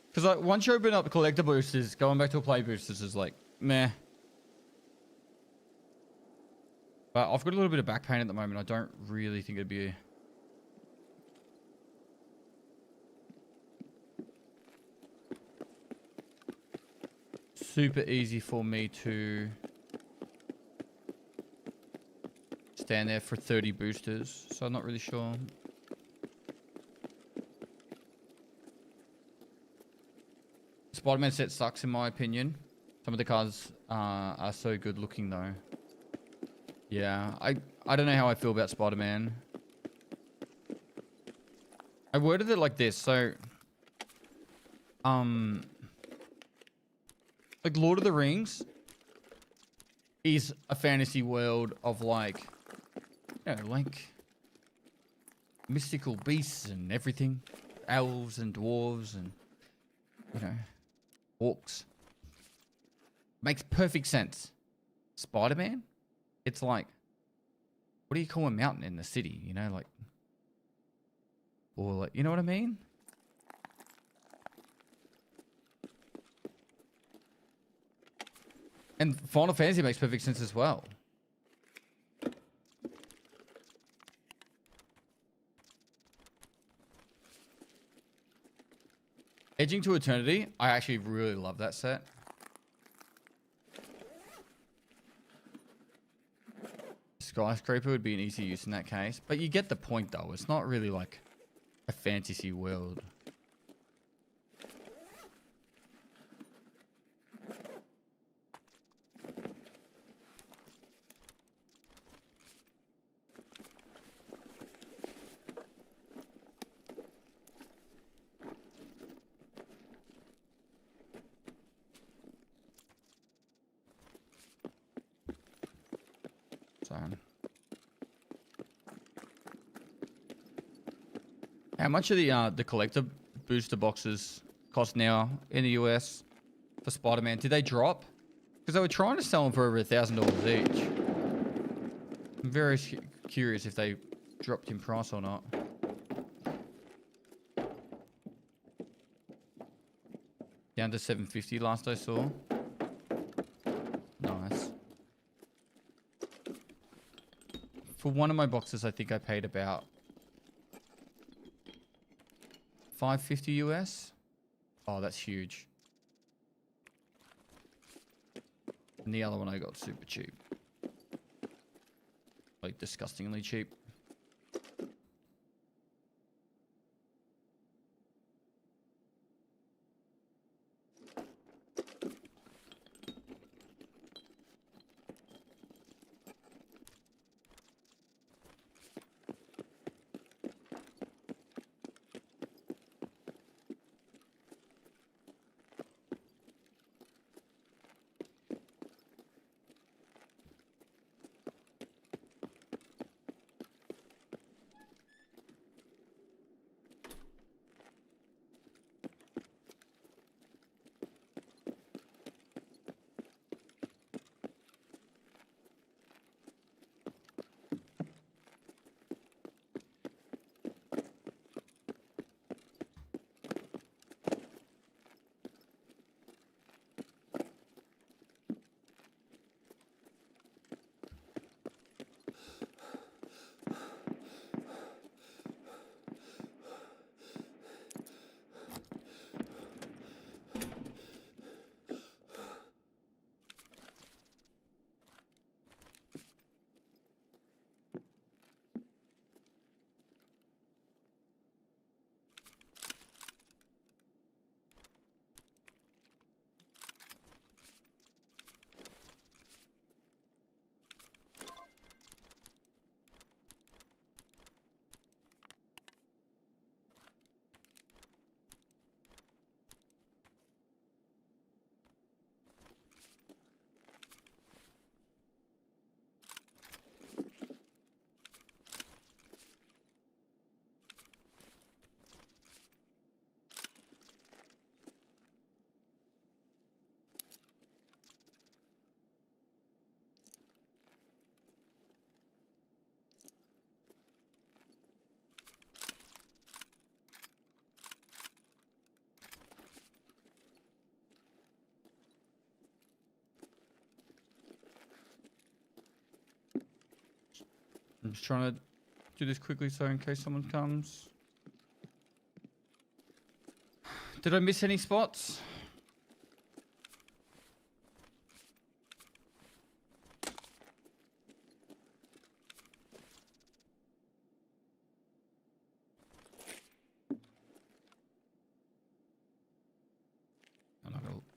Because like once you open up collector boosters, going back to a play boosters is like meh. But I've got a little bit of back pain at the moment. I don't really think it'd be super easy for me to stand there for 30 boosters. So I'm not really sure. Spider-Man set sucks in my opinion. Some of the cards are so good looking though. Yeah, I don't know how I feel about Spider-Man. I worded it like this, so like Lord of the Rings is a fantasy world of like, you know, like mystical beasts and everything, elves and dwarves and, you know, orcs. Makes perfect sense. Spider-Man, it's like, what do you call a mountain in the city? You know, like, or like, you know what I mean? And Final Fantasy makes perfect sense as well. Edging to Eternity, I actually really love that set. Skyscraper would be an easy use in that case. But you get the point though. It's not really like a fantasy world. So. How much are the collector booster boxes cost now in the US for Spider-Man? Did they drop? Because they were trying to sell them for over $1,000 each. I'm very curious if they dropped in price or not. Down to $750 last I saw. Nice. For one of my boxes, I think I paid about $550 US. Oh, that's huge. And the other one I got super cheap. Like disgustingly cheap. I'm just trying to do this quickly so in case someone comes. Did I miss any spots?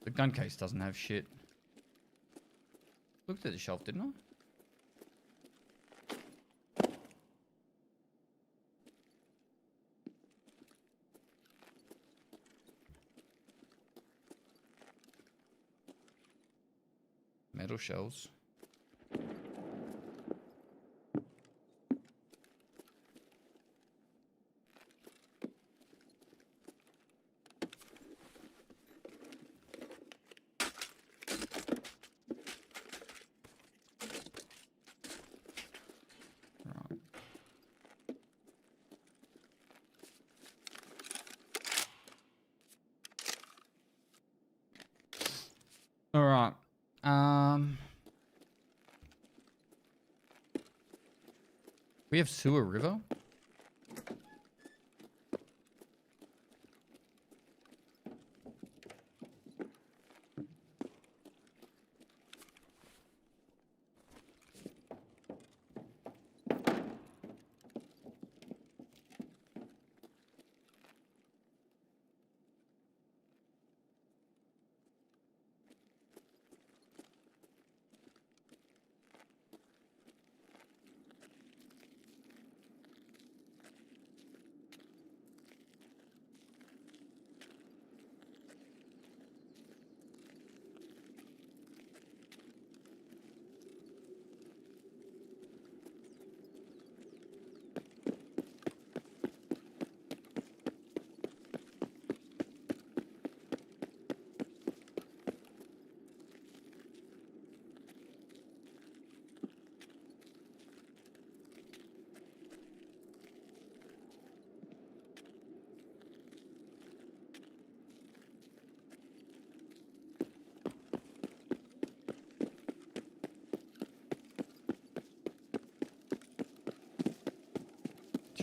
The gun case doesn't have shit. Looked at the shelf, didn't I? Metal shells. All right. We have Sewer River.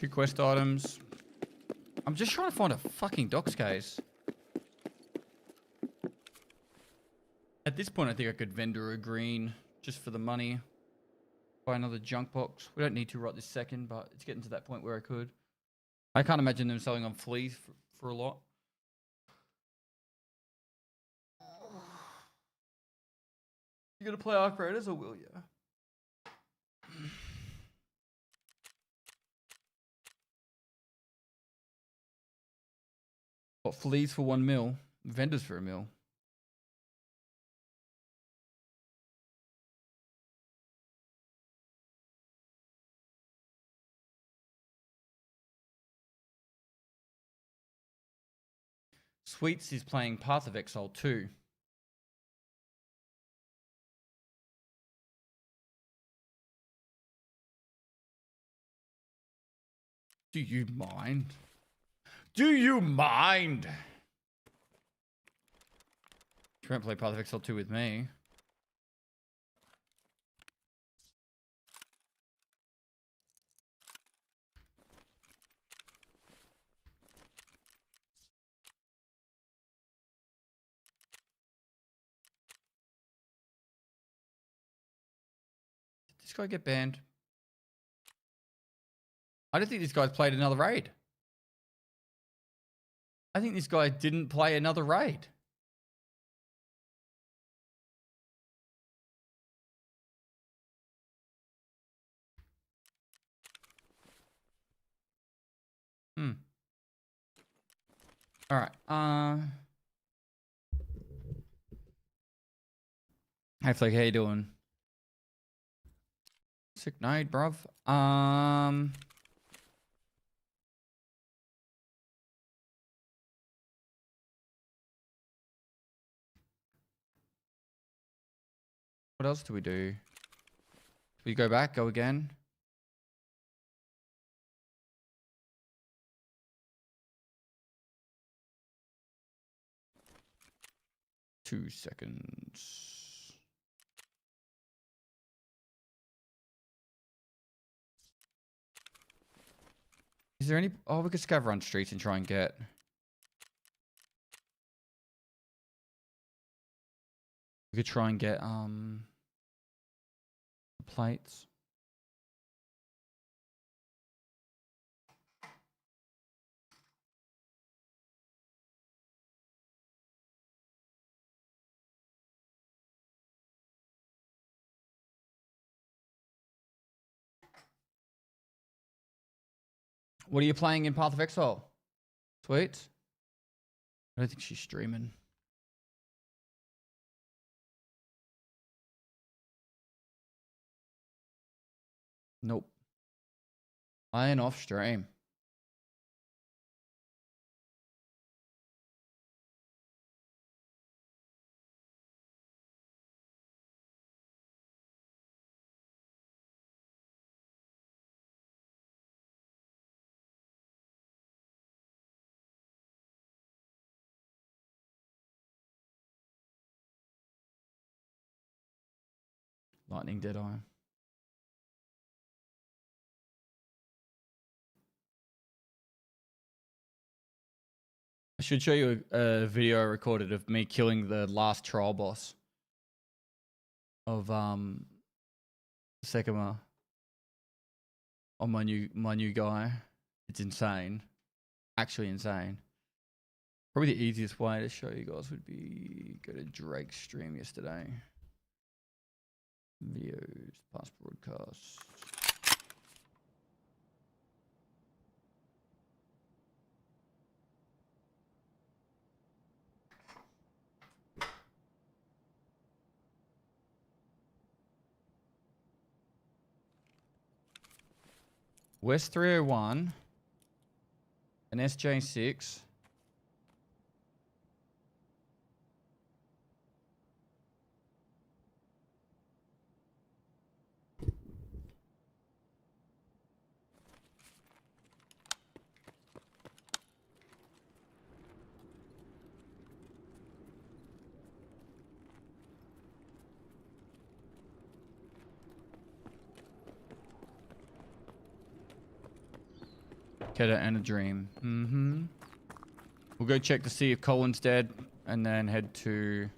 2 quest items. I'm just trying to find a fucking docs case. At this point, I think I could vendor a green just for the money. Buy another junk box. We don't need to right this second, but it's getting to that point where I could. I can't imagine them selling on fleas for a lot. You gonna play Arc Raiders or will you? What, fleas for 1 mil? Vendors for 1 mil. Sweets is playing Path of Exile 2. Do you mind? Do you mind? You won't play Path of Exile 2 with me. Did this guy get banned? I don't think this guy's played another raid. I think this guy didn't play another raid. All right. Hey Flick, how you doing? Sick night, bruv. What else do we do? We go back, go again. Two seconds. Is there any... Oh, we could scav around streets and try and get... We could try and get, plates. What are you playing in Path of Exile? Sweet. I don't think she's streaming. Nope. I ain't off stream. Lightning Deadeye. I should show you a video I recorded of me killing the last trial boss of Sekima on my new guy. It's insane. Actually insane. Probably the easiest way to show you guys would be go to Drake's stream yesterday. Videos, past broadcasts. West 301, an SJ6. Keta and a dream. Mm-hmm. We'll go check to see if Colin's dead and then head to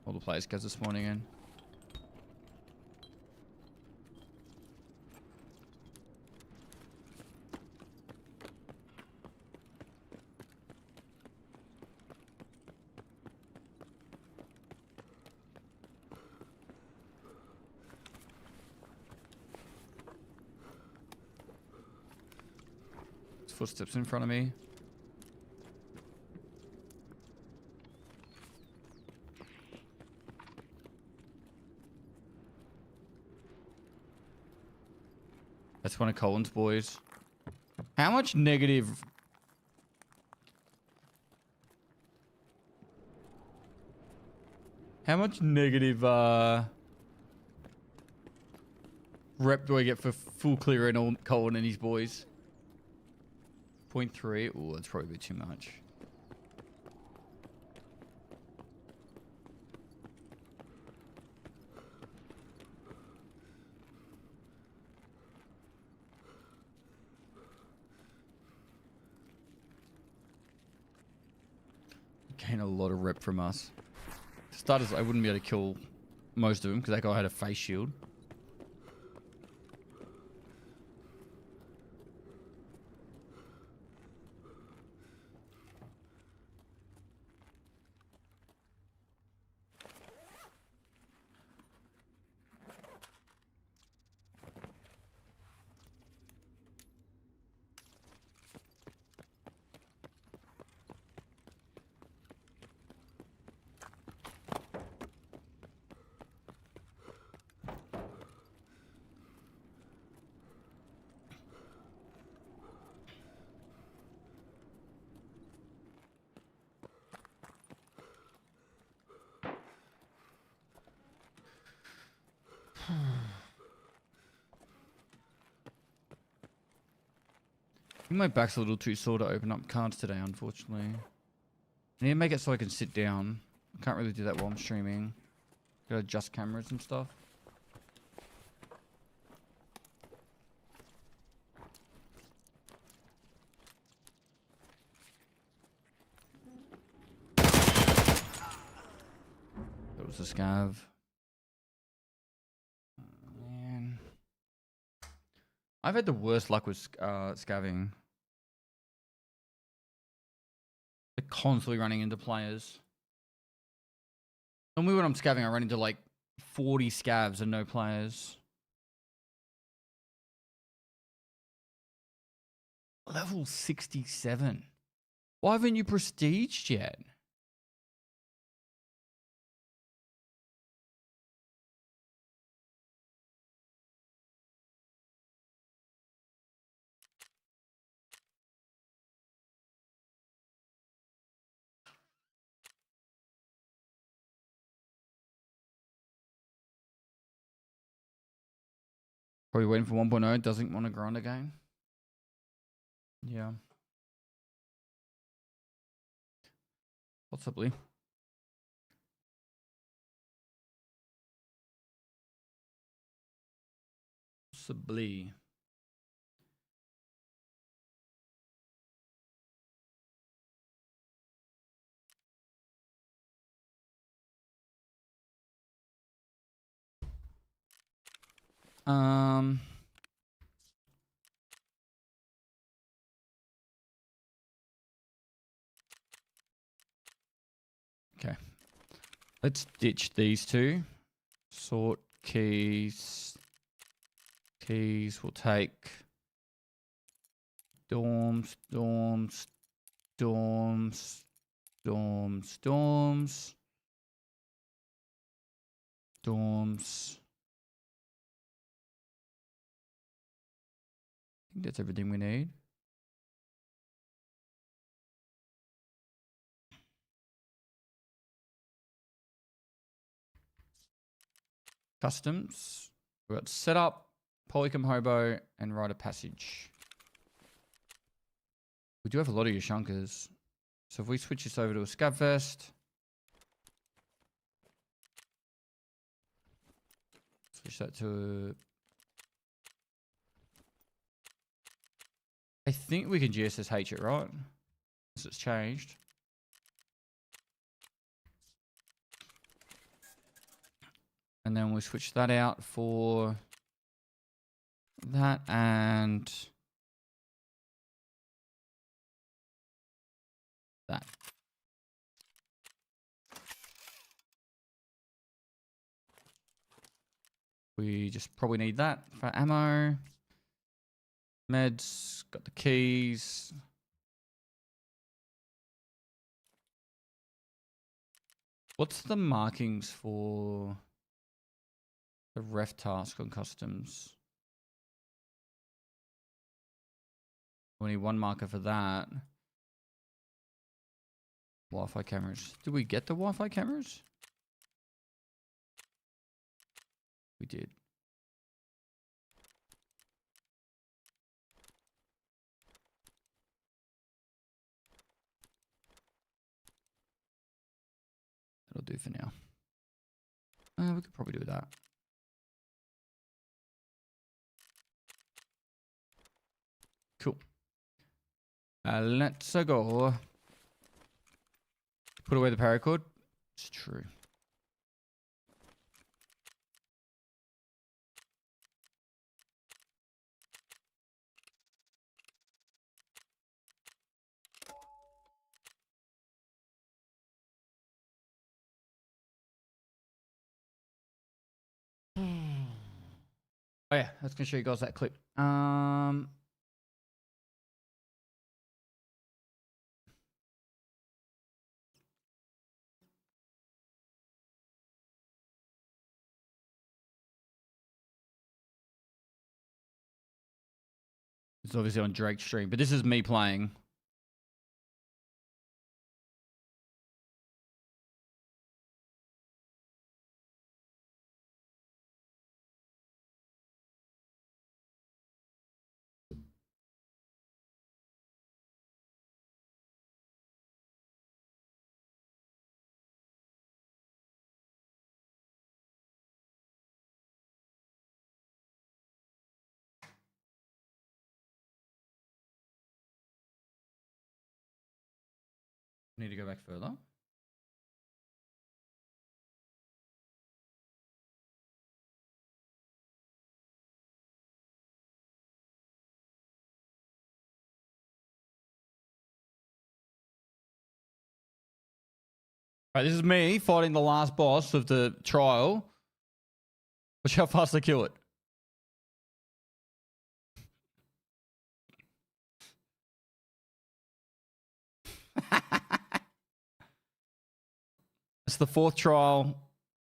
all the players guys this morning in. Footsteps in front of me. That's one of Colin's boys. How much negative... How much negative, rep do I get for full clear and all Colin and his boys? 0.3. Oh, that's probably a bit too much. Gain a lot of rep from us. For starters, I wouldn't be able to kill most of them because that guy had a face shield. I think my back's a little too sore to open up cards today, unfortunately. I need to make it so I can sit down. I can't really do that while I'm streaming. Gotta adjust cameras and stuff. That was a scav. Man. I've had the worst luck with scavving. They're constantly running into players. Normally when I'm scavving, I run into like 40 scavs and no players. Level 67. Why haven't you prestiged yet? Probably waiting for 1.0. Doesn't want to grind again. Yeah. Possibly. Possibly. Okay. Let's ditch these two. Sort keys. Keys will take storms, storms, storms, storms, storms, storms. I think that's everything we need. Customs. We've got setup, Polycom Hobo, and Rite of Passage. We do have a lot of Yashankas. So if we switch this over to a Scabfest. Switch that to I think we can GSSH it, right? Because it's changed. And then we'll switch that out for that and that. We just probably need that for ammo. Meds, got the keys. What's the markings for the ref task on customs? We need one marker for that. Wi-Fi cameras. Did we get the Wi-Fi cameras? We did. That'll do for now. We could probably do that. Cool. Let's go. Put away the paracord. It's true. Oh yeah, I was gonna show you guys that clip. It's obviously on Drake's stream, but this is me playing. Need to go back further. Right, this is me fighting the last boss of the trial. Watch how fast I kill it. It's the 4th trial,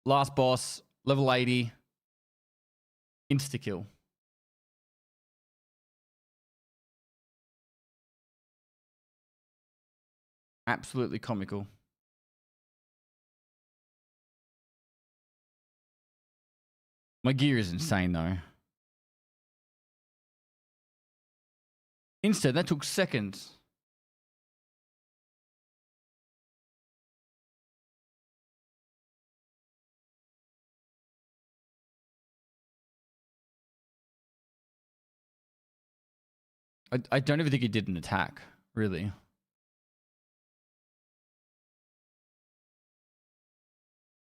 last boss, level 80, insta-kill. Absolutely comical. My gear is insane though. Instead, that took seconds. I don't even think he did an attack, really.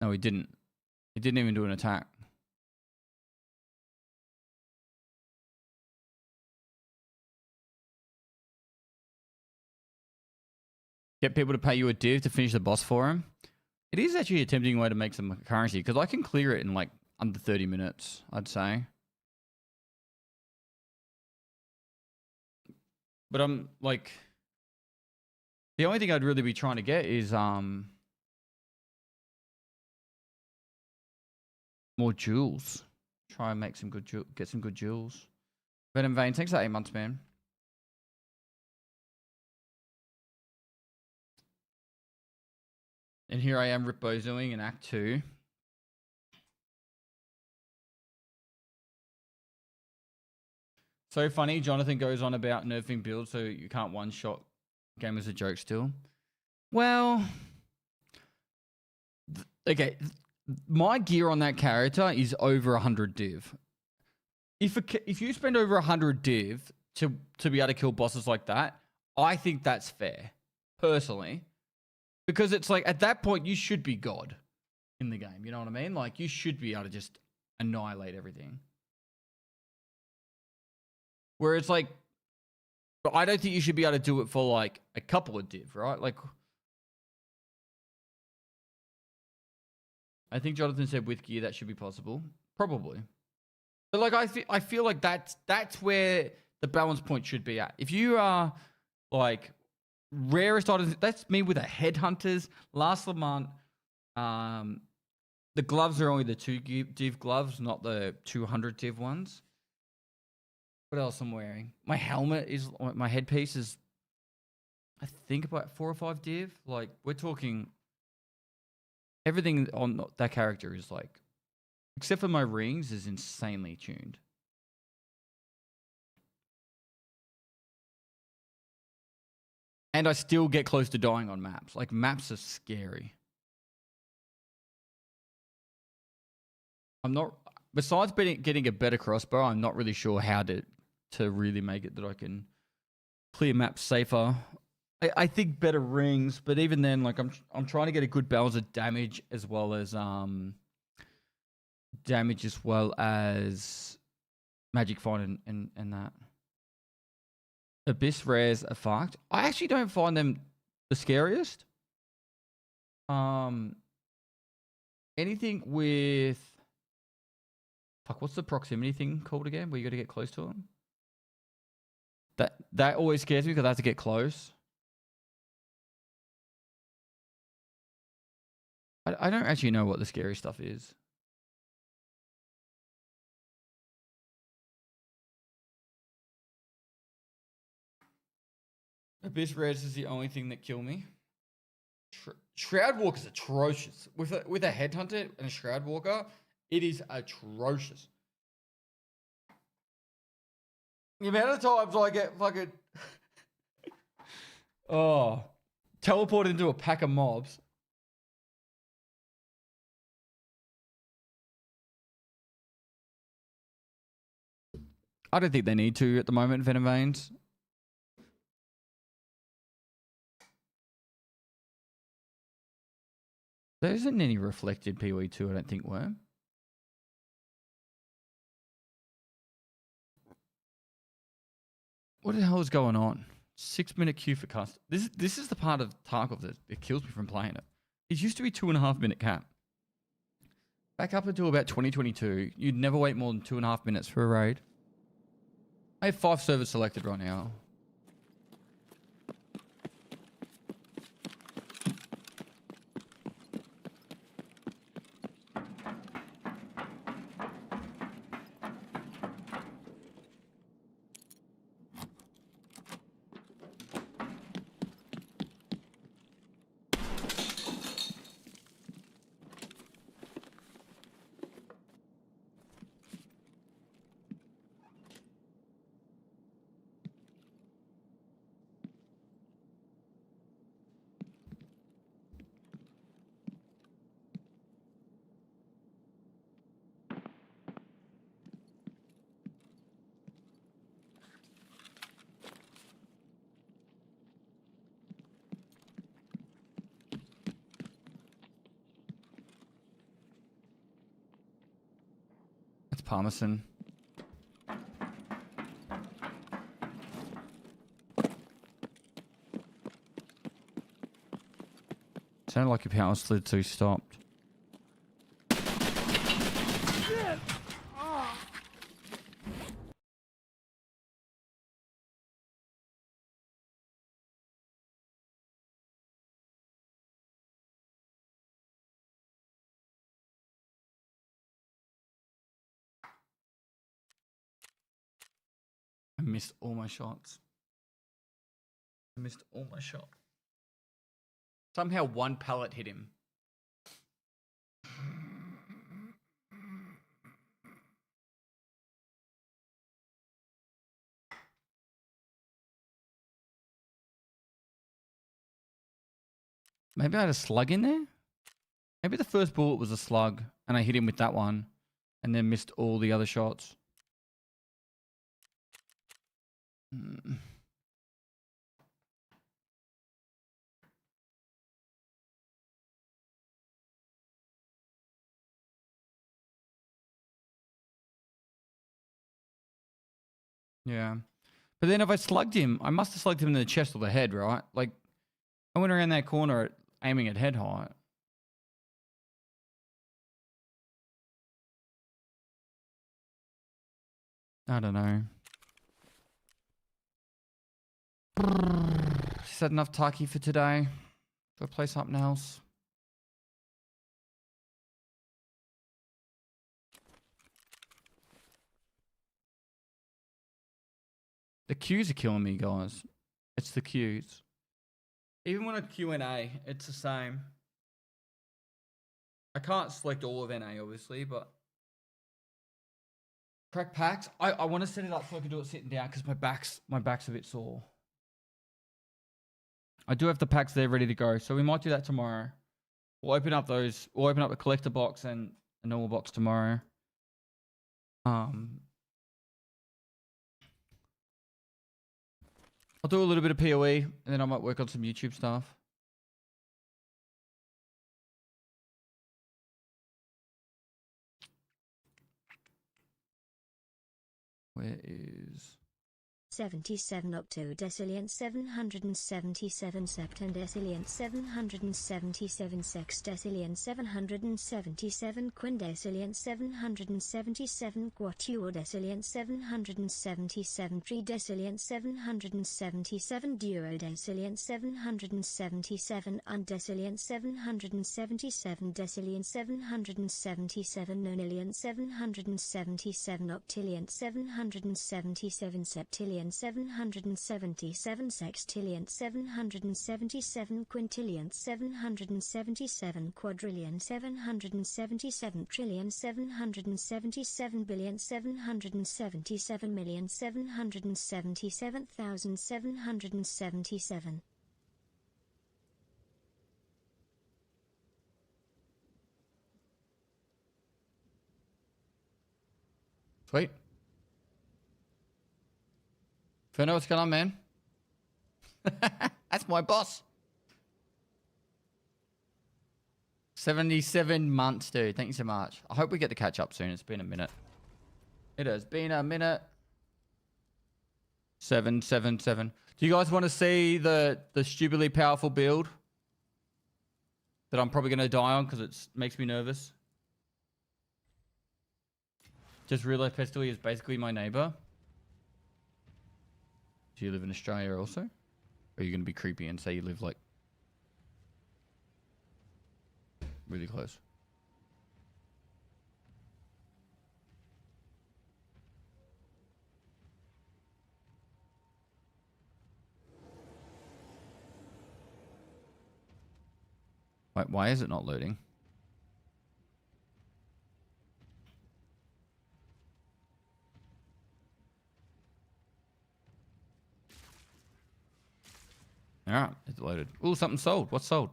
No, he didn't. He didn't even do an attack. Get people to pay you a div to finish the boss for him. It is actually a tempting way to make some currency because I can clear it in like under 30 minutes, I'd say. But I'm like, the only thing I'd really be trying to get is more jewels. Try and make some good get some good jewels. Venom Vein, thanks for 8 months, man. And here I am ripbozoing in Act 2. So funny, Jonathan goes on about nerfing builds so you can't one-shot game as a joke still. Well, okay, my gear on that character is over 100 div. If you spend over 100 div to be able to kill bosses like that, I think that's fair, personally, because it's like at that point you should be God in the game. You know what I mean? Like you should be able to just annihilate everything. Where it's like, but I don't think you should be able to do it for like a couple of div, right? Like, I think Jonathan said with gear that should be possible, probably. But like I feel like that's where the balance point should be at. If you are like rarest items, that's me with the headhunters. Last Lamont, the gloves are only the 2 div gloves, not the 200 div ones. What else I'm wearing? My helmet is, my headpiece is, I think about 4 or 5 div. Like we're talking, everything on that character is like, except for my rings, is insanely tuned. And I still get close to dying on maps. Like maps are scary. I'm not, besides getting a better crossbow, I'm not really sure how to really make it that I can clear maps safer. I think better rings, but even then, like I'm trying to get a good balance of damage as well as magic find and that. Abyss rares are fucked. I actually don't find them the scariest. Anything with, fuck, what's the proximity thing called again? Where you got to get close to them? That always scares me because I have to get close. I don't actually know what the scary stuff is. Abyss rares is the only thing that kill me. Shroud Walker is atrocious. With a headhunter and a Shroud Walker, it is atrocious. The amount of times I get fucking teleported into a pack of mobs. I don't think they need to at the moment, Venom Veins. There isn't any reflected PoE2, I don't think, Worm. What the hell is going on? 6-minute queue for custom. This is the part of Tarkov that kills me from playing it. It used to be 2.5-minute cap. Back up until about 2022, you'd never wait more than 2.5 minutes for a raid. I have 5 servers selected right now. Parmesan. Sounded like your power slid, so you stopped. I missed all my shots. Somehow one pellet hit him. Maybe I had a slug in there? Maybe the first bullet was a slug and I hit him with that one and then missed all the other shots. Yeah. But then if I slugged him, I must have slugged him in the chest or the head, right? Like, I went around that corner aiming at head height. I don't know. Is that enough Taki for today? Do I play something else? The queues are killing me, guys. It's the queues. Even when I Q&A, it's the same. I can't select all of NA, obviously, but... Crack packs? I want to set it up so I can do it sitting down because my back's a bit sore. I do have the packs there ready to go, so we might do that tomorrow. We'll open up those. We'll open up a collector box and a normal box tomorrow. I'll do a little bit of PoE, and then I might work on some YouTube stuff. Where is... 77 octo decillion 777 septend decillion 777 sex decillion 777 quindecillion 777 quatuor decillion 777 tridecillion 777 duodecillion 777 undecillion 777 decillion 777 nonillion 777 octillion 777 septillion 777 sextillion 777 quintillion 777 quadrillion 777 trillion 777 billion 777 million 777,777. Sweet. Know what's going on, man? That's my boss. 77 months, dude. Thank you so much. I hope we get to catch up soon. It's been a minute. It has been a minute. 777. Do you guys want to see the stupidly powerful build that I'm probably going to die on because it makes me nervous? Just realized Pestily is basically my neighbor. Do you live in Australia also? Or are you going to be creepy and say you live like really close? Wait, why is it not loading? Alright, it's loaded. Ooh, something sold. What's sold?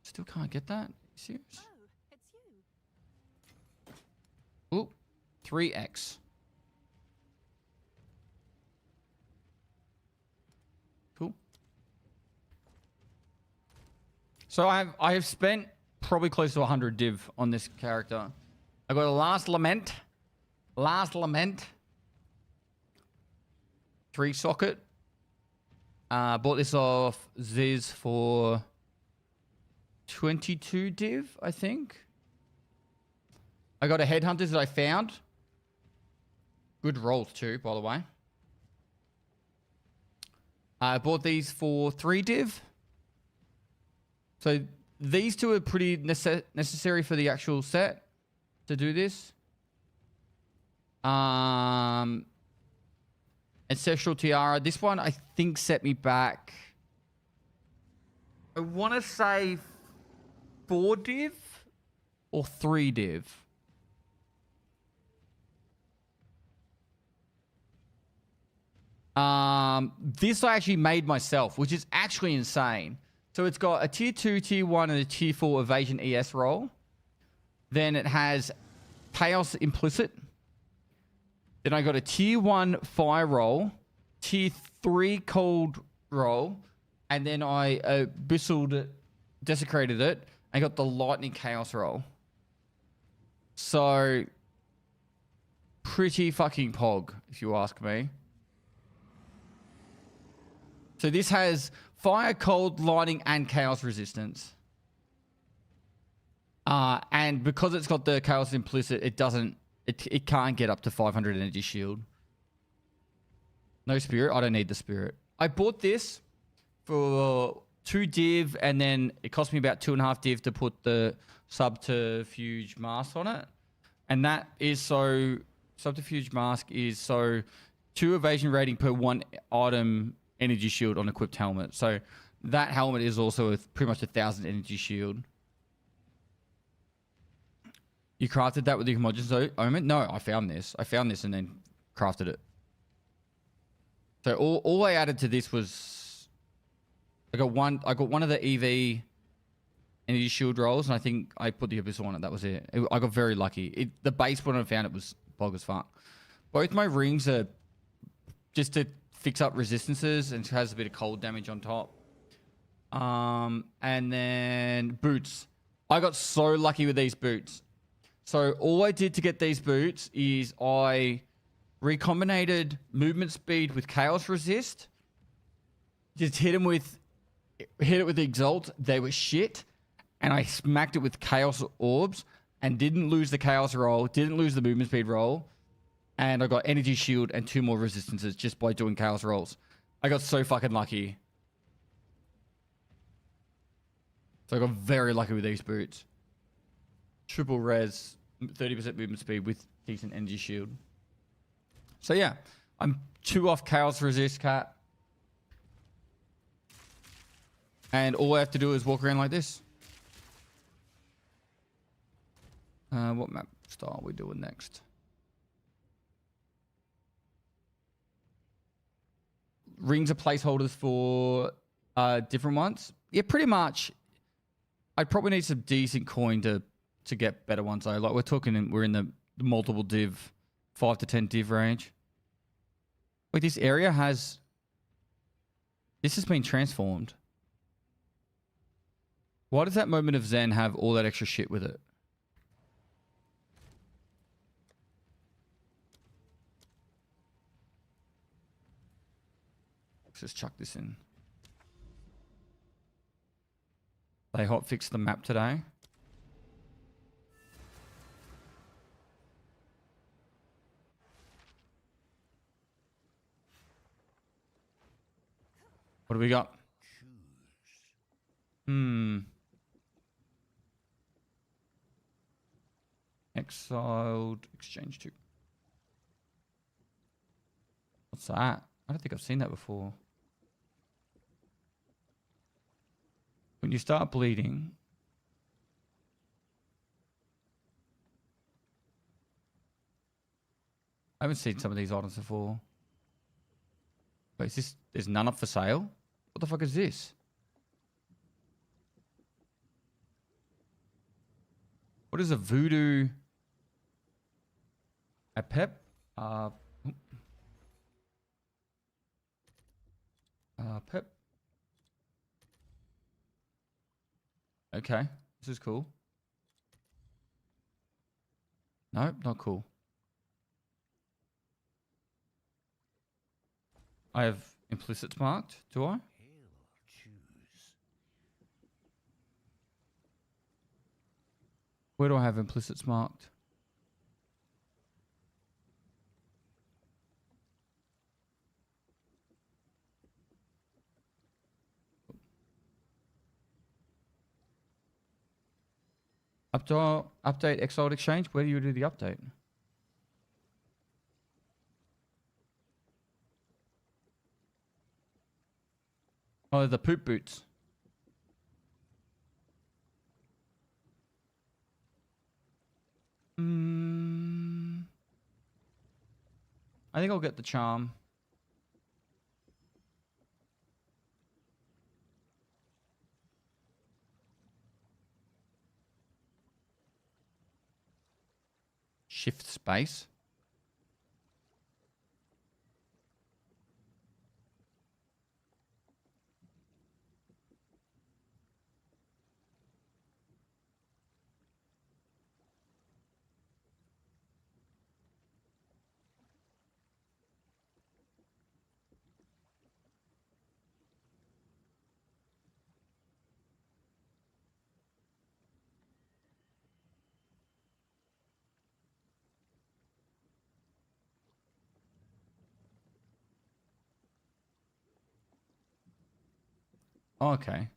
Still can't get that? Serious? Oh, it's you. Ooh, 3x. Cool. So I have spent probably close to 100 div on this character. I got a Last Lament. 3 socket. Bought this off Ziz for 22 div, I think. I got a Headhunters that I found. Good rolls too, by the way. I bought these for 3 div. So these two are pretty necessary for the actual set to do this. Ancestral Tiara. This one, I think, set me back. I want to say 4 div or 3 div. This I actually made myself, which is actually insane. So it's got a tier 2, tier 1, and a tier 4 evasion ES roll. Then it has chaos implicit Then I got a tier 1 fire roll, tier 3 cold roll, and then I bristled it, desecrated it, and got the lightning chaos roll. So, pretty fucking pog, if you ask me. So this has fire, cold, lightning, and chaos resistance. And because it's got the chaos implicit, it can't get up to 500 energy shield. No spirit. I don't need the spirit. I bought this for 2 div, and then it cost me about 2.5 div to put the subterfuge mask on it. And that is so... Subterfuge mask is so 2 evasion rating per 1 item energy shield on equipped helmet. So that helmet is also pretty much 1,000 energy shield. You crafted that with the homogeneous omen? No, I found this. I found this and then crafted it. So all I added to this was I got one of the EV energy shield rolls, and I think I put the abyssal on it. That was it. I got very lucky. The base when I found it was bog as fuck. Both my rings are just to fix up resistances, and it has a bit of cold damage on top. And then boots. I got so lucky with these boots. So all I did to get these boots is I recombinated movement speed with chaos resist. Just hit it with the exalt. They were shit. And I smacked it with chaos orbs and didn't lose the chaos roll, didn't lose the movement speed roll. And I got energy shield and 2 more resistances just by doing chaos rolls. I got so fucking lucky. So I got very lucky with these boots. Triple res, 30% movement speed with decent energy shield. So yeah, I'm 2 off chaos resist, cat. And all I have to do is walk around like this. What map style are we doing next? Rings are placeholders for different ones. Yeah, pretty much. I'd probably need some decent coin to get better ones though. Like we're in the multiple div, 5 to 10 div range. Wait, this area has been transformed. Why does that moment of Zen have all that extra shit with it? Let's just chuck this in. They hotfixed the map today. What do we got? Exiled exchange 2. What's that? I don't think I've seen that before. When you start bleeding, I haven't seen some of these items before. Wait, is this? There's none up for sale? What the fuck is this? What is a voodoo? A pep? Pep. Okay, this is cool. No, not cool. I have implicits marked, do I? Where do I have implicits marked? Update Exile Exchange? Where do you do the update? Oh, the poop boots. I think I'll get the charm. Shift space. Oh, okay.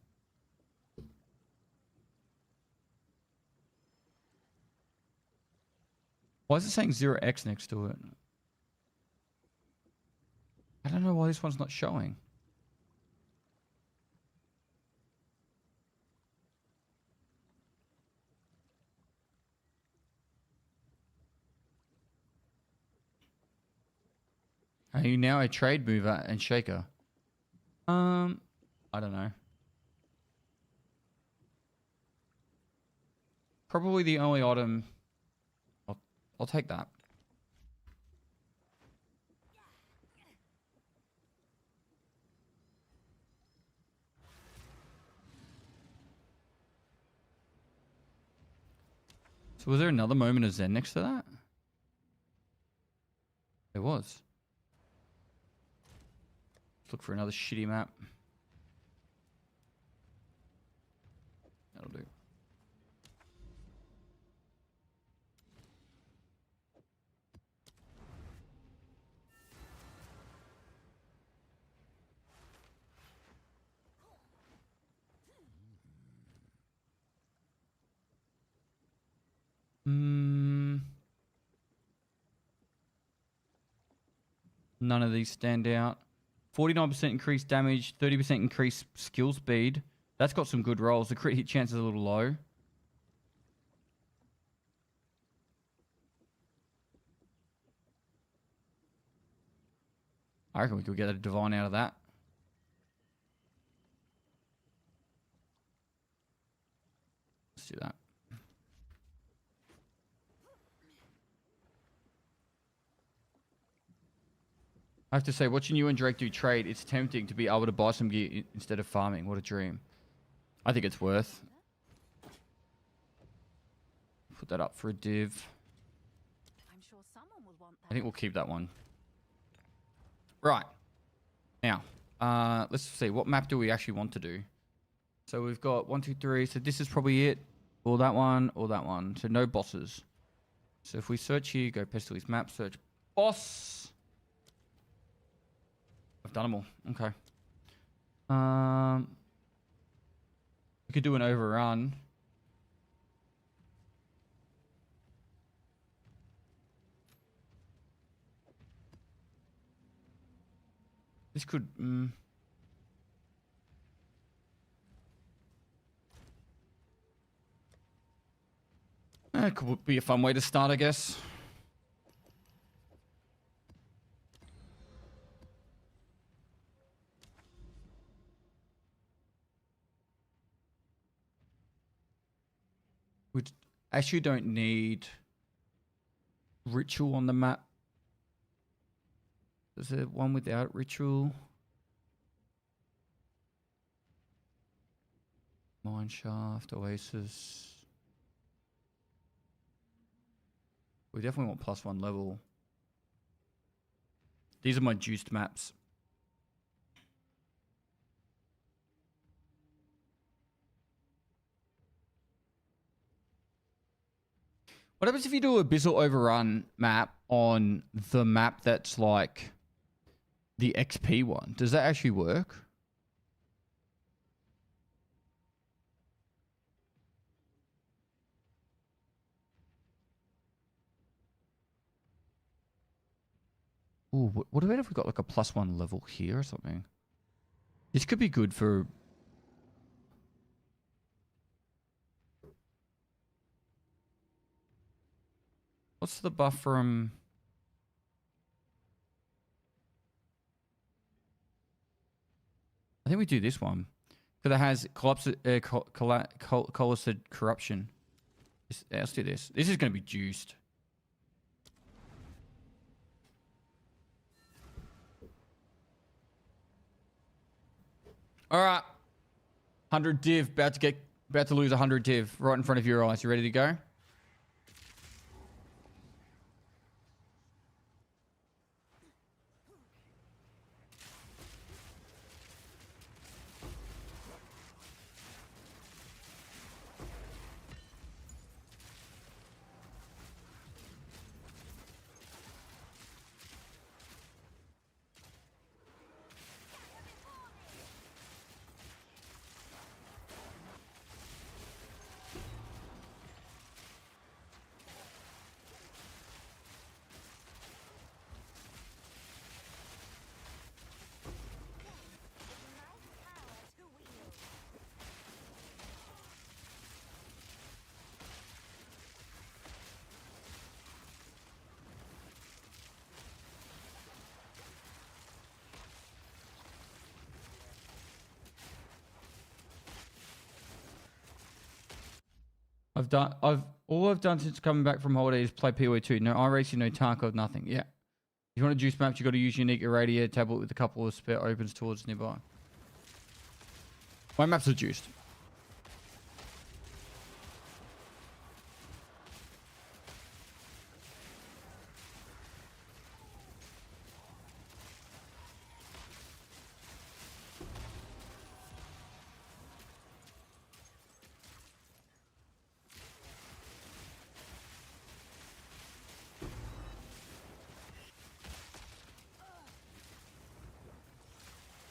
Why is it saying 0x next to it? I don't know why this one's not showing. Are you now a trade mover and shaker? I don't know. Probably the only item. I'll take that. So was there another moment of Zen next to that? There was. Let's look for another shitty map. That'll do. None of these stand out. 49% increased damage, 30% increased skill speed. That's got some good rolls. The crit hit chance is a little low. I reckon we could get a divine out of that. Let's do that. I have to say, watching you and Drake do trade, it's tempting to be able to buy some gear instead of farming. What a dream. I think it's worth. Put that up for a div. I'm sure someone will want I that. think we'll keep that one. Right. Now, let's see. What map do we actually want to do? So we've got 1, 2, 3. So this is probably it. Or that one, or that one. So no bosses. So if we search here, go Pestyly's map, search boss. I've done them all. Okay. We could do an overrun. This could... It could be a fun way to start, I guess. We actually don't need ritual on the map. Is there one without ritual? Mineshaft, Oasis. We definitely want +1 level. These are my juiced maps. What happens if you do a Bizzle Overrun map on the map that's like the XP one? Does that actually work? Ooh, what about if we got like a +1 level here or something? This could be good for... What's the buff from... I think we do this one. Because it has coalesced corruption. Let's do this. This is going to be juiced. Alright. 100 div. About to lose 100 div. Right in front of your eyes. You ready to go? All I've done since coming back from holiday is play PoE2. No iRacing, no Tarkov, nothing. Yeah. If you want to juice maps, you got to use unique irradiator tablet with a couple of spare opens towards nearby. My maps are juiced.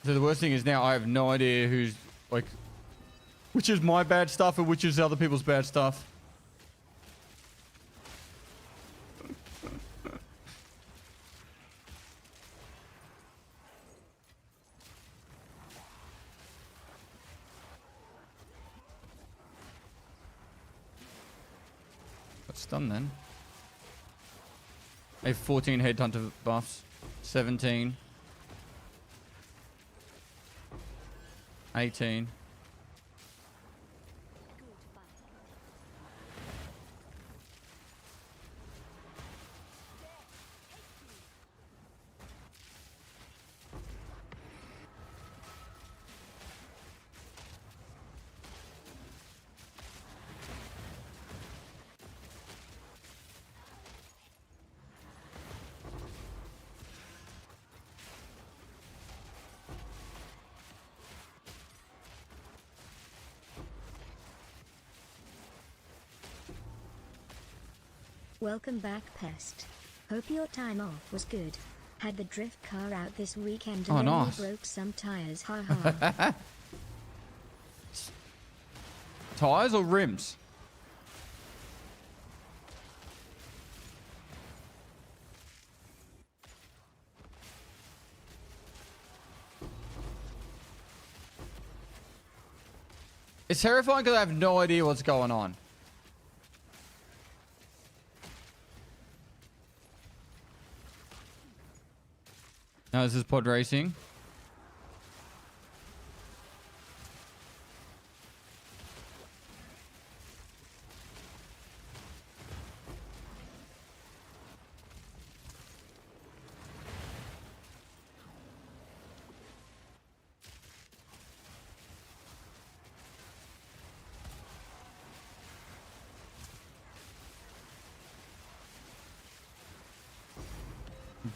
So the worst thing is now I have no idea who's like, which is my bad stuff and which is other people's bad stuff. Got stunned then. I have 14 headhunter buffs, 17. 18. Welcome back, Pest. Hope your time off was good. Had the drift car out this weekend and only nice. broke some tires, haha. Tires or rims? It's terrifying because I have no idea what's going on. Now this is pod racing.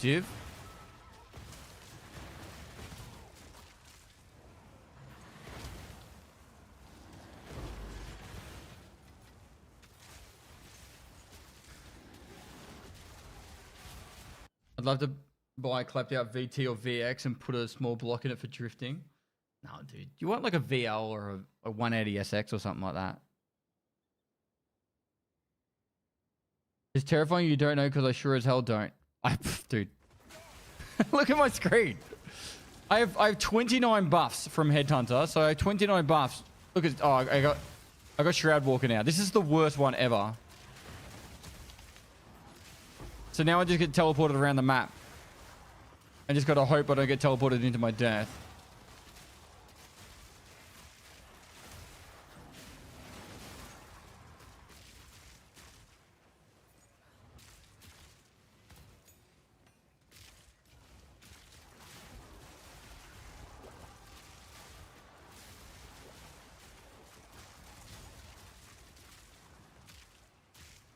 Div. I'd love to buy a clapped out VT or VX and put a small block in it for drifting. No, dude. You want like a VL or a 180 SX or something like that. It's terrifying you don't know because I sure as hell don't. Dude. Look at my screen. I have 29 buffs from Headhunter, so I have 29 buffs. Look at I got Shroud Walker now. This is the worst one ever. So now I just get teleported around the map. I just gotta hope I don't get teleported into my death.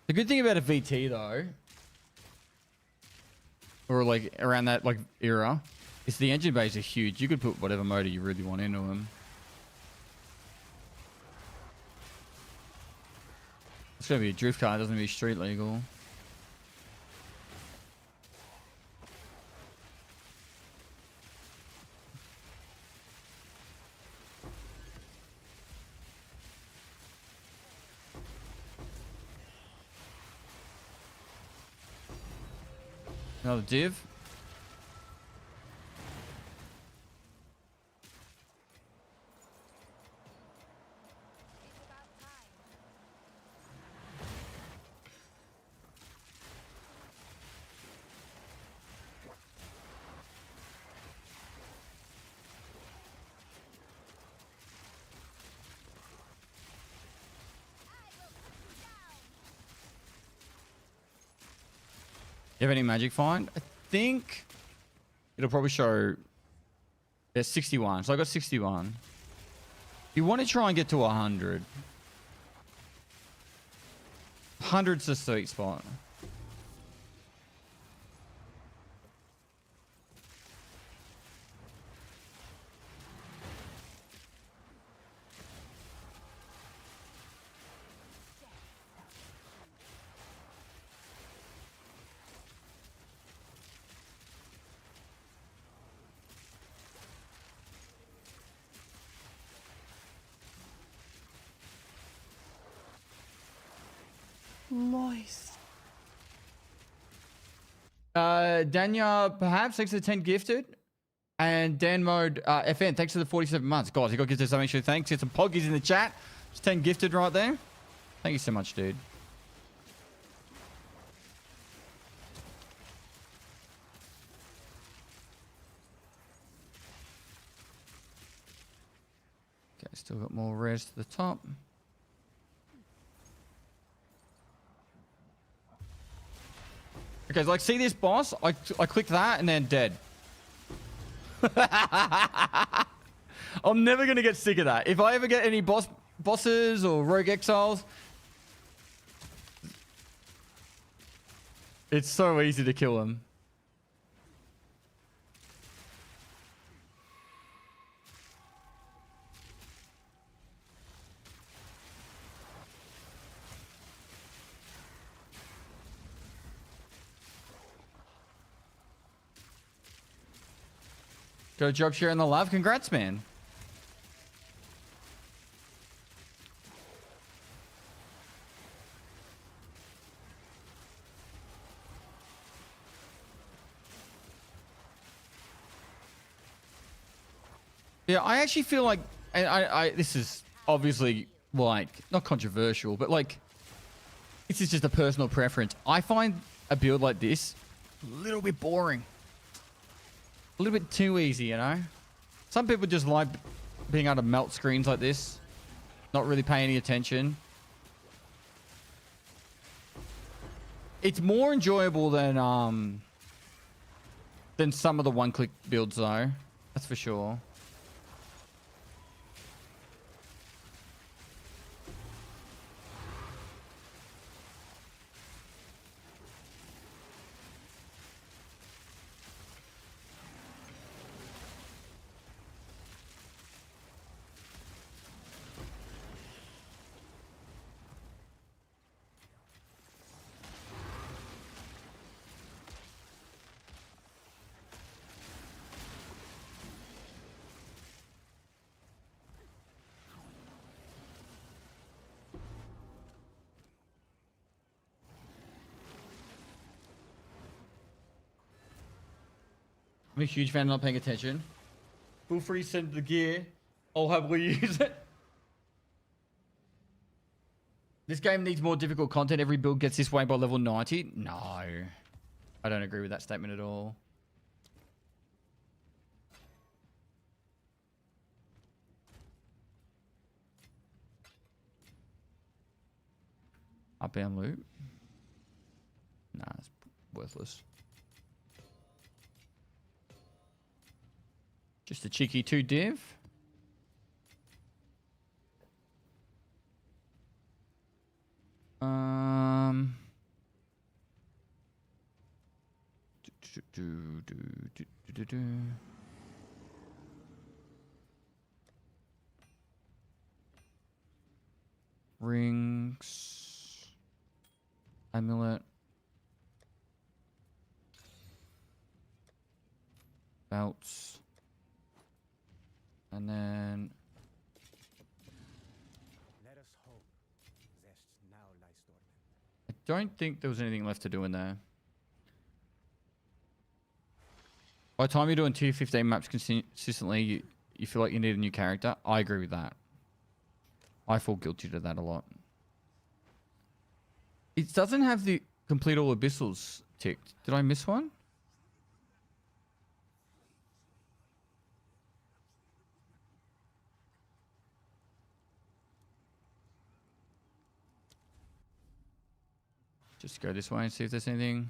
The good thing about a VT though, or like around that like era, is the engine bays are huge. You could put whatever motor you really want into them. It's gonna be a drift car, it doesn't be street legal. Another div. You have any magic find? I think it'll probably show there's 61. So I got 61. You want to try and get to 100. 100's the sweet spot. Nice. Danya, perhaps, thanks for the 10 gifted. And Dan Mode, FN, thanks for the 47 months. Guys, you got gifted so make sure thanks. Get some poggies in the chat. It's 10 gifted right there. Thank you so much, dude. Okay, still got more res to the top. Okay, so like, see this boss? I clicked that and then dead. I'm never going to get sick of that. If I ever get any bosses or rogue exiles, it's so easy to kill them. Go job share in the love. Congrats, man. Yeah, I actually feel like, and I this is obviously like not controversial, but like this is just a personal preference. I find a build like this a little bit boring. A little bit too easy, you know? Some people just like being able to melt screens like this. Not really pay any attention. It's more enjoyable than some of the one-click builds, though. That's for sure. I'm a huge fan of not paying attention. Feel free to send the gear. I'll happily use it. This game needs more difficult content. Every build gets this way by level 90. No. I don't agree with that statement at all. Up and loot. Nah, it's worthless. Just a cheeky 2 div. Rings. Amulet. Belts. And then Let us hope there's now lies dormant. I don't think there was anything left to do in there. By the time you're doing tier 15 maps consistently, you feel like you need a new character. I agree with that. I fall guilty to that a lot. It doesn't have the complete all abyssals ticked. Did I miss one? Just go this way and see if there's anything.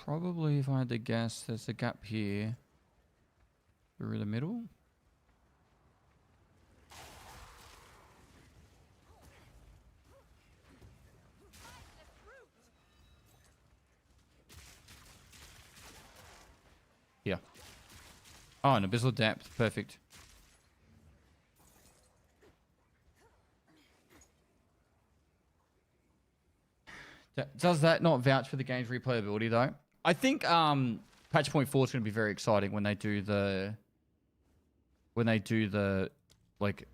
Probably, if I had to guess, there's a gap here through the middle. Yeah. Oh, an abyssal depth. Perfect. Does that not vouch for the game's replayability, though? I think patch point 4 is going to be very exciting when they do the like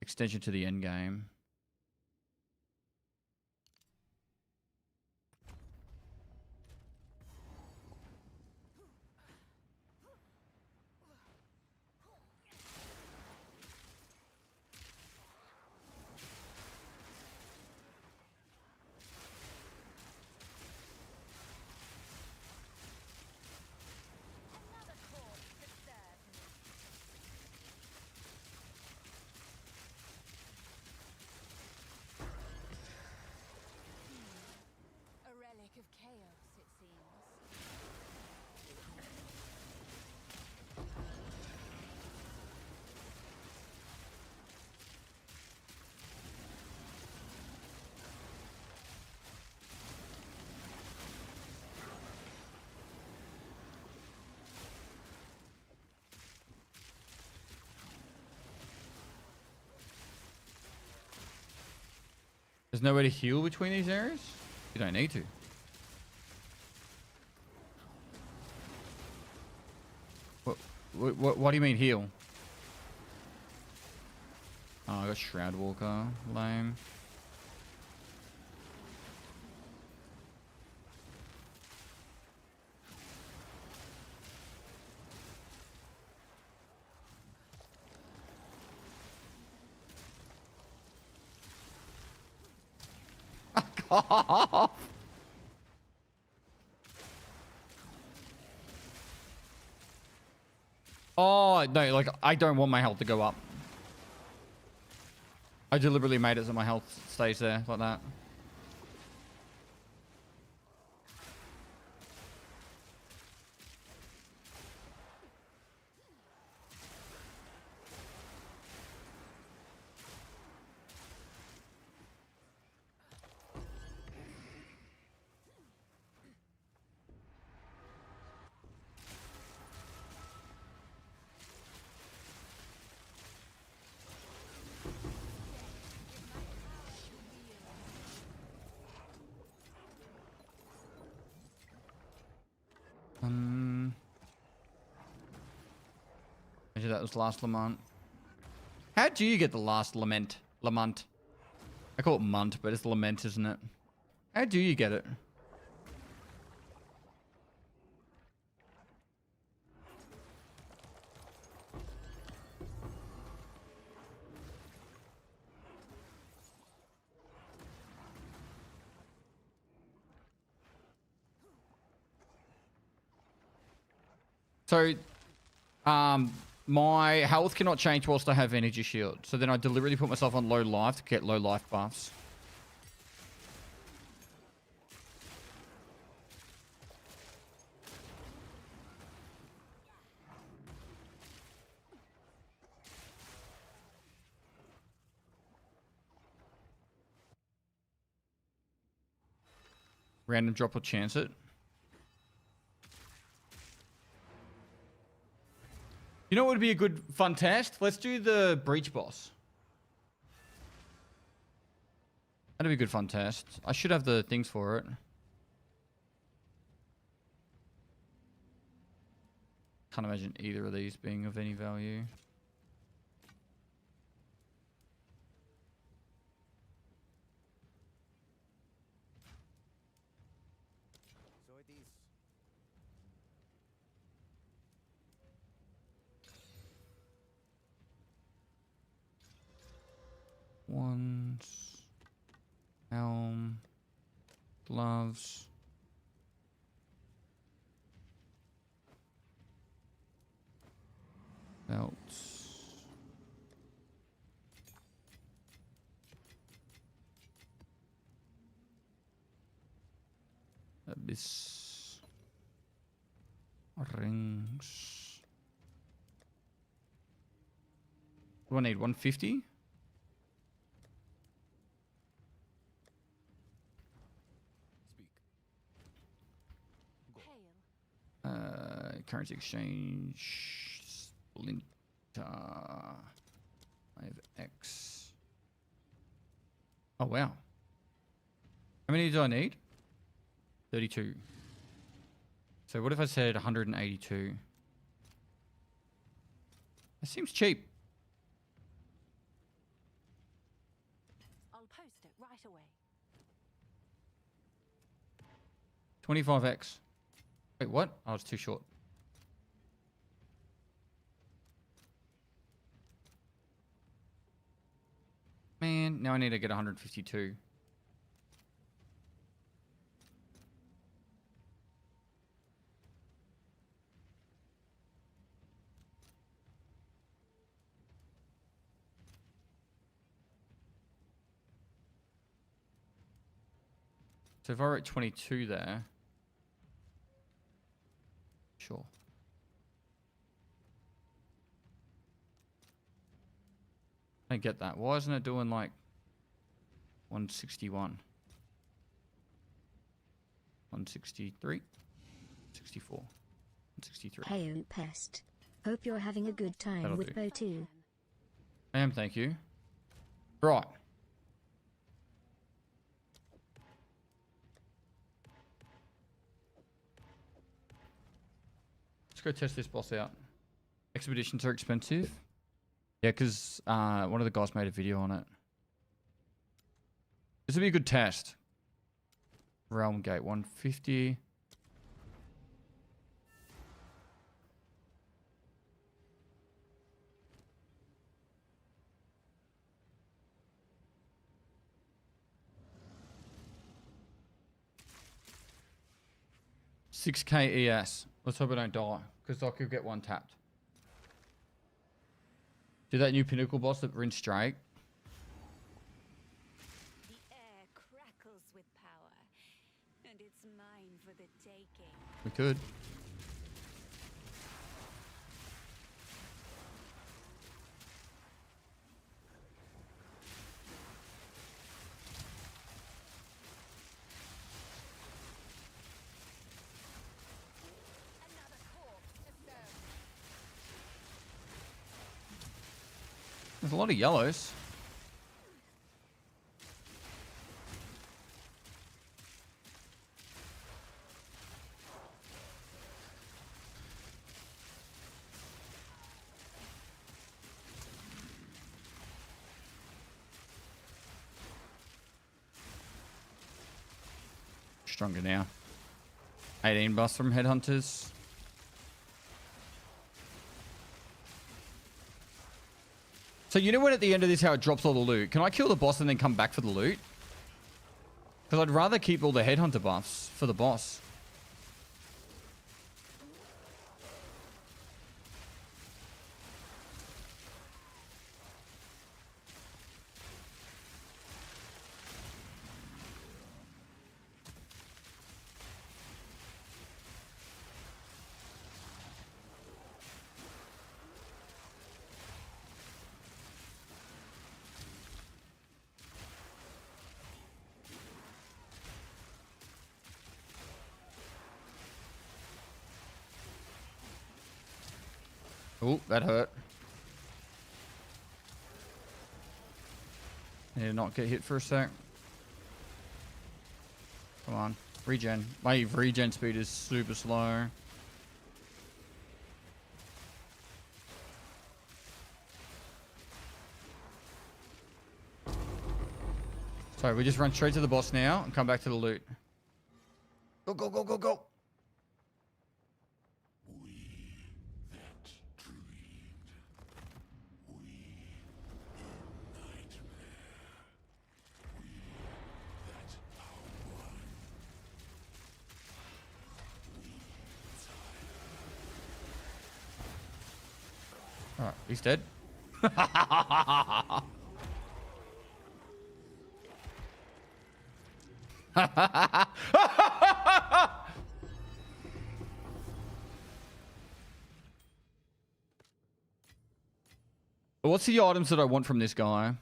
extension to the end game. A relic of chaos, it seems. There's no way to heal between these areas? You don't need to. What do you mean heal? Oh, I got Shroud Walker. Lame. Oh, no, like, I don't want my health to go up. I deliberately made it so my health stays there, like that. Maybe that was last lament. How do you get the last lament? Lament. I call it munt, but it's lament, isn't it? How do you get it? So, my health cannot change whilst I have energy shield. So then I deliberately put myself on low life to get low life buffs. Random drop or chance it. You know what would be a good fun test? Let's do the breach boss. That'd be a good fun test. I should have the things for it. Can't imagine either of these being of any value. Wands, helm, gloves. Belts. Abyss. Rings. Do I need 150? Currency exchange. Splinter. I have X. Oh, wow. How many do I need? 32. So what if I said 182? That seems cheap. I'll post it right away. 25x. Wait, what? Oh, it's too short. Man, now I need to get 152. So if I wrote 22 there. Sure. I get that. Why isn't it doing like 161? 163? 64. 163. Hey, Pest. Hope you're having a good time That'll with do. Bo 2. I am, thank you. Right. Let's go test this boss out. Expeditions are expensive. Yeah, because one of the guys made a video on it. This would be a good test. Realm Gate 150. $6K ES. Let's hope I don't die, because I could get one tapped. Do that new pinnacle boss that rinsed Drake. The air crackles with power, and it's mine for the taking. We could. Another corpse to serve. There's a lot of yellows. Stronger now. 18 buffs from headhunters. So you know when at the end of this how it drops all the loot? Can I kill the boss and then come back for the loot? Because I'd rather keep all the headhunter buffs for the boss. Oh, that hurt. Need to not get hit for a sec. Come on. Regen. My regen speed is super slow. Sorry, we just run straight to the boss now and come back to the loot. Go, go, go, go, go. Alright, he's dead. But what's the items that I want from this guy?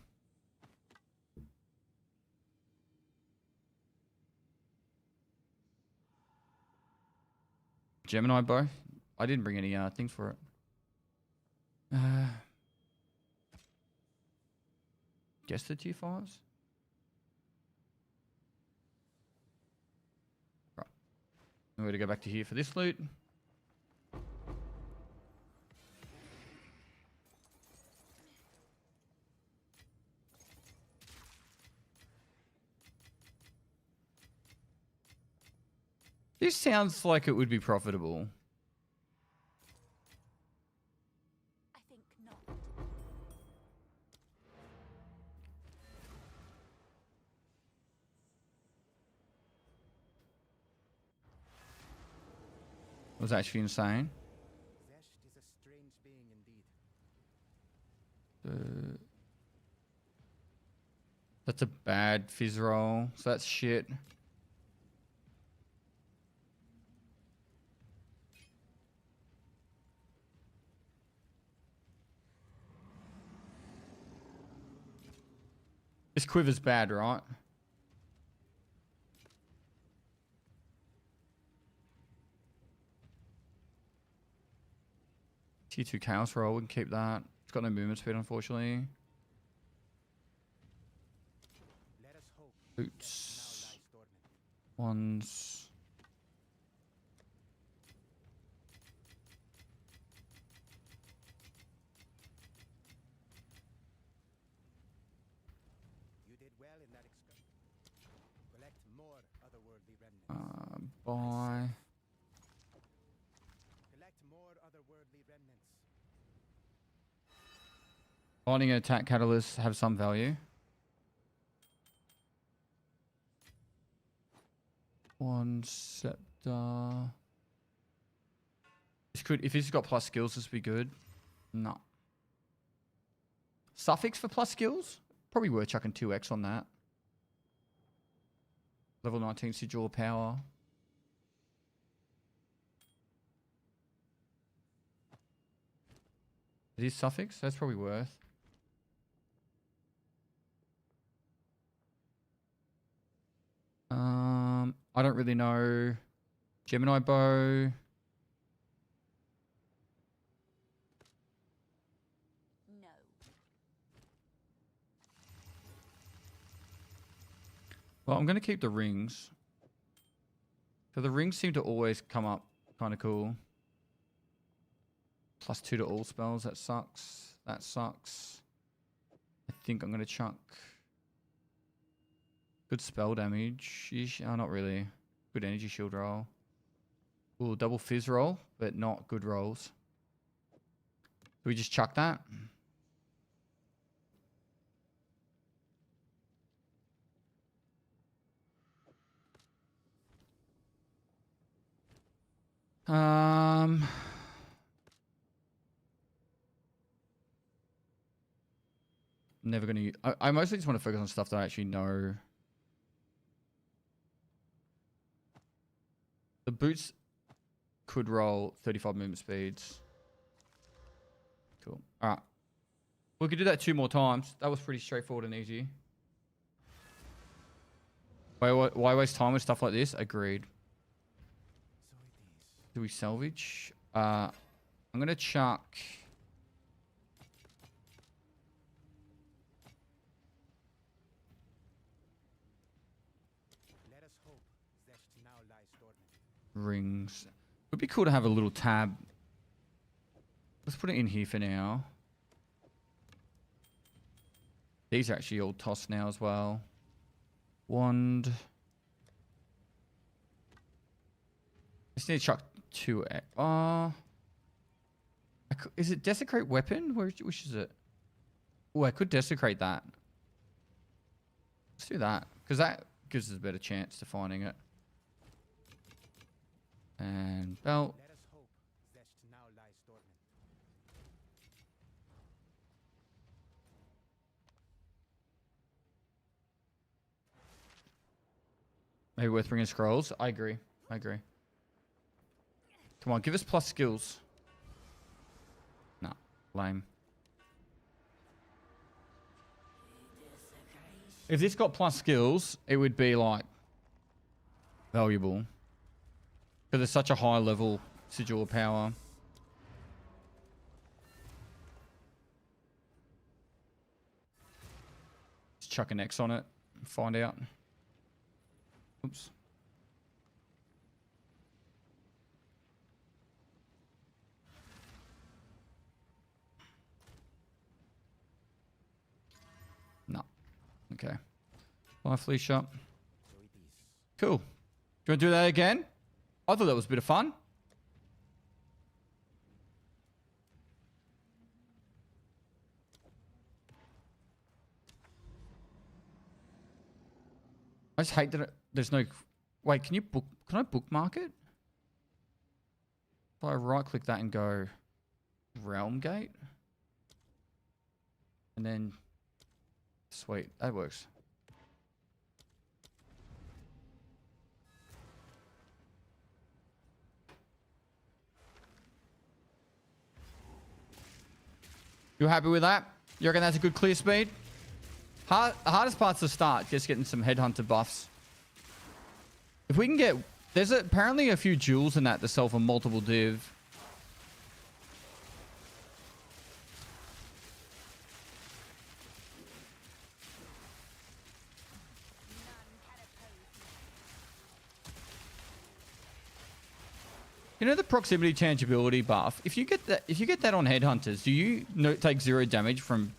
Gemini bow. I didn't bring any things for it. Guess the tier 5s. Right. I'm going to go back to here for this loot. This sounds like it would be profitable. I think not. It was actually insane. Zest is a strange being indeed. That's a bad fizz roll, so that's shit. This quiver's bad, right? Tier 2 chaos roll, we can keep that. It's got no movement speed, unfortunately. Let us hope Boots. now lies dormant. Ones. You did well in that excursion. Collect more otherworldly remnants. Buy. Collect more otherworldly remnants. Finding an attack catalyst have some value. One scepter. This could, if he's got plus skills, this would be good. No. Suffix for plus skills? Probably worth chucking 2x on that. Level 19 sigil power. It is suffix? That's probably worth. I don't really know. Gemini bow. No. Well, I'm going to keep the rings. So the rings seem to always come up kind of cool. +2 to all spells. That sucks. That sucks. I think I'm going to chuck good spell damage. Oh, not really. Good energy shield roll. Ooh, double fizz roll, but not good rolls. Do we just chuck that? Never gonna use, I mostly just want to focus on stuff that I actually know. The boots could roll 35 movement speeds. Cool. Alright. We could do that 2 more times. That was pretty straightforward and easy. Why waste time with stuff like this? Agreed. So it is. Do we salvage? I'm gonna chuck. Let us hope Zest now lies dormant. Rings. It would be cool to have a little tab. Let's put it in here for now. These are actually all tossed now as well. Wand. I just need to chuck 2. Is it desecrate weapon? Which is it? Oh, I could desecrate that. Let's do that. Because that gives us a better chance to finding it. And belt. Let us hope Zest now lies dormant. Maybe worth bringing scrolls. I agree. I agree. Come on, give us plus skills. No, lame. If this got plus skills, it would be like valuable. Because it's such a high level sigil of power. Let's chuck an X on it and find out. Oops. No. Okay. Bye, Felicia. Cool. Do you want to do that again? I thought that was a bit of fun. I just hate that there's no... Wait, can I bookmark it? If I right click that and go Realm Gate. And then... Sweet, that works. You happy with that? You reckon that's a good clear speed? The hardest part's the start, just getting some headhunter buffs. If we can get... There's apparently a few jewels in that to sell for multiple div. You know the proximity tangibility buff? If you get that on headhunters, do you take 0 damage from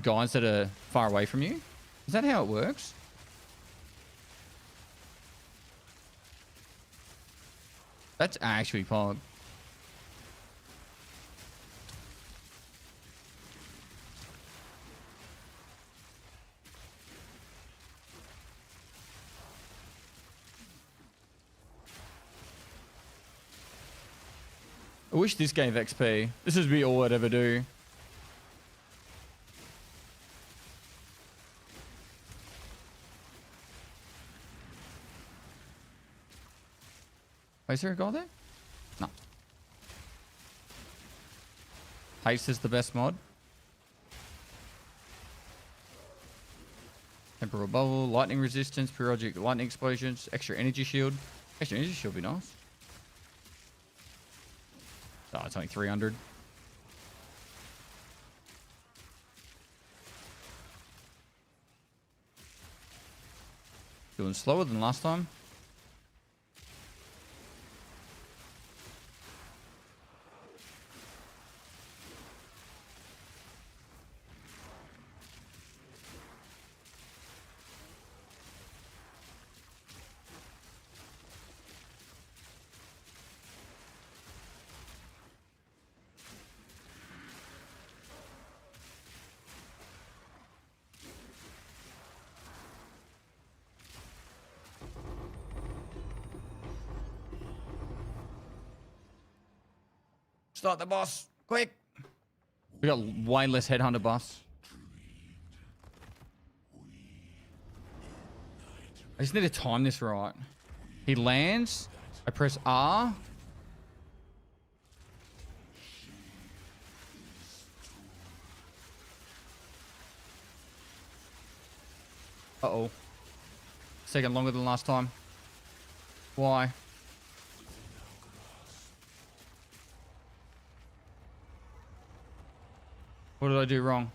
guys that are far away from you? Is that how it works? That's actually pog. I wish this gave XP. This would be all I'd ever do. Wait, is there a guy there? No. Haste is the best mod. Temporal bubble, lightning resistance, periodic lightning explosions, extra energy shield. Extra energy shield would be nice. Oh, it's only 300. Doing slower than last time. Start the boss, quick! We got way less headhunter buffs. I just need to time this right. He lands. I press R. Uh-oh. Second longer than last time. Why? What did I do wrong?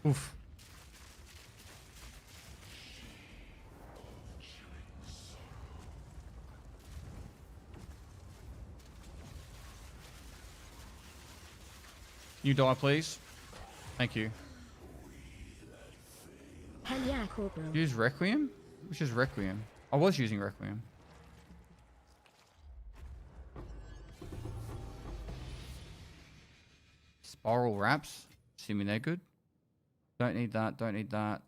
Oof. You die, please. Thank you. Hell yeah, Corporal. Use Requiem? Which is Requiem? I was using Requiem. Spiral wraps. Assuming they're good. Don't need that. Don't need that.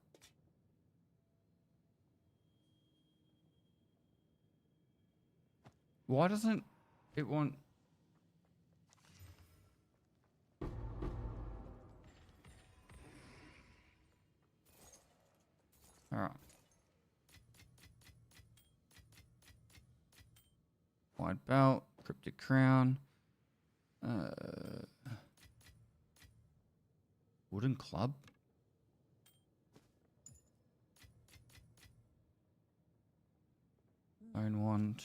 Why doesn't it want... Wide belt. Cryptic crown. Wooden club. Iron wand.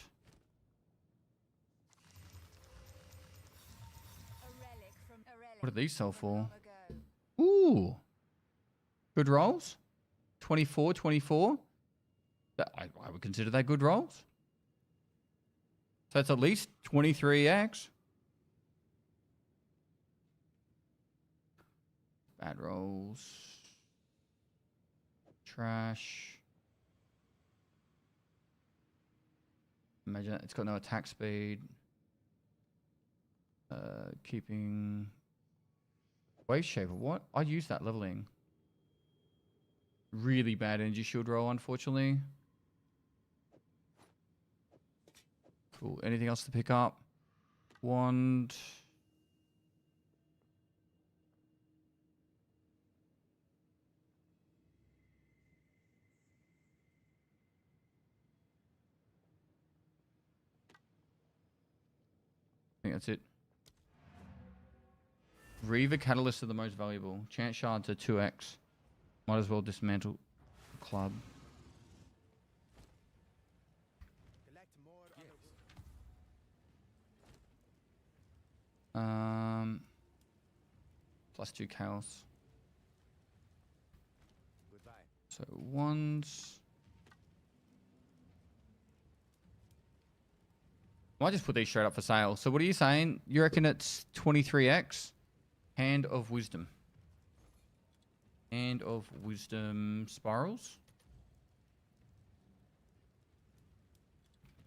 What do these sell for? Ooh. Good rolls. 24, 24. I would consider that good rolls. So that's at least 23x. Bad rolls. Trash. Imagine it's got no attack speed. Keeping wave shaper. What? I use that leveling. Really bad energy shield roll, unfortunately. Cool. Anything else to pick up? Wand. I think that's it. Reaver catalysts are the most valuable. Chant shards are 2x. Might as well dismantle the club. Collect more other Plus 2 chaos. Goodbye. So wands. I might just put these straight up for sale. So what are you saying? You reckon it's 23x? Hand of Wisdom. Hand of Wisdom spirals.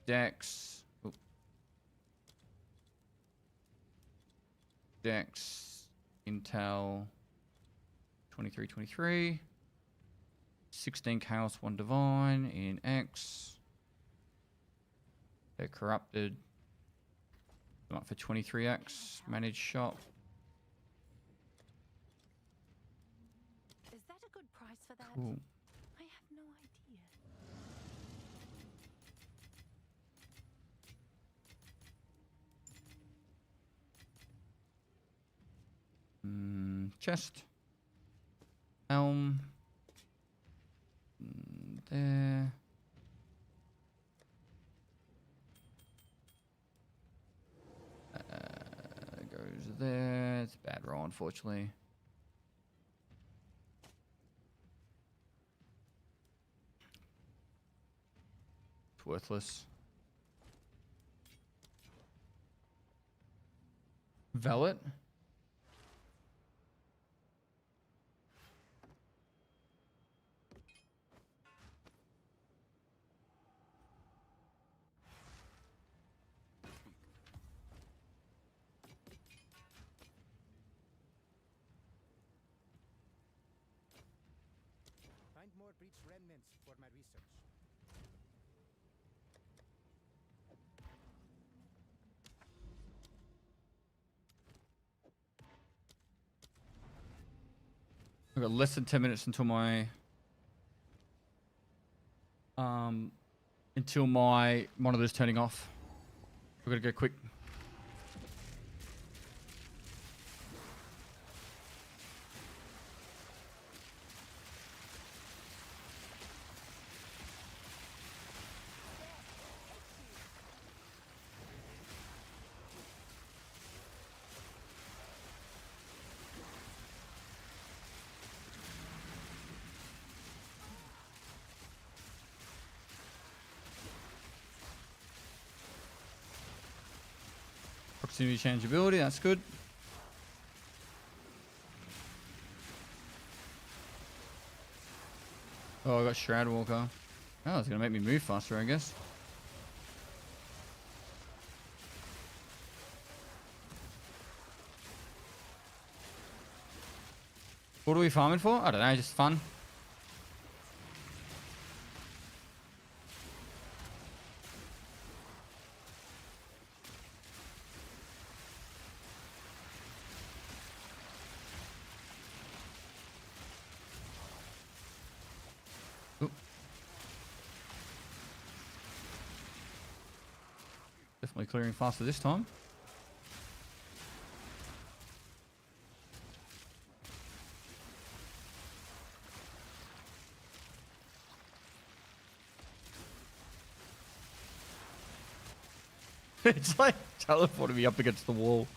Dex. Oh. Dex. Intel. 23, 23. 16 Chaos, 1 Divine in X. They're corrupted. I'm up for 23x. Managed shop. Is that a good price for that? Cool. I have no idea. Chest. Helm. There. Goes there. It's a bad roll, unfortunately. It's worthless. Velvet. Find more breach remnants for my research. I've got less than 10 minutes until my monitor's turning off. We've got to go quick. Proximity changeability, that's good. Oh, I got Shroud Walker. Oh, it's gonna make me move faster, I guess. What are we farming for? I don't know, just fun. Definitely Definitely clearing faster this time. It's like teleporting me up against the wall.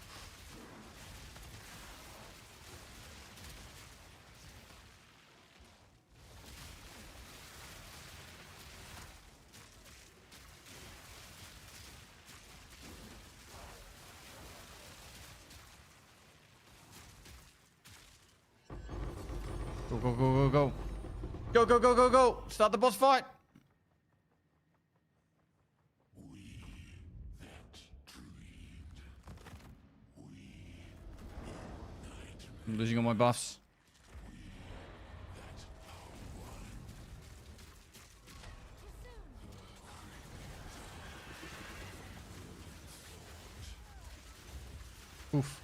Go, go, go, go, go. Go, go, go, go, go. Start the boss fight. I'm losing all my buffs. Oof.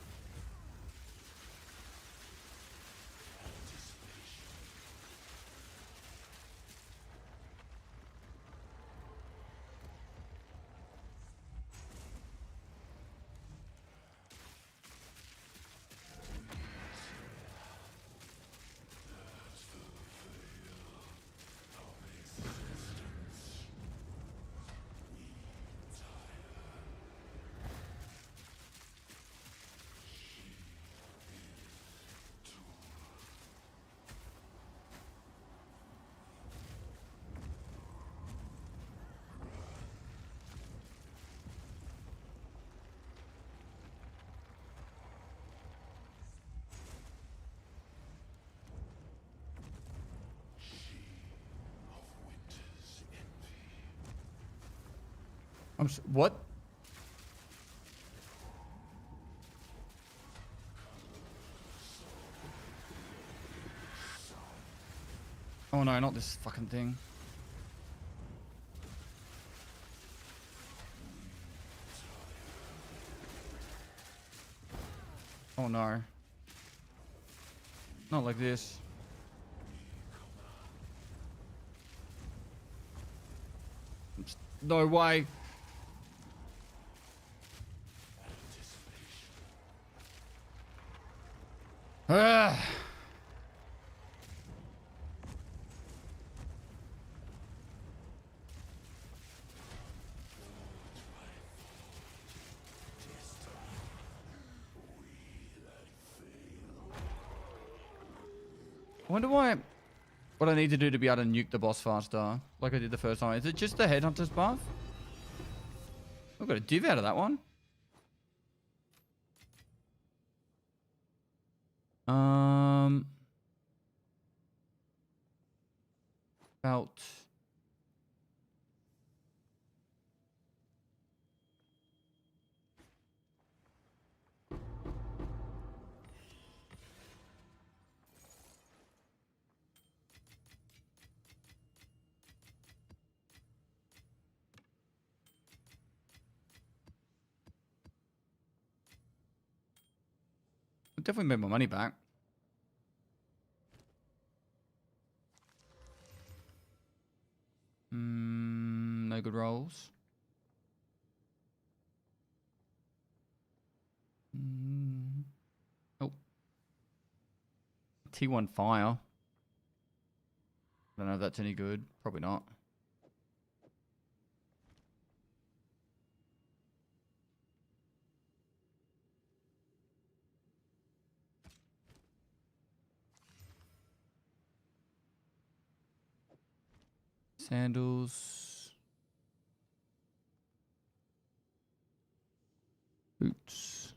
What? Oh no, not this fucking thing. Oh no. Not like this. No way. Ah. I wonder why. What I need to do to be able to nuke the boss faster, like I did the first time. Is it just the headhunter's buff? I've got a div out of that one. About. I definitely made my money back. No good rolls. Oh. T1 fire. I don't know if that's any good. Probably not. Sandals. Boots.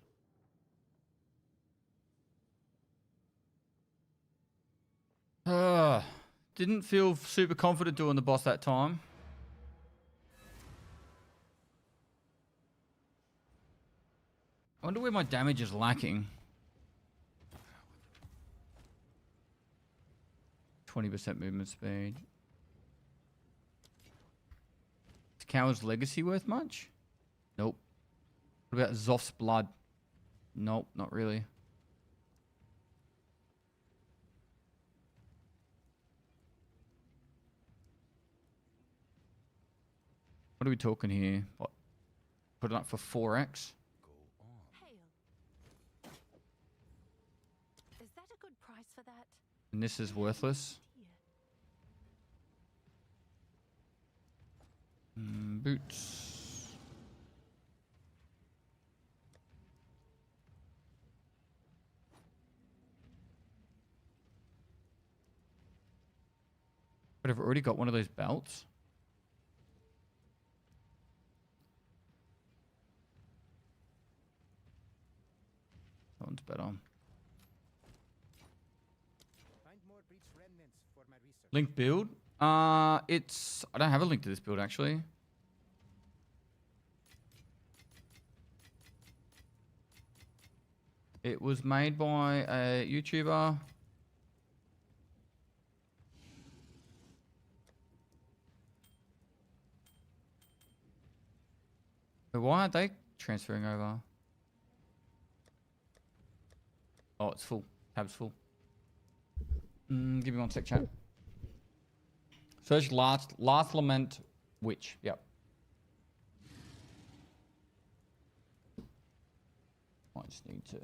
Didn't feel super confident doing the boss that time. I wonder where my damage is lacking. 20% movement speed. Is Coward's Legacy worth much? Nope. What about Zoff's Blood? Nope, not really. What are we talking here? What? Put it up for 4x. Hail. Is that a good price for that? And this is worthless. Boots. But I've already got one of those belts. That one's better. Find more breach remnants for my research. Link build. It's... I don't have a link to this build, actually. It was made by a YouTuber. But why aren't they transferring over? Oh, it's full. Tab's full. Give me one sec, chat. Search last lament witch. Yep. I just need to.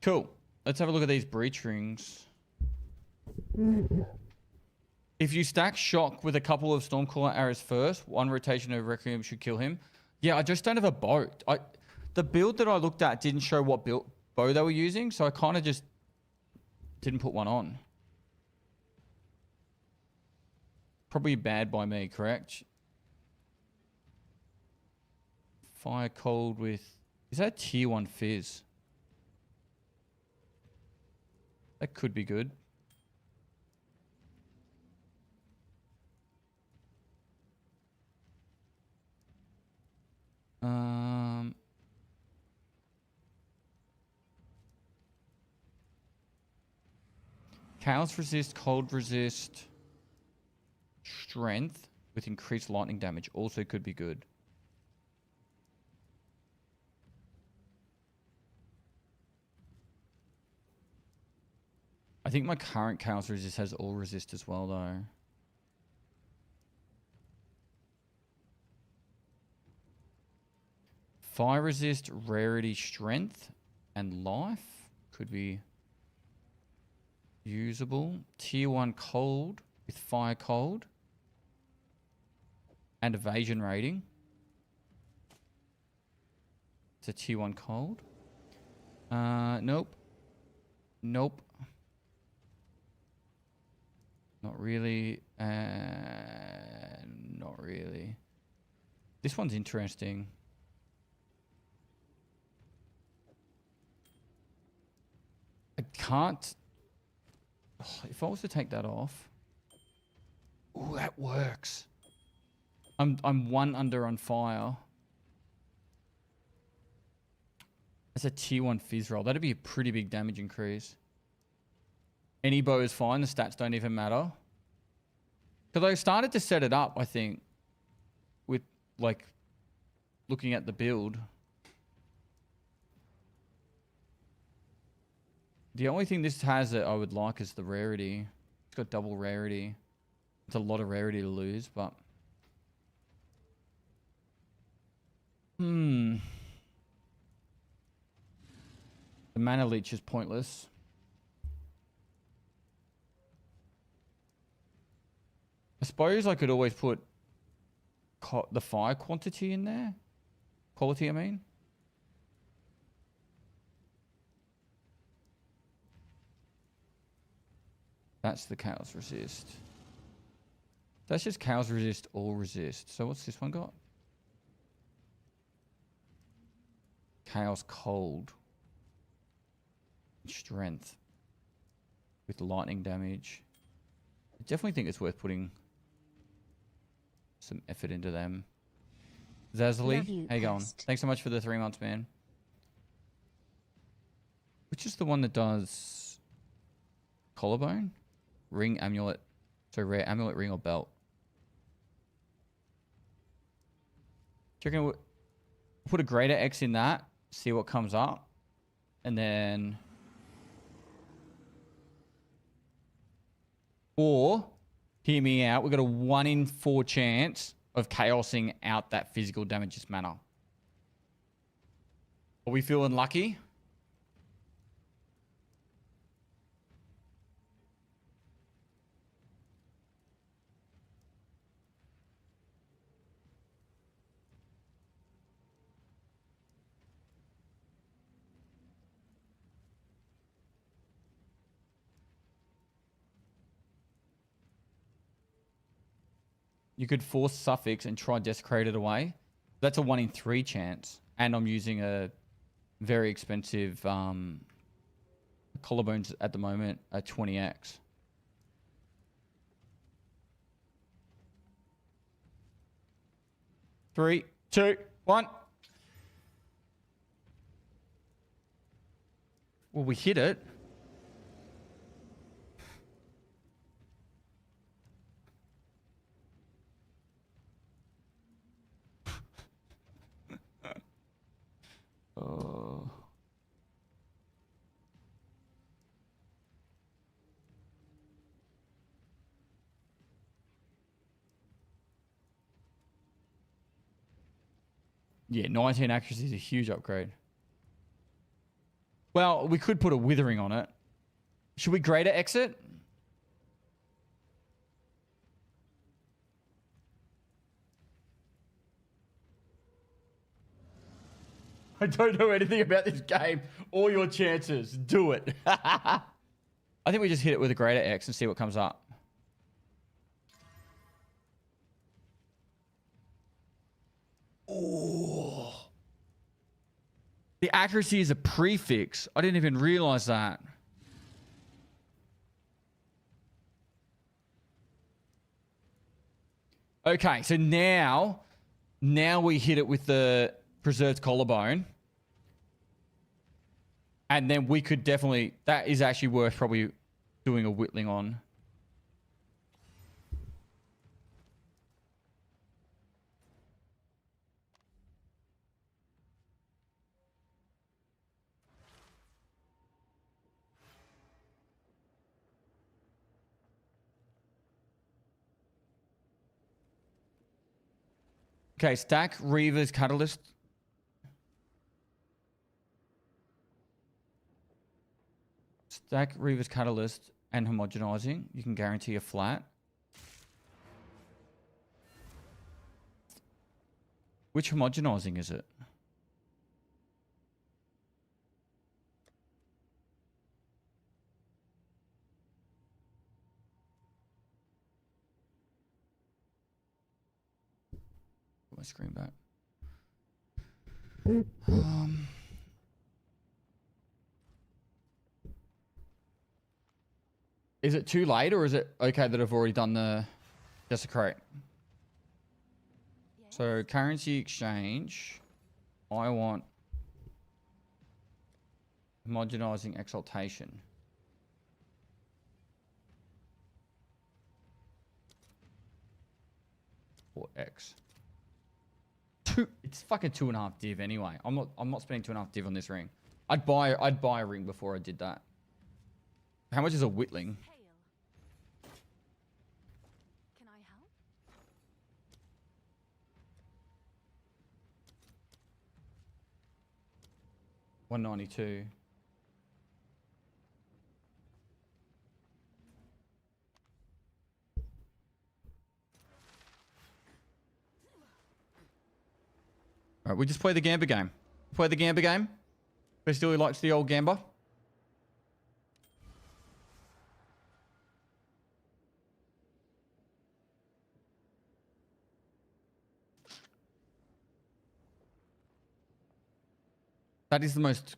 Cool. Let's have a look at these breach rings. If you stack shock with a couple of Stormcaller arrows first, one rotation of Requiem should kill him. Yeah, I just don't have a bow. The build that I looked at didn't show what bow they were using, so I kind of just didn't put one on. Probably bad by me, correct? Fire cold with... Is that tier 1 fizz? That could be good. Chaos resist, cold resist, strength with increased lightning damage also could be good. I think my current chaos resist has all resist as well though. Fire resist, rarity, strength, and life could be usable. Tier 1 cold with fire cold. And evasion rating. It's a tier 1 cold. Nope. Nope. Not really. Not really. This one's interesting. I can't... Oh, if I was to take that off... Ooh, that works. I'm 1 under on fire. That's a tier 1 fizz roll. That'd be a pretty big damage increase. Any bow is fine. The stats don't even matter. Because I started to set it up, I think, with, like, looking at the build. The only thing this has that I would like is the rarity. It's got double rarity. It's a lot of rarity to lose, but... The mana leech is pointless. I suppose I could always put the fire quantity in there. Quality, I mean. That's the chaos resist. That's just chaos resist, all resist. So what's this one got? Chaos cold. Strength. With lightning damage. I definitely think it's worth putting some effort into them. Zazily, how you going? Thanks so much for the 3 months, man. Which is the one that does collarbone? Ring, amulet. So rare amulet, ring, or belt. Do you reckon we'll put a greater X in that, see what comes up, and then Or, hear me out, we've got a 1 in 4 chance of chaosing out that physical damages mana. Are we feeling lucky? You could force suffix and try desecrate it away. That's a 1 in 3 chance. And I'm using a very expensive collarbones at the moment, a 20x. Three, two, one. Well, we hit it. Oh. Yeah, 19 accuracy is a huge upgrade. Well, we could put a withering on it. Should we greater exit? I don't know anything about this game or your chances. Do it. I think we just hit it with a greater X and see what comes up. Oh. The accuracy is a prefix. I didn't even realize that. Okay, so now we hit it with the preserved collarbone. And then we could definitely... That is actually worth probably doing a whittling on. Okay, stack Reaver's Catalyst. Stack Reaver's Catalyst and homogenizing. You can guarantee a flat. Which homogenizing is it? Put my screen back. Is it too late or is it okay that I've already done the desecrate? Yes. So currency exchange. I want homogenizing exaltation. Or X. It's fucking 2.5 div anyway. I'm not spending 2.5 div on this ring. I'd buy a ring before I did that. How much is a whittling? Can I help? 192. All right, we just play the Gamba game. Play the Gamba game. Pestily likes the old Gamba. That is the most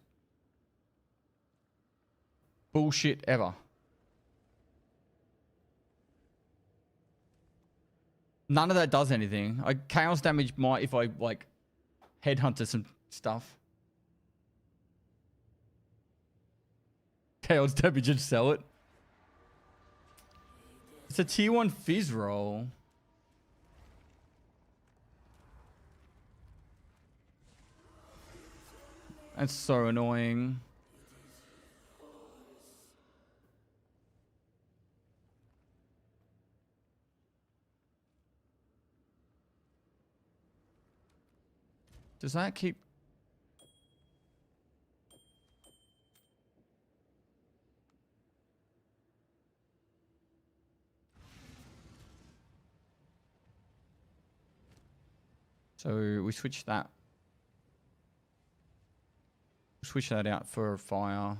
bullshit ever. None of that does anything. Chaos damage might if I like headhunter some stuff. Chaos damage and sell it. It's a tier 1 fizz roll. That's so annoying. Does that keep... So we switch that. Switch that out for fire.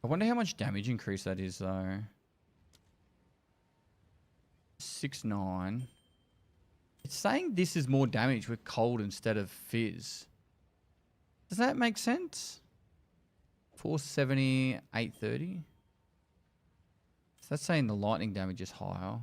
I wonder how much damage increase that is though. 6-9. It's saying this is more damage with cold instead of fizz. Does that make sense? 470, 830. So that's saying the lightning damage is higher.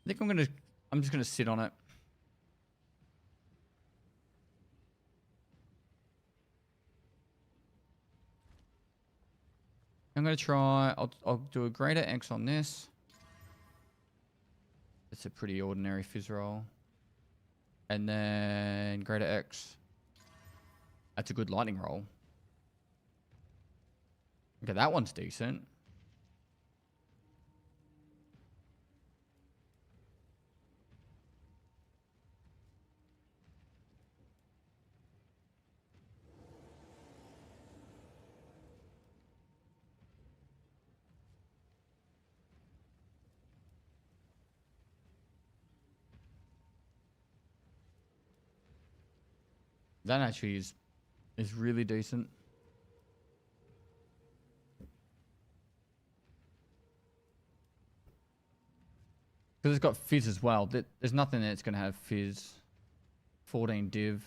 I think I'm just gonna sit on it. I'm gonna try, I'll do a greater X on this. It's a pretty ordinary fizz roll. And then greater X. That's a good lightning roll. Okay, that one's decent. That actually is really decent. Because it's got fizz as well. There's nothing that's going to have fizz. 14 div.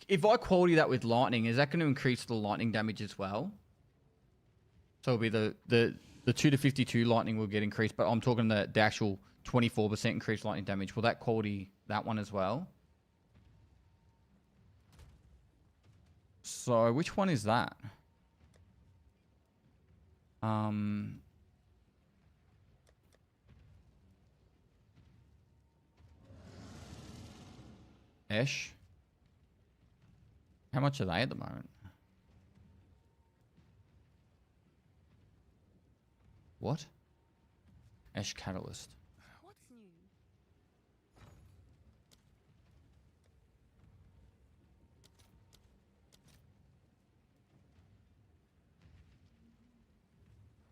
If I quality that with lightning, is that going to increase the lightning damage as well? So it'll be the 2 to 52 lightning will get increased, but I'm talking the actual 24% increased lightning damage. Will that quality that one as well? So which one is that? Esh. How much are they at the moment? What? Ash Catalyst. What's new?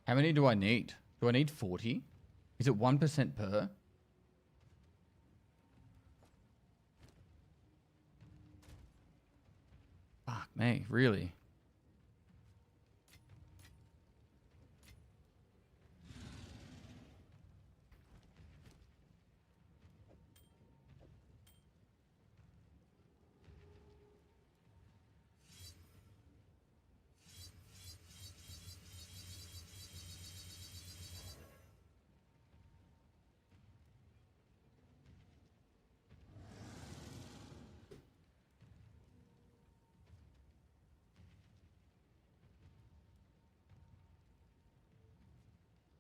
How many do I need? Do I need 40? Is it 1% per? Fuck me, really?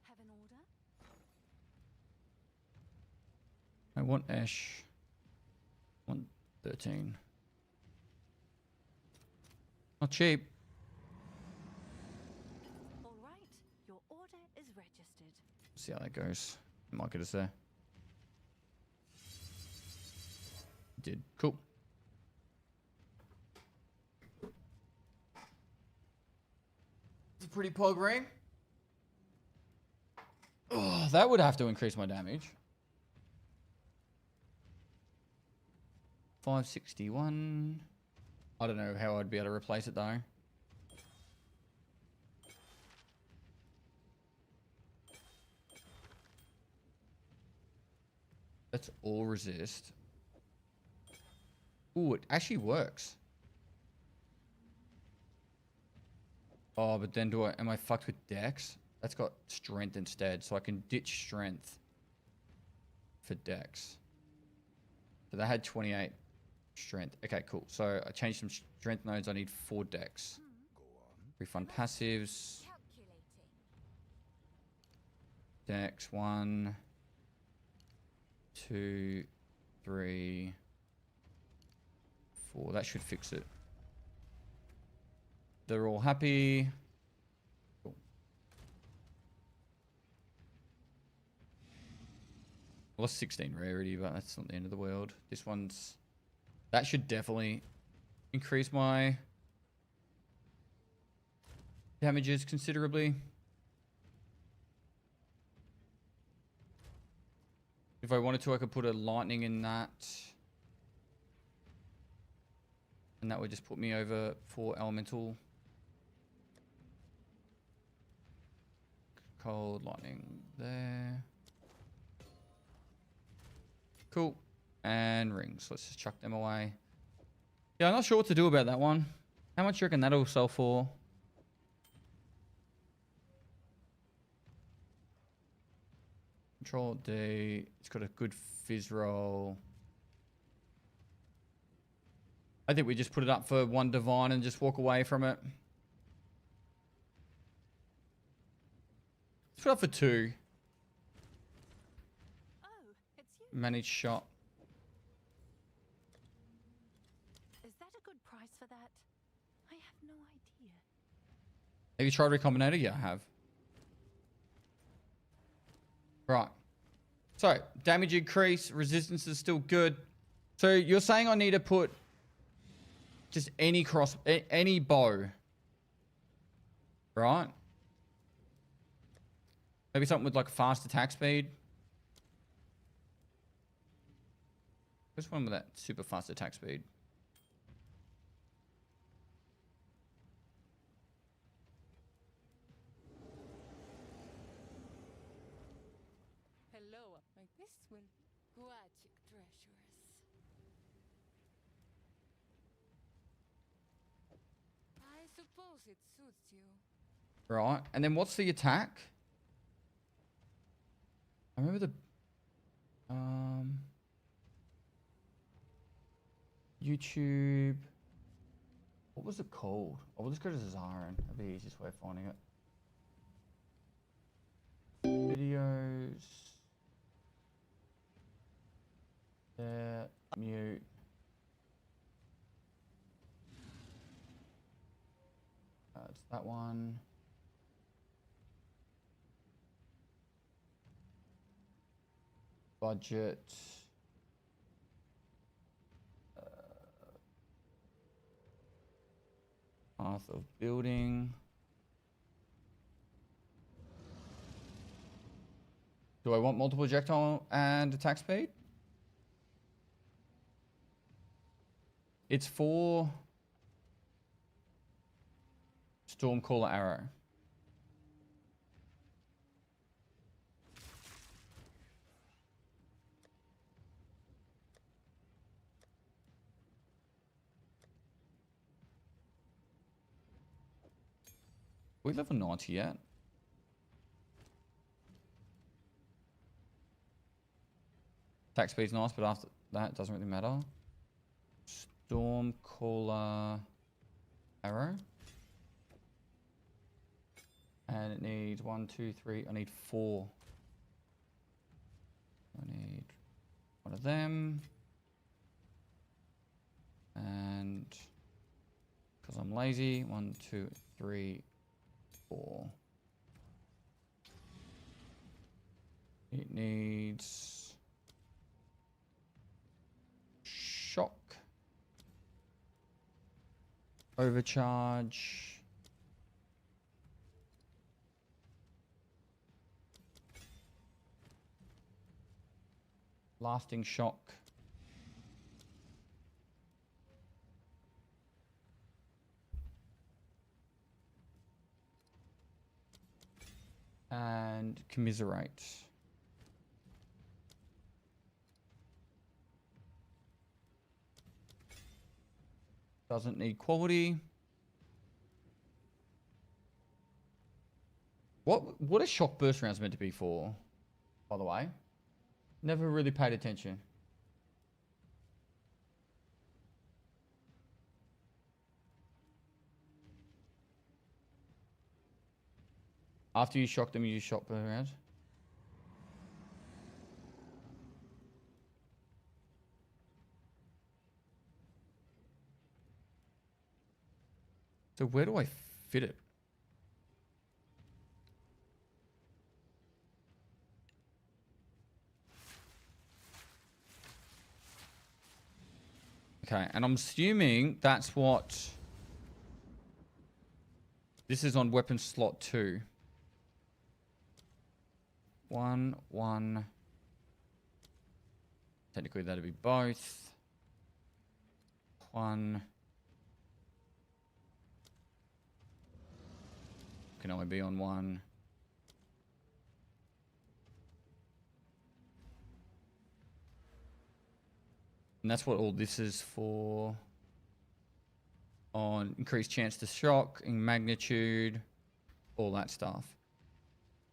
Have an order? I want Ash. 113. Not cheap. All right, your order is registered. See how that goes. Might get us there. Did. Cool. It's a pretty pog ring. Oh, that would have to increase my damage. 561. I don't know how I'd be able to replace it though. That's all resist. Ooh, it actually works. Oh, but then am I fucked with dex? That's got strength instead, so I can ditch strength for dex. So that had 28 strength. Okay, cool. So I changed some strength nodes. I need 4 dex. Refund passives. Dex 1, 2, 3, 4. That should fix it. They're all happy. Cool. Lost 16 rarity, but that's not the end of the world. This one's... That should definitely increase my damages considerably. If I wanted to, I could put a lightning in that. And that would just put me over 4 elemental. Cold, lightning there. Cool. And rings. Let's just chuck them away. Yeah, I'm not sure what to do about that one. How much do you reckon that'll sell for? Control D. It's got a good fizz roll. I think we just put it up for 1 divine and just walk away from it. Let's put it up for 2. Oh, it's you. Managed shot. Is that a good price for that? I have no idea. Have you tried Recombinator? Yeah, I have. Right. So, damage increase. Resistance is still good. So, you're saying I need to put just any any bow. Right? Maybe something with like fast attack speed. Which one with that super fast attack speed? Hello, my best will Guachic treasures. I suppose it suits you. Right. And then what's the attack? I remember the... YouTube... What was it called? Oh, we'll just go to Zarin. That'd be the easiest way of finding it. Videos... There. Mute. It's that one. Budget. Path of building. Do I want multiple projectile and attack speed? It's for Stormcaller arrow. We level 90 yet? Attack speed's nice, but after that it doesn't really matter. Stormcaller arrow. And it needs 1, 2, 3. I need 4. I need one of them. And because I'm lazy, 1, 2, 3, 4. It needs shock, overcharge, lasting shock, and commiserate. Doesn't need quality. What are shock burst rounds meant to be for, by the way? Never really paid attention. After you shock them, you use shock burst rounds. So where do I fit it? Okay, and I'm assuming that's what... This is on weapon slot 2. 1, 1. Technically that'd be both. 1. Can only be on 1. And that's what all this is for. On increased chance to shock, in magnitude, all that stuff.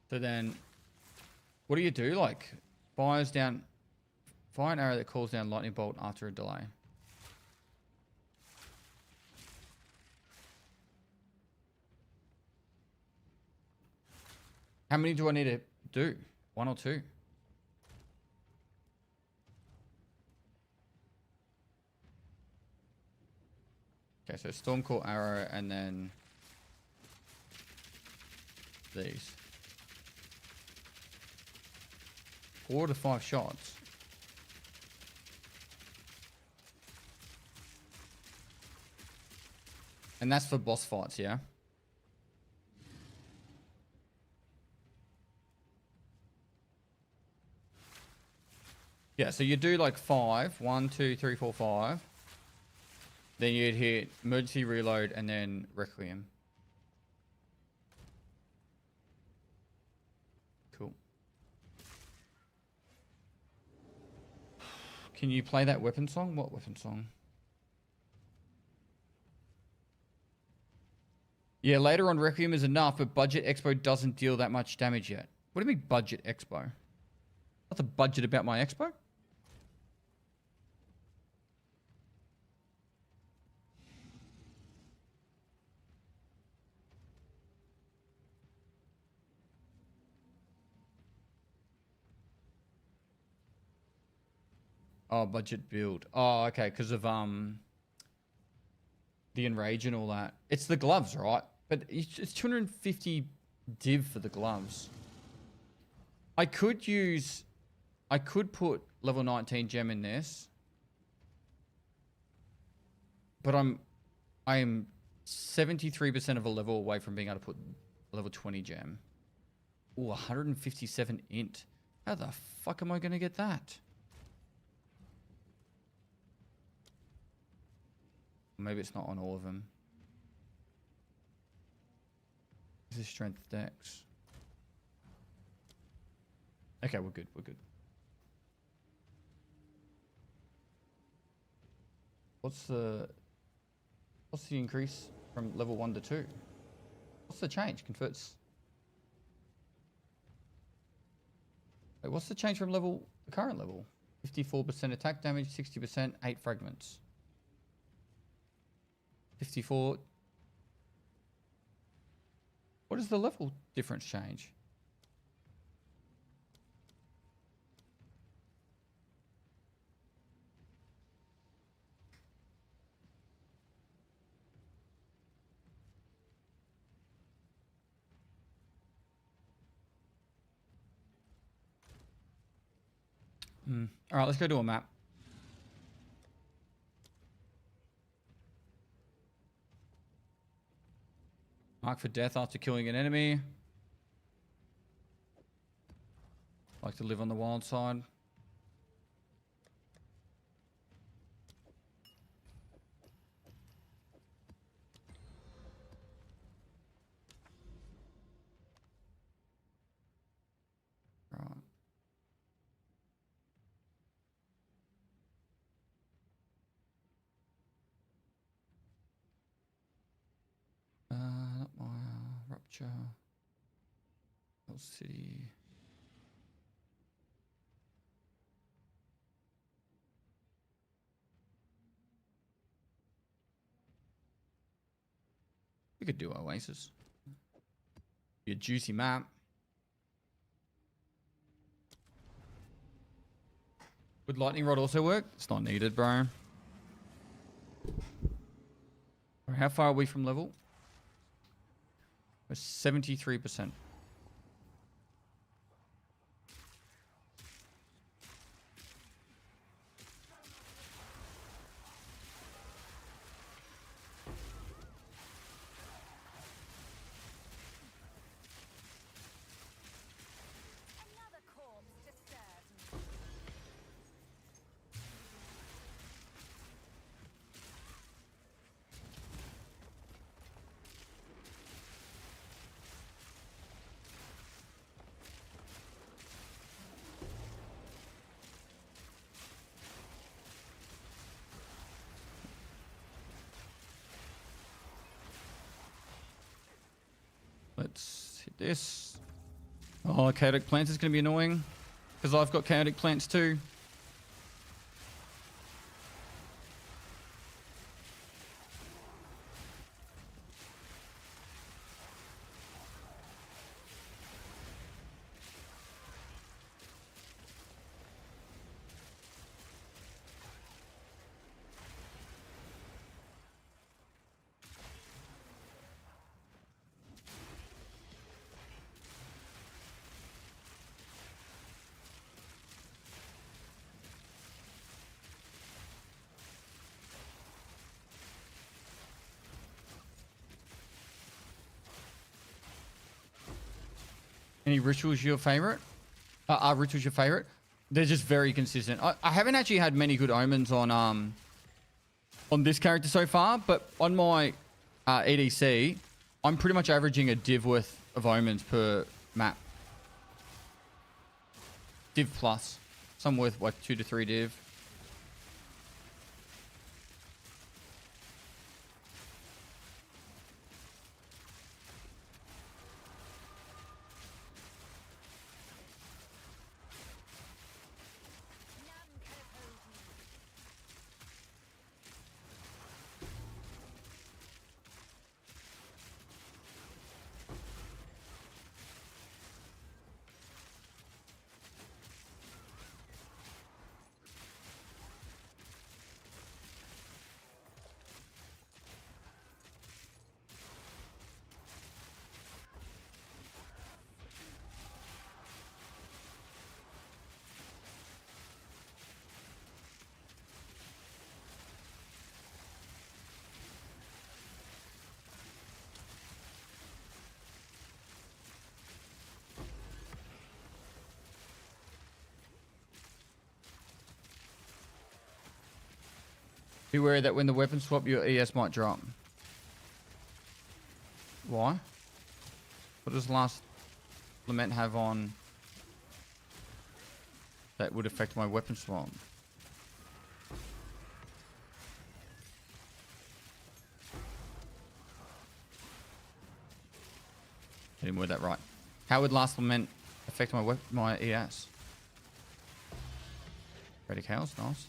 So then, what do you do? Like, fire an arrow that calls down lightning bolt after a delay. How many do I need to do? 1 or 2? Okay, so Stormcore arrow and then these. 4 to 5 shots. And that's for boss fights, yeah? Yeah, so you do like 5. 1, 2, 3, 4, 5. Then you'd hit emergency reload and then Requiem. Cool. Can you play that weapon song? What weapon song? Yeah, later on Requiem is enough, but Budget Expo doesn't deal that much damage yet. What do you mean Budget Expo? What's the budget about my expo? Oh, budget build. Oh, okay, because of the enrage and all that. It's the gloves, right? But it's 250 div for the gloves. I could put level 19 gem in this. But I am 73% of a level away from being able to put level 20 gem. Ooh, 157 int. How the fuck am I going to get that? Maybe it's not on all of them. This is strength dex. Okay, we're good. We're good. What's the increase from level 1 to 2? What's the change? Converts. Wait, what's the change from the current level? 54% attack damage, 60%, 8 fragments. 54. What does the level difference change? All right, let's go to a map. Mark for death after killing an enemy. Like to live on the wild side. Right. Not my rupture. City. We could do Oasis. Be a juicy map. Would lightning rod also work? It's not needed, bro. How far are we from level? We're 73%. Another corpse to serve me. Let's hit this. Oh, chaotic plants is going to be annoying because I've got chaotic plants too. Any rituals your favorite? Are rituals your favorite? They're just very consistent. I haven't actually had many good omens on this character so far, but on my EDC, I'm pretty much averaging a div worth of omens per map. Div plus. Some worth like 2 to 3 div. Be wary that when the weapon swap, your ES might drop. Why? What does Last Lament have on that would affect my weapon swap? I didn't word that right. How would Last Lament affect my ES? Ready chaos, nice.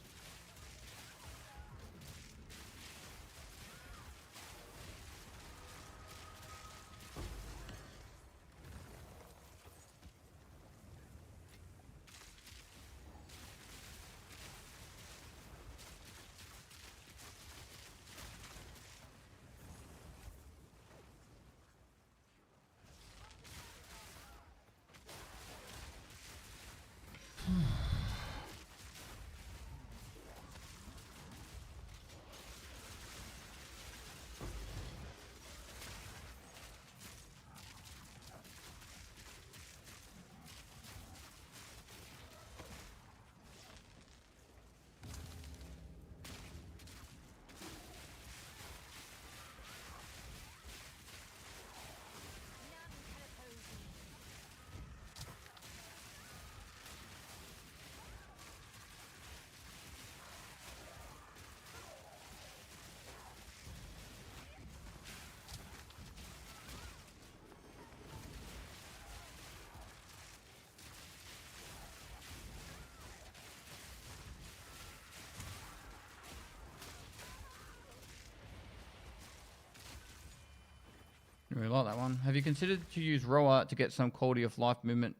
Really like that one. Have you considered to use roller to get some quality of life movement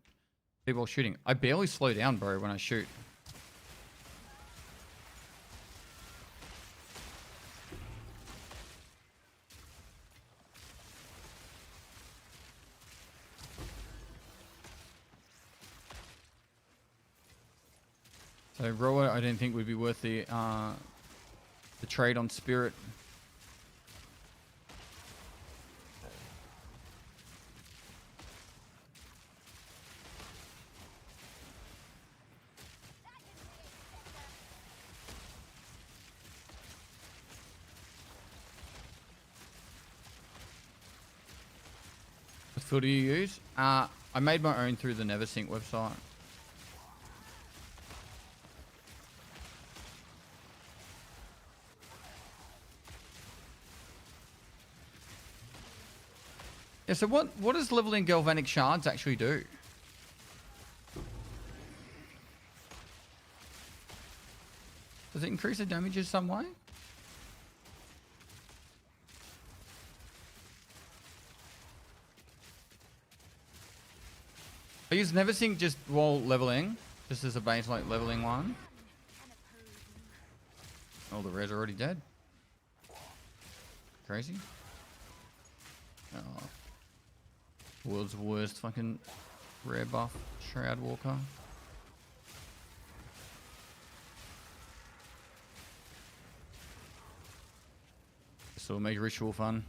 while shooting? I barely slow down, bro, when I shoot. So roller, I don't think would be worth the trade on spirit. What filter do you use? I made my own through the NeverSync website. Yeah, so what does leveling galvanic shards actually do? Does it increase the damage in some way? I use NeverSync just while leveling, just as a base like leveling one. Oh, the rares are already dead. Crazy. Oh. World's worst fucking rare buff, Shroud Walker. This will make ritual fun.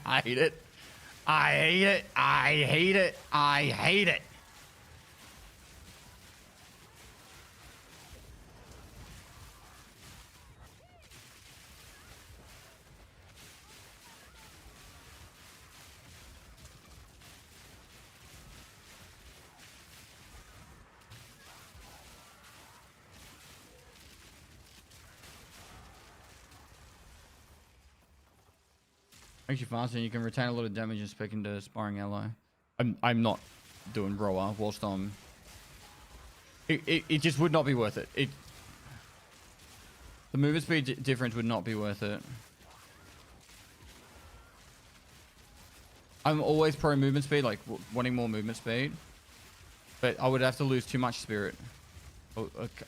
I hate it. I hate it. I hate it. I hate it. Makes you faster and you can retain a lot of damage and spec into sparring ally. I'm not doing roller whilst I'm... It just would not be worth it. The movement speed difference would not be worth it. I'm always pro movement speed, like wanting more movement speed. But I would have to lose too much spirit. Okay.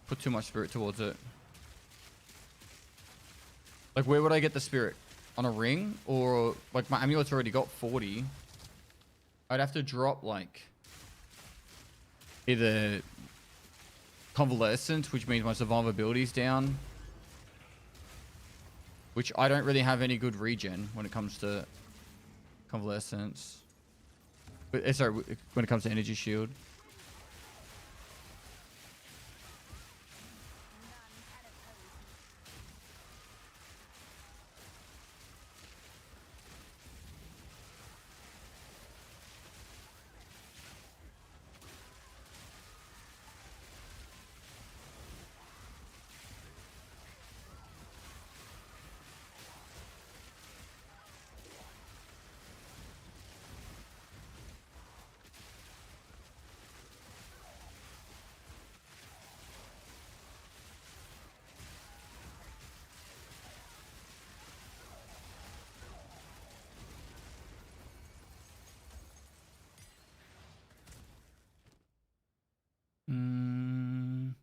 Put too much spirit towards it. Like, where would I get the spirit? On a ring? Or, like, my amulet's already got 40. I'd have to drop, like, either convalescence, which means my survivability's down. Which I don't really have any good regen when it comes to convalescence. But, sorry, when it comes to energy shield. Mm.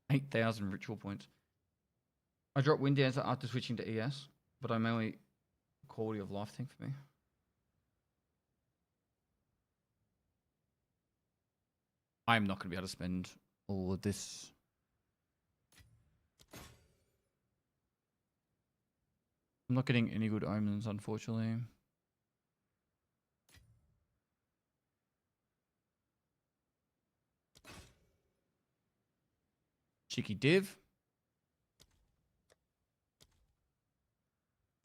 8,000 ritual points. I dropped Wind Dancer after switching to ES, but I'm only quality of life thing for me. I'm not going to be able to spend all of this. I'm not getting any good omens, unfortunately. Cheeky div.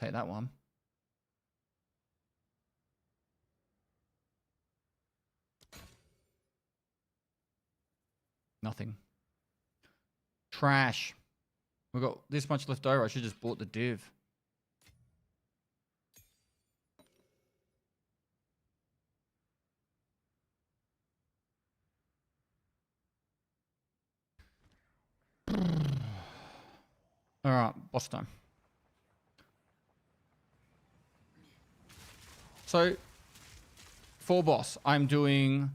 Take that one. Nothing. Trash. We've got this much left over. I should just bought the div. All right, boss time. So, for boss, I'm doing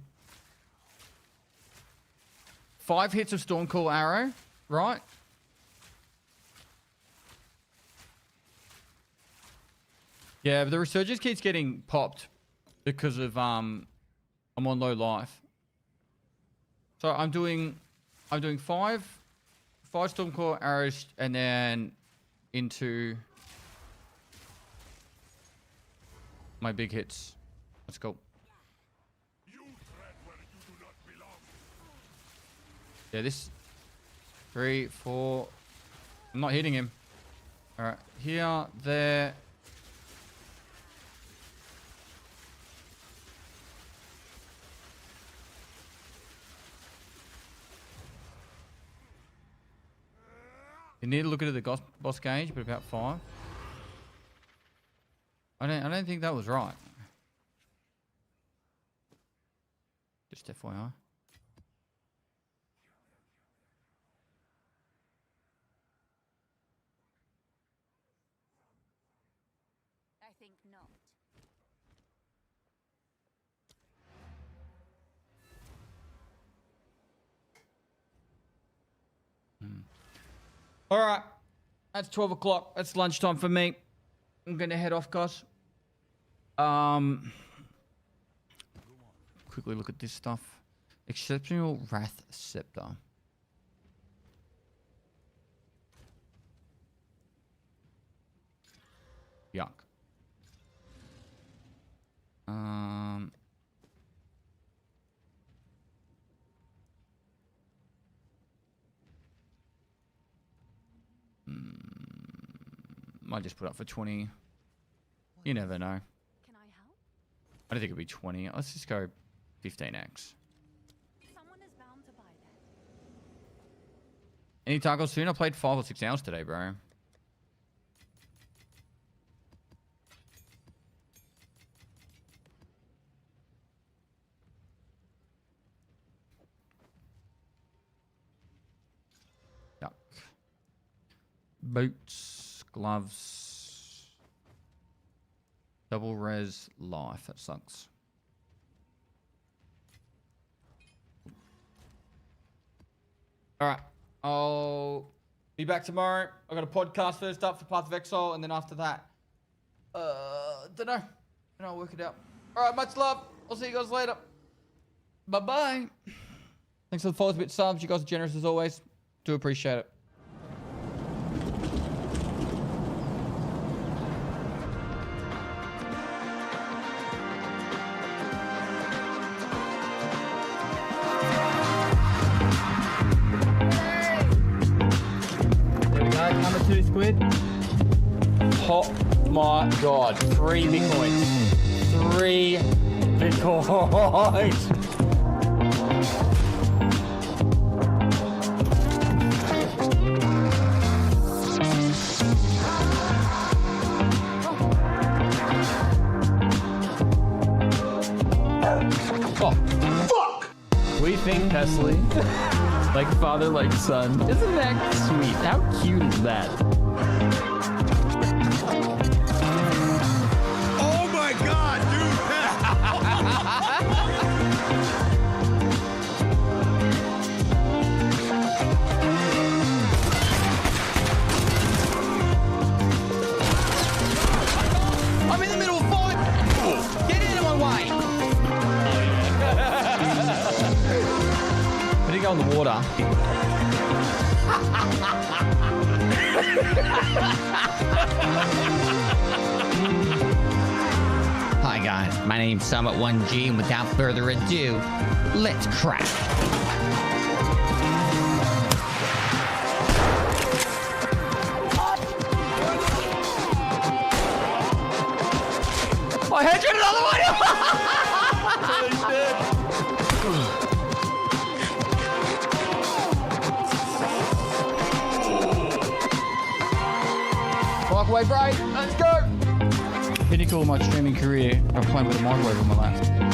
5 hits of Stormcall Arrow, right? Yeah, but the Resurgence keeps getting popped because of I'm on low life. So I'm doing 5 Stormcall arrows and then into my big hits. Let's go. Yeah, this 3, 4. I'm not hitting him. All right, here, there. You need to look at the boss gauge, but about 5. I don't think that was right. Just FYI. I think not. All right, that's 12 o'clock. That's lunchtime for me. I'm gonna head off, guys. Quickly look at this stuff. Exceptional Wrath Scepter. Yuck. Might just put up for 20. You never know. Can I help? I don't think it'd be 20. Let's just go 15x. Someone is bound to buy that. Any tacos soon? I played 5 or 6 hours today, bro. Yuck. Boots, gloves, double res life. That sucks. All right, I'll be back tomorrow. I got a podcast first up for Path of Exile, and then after that, don't know. And I'll work it out. All right, much love. I'll see you guys later. Bye bye. Thanks for the follows, bit subs. You guys are generous as always. Do appreciate it. Number 2 squid. Oh my god. 3 Bitcoins. 3 Bitcoins. Oh, fuck! We think Pestily. Like father, like son. Isn't that sweet? How cute is that? Oh my god, dude! I'm in the middle of fight! Get out of my way! Did he go in the water? Hi guys, my name's Summit1G, and without further ado, let's crack. I hit you another one! Walk away, bright. Let's go. Pinnacle of my streaming career. I'm playing with a microwave on my lap.